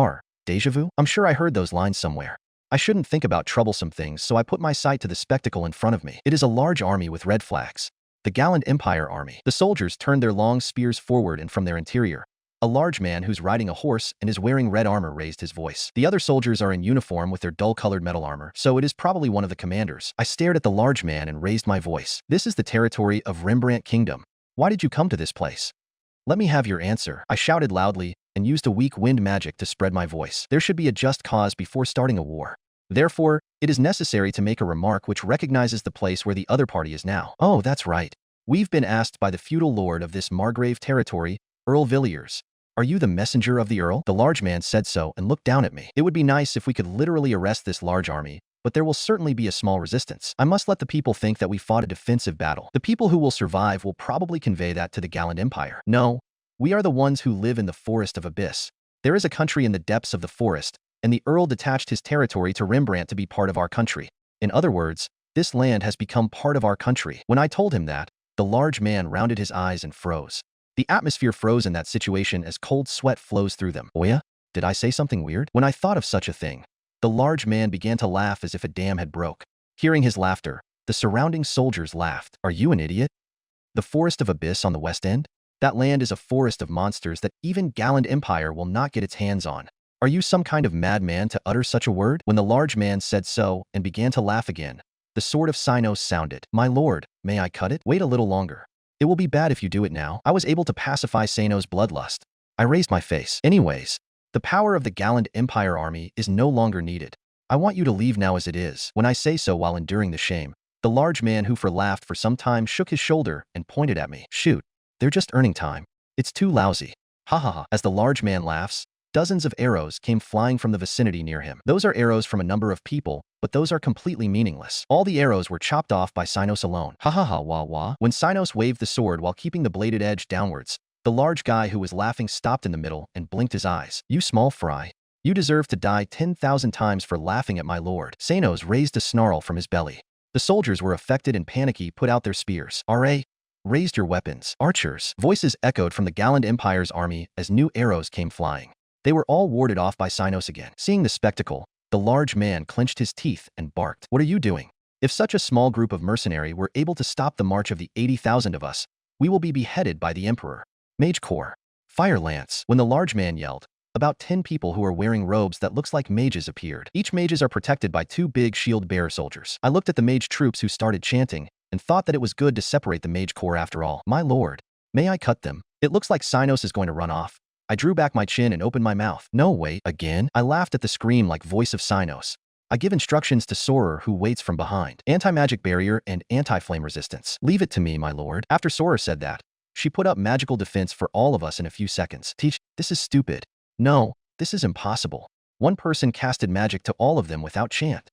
Deja vu? I'm sure I heard those lines somewhere. I shouldn't think about troublesome things, so I put my sight to the spectacle in front of me. It is a large army with red flags. The Galland Empire army. The soldiers turned their long spears forward, and from their interior, a large man who's riding a horse and is wearing red armor raised his voice. The other soldiers are in uniform with their dull-colored metal armor, so it is probably one of the commanders. I stared at the large man and raised my voice. This is the territory of Rembrandt Kingdom. Why did you come to this place? Let me have your answer. I shouted loudly and used a weak wind magic to spread my voice. There should be a just cause before starting a war. Therefore, it is necessary to make a remark which recognizes the place where the other party is now. Oh, that's right. We've been asked by the feudal lord of this Margrave territory, Earl Villiers. Are you the messenger of the Earl? The large man said so and looked down at me. It would be nice if we could literally arrest this large army, but there will certainly be a small resistance. I must let the people think that we fought a defensive battle. The people who will survive will probably convey that to the Galland Empire. No, we are the ones who live in the Forest of Abyss. There is a country in the depths of the forest, and the Earl detached his territory to Rembrandt to be part of our country. In other words, this land has become part of our country. When I told him that, the large man rounded his eyes and froze. The atmosphere froze in that situation as cold sweat flows through them. Oh yeah? Did I say something weird? When I thought of such a thing, the large man began to laugh as if a dam had broke. Hearing his laughter, the surrounding soldiers laughed. Are you an idiot? The Forest of Abyss on the west end? That land is a forest of monsters that even Galland Empire will not get its hands on. Are you some kind of madman to utter such a word? When the large man said so and began to laugh again, the sword of Sinos sounded. My lord, may I cut it? Wait a little longer. It will be bad if you do it now. I was able to pacify Sinos' bloodlust. I raised my face. Anyways, the power of the Galland Empire army is no longer needed. I want you to leave now as it is. When I say so while enduring the shame, the large man who laughed for some time shook his shoulder and pointed at me. Shoot. They're just earning time. It's too lousy. Ha ha ha. As the large man laughs, dozens of arrows came flying from the vicinity near him. Those are arrows from a number of people, but those are completely meaningless. All the arrows were chopped off by Sinos alone. Ha ha ha wah wah. When Sinos waved the sword while keeping the bladed edge downwards, the large guy who was laughing stopped in the middle and blinked his eyes. You small fry. You deserve to die 10,000 times for laughing at my lord. Sinos raised a snarl from his belly. The soldiers were affected and panicky put out their spears. R.A. Raised your weapons. Archers. Voices echoed from the Galland Empire's army as new arrows came flying. They were all warded off by Sinos again. Seeing the spectacle, the large man clenched his teeth and barked. What are you doing? If such a small group of mercenary were able to stop the march of the 80,000 of us, we will be beheaded by the Emperor. Mage Corps. Fire Lance. When the large man yelled, about 10 people who are wearing robes that looks like mages appeared. Each mages are protected by 2 big shield-bearer soldiers. I looked at the mage troops who started chanting and thought that it was good to separate the Mage Corps after all. My lord, may I cut them? It looks like Sinos is going to run off. I drew back my chin and opened my mouth. No, wait, again? I laughed at the scream-like voice of Sinos. I give instructions to Sorer, who waits from behind. Anti-magic barrier and anti-flame resistance. Leave it to me, my lord. After Sorer said that, she put up magical defense for all of us in a few seconds. Teach, this is stupid. No, this is impossible. One person casted magic to all of them without chant.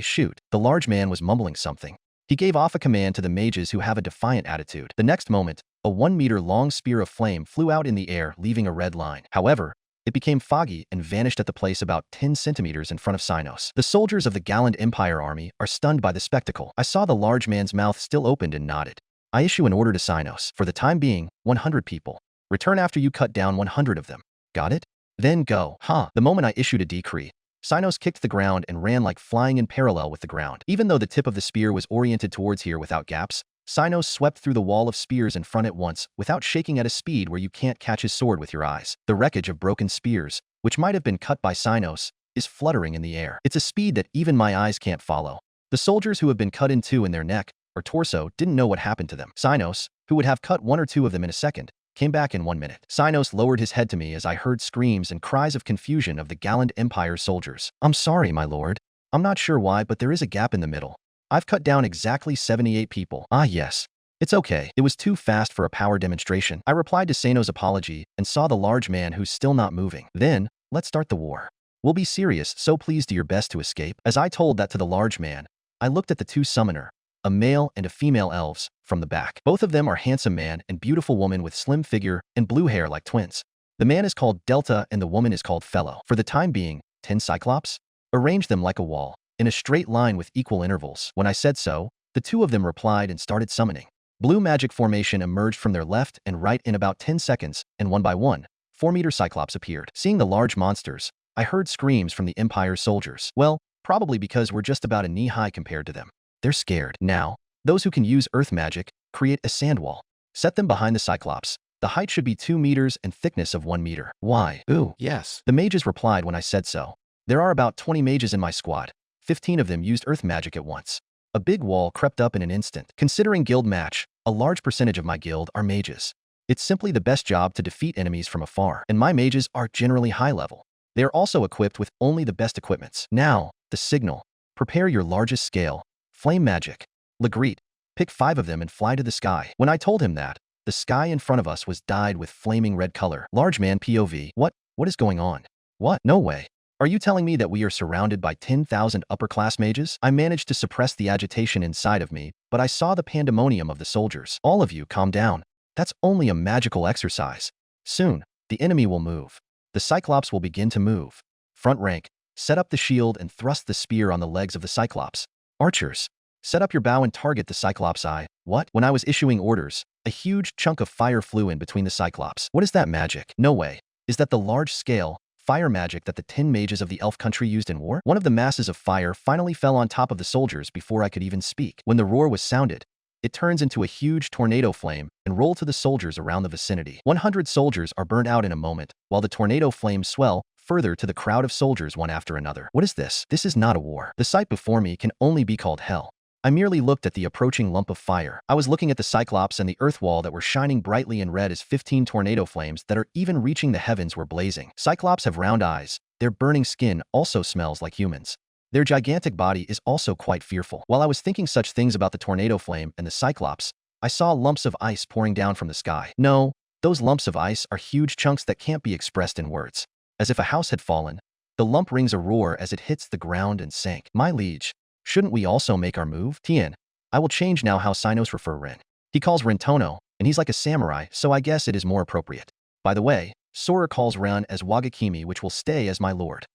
Shoot. The large man was mumbling something. He gave off a command to the mages who have a defiant attitude. The next moment, a 1-meter-long spear of flame flew out in the air, leaving a red line. However, it became foggy and vanished at the place about 10 centimeters in front of Sinos. The soldiers of the gallant Empire army are stunned by the spectacle. I saw the large man's mouth still opened and nodded. I issue an order to Sinos. For the time being, 100 people. Return after you cut down 100 of them. Got it? Then go. The moment I issued a decree, Sinos kicked the ground and ran like flying in parallel with the ground. Even though the tip of the spear was oriented towards here without gaps, Sinos swept through the wall of spears in front at once, without shaking at a speed where you can't catch his sword with your eyes. The wreckage of broken spears, which might have been cut by Sinos, is fluttering in the air. It's a speed that even my eyes can't follow. The soldiers who have been cut in two in their neck or torso didn't know what happened to them. Sinos, who would have cut one or two of them in a second, came back in 1 minute. Sinos lowered his head to me as I heard screams and cries of confusion of the gallant Empire soldiers. I'm sorry, my lord. I'm not sure why, but there is a gap in the middle. I've cut down exactly 78 people. Yes. It's okay. It was too fast for a power demonstration. I replied to Sano's apology and saw the large man who's still not moving. Then, let's start the war. We'll be serious, so please do your best to escape. As I told that to the large man, I looked at the two summoner, a male and a female elves, from the back. Both of them are handsome man and beautiful woman with slim figure and blue hair like twins. The man is called Delta and the woman is called Fellow. For the time being, 10 Cyclops? Arrange them like a wall, in a straight line with equal intervals. When I said so, the two of them replied and started summoning. Blue magic formation emerged from their left and right in about 10 seconds, and one by one, 4-meter Cyclops appeared. Seeing the large monsters, I heard screams from the Empire's soldiers. Well, probably because we're just about a knee-high compared to them. They're scared. Now, those who can use earth magic, create a sand wall. Set them behind the Cyclops. The height should be 2 meters and thickness of 1 meter. Why? Ooh, yes. The mages replied when I said so. There are about 20 mages in my squad. 15 of them used earth magic at once. A big wall crept up in an instant. Considering guild match, a large percentage of my guild are mages. It's simply the best job to defeat enemies from afar, and my mages are generally high level. They are also equipped with only the best equipments. Now, the signal. Prepare your largest scale. Flame magic. Legreet. Pick 5 of them and fly to the sky. When I told him that, the sky in front of us was dyed with flaming red color. Large man POV. What is going on? What? No way. Are you telling me that we are surrounded by 10,000 upper-class mages? I managed to suppress the agitation inside of me, but I saw the pandemonium of the soldiers. All of you, calm down. That's only a magical exercise. Soon, the enemy will move. The Cyclops will begin to move. Front rank, set up the shield and thrust the spear on the legs of the Cyclops. Archers, set up your bow and target the Cyclops' eye. What? When I was issuing orders, a huge chunk of fire flew in between the Cyclops. What is that magic? No way. Is that the large-scale fire magic that the 10 mages of the elf country used in war? One of the masses of fire finally fell on top of the soldiers before I could even speak. When the roar was sounded, it turns into a huge tornado flame and rolled to the soldiers around the vicinity. 100 soldiers are burned out in a moment, while the tornado flames swell further to the crowd of soldiers one after another. What is this? This is not a war. The sight before me can only be called hell. I merely looked at the approaching lump of fire. I was looking at the Cyclops and the earth wall that were shining brightly in red as 15 tornado flames that are even reaching the heavens were blazing. Cyclops have round eyes. Their burning skin also smells like humans. Their gigantic body is also quite fearful. While I was thinking such things about the tornado flame and the Cyclops, I saw lumps of ice pouring down from the sky. No, those lumps of ice are huge chunks that can't be expressed in words. As if a house had fallen, the lump rings a roar as it hits the ground and sank. My liege, shouldn't we also make our move? Tien, I will change now how Sinos refer Ren. He calls Ren Tono, and he's like a samurai, so I guess it is more appropriate. By the way, Sora calls Ren as Wagakimi, which will stay as my lord.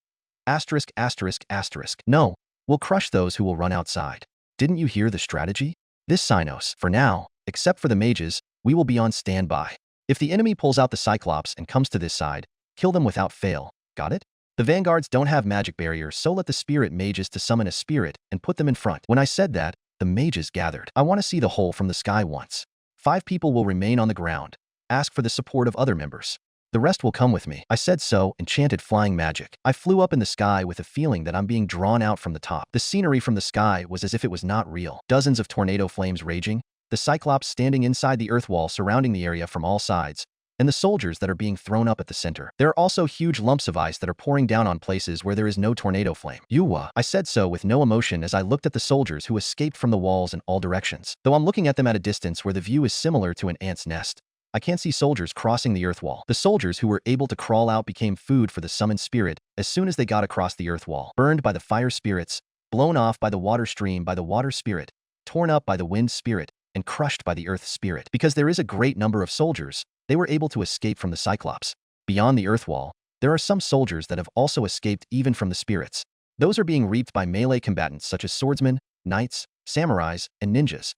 Asterisk, asterisk, asterisk. No, we'll crush those who will run outside. Didn't you hear the strategy? This Sinos, for now, except for the mages, we will be on standby. If the enemy pulls out the Cyclops and comes to this side, kill them without fail. Got it? The vanguards don't have magic barriers, so let the spirit mages to summon a spirit and put them in front. When I said that, the mages gathered. I want to see the whole from the sky once. 5 people will remain on the ground. Ask for the support of other members. The rest will come with me. I said so and chanted flying magic. I flew up in the sky with a feeling that I'm being drawn out from the top. The scenery from the sky was as if it was not real. Dozens of tornado flames raging, the Cyclops standing inside the earth wall surrounding the area from all sides, and the soldiers that are being thrown up at the center. There are also huge lumps of ice that are pouring down on places where there is no tornado flame. Yuwa. I said so with no emotion as I looked at the soldiers who escaped from the walls in all directions. Though I'm looking at them at a distance where the view is similar to an ant's nest, I can't see soldiers crossing the earth wall. The soldiers who were able to crawl out became food for the summoned spirit as soon as they got across the earth wall. Burned by the fire spirits, blown off by the water stream by the water spirit, torn up by the wind spirit, and crushed by the earth spirit. Because there is a great number of soldiers, they were able to escape from the Cyclops. Beyond the earth wall, there are some soldiers that have also escaped even from the spirits. Those are being reaped by melee combatants such as swordsmen, knights, samurais, and ninjas.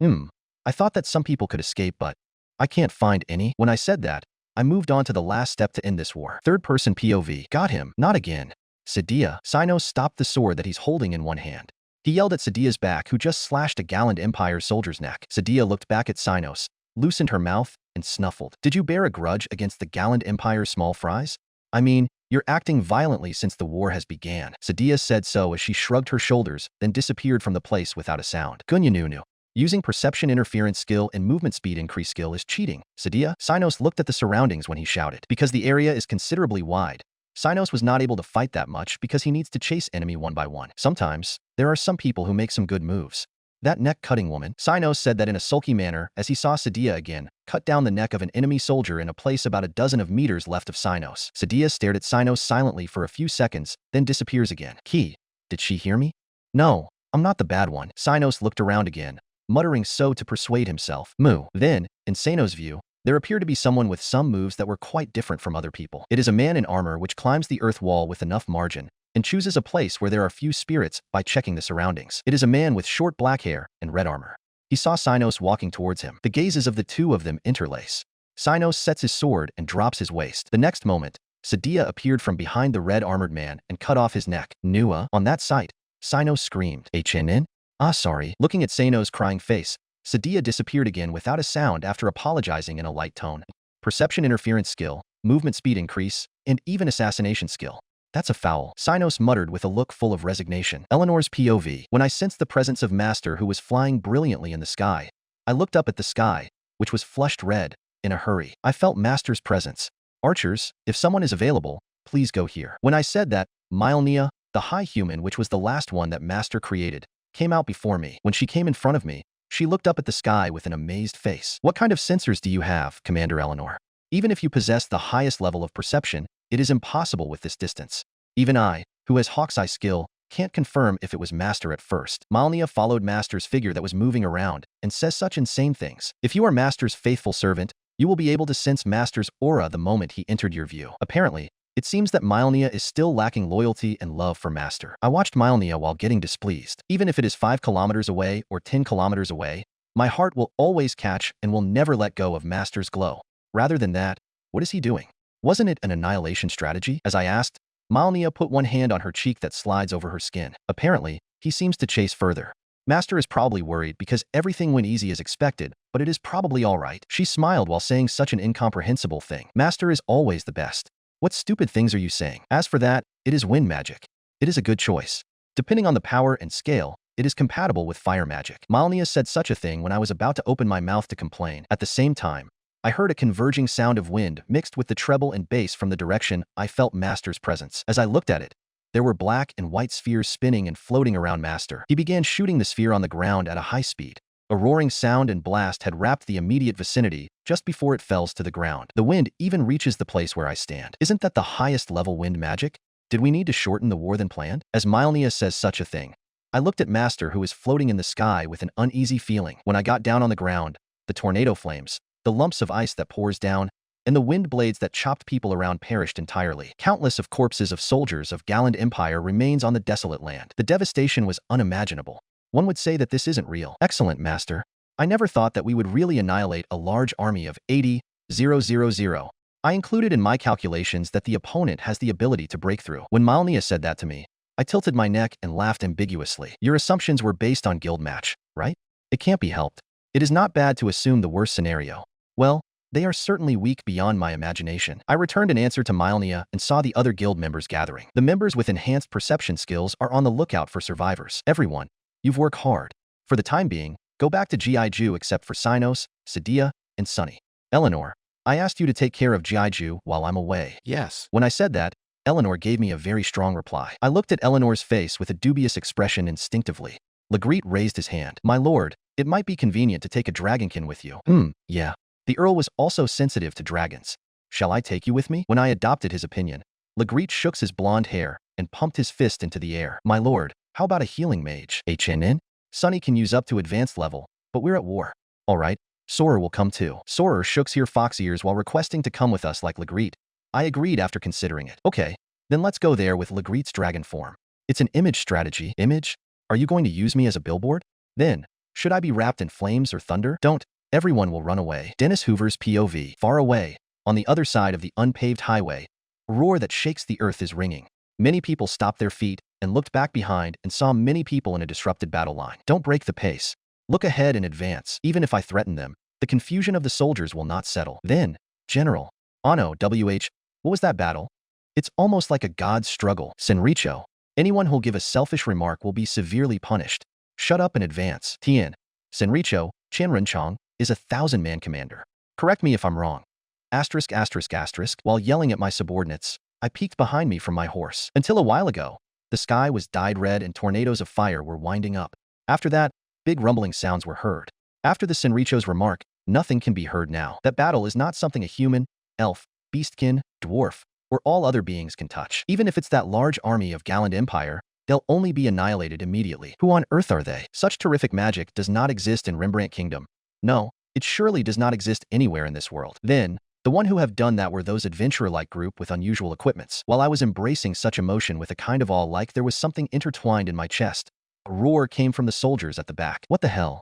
I thought that some people could escape, but I can't find any. When I said that, I moved on to the last step to end this war. Third-person POV. Got him. Not again. Sadia. Cynos stopped the sword that he's holding in one hand. He yelled at Sadia's back, who just slashed a gallant Empire soldier's neck. Sadia looked back at Cynos, loosened her mouth, and snuffled. Did you bear a grudge against the gallant Empire's small fries? I mean, you're acting violently since the war has began. Sadia said so as she shrugged her shoulders, then disappeared from the place without a sound. Gunyanunu. Using perception interference skill and movement speed increase skill is cheating. Sadia. Cynos looked at the surroundings when he shouted. Because the area is considerably wide, Cynos was not able to fight that much because he needs to chase enemy one by one. Sometimes, there are some people who make some good moves. That neck-cutting woman. Cynos said that in a sulky manner as he saw Sadia again cut down the neck of an enemy soldier in a place about a dozen of meters left of Cynos. Sadia stared at Cynos silently for a few seconds, then disappears again. Key. Did she hear me? No, I'm not the bad one. Cynos looked around again, muttering so to persuade himself. Moo. Then, in Cynos' view, there appeared to be someone with some moves that were quite different from other people. It is a man in armor which climbs the earth wall with enough margin and chooses a place where there are few spirits by checking the surroundings. It is a man with short black hair and red armor. He saw Cynos walking towards him. The gazes of the two of them interlace. Cynos sets his sword and drops his waist. The next moment, Sadia appeared from behind the red-armored man and cut off his neck. Nua. On that sight, Cynos screamed. HNN? Ah, sorry. Looking at Cynos' crying face, Sadia disappeared again without a sound after apologizing in a light tone. Perception interference skill, movement speed increase, and even assassination skill. That's a foul. Cynos muttered with a look full of resignation. Eleanor's POV. When I sensed the presence of Master who was flying brilliantly in the sky, I looked up at the sky, which was flushed red, in a hurry. I felt Master's presence. Archers, if someone is available, please go here. When I said that, Mylnia, the high human which was the last one that Master created, came out before me. When she came in front of me, she looked up at the sky with an amazed face. What kind of sensors do you have, Commander Eleanor? Even if you possess the highest level of perception, it is impossible with this distance. Even I, who has Hawk's Eye skill, can't confirm if it was Master at first. Mylnia followed Master's figure that was moving around and says such insane things. If you are Master's faithful servant, you will be able to sense Master's aura the moment he entered your view. Apparently, it seems that Mylnia is still lacking loyalty and love for Master. I watched Mylnia while getting displeased. Even if it is 5 kilometers away or 10 kilometers away, my heart will always catch and will never let go of Master's glow. Rather than that, what is he doing? Wasn't it an annihilation strategy? As I asked, Mylnia put one hand on her cheek that slides over her skin. Apparently, he seems to chase further. Master is probably worried because everything went easy as expected, but it is probably all right. She smiled while saying such an incomprehensible thing. Master is always the best. What stupid things are you saying? As for that, it is wind magic. It is a good choice. Depending on the power and scale, it is compatible with fire magic. Mylnia said such a thing when I was about to open my mouth to complain. At the same time, I heard a converging sound of wind mixed with the treble and bass from the direction I felt Master's presence. As I looked at it, there were black and white spheres spinning and floating around Master. He began shooting the sphere on the ground at a high speed. A roaring sound and blast had wrapped the immediate vicinity just before it fells to the ground. The wind even reaches the place where I stand. Isn't that the highest level wind magic? Did we need to shorten the war than planned? As Mylnia says such a thing, I looked at Master who was floating in the sky with an uneasy feeling. When I got down on the ground, the tornado flames, the lumps of ice that pours down, and the wind blades that chopped people around perished entirely. Countless of corpses of soldiers of gallant Empire remains on the desolate land. The devastation was unimaginable. One would say that this isn't real. Excellent, Master. I never thought that we would really annihilate a large army of 80,000. I included in my calculations that the opponent has the ability to break through. When Mylnia said that to me, I tilted my neck and laughed ambiguously. Your assumptions were based on guild match, right? It can't be helped. It is not bad to assume the worst scenario. Well, they are certainly weak beyond my imagination. I returned an answer to Mylnia and saw the other guild members gathering. The members with enhanced perception skills are on the lookout for survivors. Everyone, you've worked hard. For the time being, go back to Giju except for Cynos, Sadia, and Sunny. Eleanor, I asked you to take care of Jiaiju while I'm away. Yes. When I said that, Eleanor gave me a very strong reply. I looked at Eleanor's face with a dubious expression instinctively. Legreet raised his hand. My lord, it might be convenient to take a dragonkin with you. Yeah. The Earl was also sensitive to dragons. Shall I take you with me? When I adopted his opinion, Legreet shook his blonde hair and pumped his fist into the air. My lord, how about a healing mage? HNN? Sunny can use up to advanced level, but we're at war. All right, Sora will come too. Sora shook her fox ears while requesting to come with us like Legreet. I agreed after considering it. Okay, then let's go there with Legreet's dragon form. It's an image strategy. Image? Are you going to use me as a billboard? Then, should I be wrapped in flames or thunder? Don't. Everyone will run away. Dennis Hoover's POV. Far away, on the other side of the unpaved highway, a roar that shakes the earth is ringing. Many people stopped their feet and looked back behind and saw many people in a disrupted battle line. Don't break the pace. Look ahead and advance. Even if I threaten them, the confusion of the soldiers will not settle. Then, General Ano WH, what was that battle? It's almost like a god's struggle. Senricho, anyone who'll give a selfish remark will be severely punished. Shut up and advance. Tien, Senricho, Chanrenchong, is a 1,000-man commander. Correct me if I'm wrong. Asterisk, asterisk, asterisk. While yelling at my subordinates, I peeked behind me from my horse. Until a while ago, the sky was dyed red and tornadoes of fire were winding up. After that, big rumbling sounds were heard. After the Senricho's remark, nothing can be heard now. That battle is not something a human, elf, beastkin, dwarf, or all other beings can touch. Even if it's that large army of Gallant Empire, they'll only be annihilated immediately. Who on earth are they? Such terrific magic does not exist in Rembrandt Kingdom. No, it surely does not exist anywhere in this world. Then, the one who have done that were those adventurer-like group with unusual equipments. While I was embracing such emotion with a kind of awe-like, there was something intertwined in my chest. A roar came from the soldiers at the back. What the hell?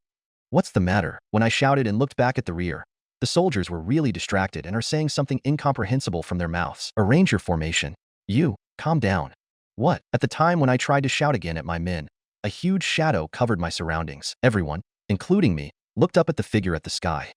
What's the matter? When I shouted and looked back at the rear, the soldiers were really distracted and are saying something incomprehensible from their mouths. Arrange your formation. You, calm down. What? At the time when I tried to shout again at my men, a huge shadow covered my surroundings. Everyone, including me, looked up at the figure at the sky.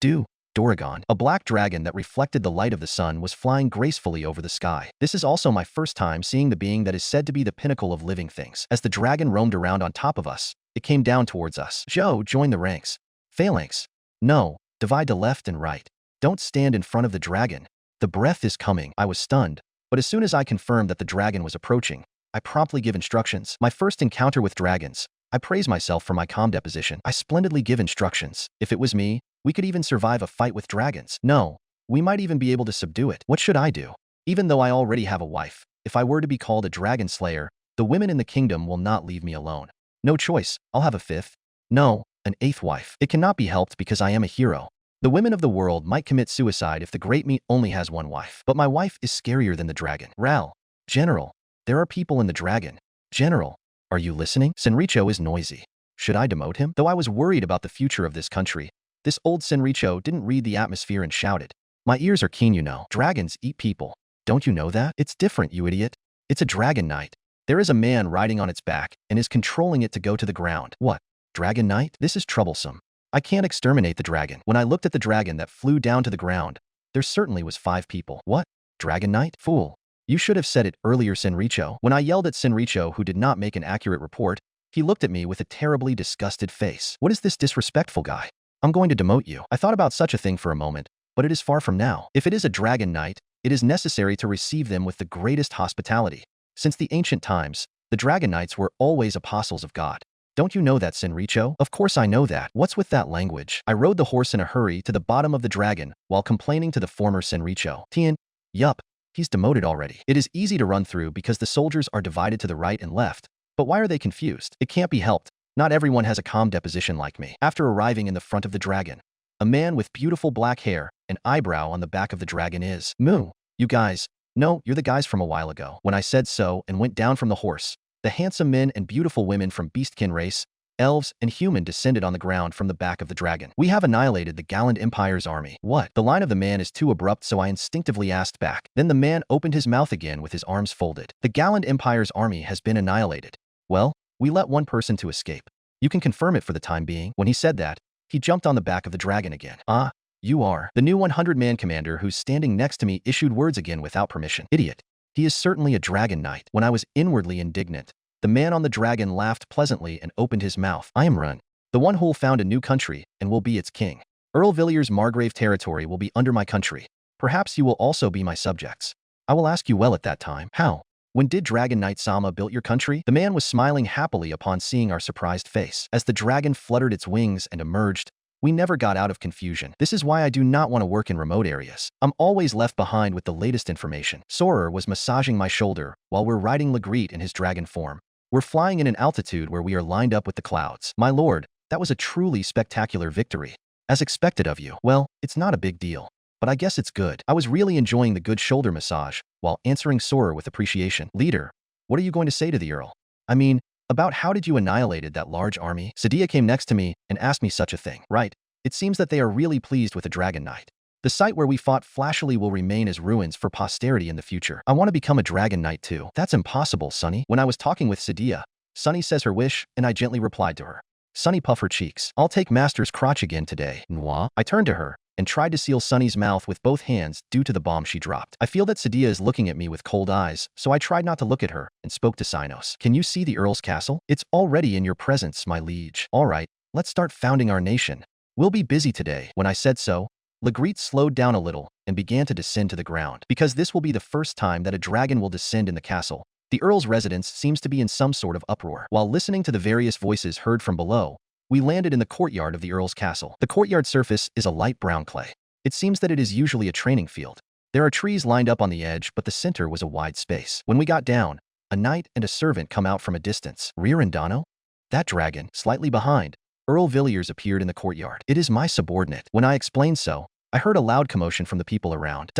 Doragon, a black dragon that reflected the light of the sun, was flying gracefully over the sky. This is also my first time seeing the being that is said to be the pinnacle of living things. As the dragon roamed around on top of us, it came down towards us. Joe, join the ranks. Phalanx. No, divide to left and right. Don't stand in front of the dragon. The breath is coming. I was stunned, but as soon as I confirmed that the dragon was approaching, I promptly give instructions. My first encounter with dragons, I praise myself for my calm deposition. I splendidly give instructions. If it was me, we could even survive a fight with dragons. No, we might even be able to subdue it. What should I do? Even though I already have a wife, if I were to be called a dragon slayer, the women in the kingdom will not leave me alone. No choice, I'll have a fifth. No, an eighth wife. It cannot be helped because I am a hero. The women of the world might commit suicide if the great meat only has one wife. But my wife is scarier than the dragon. Ral, General, there are people in the dragon. General, are you listening? Senricho is noisy. Should I demote him? Though I was worried about the future of this country, this old Senricho didn't read the atmosphere and shouted. My ears are keen, you know. Dragons eat people. Don't you know that? It's different, you idiot. It's a dragon knight. There is a man riding on its back and is controlling it to go to the ground. What? Dragon knight? This is troublesome. I can't exterminate the dragon. When I looked at the dragon that flew down to the ground, there certainly was 5 people. What? Dragon knight? Fool. You should have said it earlier, Senricho. When I yelled at Senricho, who did not make an accurate report, he looked at me with a terribly disgusted face. What is this disrespectful guy? I'm going to demote you. I thought about such a thing for a moment, but it is far from now. If it is a dragon knight, it is necessary to receive them with the greatest hospitality. Since the ancient times, the dragon knights were always apostles of God. Don't you know that, Senricho? Of course I know that. What's with that language? I rode the horse in a hurry to the bottom of the dragon while complaining to the former Senricho. Tien, yup, he's demoted already. It is easy to run through because the soldiers are divided to the right and left. But why are they confused? It can't be helped. Not everyone has a calm deposition like me. After arriving in the front of the dragon, a man with beautiful black hair and eyebrow on the back of the dragon is. Moo, you guys. No, you're the guys from a while ago. When I said so and went down from the horse, the handsome men and beautiful women from beastkin race, elves, and human descended on the ground from the back of the dragon. We have annihilated the Gallant Empire's army. What? The line of the man is too abrupt, so I instinctively asked back. Then the man opened his mouth again with his arms folded. The Gallant Empire's army has been annihilated. Well, we let one person to escape. You can confirm it for the time being. When he said that, he jumped on the back of the dragon again. Ah, you are. The new 100-man commander who's standing next to me issued words again without permission. Idiot. He is certainly a dragon knight. When I was inwardly indignant, the man on the dragon laughed pleasantly and opened his mouth. I am Run, the one who'll found a new country and will be its king. Earl Villiers' Margrave territory will be under my country. Perhaps you will also be my subjects. I will ask you well at that time. How? When did Dragon Knight Sama built your country? The man was smiling happily upon seeing our surprised face. As the dragon fluttered its wings and emerged, we never got out of confusion. This is why I do not want to work in remote areas. I'm always left behind with the latest information. Sorer was massaging my shoulder while we're riding Legreet in his dragon form. We're flying in an altitude where we are lined up with the clouds. My lord, that was a truly spectacular victory. As expected of you. Well, it's not a big deal. But I guess it's good. I was really enjoying the good shoulder massage while answering Sorer with appreciation. Leader, what are you going to say to the Earl? I mean, about how did you annihilated that large army? Sadia came next to me and asked me such a thing. Right. It seems that they are really pleased with the Dragon Knight. The site where we fought flashily will remain as ruins for posterity in the future. I want to become a Dragon Knight too. That's impossible, Sunny. When I was talking with Sadia, Sunny says her wish, and I gently replied to her. Sunny puffed her cheeks. I'll take Master's crotch again today. Moi? I turned to her and tried to seal Sunny's mouth with both hands due to the bomb she dropped. I feel that Sadia is looking at me with cold eyes, so I tried not to look at her and spoke to Sinos. Can you see the Earl's castle? It's already in your presence, my liege. All right, let's start founding our nation. We'll be busy today. When I said so, Legreet slowed down a little and began to descend to the ground. Because this will be the first time that a dragon will descend in the castle, the Earl's residence seems to be in some sort of uproar. While listening to the various voices heard from below, we landed in the courtyard of the Earl's castle. The courtyard surface is a light brown clay. It seems that it is usually a training field. There are trees lined up on the edge, but the center was a wide space. When we got down, a knight and a servant come out from a distance. Rear Indano? That dragon, slightly behind, Earl Villiers appeared in the courtyard. It is my subordinate. When I explained so, I heard a loud commotion from the people around.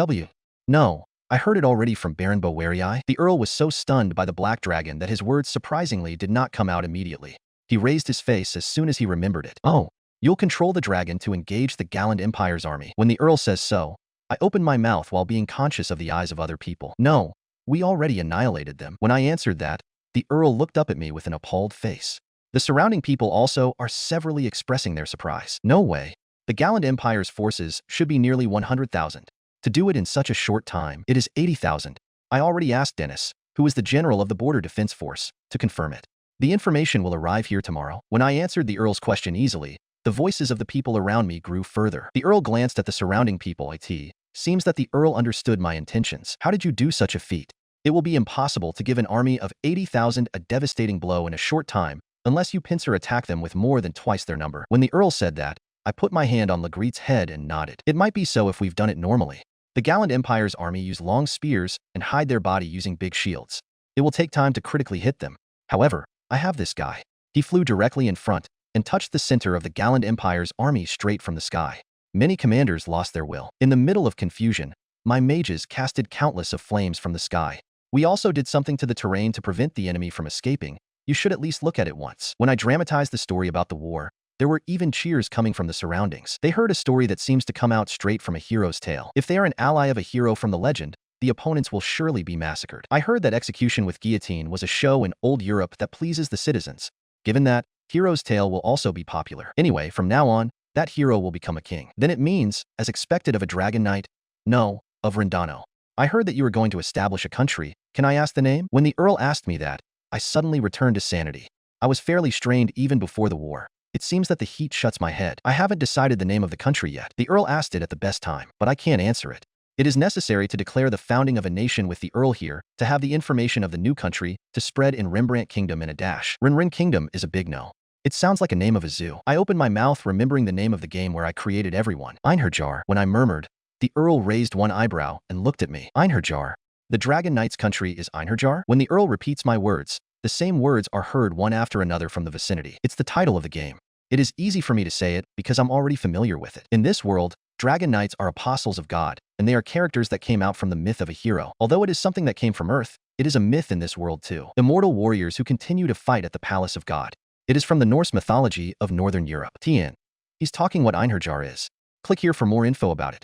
No, I heard it already from Baron Bowerii. The Earl was so stunned by the black dragon that his words surprisingly did not come out immediately. He raised his face as soon as he remembered it. Oh, you'll control the dragon to engage the gallant Empire's army. When the Earl says so, I opened my mouth while being conscious of the eyes of other people. No, we already annihilated them. When I answered that, the Earl looked up at me with an appalled face. The surrounding people also are severally expressing their surprise. No way. The gallant Empire's forces should be nearly 100,000. To do it in such a short time, it is 80,000. I already asked Dennis, who is the general of the Border Defense Force, to confirm it. The information will arrive here tomorrow. When I answered the Earl's question easily, the voices of the people around me grew further. The Earl glanced at the surrounding people. It seems that the Earl understood my intentions. How did you do such a feat? It will be impossible to give an army of 80,000 a devastating blow in a short time unless you pincer attack them with more than twice their number. When the Earl said that, I put my hand on Legreet's head and nodded. It might be so if we've done it normally. The gallant Empire's army use long spears and hide their body using big shields. It will take time to critically hit them. However, I have this guy. He flew directly in front and touched the center of the gallant Empire's army straight from the sky. Many commanders lost their will. In the middle of confusion, my mages casted countless of flames from the sky. We also did something to the terrain to prevent the enemy from escaping. You should at least look at it once. When I dramatized the story about the war, there were even cheers coming from the surroundings. They heard a story that seems to come out straight from a hero's tale. If they are an ally of a hero from the legend, the opponents will surely be massacred. I heard that execution with guillotine was a show in old Europe that pleases the citizens. Given that, hero's tale will also be popular. Anyway, from now on, that hero will become a king. Then it means, as expected of a dragon knight, no, of Rindano. I heard that you were going to establish a country. Can I ask the name? When the Earl asked me that, I suddenly returned to sanity. I was fairly strained even before the war. It seems that the heat shuts my head. I haven't decided the name of the country yet. The Earl asked it at the best time, but I can't answer it. It is necessary to declare the founding of a nation with the Earl here, to have the information of the new country, to spread in Rembrandt Kingdom in a dash. Rinrin Kingdom is a big no. It sounds like a name of a zoo. I opened my mouth remembering the name of the game where I created everyone. Einherjar. When I murmured, the Earl raised one eyebrow and looked at me. Einherjar. The Dragon Knight's country is Einherjar? When the Earl repeats my words, the same words are heard one after another from the vicinity. It's the title of the game. It is easy for me to say it because I'm already familiar with it. In this world, Dragon Knights are apostles of God, and they are characters that came out from the myth of a hero. Although it is something that came from Earth, it is a myth in this world too. Immortal warriors who continue to fight at the Palace of God. It is from the Norse mythology of Northern Europe. Tien. He's talking what Einherjar is. Click here for more info about it.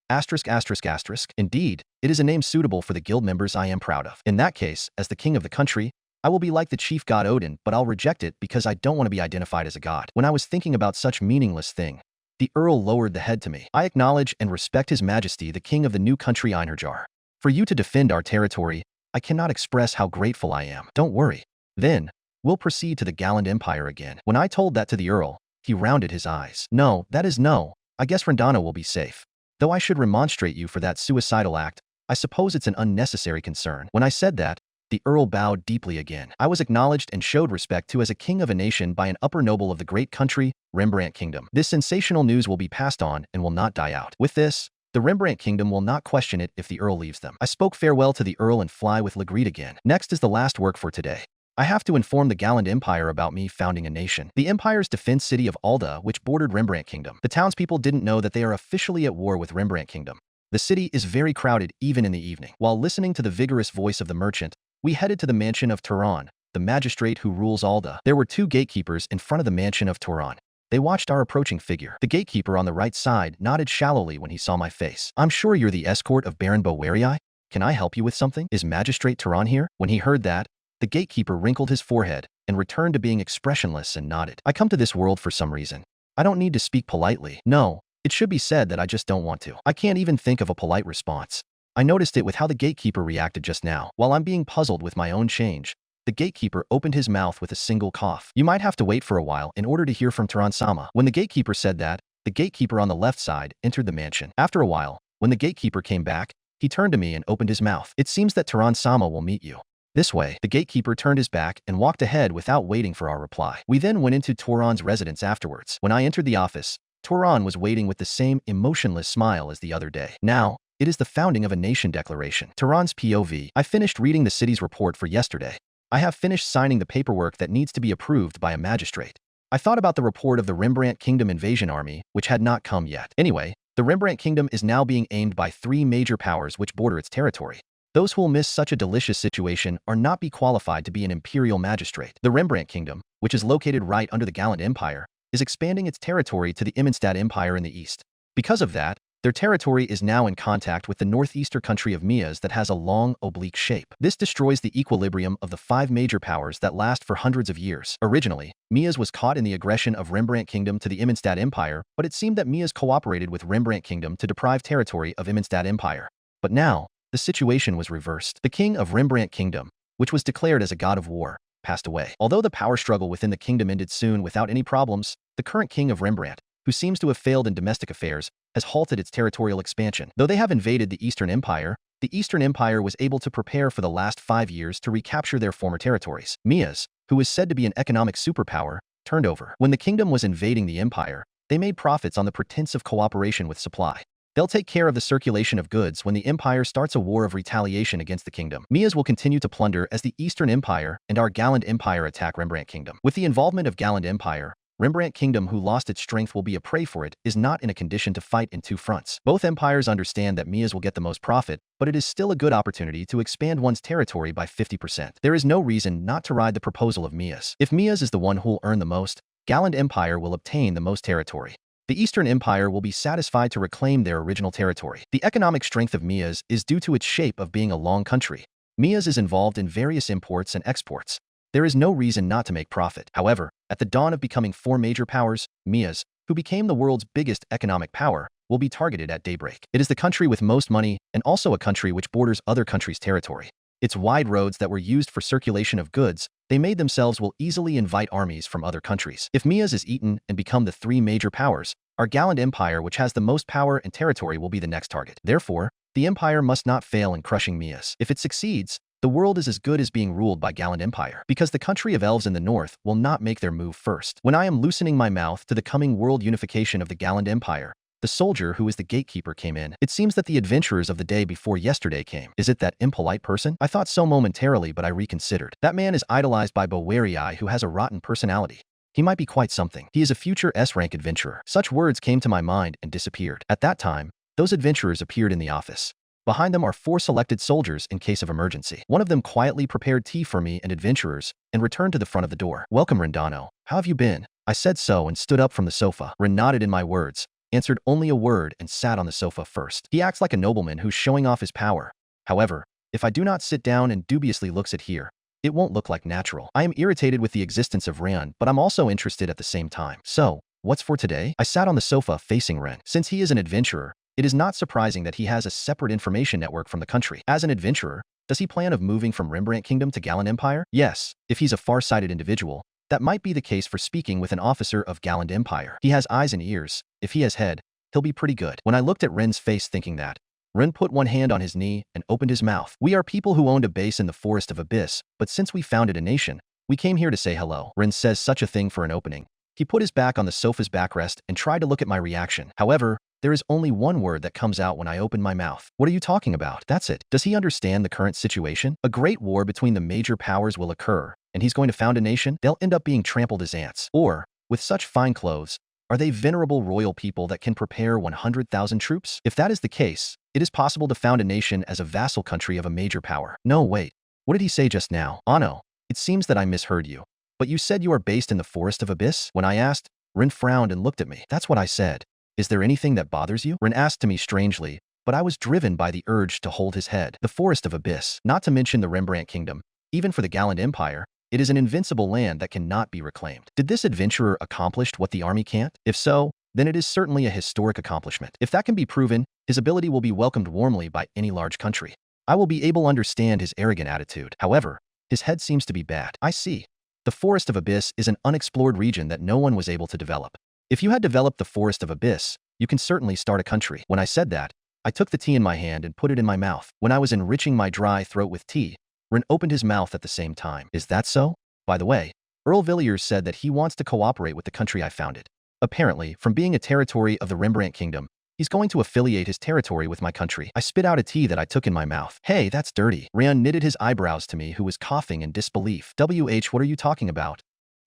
Asterisk asterisk asterisk. Indeed, it is a name suitable for the guild members I am proud of. In that case, as the king of the country, I will be like the chief god Odin, but I'll reject it because I don't want to be identified as a god. When I was thinking about such meaningless thing, the Earl lowered the head to me. I acknowledge and respect His Majesty, the king of the new country Einherjar. For you to defend our territory, I cannot express how grateful I am. Don't worry. Then, we'll proceed to the gallant empire again. When I told that to the Earl, he rounded his eyes. No, that is no. I guess Rendano will be safe. Though I should remonstrate you for that suicidal act, I suppose it's an unnecessary concern. When I said that, the Earl bowed deeply again. I was acknowledged and showed respect to as a king of a nation by an upper noble of the great country, Rembrandt Kingdom. This sensational news will be passed on and will not die out. With this, the Rembrandt Kingdom will not question it if the Earl leaves them. I spoke farewell to the Earl and fly with Legrede again. Next is the last work for today. I have to inform the gallant Empire about me founding a nation. The Empire's defense city of Alda, which bordered Rembrandt Kingdom. The townspeople didn't know that they are officially at war with Rembrandt Kingdom. The city is very crowded even in the evening. While listening to the vigorous voice of the merchant, we headed to the mansion of Turan, the magistrate who rules Alda. There were 2 gatekeepers in front of the mansion of Turan. They watched our approaching figure. The gatekeeper on the right side nodded shallowly when he saw my face. "I'm sure you're the escort of Baron Bowerii? Can I help you with something? Is Magistrate Turan here?" When he heard that, the gatekeeper wrinkled his forehead and returned to being expressionless and nodded. "I come to this world for some reason. I don't need to speak politely. No, it should be said that I just don't want to. I can't even think of a polite response." I noticed it with how the gatekeeper reacted just now. While I'm being puzzled with my own change, the gatekeeper opened his mouth with a single cough. "You might have to wait for a while in order to hear from Turan-sama." When the gatekeeper said that, the gatekeeper on the left side entered the mansion. After a while, when the gatekeeper came back, he turned to me and opened his mouth. "It seems that Turan-sama will meet you this way." The gatekeeper turned his back and walked ahead without waiting for our reply. We then went into Turan's residence afterwards. When I entered the office, Turan was waiting with the same emotionless smile as the other day. Now, it is the founding of a nation declaration. Turan's POV. I finished reading the city's report for yesterday. I have finished signing the paperwork that needs to be approved by a magistrate. I thought about the report of the Rembrandt Kingdom invasion army, which had not come yet. Anyway, the Rembrandt Kingdom is now being aimed by 3 major powers which border its territory. Those who will miss such a delicious situation are not be qualified to be an imperial magistrate. The Rembrandt Kingdom, which is located right under the Gallant Empire, is expanding its territory to the Imenstad Empire in the east. Because of that, their territory is now in contact with the northeastern country of Mias that has a long, oblique shape. This destroys the equilibrium of the 5 major powers that last for hundreds of years. Originally, Mias was caught in the aggression of Rembrandt Kingdom to the Imenstad Empire, but it seemed that Mias cooperated with Rembrandt Kingdom to deprive territory of Imenstad Empire. But now, the situation was reversed. The king of Rembrandt Kingdom, which was declared as a god of war, passed away. Although the power struggle within the kingdom ended soon without any problems, the current king of Rembrandt, who seems to have failed in domestic affairs, has halted its territorial expansion. Though they have invaded the Eastern Empire, the Eastern Empire was able to prepare for the last 5 years to recapture their former territories. Mias, who is said to be an economic superpower, turned over. When the kingdom was invading the empire, they made profits on the pretense of cooperation with supply. They'll take care of the circulation of goods when the empire starts a war of retaliation against the kingdom. Mias will continue to plunder as the Eastern Empire and our Gallant Empire attack Rembrandt Kingdom. With the involvement of Gallant Empire, Rembrandt Kingdom, who lost its strength will be a prey for it, is not in a condition to fight in 2 fronts. Both empires understand that Mias will get the most profit, but it is still a good opportunity to expand one's territory by 50%. There is no reason not to ride the proposal of Mias. If Mias is the one who'll earn the most, Gallant Empire will obtain the most territory. The Eastern Empire will be satisfied to reclaim their original territory. The economic strength of Mias is due to its shape of being a long country. Mias is involved in various imports and exports. There is no reason not to make profit. However, at the dawn of becoming 4 major powers, Mias, who became the world's biggest economic power, will be targeted at daybreak. It is the country with most money and also a country which borders other countries' territory. Its wide roads that were used for circulation of goods, they made themselves will easily invite armies from other countries. If Mias is eaten and become the 3 major powers, our Gallant Empire, which has the most power and territory, will be the next target. Therefore, the empire must not fail in crushing Mias. If it succeeds, the world is as good as being ruled by Gallant Empire, because the country of elves in the north will not make their move first. When I am loosening my mouth to the coming world unification of the Gallant Empire, the soldier who is the gatekeeper came in. It seems that the adventurers of the day before yesterday came. Is it that impolite person? I thought so momentarily, but I reconsidered. That man is idolized by Bowerii, who has a rotten personality. He might be quite something. He is a future S-rank adventurer. Such words came to my mind and disappeared. At that time, those adventurers appeared in the office. Behind them are 4 selected soldiers in case of emergency. One of them quietly prepared tea for me and adventurers and returned to the front of the door. "Welcome, Rendano. How have you been?" I said so and stood up from the sofa. Ren nodded in my words, answered only a word and sat on the sofa first. He acts like a nobleman who's showing off his power. However, if I do not sit down and dubiously looks at here, it won't look like natural. I am irritated with the existence of Ren, but I'm also interested at the same time. "So, what's for today?" I sat on the sofa facing Ren. Since he is an adventurer, it is not surprising that he has a separate information network from the country. As an adventurer, does he plan of moving from Rembrandt Kingdom to Gallant Empire? Yes, if he's a far-sighted individual, that might be the case for speaking with an officer of Gallant Empire. He has eyes and ears. If he has head, he'll be pretty good. When I looked at Ren's face thinking that, Ren put one hand on his knee and opened his mouth. We are people who owned a base in the Forest of Abyss, but since we founded a nation, we came here to say hello. Ren says such a thing for an opening. He put his back on the sofa's backrest and tried to look at my reaction. However, there is only one word that comes out when I open my mouth. What are you talking about? That's it. Does he understand the current situation? A great war between the major powers will occur, and he's going to found a nation? They'll end up being trampled as ants. Or, with such fine clothes, are they venerable royal people that can prepare 100,000 troops? If that is the case, it is possible to found a nation as a vassal country of a major power. No, wait. What did he say just now? Ano, it seems that I misheard you. But you said you are based in the Forest of Abyss? When I asked, Ren frowned and looked at me. That's what I said. Is there anything that bothers you? Ren asked to me strangely, but I was driven by the urge to hold his head. The Forest of Abyss, not to mention the Rembrandt Kingdom, even for the Gallant Empire, it is an invincible land that cannot be reclaimed. Did this adventurer accomplish what the army can't? If so, then it is certainly a historic accomplishment. If that can be proven, his ability will be welcomed warmly by any large country. I will be able to understand his arrogant attitude. However, his head seems to be bad. I see. The Forest of Abyss is an unexplored region that no one was able to develop. If you had developed the Forest of Abyss, you can certainly start a country. When I said that, I took the tea in my hand and put it in my mouth. When I was enriching my dry throat with tea, Ren opened his mouth at the same time. Is that so? By the way, Earl Villiers said that he wants to cooperate with the country I founded. Apparently, from being a territory of the Rembrandt Kingdom, he's going to affiliate his territory with my country. I spit out a tea that I took in my mouth. Hey, that's dirty. Ryan knitted his eyebrows to me, who was coughing in disbelief. What are you talking about?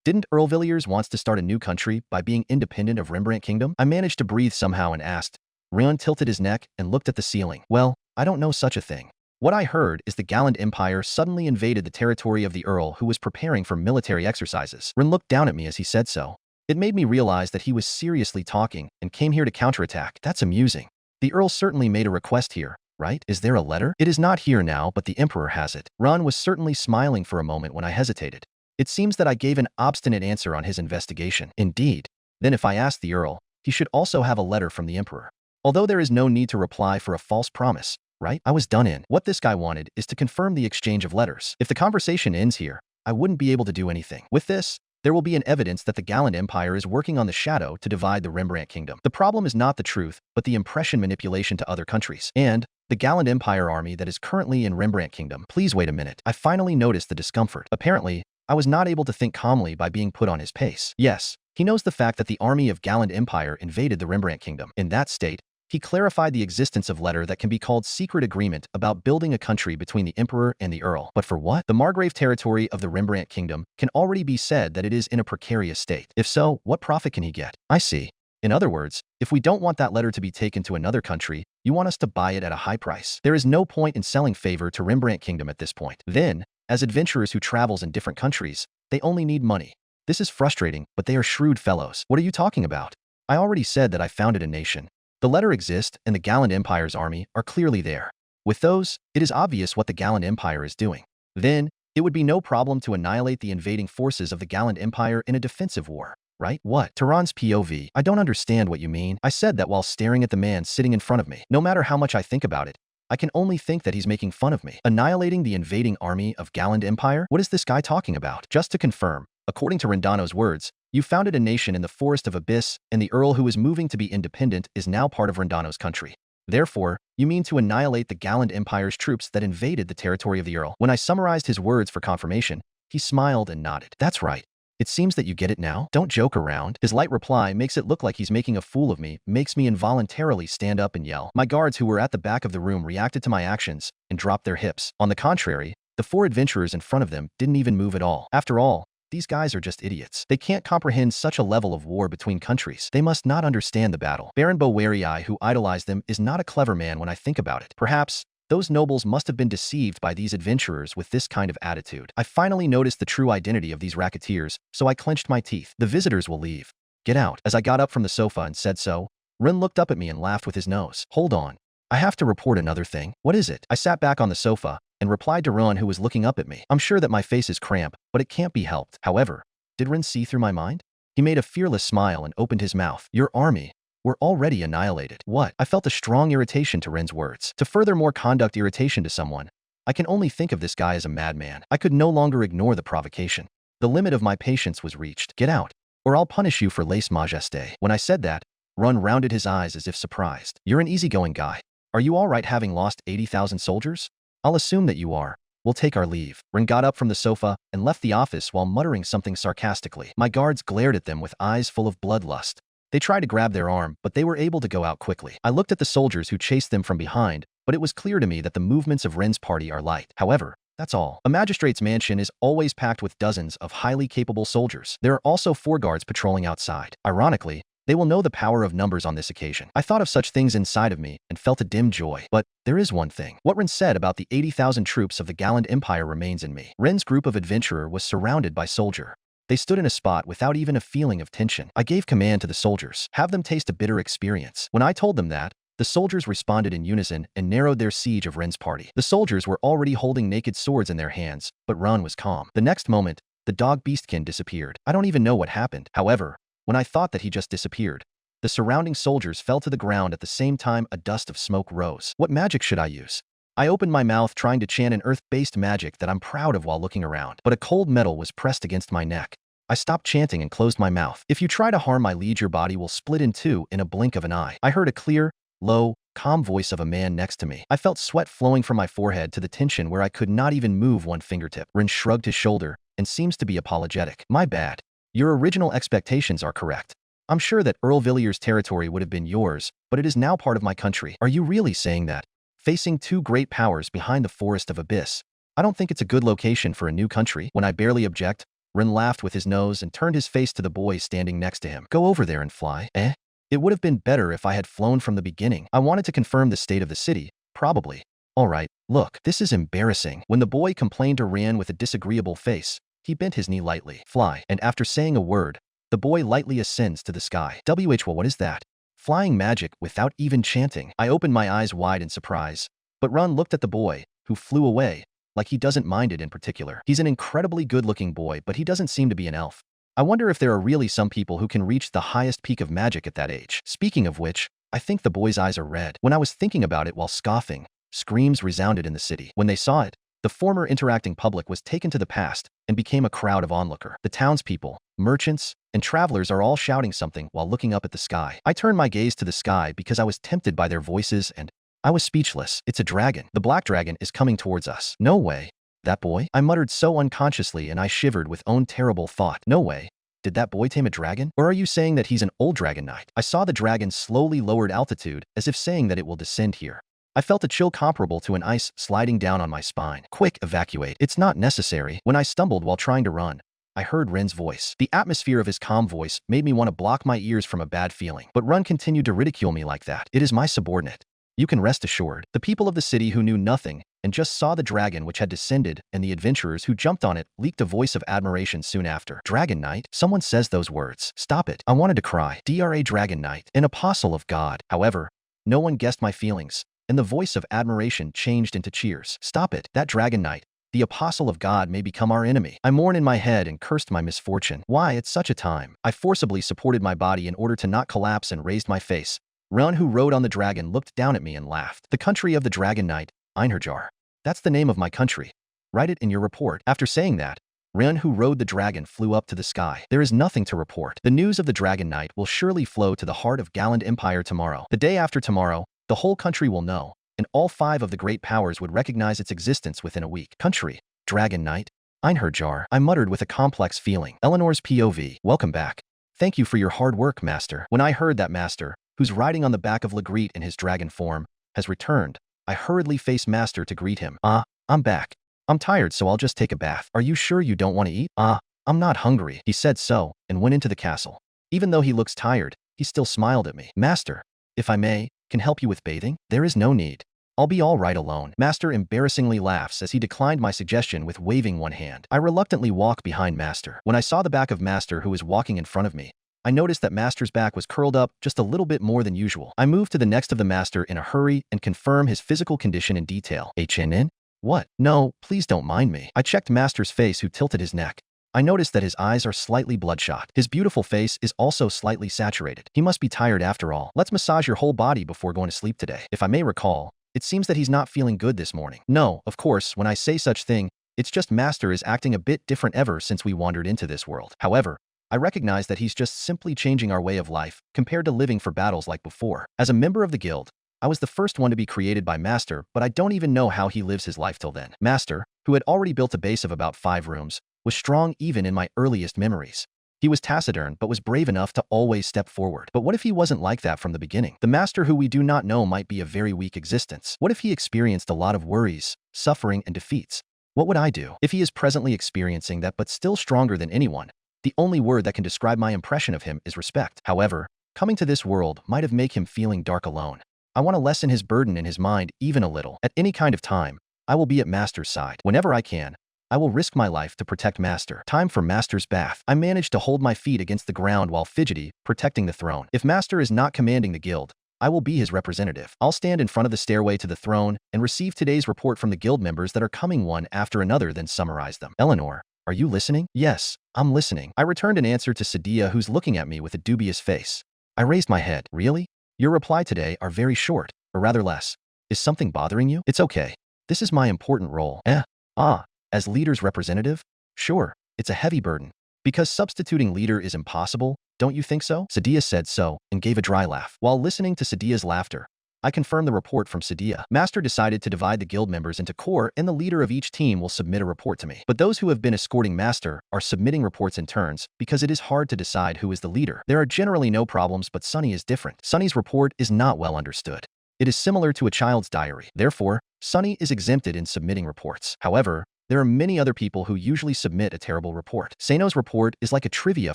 Didn't Earl Villiers wants to start a new country by being independent of Rembrandt Kingdom? I managed to breathe somehow and asked. Ryan tilted his neck and looked at the ceiling. Well, I don't know such a thing. What I heard is the Gallant Empire suddenly invaded the territory of the Earl, who was preparing for military exercises. Ren looked down at me as he said so. It made me realize that he was seriously talking and came here to counterattack. That's amusing. The Earl certainly made a request here, right? Is there a letter? It is not here now, but the Emperor has it. Ron was certainly smiling for a moment when I hesitated. It seems that I gave an obstinate answer on his investigation. Indeed. Then if I asked the Earl, he should also have a letter from the Emperor. Although there is no need to reply for a false promise, right? I was done in. What this guy wanted is to confirm the exchange of letters. If the conversation ends here, I wouldn't be able to do anything. With this, there will be an evidence that the Gallant Empire is working on the shadow to divide the Rembrandt Kingdom. The problem is not the truth, but the impression manipulation to other countries. And the Gallant Empire army that is currently in Rembrandt Kingdom. Please wait a minute. I finally noticed the discomfort. Apparently, I was not able to think calmly by being put on his pace. Yes, he knows the fact that the army of Gallant Empire invaded the Rembrandt Kingdom. In that state, he clarified the existence of letter that can be called secret agreement about building a country between the Emperor and the Earl. But for what? The Margrave territory of the Rembrandt Kingdom can already be said that it is in a precarious state. If so, what profit can he get? I see. In other words, if we don't want that letter to be taken to another country, you want us to buy it at a high price. There is no point in selling favor to Rembrandt Kingdom at this point. Then, as adventurers who travels in different countries, they only need money. This is frustrating, but they are shrewd fellows. What are you talking about? I already said that I founded a nation. The letter exists, and the Gallant Empire's army are clearly there. With those, it is obvious what the Gallant Empire is doing. Then, it would be no problem to annihilate the invading forces of the Gallant Empire in a defensive war, right? What? Tehran's POV. I don't understand what you mean. I said that while staring at the man sitting in front of me. No matter how much I think about it, I can only think that he's making fun of me. Annihilating the invading army of Gallant Empire? What is this guy talking about? Just to confirm, according to Rendano's words, you founded a nation in the Forest of Abyss, and the Earl who is moving to be independent is now part of Rendano's country. Therefore, you mean to annihilate the Gallant Empire's troops that invaded the territory of the Earl. When I summarized his words for confirmation, he smiled and nodded. That's right. It seems that you get it now. Don't joke around. His light reply makes it look like he's making a fool of me, makes me involuntarily stand up and yell. My guards who were at the back of the room reacted to my actions and dropped their hips. On the contrary, the four adventurers in front of them didn't even move at all. After all, these guys are just idiots. They can't comprehend such a level of war between countries. They must not understand the battle. Baron Bowerii, who idolized them, is not a clever man when I think about it. Perhaps those nobles must have been deceived by these adventurers with this kind of attitude. I finally noticed the true identity of these racketeers, so I clenched my teeth. The visitors will leave. Get out. As I got up from the sofa and said so, Ren looked up at me and laughed with his nose. Hold on. I have to report another thing. What is it? I sat back on the sofa and replied to Ren, who was looking up at me. I'm sure that my face is cramped, but it can't be helped. However, did Ren see through my mind? He made a fearless smile and opened his mouth. Your army were already annihilated. What? I felt a strong irritation to Ren's words. To further conduct irritation to someone, I can only think of this guy as a madman. I could no longer ignore the provocation. The limit of my patience was reached. Get out, or I'll punish you for lèse majesté. When I said that, Run rounded his eyes as if surprised. You're an easygoing guy. Are you all right having lost 80,000 soldiers? I'll assume that you are. We'll take our leave. Ren got up from the sofa and left the office while muttering something sarcastically. My guards glared at them with eyes full of bloodlust. They tried to grab their arm, but they were able to go out quickly. I looked at the soldiers who chased them from behind, but it was clear to me that the movements of Ren's party are light. However, that's all. A magistrate's mansion is always packed with dozens of highly capable soldiers. There are also 4 guards patrolling outside. Ironically, they will know the power of numbers on this occasion. I thought of such things inside of me and felt a dim joy. But there is one thing. What Ren said about the 80,000 troops of the Galland Empire remains in me. Ren's group of adventurer was surrounded by soldier. They stood in a spot without even a feeling of tension. I gave command to the soldiers. Have them taste a bitter experience. When I told them that, the soldiers responded in unison and narrowed their siege of Ren's party. The soldiers were already holding naked swords in their hands, but Ren was calm. The next moment, the dog beastkin disappeared. I don't even know what happened. However, when I thought that he just disappeared, the surrounding soldiers fell to the ground at the same time a dust of smoke rose. What magic should I use? I opened my mouth trying to chant an earth-based magic that I'm proud of while looking around, but a cold metal was pressed against my neck. I stopped chanting and closed my mouth. If you try to harm my liege, your body will split in two in a blink of an eye. I heard a clear, low, calm voice of a man next to me. I felt sweat flowing from my forehead to the tension where I could not even move one fingertip. Ren shrugged his shoulder and seems to be apologetic. My bad. Your original expectations are correct. I'm sure that Earl Villier's territory would have been yours, but it is now part of my country. Are you really saying that? Facing 2 great powers behind the forest of abyss, I don't think it's a good location for a new country. When I barely object, Ren laughed with his nose and turned his face to the boy standing next to him. Go over there and fly. It would have been better if I had flown from the beginning. I wanted to confirm the state of the city, probably. All right, look, this is embarrassing. When the boy complained to Ren with a disagreeable face, he bent his knee lightly. Fly. And after saying a word, the boy lightly ascends to the sky. Well, what is that? Flying magic without even chanting. I opened my eyes wide in surprise, but Ren looked at the boy, who flew away, like he doesn't mind it in particular. He's an incredibly good-looking boy, but he doesn't seem to be an elf. I wonder if there are really some people who can reach the highest peak of magic at that age. Speaking of which, I think the boy's eyes are red. When I was thinking about it while scoffing, screams resounded in the city. When they saw it, the former interacting public was taken to the past and became a crowd of onlooker. The townspeople, merchants, and travelers are all shouting something while looking up at the sky. I turned my gaze to the sky because I was tempted by their voices and I was speechless. It's a dragon. The black dragon is coming towards us. No way. That boy? I muttered so unconsciously and I shivered with own terrible thought. No way. Did that boy tame a dragon? Or are you saying that he's an old dragon knight? I saw the dragon slowly lowered altitude as if saying that it will descend here. I felt a chill comparable to an ice sliding down on my spine. Quick, evacuate. It's not necessary. When I stumbled while trying to run, I heard Ren's voice. The atmosphere of his calm voice made me want to block my ears from a bad feeling. But Ren continued to ridicule me like that. It is my subordinate. You can rest assured. The people of the city who knew nothing and just saw the dragon which had descended and the adventurers who jumped on it leaked a voice of admiration soon after. Dragon Knight? Someone says those words. Stop it. I wanted to cry. Dragon Knight. An apostle of God. However, no one guessed my feelings, and the voice of admiration changed into cheers. Stop it. That Dragon Knight, the apostle of God, may become our enemy. I mourned in my head and cursed my misfortune. Why, at such a time? I forcibly supported my body in order to not collapse and raised my face. Ren, who rode on the dragon, looked down at me and laughed. The country of the Dragon Knight, Einherjar. That's the name of my country. Write it in your report. After saying that, Ren, who rode the dragon, flew up to the sky. There is nothing to report. The news of the Dragon Knight will surely flow to the heart of Galland Empire tomorrow. The day after tomorrow, the whole country will know, and all 5 of the great powers would recognize its existence within a week. Country, Dragon Knight, Einherjar. I muttered with a complex feeling. Eleanor's POV. Welcome back. Thank you for your hard work, Master. When I heard that Master, who's riding on the back of Legrete in his dragon form, has returned, I hurriedly faced Master to greet him. I'm back. I'm tired, so I'll just take a bath. Are you sure you don't want to eat? I'm not hungry. He said so, and went into the castle. Even though he looks tired, he still smiled at me. Master, if I may, can help you with bathing? There is no need. I'll be all right alone. Master embarrassingly laughs as he declined my suggestion with waving one hand. I reluctantly walk behind Master. When I saw the back of Master, who was walking in front of me, I noticed that Master's back was curled up just a little bit more than usual. I moved to the next of the Master in a hurry and confirm his physical condition in detail. HNN? What? No, please don't mind me. I checked Master's face, who tilted his neck. I noticed that his eyes are slightly bloodshot. His beautiful face is also slightly saturated. He must be tired after all. Let's massage your whole body before going to sleep today. If I may recall, it seems that he's not feeling good this morning. No, of course, when I say such thing, it's just Master is acting a bit different ever since we wandered into this world. However, I recognize that he's just simply changing our way of life compared to living for battles like before. As a member of the guild, I was the first one to be created by Master, but I don't even know how he lives his life till then. Master, who had already built a base of about 5 rooms, was strong even in my earliest memories. He was taciturn but was brave enough to always step forward. But what if he wasn't like that from the beginning? The Master who we do not know might be a very weak existence. What if he experienced a lot of worries, suffering, and defeats? What would I do? If he is presently experiencing that but still stronger than anyone, the only word that can describe my impression of him is respect. However, coming to this world might have made him feeling dark alone. I want to lessen his burden in his mind even a little. At any kind of time, I will be at Master's side. Whenever I can, I will risk my life to protect Master. Time for Master's bath. I managed to hold my feet against the ground while fidgety, protecting the throne. If Master is not commanding the guild, I will be his representative. I'll stand in front of the stairway to the throne and receive today's report from the guild members that are coming one after another, then summarize them. Eleanor, are you listening? Yes, I'm listening. I returned an answer to Sadia, who's looking at me with a dubious face. I raised my head. Really? Your reply today are very short, or rather less. Is something bothering you? It's okay. This is my important role. As leader's representative? Sure, it's a heavy burden. Because substituting leader is impossible, don't you think so? Sadia said so, and gave a dry laugh. While listening to Sadia's laughter, I confirmed the report from Sadia. Master decided to divide the guild members into core, and the leader of each team will submit a report to me. But those who have been escorting Master are submitting reports in turns, because it is hard to decide who is the leader. There are generally no problems, but Sunny is different. Sunny's report is not well understood. It is similar to a child's diary. Therefore, Sunny is exempted in submitting reports. However, there are many other people who usually submit a terrible report. Sano's report is like a trivia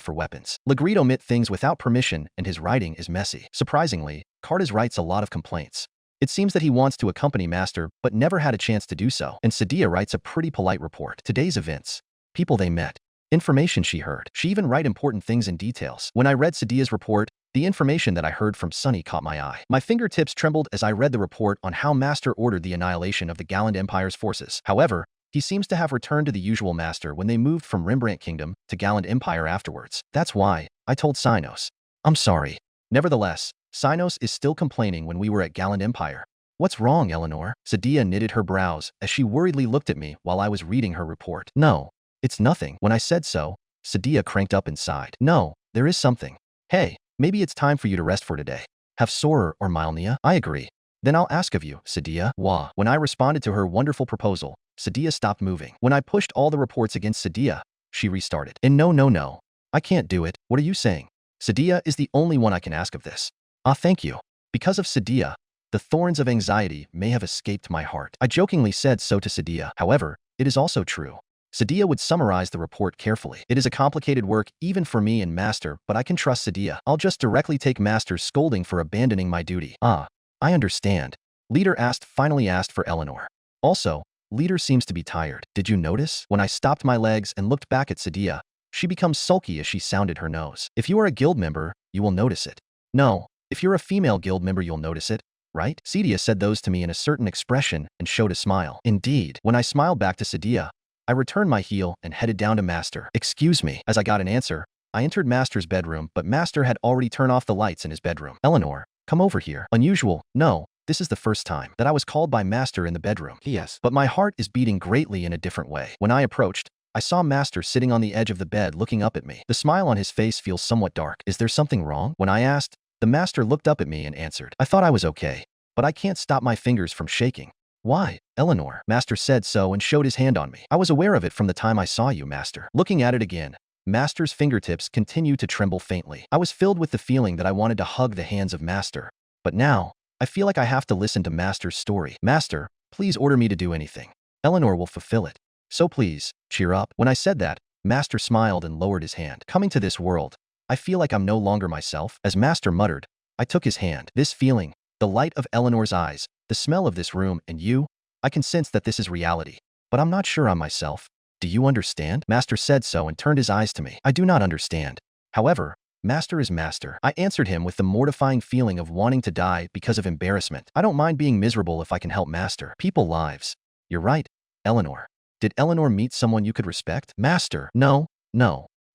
for weapons. Legree omit things without permission, and his writing is messy. Surprisingly, Cartas writes a lot of complaints. It seems that he wants to accompany Master, but never had a chance to do so. And Sadia writes a pretty polite report. Today's events, people they met, information she heard. She even write important things in details. When I read Sadia's report, the information that I heard from Sunny caught my eye. My fingertips trembled as I read the report on how Master ordered the annihilation of the Galand Empire's forces. However, he seems to have returned to the usual Master when they moved from Rembrandt Kingdom to Galand Empire afterwards. That's why I told Sinos. I'm sorry. Nevertheless, Sinos is still complaining when we were at Galand Empire. What's wrong, Eleanor? Sadia knitted her brows as she worriedly looked at me while I was reading her report. No, it's nothing. When I said so, Sadia cranked up inside. No, there is something. Hey, maybe it's time for you to rest for today. Have Sorer or Mylnia? I agree. Then I'll ask of you, Sadia. Wah. When I responded to her wonderful proposal, Sadia stopped moving. When I pushed all the reports against Sadia, she restarted. And no. I can't do it. What are you saying? Sadia is the only one I can ask of this. Thank you. Because of Sadia, the thorns of anxiety may have escaped my heart. I jokingly said so to Sadia. However, it is also true. Sadia would summarize the report carefully. It is a complicated work even for me and Master, but I can trust Sadia. I'll just directly take Master's scolding for abandoning my duty. I understand. Leader finally asked for Eleanor. Also, Leader seems to be tired. Did you notice? When I stopped my legs and looked back at Sadia, she becomes sulky as she sounded her nose. If you are a guild member, you will notice it. No, if you're a female guild member, you'll notice it, right? Sadia said those to me in a certain expression and showed a smile. Indeed. When I smiled back to Sadia, I returned my heel and headed down to Master. Excuse me. As I got an answer, I entered Master's bedroom, but Master had already turned off the lights in his bedroom. Eleanor, come over here. Unusual. No. This is the first time that I was called by Master in the bedroom. Yes. But my heart is beating greatly in a different way. When I approached, I saw Master sitting on the edge of the bed looking up at me. The smile on his face feels somewhat dark. Is there something wrong? When I asked, the Master looked up at me and answered. I thought I was okay, but I can't stop my fingers from shaking. Why, Eleanor? Master said so and showed his hand on me. I was aware of it from the time I saw you, Master. Looking at it again, Master's fingertips continued to tremble faintly. I was filled with the feeling that I wanted to hug the hands of Master. But now, I feel like I have to listen to Master's story. Master, please order me to do anything. Eleanor will fulfill it. So please, cheer up. When I said that, Master smiled and lowered his hand. Coming to this world, I feel like I'm no longer myself. As Master muttered, I took his hand. This feeling, the light of Eleanor's eyes, the smell of this room, and you, I can sense that this is reality. But I'm not sure I'm myself. Do you understand? Master said so and turned his eyes to me. I do not understand. However, Master is Master. I answered him with the mortifying feeling of wanting to die because of embarrassment. I don't mind being miserable if I can help Master. People lives. You're right, Eleanor. Did Eleanor meet someone you could respect? Master. No.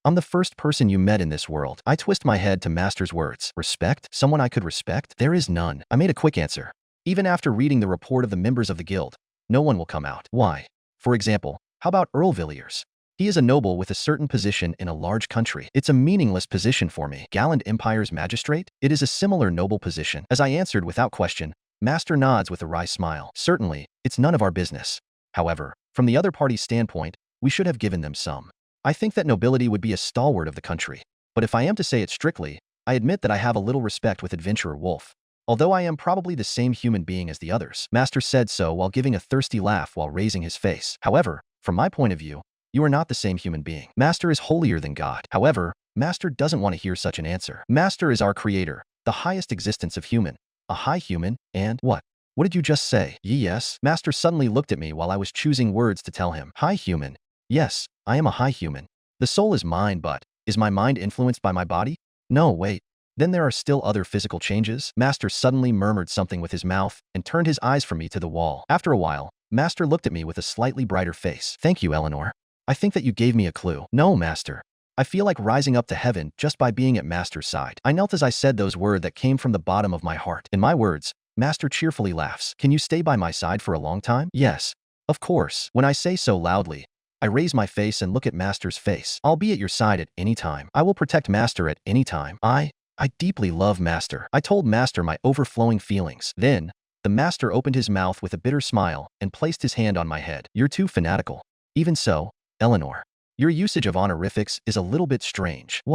I'm the first person you met in this world. I twist my head to Master's words. Respect? Someone I could respect? There is none. I made a quick answer. Even after reading the report of the members of the guild, no one will come out. Why? For example, how about Earl Villiers? He is a noble with a certain position in a large country. It's a meaningless position for me. Gallant Empire's magistrate? It is a similar noble position. As I answered without question, Master nods with a wry smile. Certainly, it's none of our business. However, from the other party's standpoint, we should have given them some. I think that nobility would be a stalwart of the country. But if I am to say it strictly, I admit that I have a little respect with Adventurer Wolf. Although I am probably the same human being as the others. Master said so while giving a thirsty laugh while raising his face. However, from my point of view, you are not the same human being. Master is holier than God. However, Master doesn't want to hear such an answer. Master is our creator, the highest existence of human. A high human, and what? What did you just say? Yes. Master suddenly looked at me while I was choosing words to tell him. High human. Yes, I am a high human. The soul is mine, but is my mind influenced by my body? No, wait. Then there are still other physical changes? Master suddenly murmured something with his mouth and turned his eyes from me to the wall. After a while, Master looked at me with a slightly brighter face. Thank you, Eleanor. I think that you gave me a clue. No, Master. I feel like rising up to heaven just by being at Master's side. I knelt as I said those words that came from the bottom of my heart. In my words, Master cheerfully laughs. Can you stay by my side for a long time? Yes. Of course. When I say so loudly, I raise my face and look at Master's face. I'll be at your side at any time. I will protect Master at any time. I deeply love Master. I told Master my overflowing feelings. Then, the Master opened his mouth with a bitter smile and placed his hand on my head. You're too fanatical. Even so, Eleanor, your usage of honorifics is a little bit strange. What?